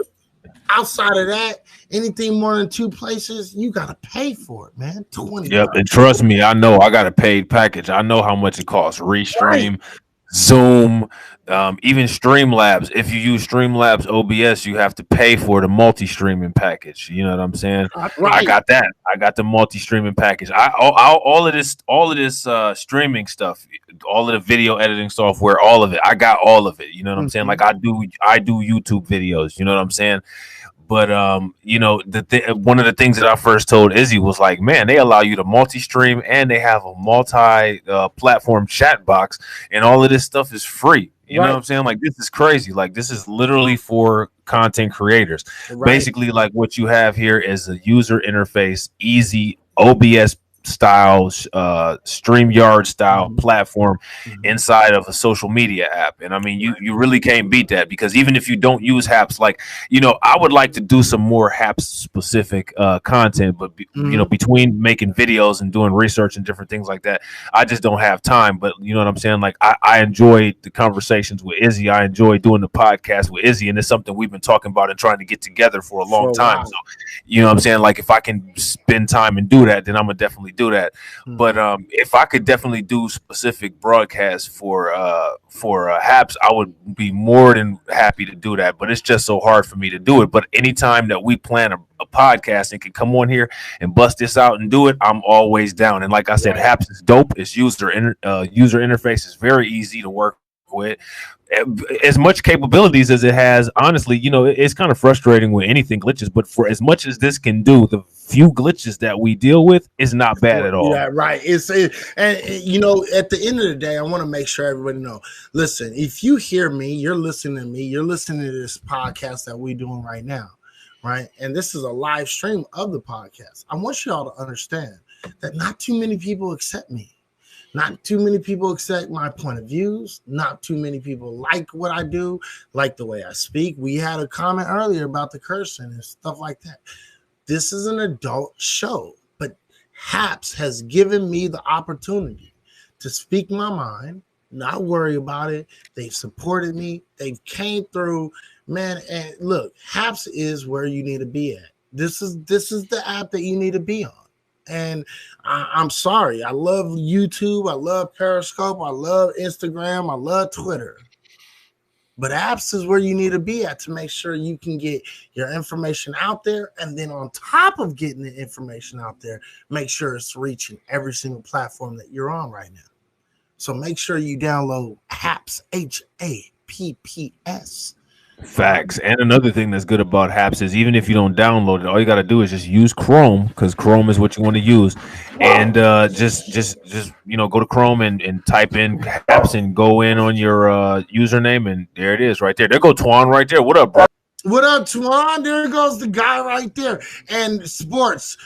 Outside of that, anything more than 2 places, you gotta pay for it, man. $20. Yep, and trust me, I know I got a paid package. I know how much it costs. Restream, Zoom, even Streamlabs. If you use Streamlabs OBS, you have to pay for the multi-streaming package. You know what I'm saying? I got that. I got the multi-streaming package. All of this streaming stuff, all of the video editing software, all of it. I got all of it. You know what I'm saying? Like I do YouTube videos. You know what I'm saying? But you know, one of the things that I first told Izzy was like, man, they allow you to multi-stream and they have a multi-platform chat box, and all of this stuff is free. You know what I'm saying? Like, this is crazy. Like, this is literally for content creators. Basically, like what you have here is a user interface, easy OBS style, StreamYard style platform inside of a social media app. And I mean, you really can't beat that, because even if you don't use HAPS, like, you know, I would like to do some more HAPS specific content, but you know, between making videos and doing research and different things like that, I just don't have time. But you know what I'm saying? Like, I enjoy the conversations with Izzy. I enjoy doing the podcast with Izzy, and it's something we've been talking about and trying to get together for a long time. So, you know what I'm saying? Like, if I can spend time and do that, then I'm gonna definitely do that. But if I could definitely do specific broadcasts for HAPS, I would be more than happy to do that. But it's just so hard for me to do it. But anytime that we plan a podcast and can come on here and bust this out and do it, I'm always down. And like I said, HAPS is dope. Its user interface is very easy to work with. As much capabilities as it has, honestly, you know, it's kind of frustrating with anything glitches, but for as much as this can do, the few glitches that we deal with is not bad at all. Yeah, right. And you know, at the end of the day, I want to make sure everybody know, listen, if you hear me, you're listening to me, you're listening to this podcast that we're doing right now, right? And this is a live stream of the podcast. I want y'all to understand that not too many people accept me. Not too many people accept my point of views. Not too many people like what I do, like the way I speak. We had a comment earlier about the cursing and stuff like that. This is an adult show, but Haps has given me the opportunity to speak my mind, not worry about it. They've supported me. They've came through, man. And look, Haps is where you need to be at. This is the app that you need to be on. And I'm sorry. I love YouTube. I love Periscope. I love Instagram. I love Twitter. But apps is where you need to be at to make sure you can get your information out there. And then on top of getting the information out there, make sure it's reaching every single platform that you're on right now. So make sure you download Haps, HAPPS. Facts. And another thing that's good about Haps is even if you don't download it, all you got to do is just use Chrome, because Chrome is what you want to use. And just go to Chrome and type in Haps and go in on your username, and there it is right there. There go Twan right there. What up, bro? What up, Twan? There goes the guy right there. And sports,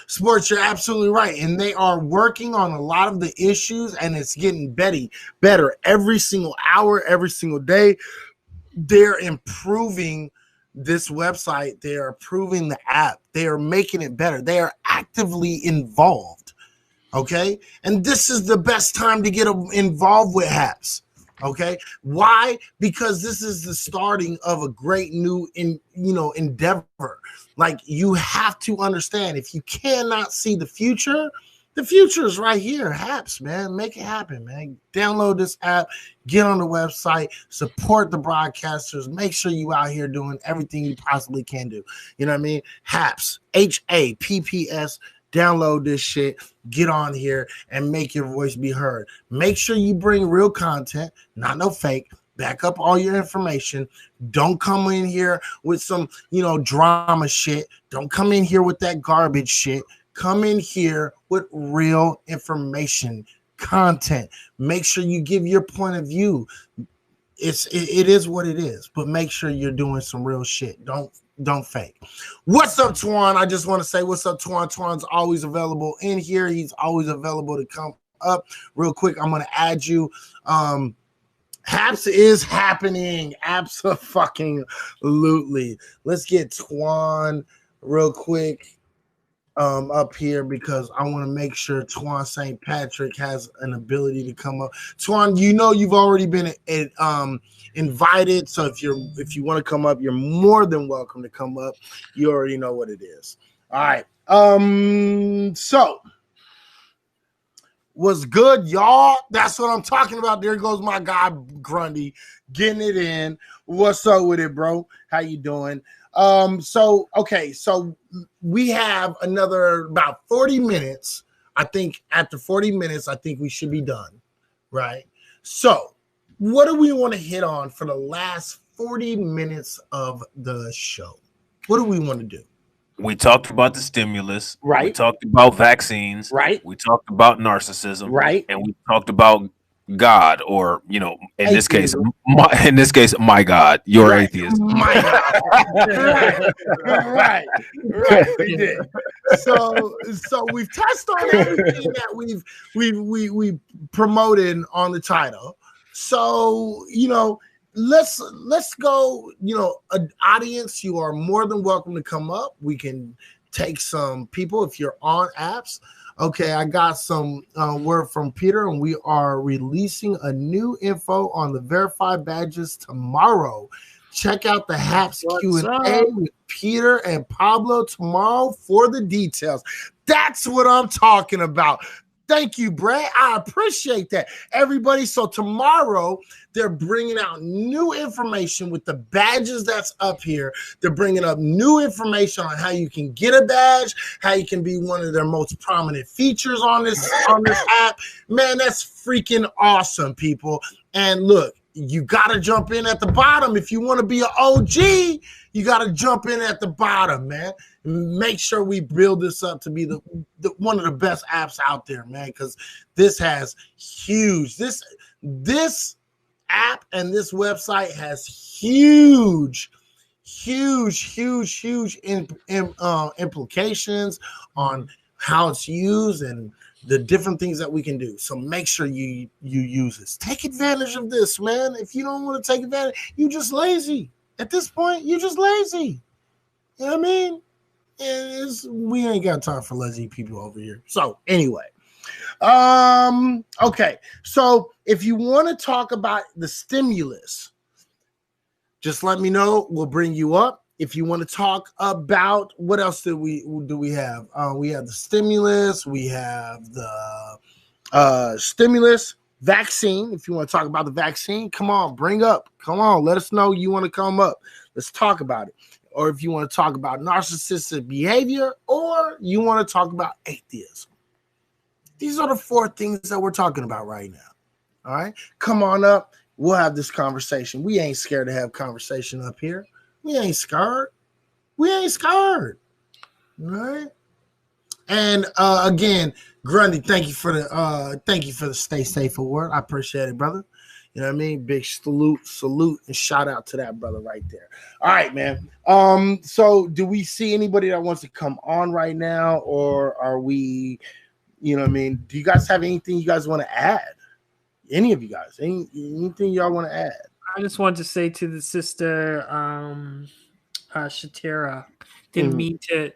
you're absolutely right. And they are working on a lot of the issues, and it's getting better every single hour, every single day. They're improving this website. They are improving the app. They are making it better. They are actively involved. Okay. And this is the best time to get involved with Haps. Okay. Why? Because this is the starting of a great new endeavor. Like, you have to understand, if you cannot see the future is right here. Haps, man. Make it happen, man. Download this app, get on the website, support the broadcasters, make sure you out here doing everything you possibly can do. You know what I mean? Haps, HAPPS. Download this shit, get on here, and make your voice be heard. Make sure you bring real content, not no fake. Back up all your information. Don't come in here with some, drama shit. Don't come in here with that garbage shit. Come in here with real information, content. Make sure you give your point of view. It is what it is, but make sure you're doing some real shit. Don't fake. What's up, Twan? I just want to say what's up, Twan. Twan's always available in here. He's always available to come up. Real quick, I'm going to add you. Haps is happening. Absolutely. Let's get Twan real quick up here, because I want to make sure Twan St. Patrick has an ability to come up. Twan, you've already been invited, so if you want to come up, you're more than welcome to come up. You already know what it is. All right. So what's good, y'all? That's what I'm talking about. There goes my guy Grundy getting it in. What's up with it, bro? How you doing? So we have another about 40 minutes. I think after 40 minutes, I think we should be done, right? So what do we want to hit on for the last 40 minutes of the show? What do we want to do? We talked about the stimulus, right? We talked about vaccines, right? We talked about narcissism, right? And we talked about God, or in this case, my God, your atheist. My God. right. We did. So we've touched on everything that we promoted on the title. So let's go. An audience, you are more than welcome to come up. We can take some people if you're on apps. Okay, I got some word from Peter, and we are releasing a new info on the verified badges tomorrow. Check out the Haps Q&A with Peter and Pablo tomorrow for the details. That's what I'm talking about. Thank you, Brad. I appreciate that, everybody. So tomorrow, they're bringing out new information with the badges that's up here. They're bringing up new information on how you can get a badge, how you can be one of their most prominent features on this app. Man, that's freaking awesome, people. And look, you got to jump in at the bottom. If you want to be an OG, you got to jump in at the bottom, man. Make sure we build this up to be the one of the best apps out there, man, because this has huge, this app and this website has huge implications on how it's used and the different things that we can do. So make sure you use this. Take advantage of this, man. If you don't want to take advantage, you just lazy. At this point, you're just lazy. You know what I mean? we ain't got time for lazy people over here. So anyway, okay. So if you want to talk about the stimulus, just let me know. We'll bring you up. If you want to talk about what else do we have? We have the stimulus. We have the stimulus vaccine. If you want to talk about the vaccine, come on, bring up. Come on, let us know you want to come up. Let's talk about it. Or if you want to talk about narcissistic behavior, or you want to talk about atheism. These are the 4 things that we're talking about right now. All right, come on up. We'll have this conversation. We ain't scared to have conversation up here. We ain't scared. We ain't scared. All right. And again, Grundy, thank you for the stay safe award. I appreciate it, brother. You know what I mean? Big salute, and shout out to that brother right there. All right, man. So do we see anybody that wants to come on right now, or are we, you know what I mean? Do you guys have anything you guys want to add? Any of you guys? Anything y'all want to add? I just wanted to say to the sister, Shatira, didn't mean to,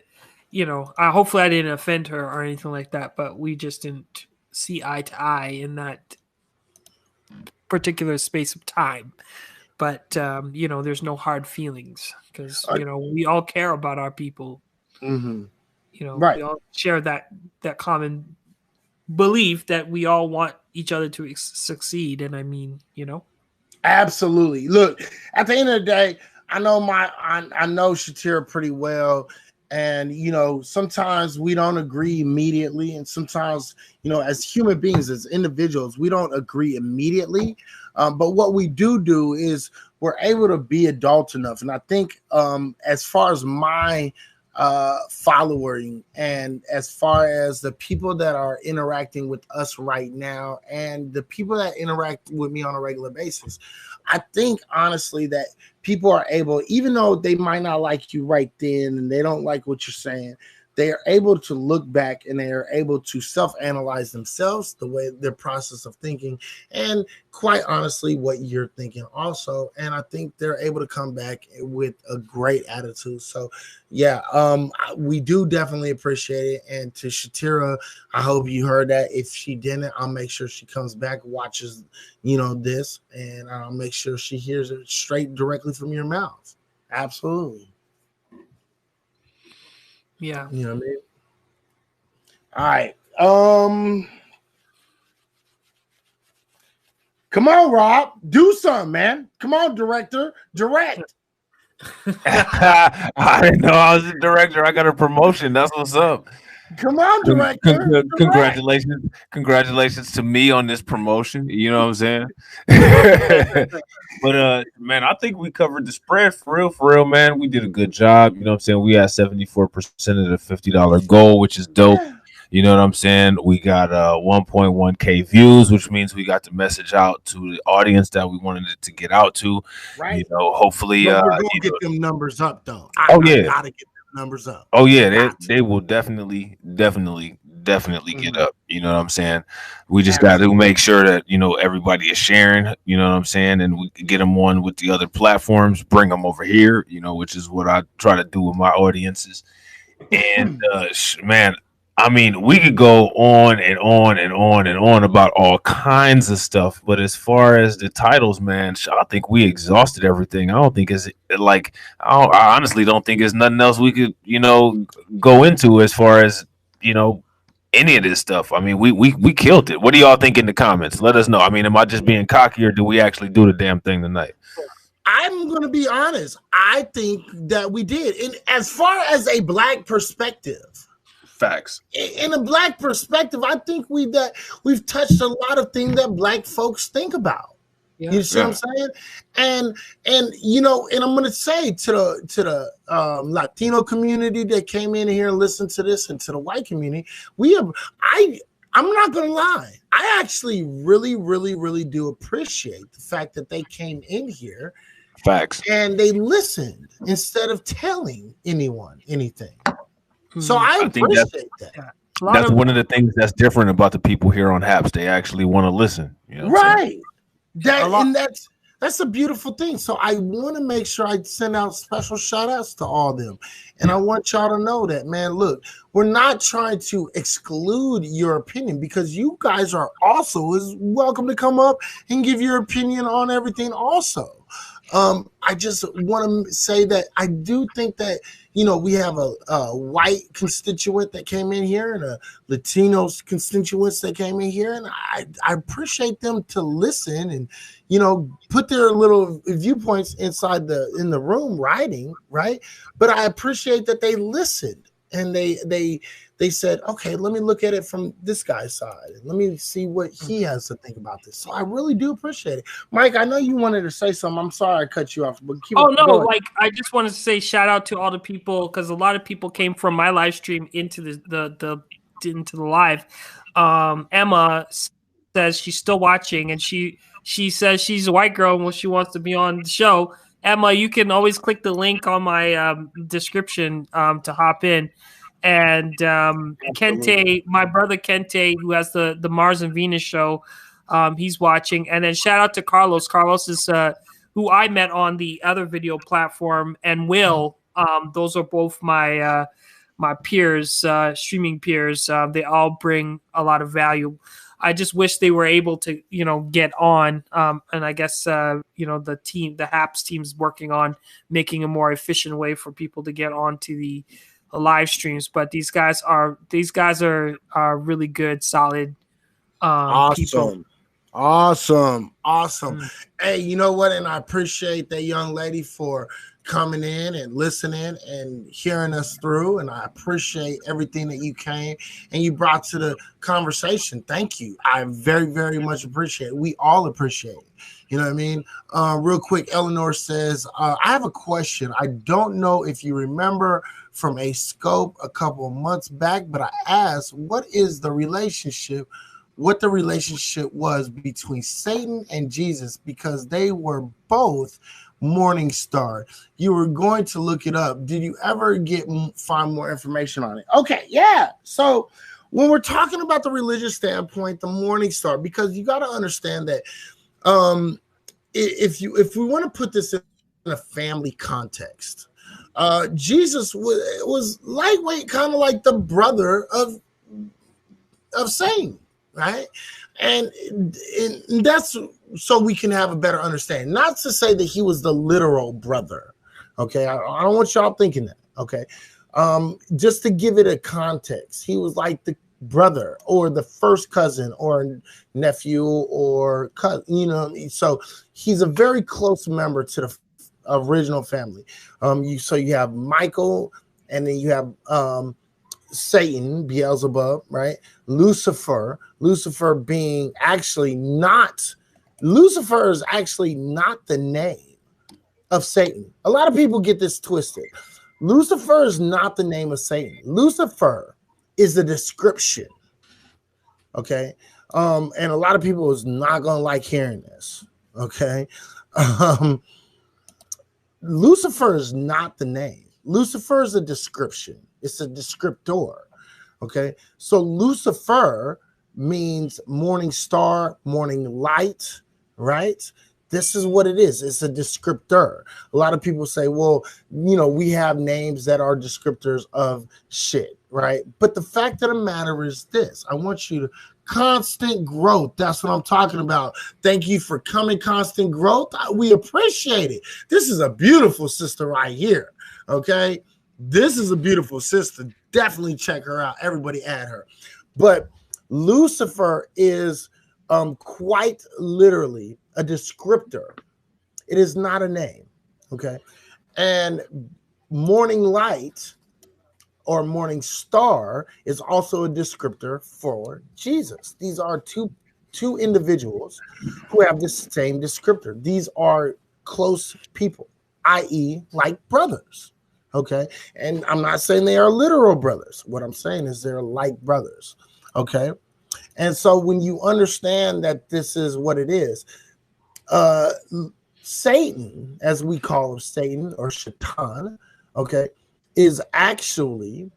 hopefully I didn't offend her or anything like that, but we just didn't see eye to eye in that particular space of time. But, there's no hard feelings because, we all care about our people. Mm-hmm. Right. We all share that common belief that we all want each other to succeed. And I mean, Absolutely. Look, at the end of the day, I know Shatira pretty well. And, sometimes we don't agree immediately. And sometimes, as human beings, as individuals, we don't agree immediately. But what we do is we're able to be adult enough. And I think as far as my following and as far as the people that are interacting with us right now and the people that interact with me on a regular basis, I think honestly that people are able, even though they might not like you right then and they don't like what you're saying, they are able to look back and they are able to self-analyze themselves, the way their process of thinking, and quite honestly, what you're thinking also. And I think they're able to come back with a great attitude. So yeah, we do definitely appreciate it. And to Shatira, I hope you heard that. If she didn't, I'll make sure she comes back, watches, this, and I'll make sure she hears it straight directly from your mouth. Absolutely. Yeah. You know what I mean? All right. Come on, Rob. Do something, man. Come on, director. Direct. I didn't know I was a director. I got a promotion. That's what's up. Come on, director. Congratulations to me on this promotion. You know what I'm saying? But man, I think we covered the spread for real, man. We did a good job. You know what I'm saying? We had 74% of the $50 goal, which is dope. You know what I'm saying? We got 1.1K views, which means we got the message out to the audience that we wanted it to get out to. Right. Hopefully we're gonna get them numbers up though. I gotta get them numbers up. Oh yeah, they will definitely get up. You know what I'm saying? We just got to make sure that everybody is sharing. You know what I'm saying? And we get them on with the other platforms, bring them over here. Which is what I try to do with my audiences. And man, I mean, we could go on and on and on and on about all kinds of stuff, but as far as the titles, man, I think we exhausted everything. I don't think it's like I honestly don't think there's nothing else we could go into as far as any of this stuff. I mean, we killed it. What do y'all think in the comments? Let us know. I mean, am I just being cocky or do we actually do the damn thing tonight? I'm going to be honest. I think that we did. And as far as a Black perspective, facts. In a Black perspective, I think we've touched a lot of things that Black folks think about. Yeah. You see what I'm saying? And I'm going to say to the Latino community that came in here and listened to this, and to the white community, I'm not going to lie. I actually really, really, really do appreciate the fact that they came in here. Facts. And they listened instead of telling anyone anything. So I appreciate that. That's one of the things that's different about the people here on Haps. They actually want to listen. Right. That's That's a beautiful thing. So I want to make sure I send out special shout outs to all of them. And I want y'all to know that, man, look, we're not trying to exclude your opinion, because you guys are also is welcome to come up and give your opinion on everything also. I just want to say that I do think that, you know, we have a white constituent that came in here and a Latino constituents that came in here, and I appreciate them to listen and, you know, put their little viewpoints in the room writing, right? But I appreciate that they listened and they said, okay, let me look at it from this guy's side. Let me see what he has to think about this. So I really do appreciate it. Mike, I know you wanted to say something. I'm sorry I cut you off, but keep Oh no, going. like I just wanted to say shout out to all the people, because a lot of people came from my live stream into the live. Emma says she's still watching, and she says she's a white girl and she wants to be on the show. Emma, you can always click the link on my description to hop in. And Kente, my brother Kente, who has the Mars and Venus show, he's watching. And then shout out to Carlos. Carlos is who I met on the other video platform, and Will. Those are both my my peers, streaming peers. They all bring a lot of value. I just wish they were able to, you know, get on. And I guess, you know, the HAPS team's working on making a more efficient way for people to get onto the live streams. But these guys are really good, solid people. Awesome. Hey, you know what? And I appreciate that young lady for coming in and listening and hearing us through. And I appreciate everything that you came and you brought to the conversation. Thank you. I very, very much appreciate it. We all appreciate it. You know what I mean? Real quick, Eleanor says, I have a question. I don't know if you remember from a scope a couple of months back, but I asked, what the relationship was between Satan and Jesus, because they were both morning star. You were going to look it up. Did you ever find more information on it? Okay, yeah. So when we're talking about the religious standpoint, the morning star, because you got to understand that if we want to put this in a family context, Jesus was lightweight, kind of like the brother of Satan. Right. And that's so we can have a better understanding. Not to say that he was the literal brother. Okay. I don't want y'all thinking that. Okay. Just to give it a context, he was like the brother or the first cousin or nephew or cousin, you know. So he's a very close member to the original family. You have Michael, and then you have Satan, Beelzebub, right? Lucifer being Lucifer is actually not the name of Satan. A lot of people get this twisted. Lucifer is not the name of Satan. Lucifer is the description. Okay. And a lot of people is not going to like hearing this. Okay. Lucifer is not the name. Lucifer is a description. It's a descriptor. Okay. So Lucifer means morning star, morning light, right? This is what it is. It's a descriptor. A lot of people say, well, you know, we have names that are descriptors of shit, right? But the fact of the matter is this. I want you to constant growth. That's what I'm talking about. Thank you for coming, constant growth. We appreciate it. This is a beautiful sister right here. Okay. This is a beautiful sister. Definitely check her out. Everybody add her. But Lucifer is quite literally a descriptor. It is not a name. Okay. And morning light or morning star is also a descriptor for Jesus. These are two individuals who have the same descriptor. These are close people, i.e., like brothers. Okay. And I'm not saying they are literal brothers. What I'm saying is they're like brothers. Okay. And so when you understand that this is what it is, Satan, as we call him, Satan or Shaitan, okay, is actually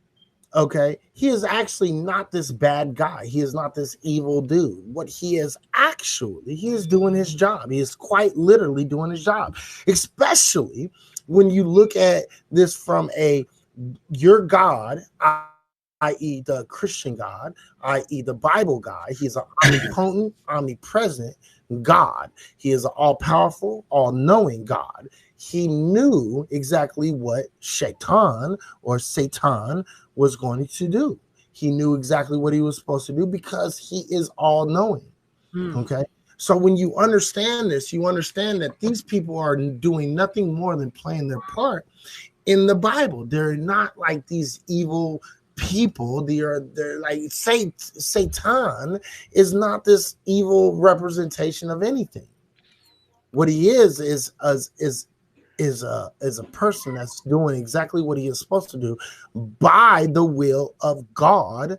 Okay, he is actually not this bad guy. He is not this evil dude. What he is actually, he is doing his job. He is quite literally doing his job, especially when you look at this from your God, i.e., the Christian God, i.e., the Bible God. He is an omnipotent, omnipresent God. He is an all-powerful, all-knowing God. He knew exactly what Satan was going to do. He knew exactly what he was supposed to do because he is all-knowing. Okay? So when you understand this, you understand that these people are doing nothing more than playing their part in the Bible. They're not like these evil people. They're like Satan is not this evil representation of anything. What he is a person that's doing exactly what he is supposed to do by the will of God.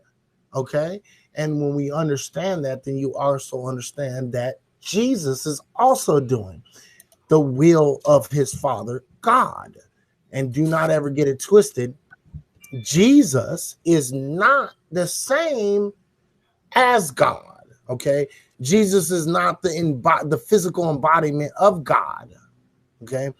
Okay. And when we understand that, then you also understand that Jesus is also doing the will of his Father God. And do not ever get it twisted. Jesus is not the same as God. Okay. Jesus is not the physical embodiment of God. Okay.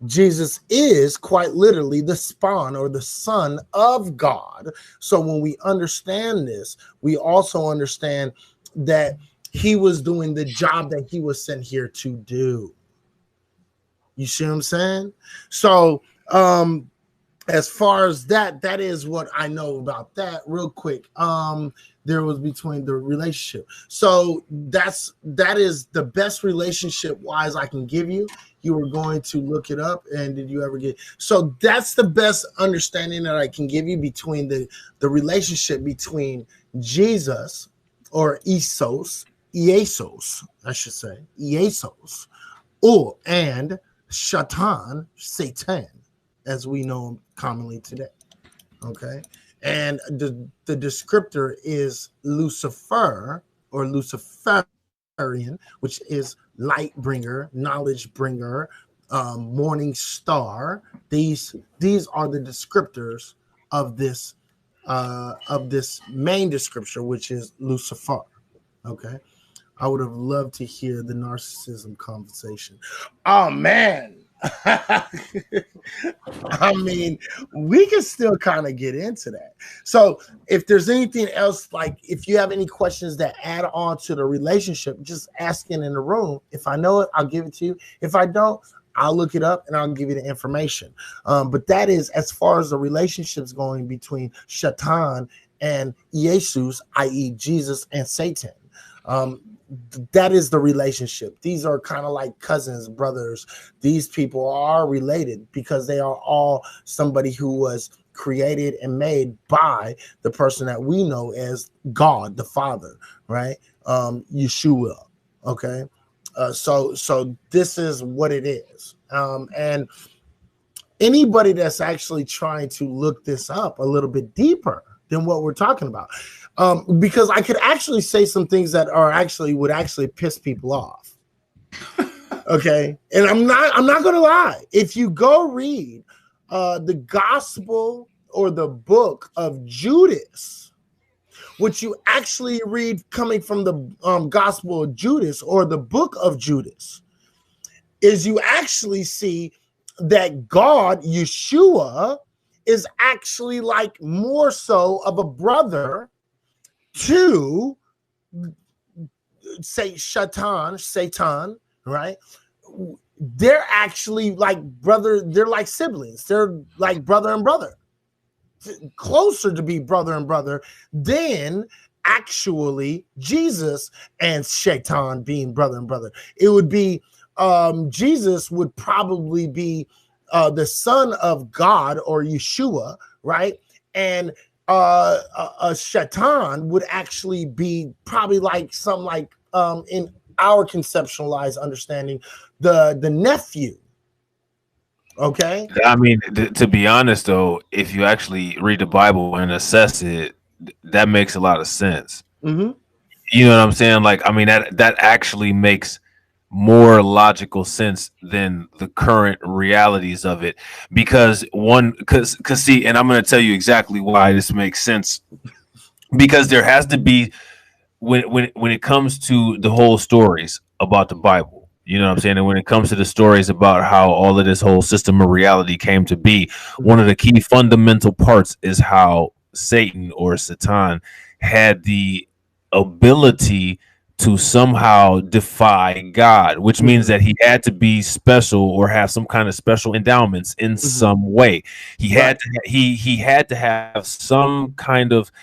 Jesus is quite literally the spawn or the son of God. So when we understand this, we also understand that he was doing the job that he was sent here to do. You see what I'm saying? So as far as that is what I know about that. Real quick, there was between the relationship. So that is the best relationship wise I can give you. You were going to look it up, and did you ever get? So that's the best understanding that I can give you between the relationship between Jesus or Iesos, I should say, Iesos, and Satan, as we know him commonly today. Okay. And the descriptor is Lucifer or Luciferian, which is light bringer, knowledge bringer, morning star. These are the descriptors of this main descriptor, which is Lucifer. Okay. I would have loved to hear the narcissism conversation. Oh man. I mean, we can still kind of get into that. So if there's anything else, like if you have any questions that add on to the relationship, just asking in the room. If I know it, I'll give it to you. If I don't, I'll look it up and I'll give you the information. But that is as far as the relationships going between Satan and Jesus, i.e. Jesus and Satan. That is the relationship. These are kind of like cousins, brothers. These people are related because they are all somebody who was created and made by the person that we know as God, the Father, right? Yeshua. Okay. So this is what it is. And anybody that's actually trying to look this up a little bit deeper than what we're talking about, because I could actually say some things that would actually piss people off. Okay, and I'm not gonna lie. If you go read the gospel or the book of Judas, which you actually read coming from the gospel of Judas or the book of Judas, is you actually see that God, Yeshua, is actually like more so of a brother to say Satan, right? They're actually like brother, they're like siblings, they're like brother and brother, closer to be brother and brother than actually Jesus and Satan being brother and brother. It would be Jesus would probably be the son of God or Yeshua, right? And Satan would actually be probably like some like in our conceptualized understanding, the nephew. Okay. I mean, to be honest, though, if you actually read the Bible and assess it, that makes a lot of sense. Mm-hmm. You know what I'm saying? Like, I mean, that actually makes more logical sense than the current realities of it, because see, and I'm going to tell you exactly why this makes sense, because there has to be, when it comes to the whole stories about the Bible, you know what I'm saying, and when it comes to the stories about how all of this whole system of reality came to be, one of the key fundamental parts is how Satan, or Satan, had the ability to somehow defy God, which means that he had to be special or have some kind of special endowments in some way. He had to he had to have some kind of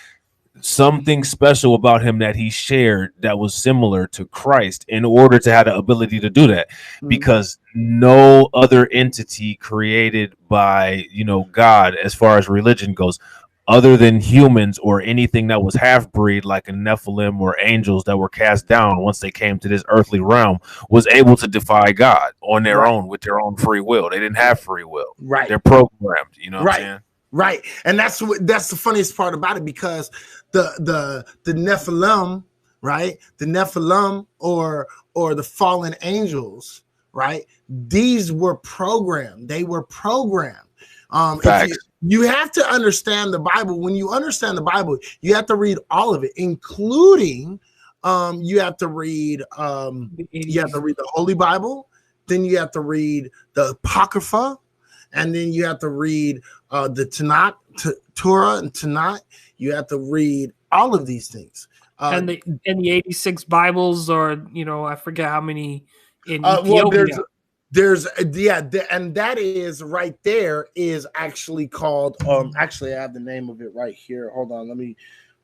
something special about him that he shared that was similar to Christ in order to have the ability to do that, because no other entity created by, you know, God, as far as religion goes, other than humans or anything that was half-breed like a Nephilim or angels that were cast down once they came to this earthly realm, was able to defy God on their own with their own free will. They didn't have free will. They're programmed, you know what I'm saying? Right. And that's the funniest part about it, because the Nephilim, right? The Nephilim or the fallen angels, right? These were programmed. They were programmed. If you have to understand the Bible. When you understand the Bible, you have to read all of it, including you have to read the Holy Bible, then you have to read the Apocrypha, and then you have to read the Tanakh, Torah, and Tanakh. You have to read all of these things. And the 86 Bibles, or, you know, I forget how many in Ethiopia. And that is right there is actually called. Actually, I have the name of it right here. Hold on, let me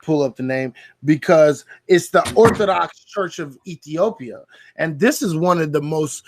pull up the name, because it's the Orthodox Church of Ethiopia, and this is one of the most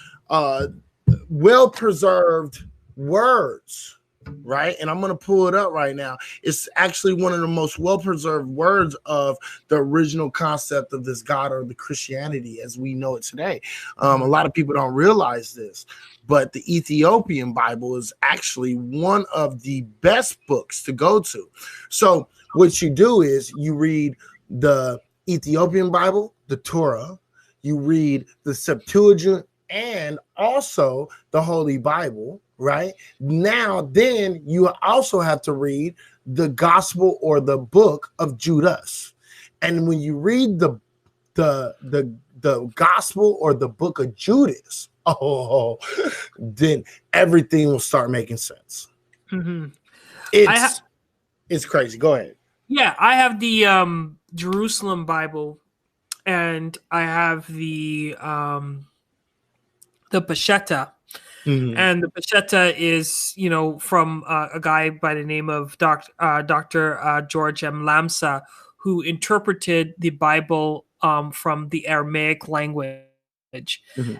well-preserved words, right? And I'm going to pull it up right now. It's actually one of the most well-preserved words of the original concept of this God, or the Christianity as we know it today. A lot of people don't realize this, but the Ethiopian Bible is actually one of the best books to go to. So what you do is you read the Ethiopian Bible, the Torah, you read the Septuagint, and also the Holy Bible, right? Now, then you also have to read the Gospel or the Book of Judas. And when you read the Gospel or the Book of Judas, then everything will start making sense. It's crazy. Go ahead. Yeah, I have the Jerusalem Bible, and I have the Peshitta. And the Peshitta is, you know, from a guy by the name of Dr. George M. Lamsa, who interpreted the Bible from the Aramaic language.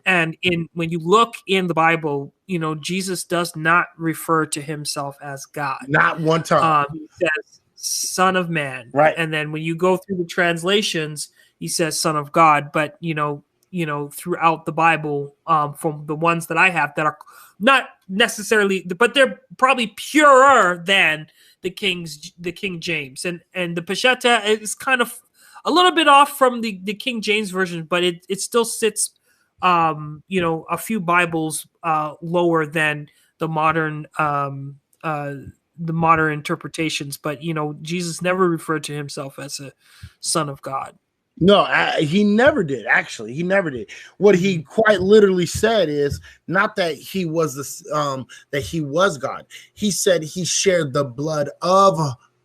And when you look in the Bible, you know, Jesus does not refer to himself as God. Not one time. He says Son of Man. Right. And then when you go through the translations, he says Son of God. But, you know, throughout the Bible, from the ones that I have that are not necessarily, but they're probably purer than the King James, and the Peshitta is kind of a little bit off from the King James version, but it still sits, a few Bibles lower than the modern interpretations. But, you know, Jesus never referred to himself as a son of God. No, he never did. Actually, he never did. What he quite literally said is not that he was that he was God. He said he shared the blood of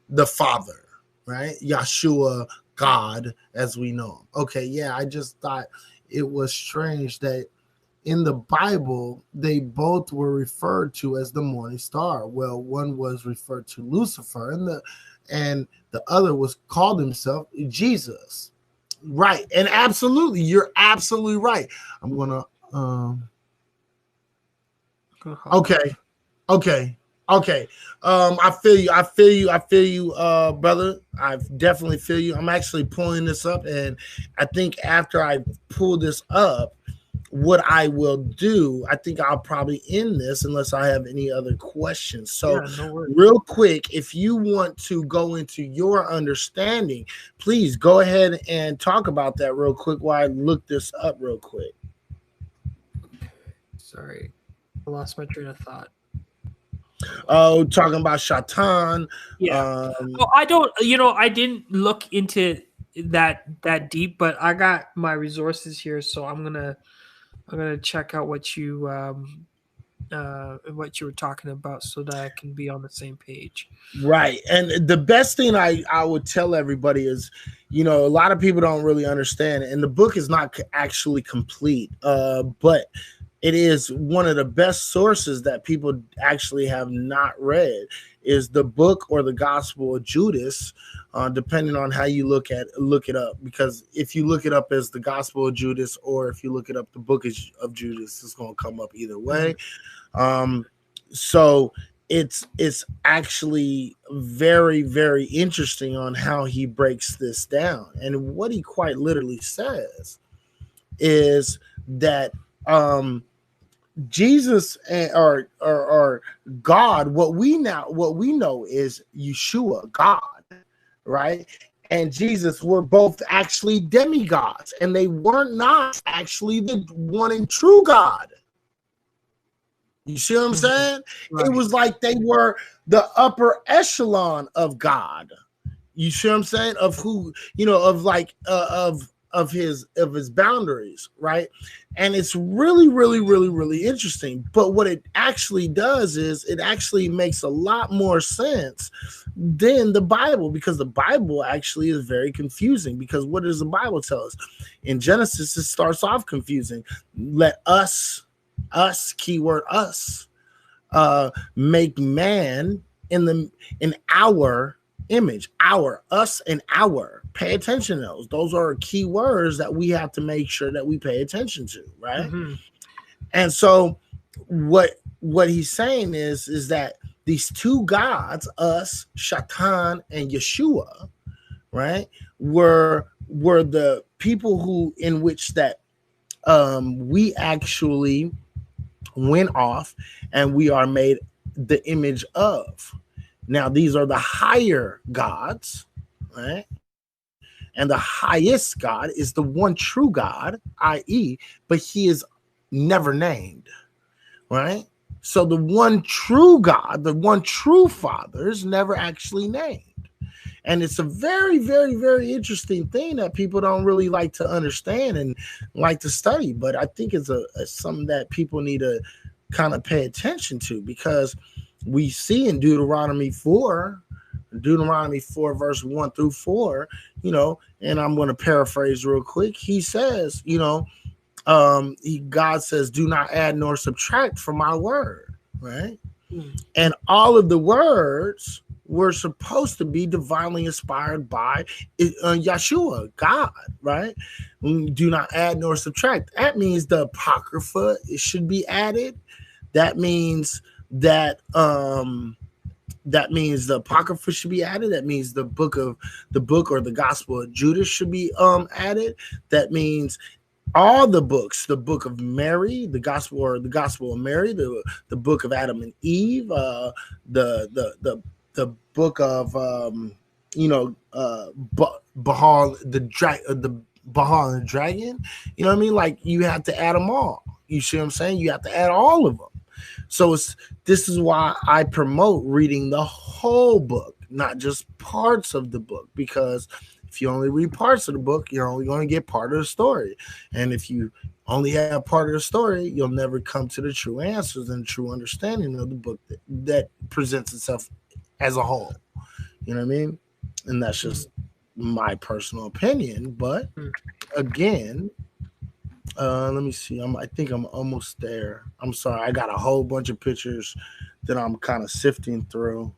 the Father, right? Yeshua, God, as we know him. Okay, yeah, I just thought it was strange that in the Bible they both were referred to as the morning star. Well, one was referred to Lucifer, and the other was called himself Jesus. Right. And absolutely, you're absolutely right. I'm gonna okay. I feel you, brother. I definitely feel you. I'm actually pulling this up, and I think after I pull this up, what I will do, I think I'll probably end this unless I have any other questions. So real quick, if you want to go into your understanding, please go ahead and talk about that real quick while I look this up real quick. Sorry, I lost my train of thought. Oh, talking about Shaitan. Yeah. I don't. I didn't look into that deep, but I got my resources here, so I'm gonna check out what you were talking about, so that I can be on the same page. Right. And the best thing I would tell everybody is, a lot of people don't really understand, and the book is not actually complete, but it is one of the best sources that people actually have not read is the book or the Gospel of Judas, depending on how you look it up. Because if you look it up as the Gospel of Judas, or if you look it up the book of Judas, it's going to come up either way. So it's actually very, very interesting on how he breaks this down. And what he quite literally says is that Jesus or God, what we know is Yeshua, God, right? And Jesus were both actually demigods, and they were not actually the one and true God. You see what I'm saying? Right. It was like they were the upper echelon of God. You see what I'm saying? Of who, of his boundaries, right? And it's really, really, really, really interesting. But what it actually does is it actually makes a lot more sense than the Bible, because the Bible actually is very confusing. Because what does the Bible tell us? In Genesis, it starts off confusing. Let us, keyword us, make man in our image, us and our. Pay attention to those. Those are key words that we have to make sure that we pay attention to, right? Mm-hmm. And so what he's saying is that these two gods, us, Shaitan, and Yeshua, right, were the people who in which that we actually went off and we are made the image of. Now, these are the higher gods, right? And the highest God is the one true God, i.e., but he is never named, right? So the one true God, the one true Father is never actually named. And it's a very, very, very interesting thing that people don't really like to understand and like to study. But I think it's something that people need to kind of pay attention to, because we see in Deuteronomy 4 verse 1 through 4, and I'm going to paraphrase real quick. He says, God says, do not add nor subtract from my word, right? And all of the words were supposed to be divinely inspired by Yeshua, God, right? Do not add nor subtract. That means the Apocrypha, it should be added. That means that the Apocrypha should be added. That means the book or the Gospel of Judas should be added. That means all the books, the book of Mary, the Gospel of Mary, the book of Adam and Eve, the book of Bahal the Dragon. You know what I mean? Like, you have to add them all. You see what I'm saying? You have to add all of them. So this is why I promote reading the whole book, not just parts of the book, because if you only read parts of the book, you're only going to get part of the story. And if you only have part of the story, you'll never come to the true answers and true understanding of the book that presents itself as a whole. You know what I mean? And that's just my personal opinion. But again, let me see. I think I'm almost there. I'm sorry. I got a whole bunch of pictures that I'm kind of sifting through,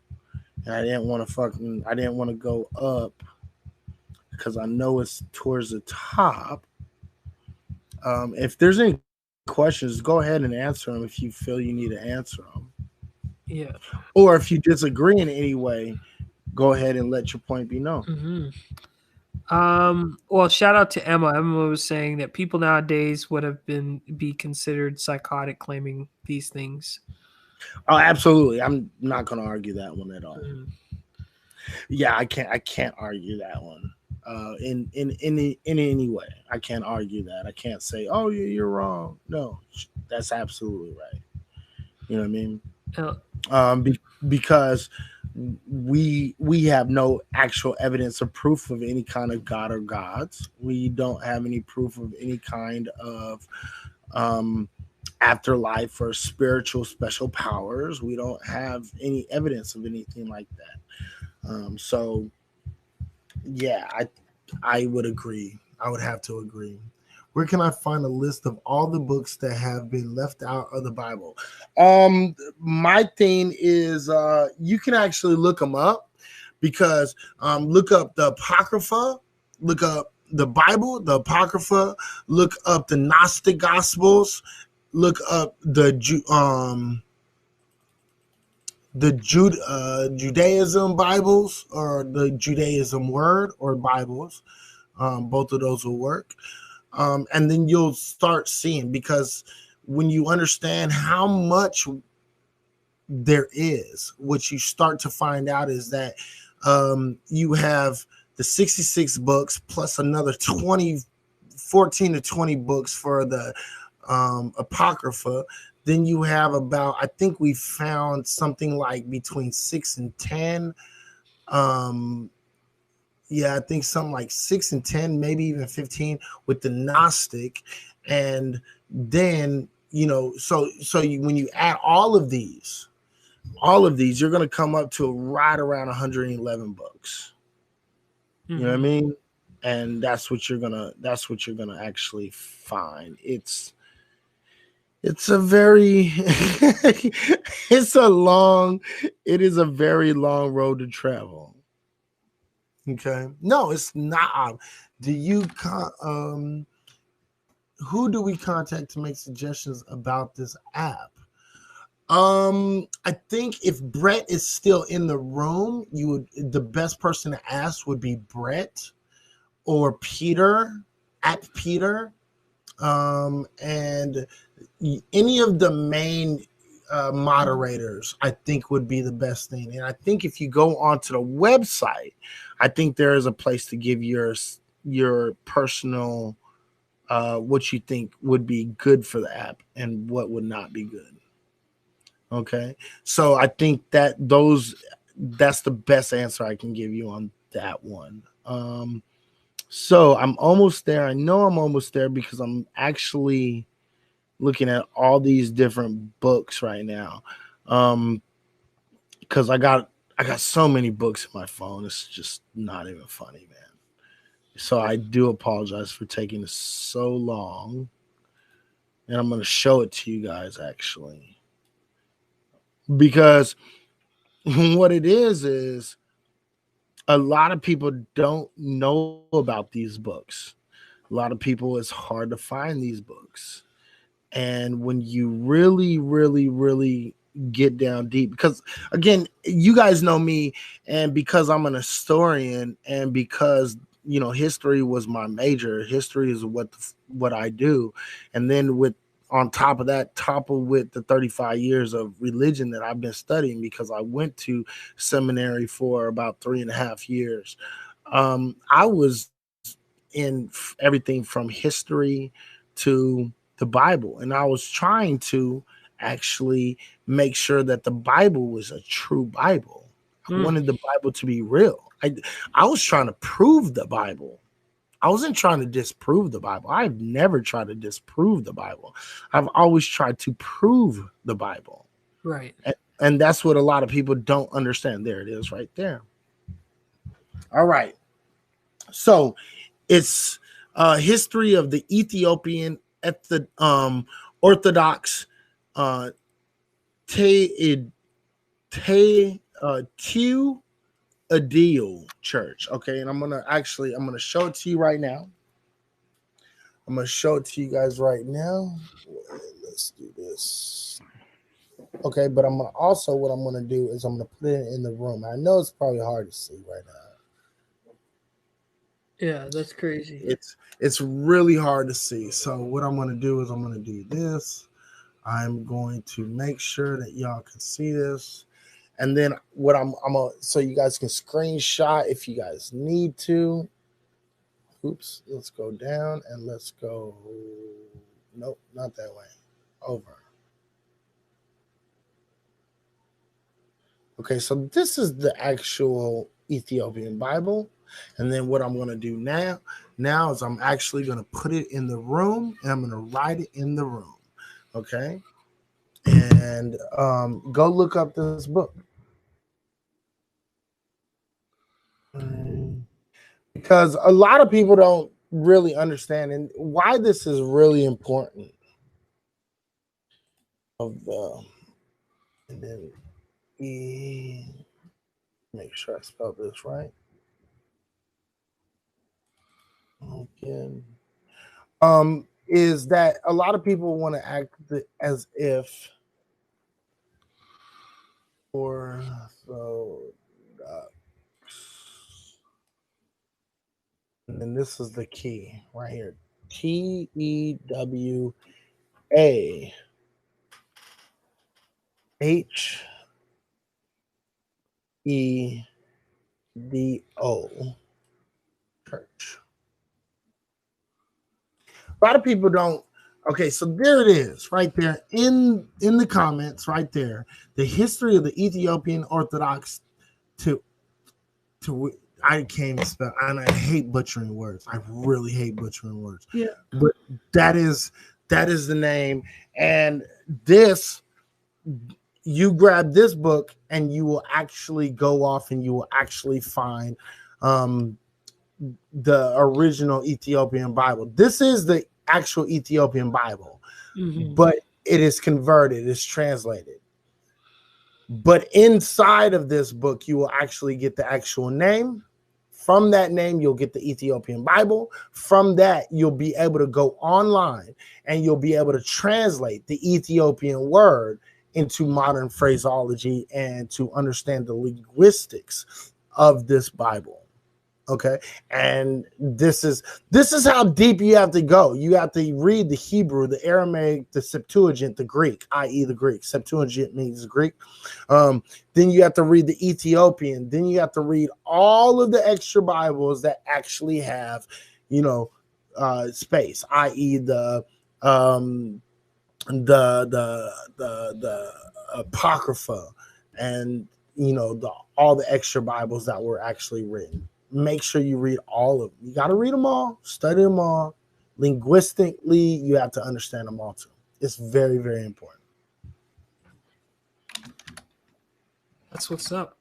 and I didn't want to go up because I know it's towards the top. If there's any questions, go ahead and answer them if you feel you need to answer them. Yeah. Or if you disagree in any way, go ahead and let your point be known. Mm-hmm. Well, shout out to Emma. Emma was saying that people nowadays would be considered psychotic claiming these things. Oh, absolutely. I'm not going to argue that one at all. Yeah, I can't argue that one. in any way. I can't argue that. I can't say, oh, you're wrong. No, that's absolutely right. You know what I mean? Because we have no actual evidence or proof of any kind of God or gods. We don't have any proof of any kind of afterlife or spiritual special powers. We don't have any evidence of anything like that. So yeah, I would agree. I would have to agree. Where can I find a list of all the books that have been left out of the Bible? My thing is you can actually look them up, because look up the Apocrypha, look up the Bible, the Apocrypha, look up the Gnostic Gospels, look up the Judaism Bibles, or the Judaism Word or Bibles. Both of those will work. And then you'll start seeing, because when you understand how much there is, what you start to find out is that you have the 66 books plus another 14 to 20 books for the Apocrypha. Then you have about, I think we found something like between 6 and 10. Yeah, I think something like 6 and 10, maybe even 15 with the Gnostic. And then, so when you add all of these, you're going to come up to right around 111 books. You know what I mean? And that's what you're gonna actually find. It is a very long road to travel. Okay. No, it's not. Who do we contact to make suggestions about this app? I think if Brett is still in the room, the best person to ask would be Brett or Peter at Peter. And any of the main moderators, I think, would be the best thing. And I think if you go onto the website, I think there is a place to give your personal what you think would be good for the app and what would not be good. Okay, so I think that's the best answer I can give you on that one. So I'm almost there. I know I'm almost there because I'm actually looking at all these different books right now. Because I got so many books in my phone. It's just not even funny, man. So I do apologize for taking so long. And I'm going to show it to you guys, actually. Because what it is a lot of people don't know about these books. A lot of people, it's hard to find these books. And when you really, really, really get down deep, because again, you guys know me, and because I'm an historian, and because history was my major, history is what I do, and then on top of that, with the 35 years of religion that I've been studying, because I went to seminary for about 3.5 years. I was in everything from history to the Bible, and I was trying to actually make sure that the Bible was a true Bible. I wanted the Bible to be real. I was trying to prove the Bible. I wasn't trying to disprove the Bible. I've never tried to disprove the Bible. I've always tried to prove the Bible. Right. And that's what a lot of people don't understand. There it is right there. All right. So it's history of the Ethiopian Orthodox Tewahedo Church. Okay, and I'm gonna show it to you right now. I'm gonna show it to you guys right now. Let's do this. Okay, but what I'm gonna do is I'm gonna put it in the room. I know it's probably hard to see right now. Yeah, that's crazy. It's really hard to see. So what I'm gonna do is I'm gonna do this. I'm going to make sure that y'all can see this. And then what I'm gonna, so you guys can screenshot if you guys need to. Oops, let's go down and let's go. Nope, not that way. Over. Okay, so this is the actual Ethiopian Bible. And then what I'm going to do now is I'm actually going to put it in the room and I'm going to write it in the room. Okay. And go look up this book. Because a lot of people don't really understand and why this is really important. And then make sure I spelled this right. Again. Is that a lot of people want to act as if, or so, and this is the key right here. TEWAHDO. Church. A lot of people don't. Okay, so there it is, right there in the comments, right there. The history of the Ethiopian Orthodox to I can't spell, and I hate butchering words. I really hate butchering words. Yeah, but that is the name, and this. You grab this book, and you will actually go off, and you will actually find the original Ethiopian Bible. This is the actual Ethiopian Bible, but it is converted, it's translated. But inside of this book, you will actually get the actual name. From that name, you'll get the Ethiopian Bible. From that, you'll be able to go online and you'll be able to translate the Ethiopian word into modern phraseology and to understand the linguistics of this Bible. Okay, and this is how deep you have to go. You have to read the Hebrew, the Aramaic, the Septuagint, the Greek, i.e. the Greek. Septuagint means Greek. Then you have to read the Ethiopian. Then you have to read all of the extra Bibles that actually have, space, i.e. the Apocrypha, and all the extra Bibles that were actually written. Make sure you read all of them. You got to read them all, study them all. Linguistically, you have to understand them all too. It's very, very important. That's what's up.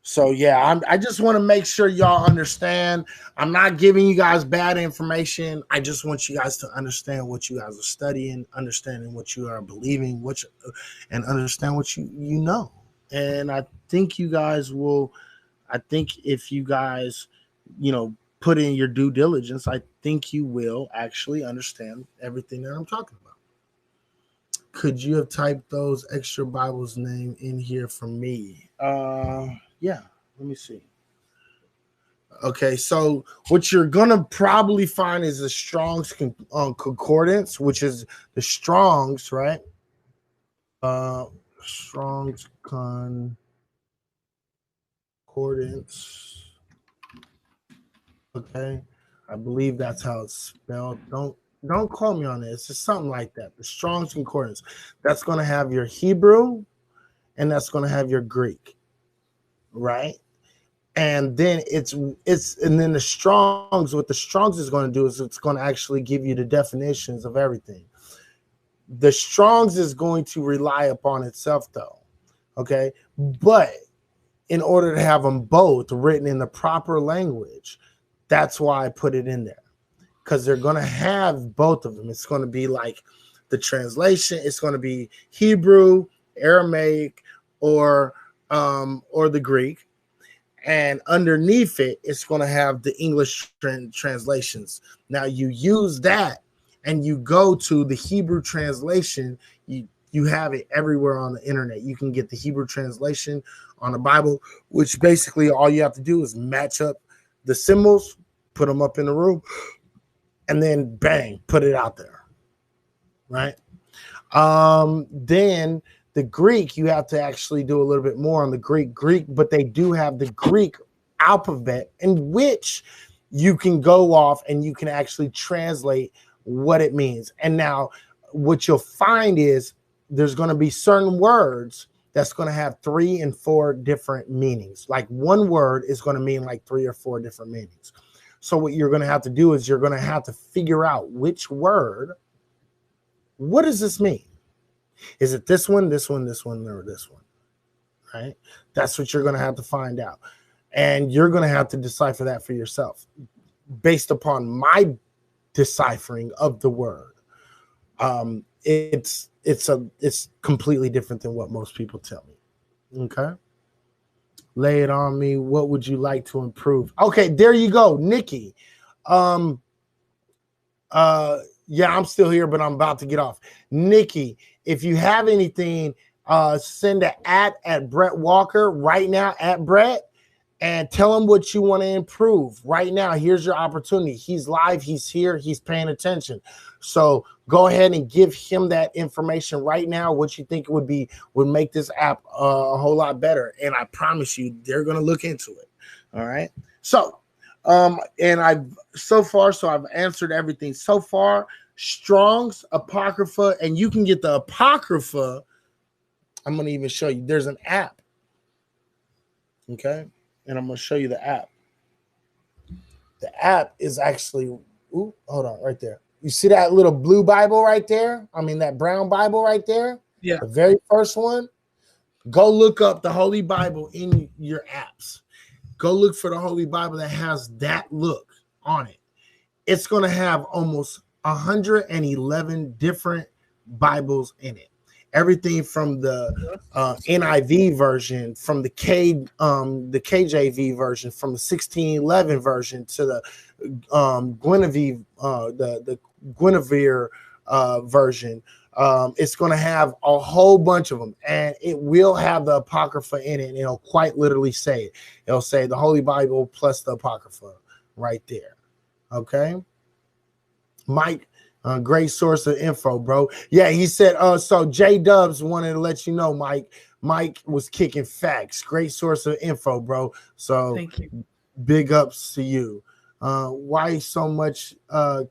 So yeah, I just want to make sure y'all understand. I'm not giving you guys bad information. I just want you guys to understand what you guys are studying, understanding what you are believing, and understand what you know. And I think you guys will. I think if you guys, put in your due diligence, I think you will actually understand everything that I'm talking about. Could you have typed those extra Bibles name in here for me? Yeah, let me see. Okay, so what you're gonna probably find is the Strong's Concordance, which is the Strong's, right? Strong's Concordance. Okay, I believe that's how it's spelled. Don't call me on it. It's just something like that. The Strong's Concordance. That's going to have your Hebrew, and that's going to have your Greek, right? And then and then the Strong's. What the Strong's is going to do is it's going to actually give you the definitions of everything. The Strong's is going to rely upon itself, though. Okay, but in order to have them both written in the proper language. That's why I put it in there, because they're going to have both of them. It's going to be like the translation. It's going to be Hebrew, Aramaic, or the Greek. And underneath it, it's going to have the English translations. Now you use that and you go to the Hebrew translation. You have it everywhere on the internet. You can get the Hebrew translation on the Bible, which basically all you have to do is match up the symbols, put them up in the room, and then bang, put it out there, right? Then the Greek, you have to actually do a little bit more on the Greek, but they do have the Greek alphabet, in which you can go off and you can actually translate what it means. And now what you'll find is there's going to be certain words that's going to have 3 and 4 different meanings. Like one word is going to mean like 3 or 4 different meanings. So what you're going to have to do is you're going to have to figure out which word, what does this mean? Is it this one, this one, this one, or this one? Right? That's what you're going to have to find out. And you're going to have to decipher that for yourself based upon my deciphering of the word. It's completely different than what most people tell me. Okay. Lay it on me. What would you like to improve? Okay, there you go, Nikki. Yeah, I'm still here, but I'm about to get off. Nikki, if you have anything, send an at Brett Walker right now, at Brett, and tell him what you want to improve right now. Here's your opportunity. He's live. He's here. He's paying attention. So go ahead and give him that information right now. What you think would make this app a whole lot better. And I promise you, they're going to look into it. All right. So, and I've answered everything so far. Strong's Apocrypha, and you can get the Apocrypha. I'm going to even show you. There's an app. Okay. And I'm going to show you the app. The app is actually, hold on, right there. You see that little blue Bible right there? I mean, that brown Bible right there? Yeah. The very first one. Go look up the Holy Bible in your apps. Go look for the Holy Bible that has that look on it. It's going to have almost 111 different Bibles in it. Everything from the NIV version, from the KJV version, from the 1611 version to the Guinevere version. It's going to have a whole bunch of them, and it will have the Apocrypha in it, and it'll quite literally say it. It'll say the Holy Bible plus the Apocrypha right there. Okay, Mike. Great source of info, bro. Yeah, he said, so J Dubs wanted to let you know, Mike. Mike was kicking facts. Great source of info, bro. So thank you. Big ups to you. Why so much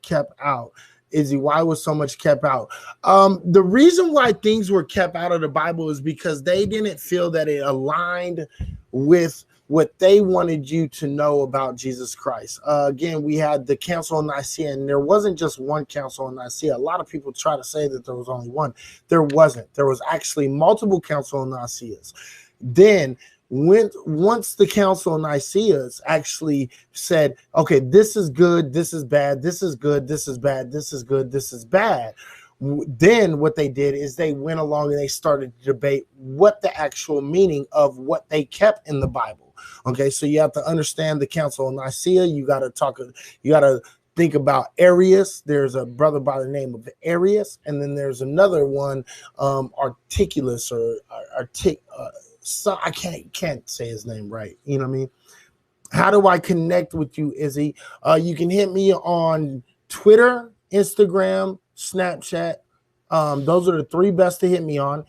kept out? Izzy, why was so much kept out? The reason why things were kept out of the Bible is because they didn't feel that it aligned with what they wanted you to know about Jesus Christ. Again, we had the Council of Nicaea, and there wasn't just one Council of Nicaea. A lot of people try to say that there was only one. There wasn't. There was actually multiple Council of Nicaeas. Then, once the Council of Nicaea actually said, okay, this is good, this is bad, this is good, this is bad, this is good, this is bad, then what they did is they went along and they started to debate what the actual meaning of what they kept in the Bible. Okay, so you have to understand the Council of Nicaea. You got to think about Arius. There's a brother by the name of Arius, and then there's another one, Articulus so I can't say his name right. You know what I mean? How do I connect with you, Izzy? You can hit me on Twitter, Instagram, Snapchat. Those are the 3 best to hit me on.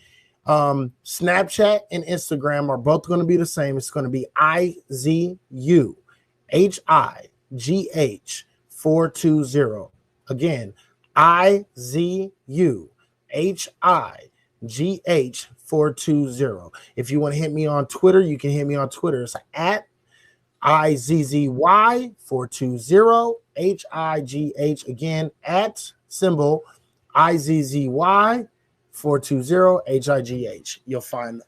Snapchat and Instagram are both going to be the same. It's going to be IZUHIGH420. Again, IZUHIGH420. If you want to hit me on Twitter, you can hit me on Twitter. It's at IZZY420HIGH. Again, at symbol IZZY420HIGH. You'll find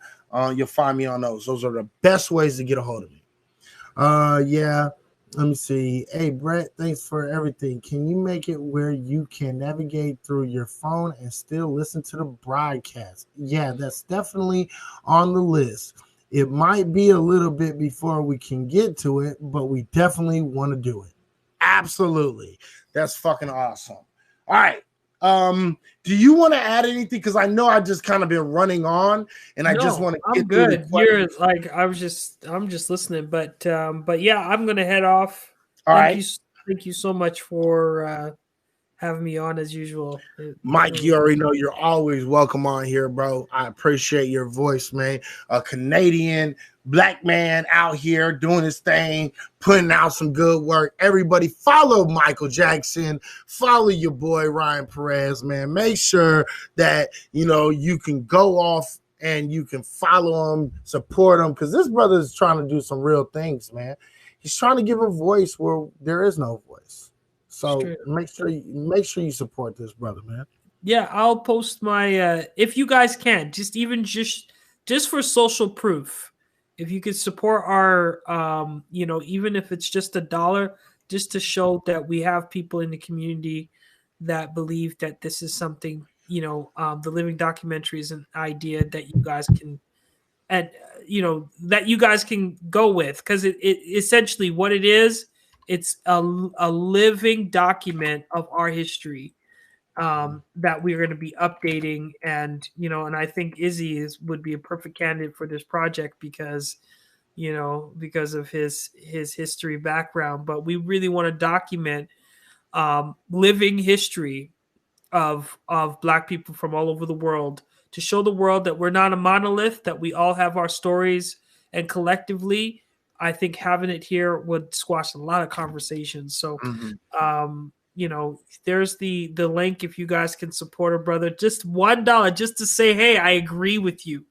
me on those. Those are the best ways to get a hold of me. Yeah. Let me see. Hey, Brett, thanks for everything. Can you make it where you can navigate through your phone and still listen to the broadcast? Yeah, that's definitely on the list. It might be a little bit before we can get to it, but we definitely want to do it. Absolutely. That's fucking awesome. All right. Do you want to add anything? Because I know I've just kind of been running on, and I just want to get good. You're like I'm just listening, but yeah, I'm gonna head off. All right. Thank you so much for having me on as usual. Mike, you already know you're always welcome on here, bro. I appreciate your voice, man. A Canadian black man out here doing his thing, putting out some good work. Everybody follow Michael Jackson. Follow your boy Ryan Perez, man. Make sure that, you know, you can go off and you can follow him, support him, because this brother is trying to do some real things, man. He's trying to give a voice where there is no voice. So make sure you support this brother, man. Yeah, I'll post my if you guys can, just for social proof. If you could support our you know, even if it's just $1, just to show that we have people in the community that believe that this is something, you know, the living documentary is an idea that you guys can, and you know, that you guys can go with, because it essentially what it is, it's a living document of our history that we're going to be updating. And, you know, and I think Izzy would be a perfect candidate for this project because, you know, because of his history background. But we really want to document living history of Black people from all over the world, to show the world that we're not a monolith, that we all have our stories, and collectively, I think having it here would squash a lot of conversations. So, you know, there's the link if you guys can support a brother. Just $1, just to say, hey, I agree with you.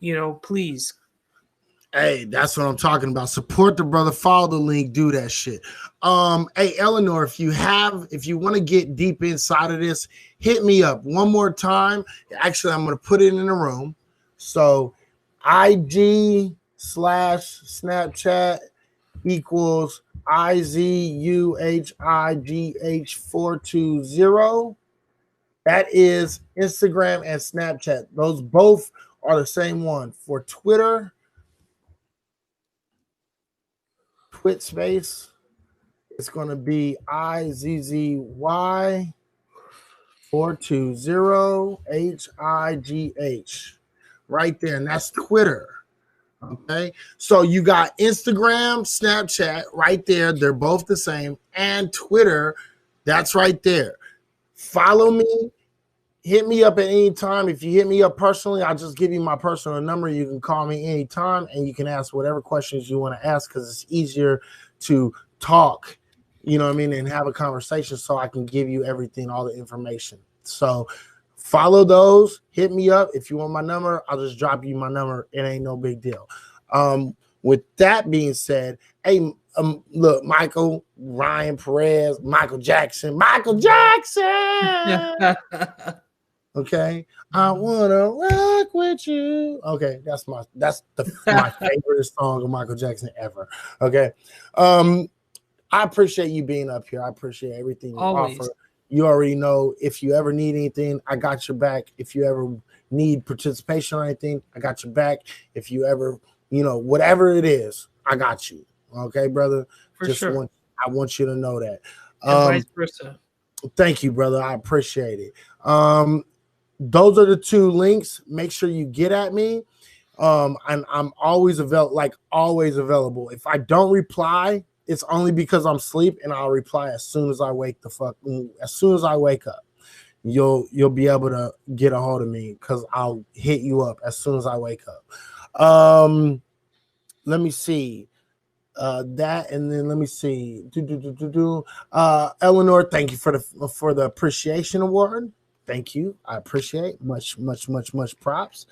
You know, please. Hey, that's what I'm talking about. Support the brother. Follow the link. Do that shit. Hey, Eleanor, if you want to get deep inside of this, hit me up one more time. Actually, I'm going to put it in the room. So, IG/Snapchat equals IZUHIGH420. That is Instagram and Snapchat. Those both are the same one. For Twitter, Twit space, it's going to be IZZY420HIGH right there. And that's Twitter. Okay, so you got Instagram, Snapchat right there. They're both the same. And Twitter, that's right there. Follow me. Hit me up at any time. If you hit me up personally, I'll just give you my personal number. You can call me anytime, and you can ask whatever questions you want to ask, because it's easier to talk, you know what I mean, and have a conversation, so I can give you everything, all the information. So follow those. Hit me up. If you want my number, I'll just drop you my number. It ain't no big deal. With that being said, hey, look, Michael, Ryan Perez, Michael Jackson. Okay, I wanna rock with you. Okay, that's my favorite song of Michael Jackson ever. Okay, I appreciate you being up here. I appreciate everything you offer. You already know, if you ever need anything, I got your back. If you ever need participation or anything, I got your back. If you ever, you know, whatever it is, I got you. Okay, brother. For sure. I want you to know that. And vice versa. Thank you, brother. I appreciate it. Those are the two links. Make sure you get at me. I'm always available. If I don't reply, it's only because I'm asleep, and I'll reply as soon as I wake up. You'll be able to get a hold of me, because I'll hit you up as soon as I wake up. Let me see. That, and then let me see. Eleanor, thank you for the appreciation award. Thank you. I appreciate much props.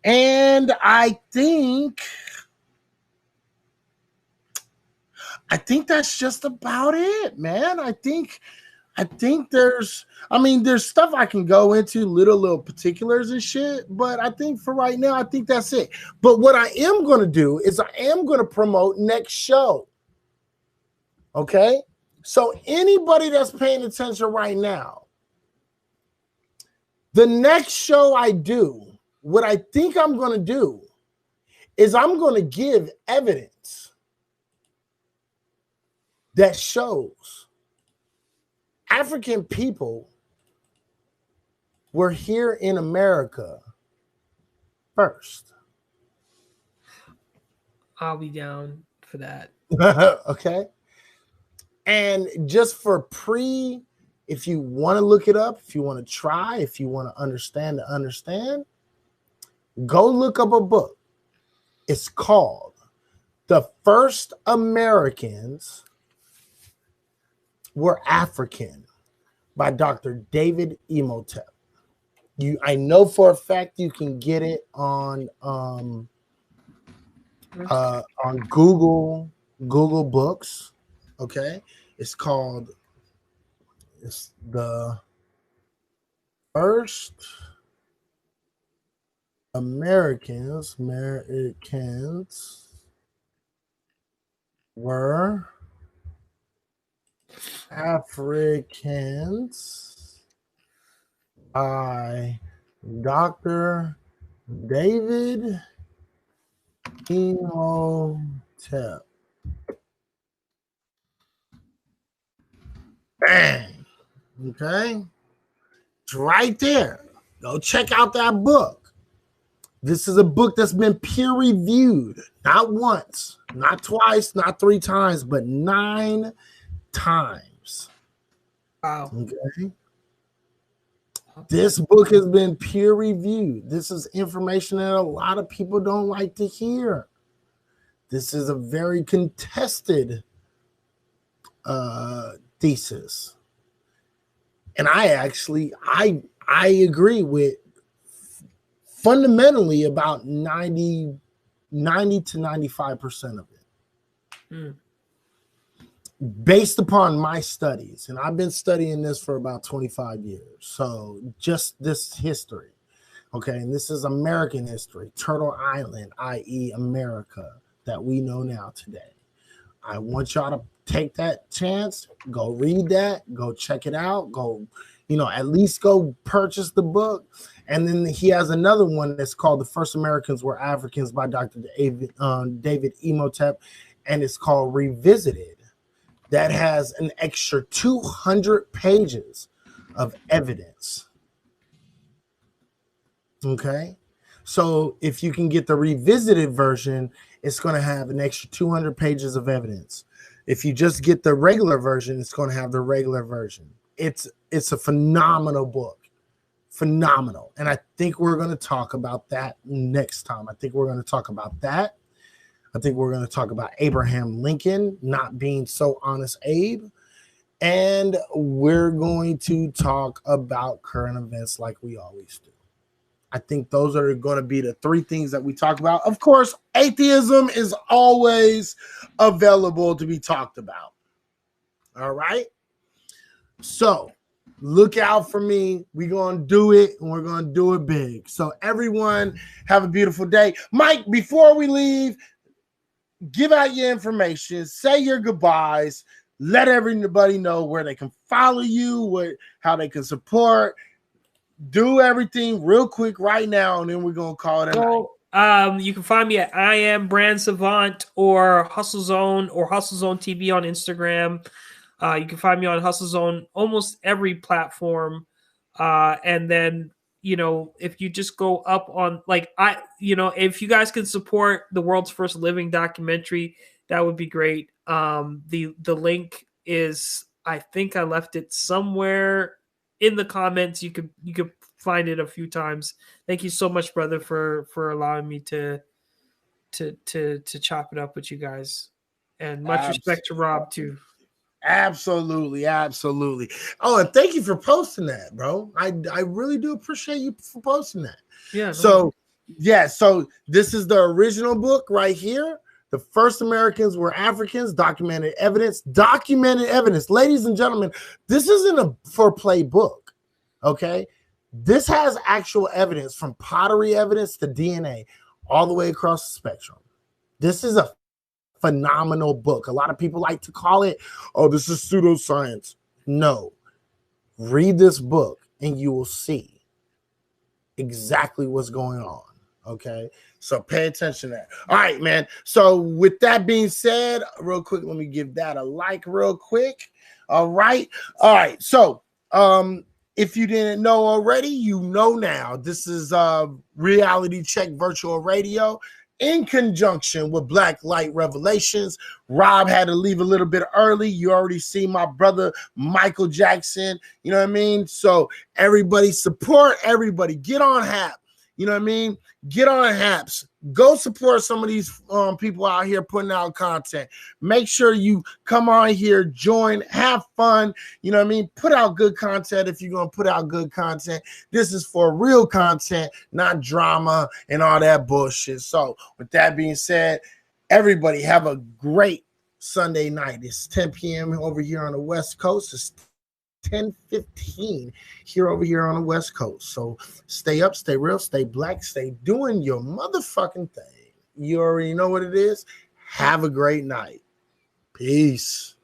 And I think that's just about it, man. I think there's stuff I can go into, little particulars and shit, but I think for right now, I think that's it. But what I am going to do is I am going to promote next show. Okay? So anybody that's paying attention right now, the next show I do, what I think I'm going to do is I'm going to give evidence that shows African people were here in America first. I'll be down for that. Okay. And just for pre-event If you want to look it up, if you want to try, if you want to understand, go look up a book. It's called The First Americans Were African by Dr. David Imhotep. I know for a fact you can get it on Google Books. Okay, it's The First Americans were Africans by Dr. David Imhotep. Bang. Okay. It's right there. Go check out that book. This is a book that's been peer reviewed, not once, not twice, not 3 times, but 9 times. Wow. Okay. This book has been peer reviewed. This is information that a lot of people don't like to hear. This is a very contested thesis. And I agree with fundamentally about 90 to 95% of it. Based upon my studies, and I've been studying this for about 25 years. So just this history, okay, and this is American history, Turtle Island, i.e. America, that we know now today. I want y'all to take that chance, go read that, go check it out, go, at least go purchase the book. And then he has another one that's called The First Americans Were Africans by Dr. David Imhotep, and it's called Revisited. That has an extra 200 pages of evidence. Okay? So if you can get the revisited version, it's going to have an extra 200 pages of evidence. If you just get the regular version, it's going to have the regular version. It's a phenomenal book. Phenomenal. And I think we're going to talk about that next time. I think we're going to talk about that. I think we're going to talk about Abraham Lincoln not being so honest, Abe. And we're going to talk about current events like we always do. I think those are going to be the 3 things that we talk about. Of course, atheism is always available to be talked about. All right? So look out for me. We're going to do it, and we're going to do it big. So everyone, have a beautiful day. Mike, before we leave, give out your information, say your goodbyes, let everybody know where they can follow you, how they can support. Do everything real quick right now, and then we're going to call it a night. You can find me at I Am Brand Savant or Hustle Zone or Hustle Zone TV on Instagram. You can find me on Hustle Zone almost every platform. And then, if you just go up on if you guys can support the world's first living documentary, that would be great. The link is, I think I left it somewhere in the comments. You could find it a few times. Thank you so much, brother, for allowing me to chop it up with you guys. And much respect to Rob too. Absolutely. Oh, and thank you for posting that, bro. I really do appreciate you for posting that. Yeah. So this is the original book right here. The First Americans Were Africans, documented evidence. Ladies and gentlemen, this isn't a for play book, okay? This has actual evidence, from pottery evidence to DNA, all the way across the spectrum. This is a phenomenal book. A lot of people like to call it, oh, this is pseudoscience. No. Read this book and you will see exactly what's going on. Okay, so pay attention to that. All right, man. So with that being said, real quick, let me give that a like real quick. All right. So if you didn't know already, you know now. This is Reality Check Virtual Radio. in conjunction with Black Light Revelations. Rob had to leave a little bit early. You already see my brother Michael Jackson. You know what I mean? So everybody support everybody. Get on Hap. You know what I mean? Get on Haps. Go support some of these people out here putting out content. Make sure you come on here, join, have fun. You know what I mean? Put out good content if you're going to put out good content. This is for real content, not drama and all that bullshit. So with that being said, everybody have a great Sunday night. It's 10 p.m. over here on the West Coast. It's 10:15 here over here on the West Coast. So stay up, stay real, stay black, stay doing your motherfucking thing. You already know what it is. Have a great night. Peace.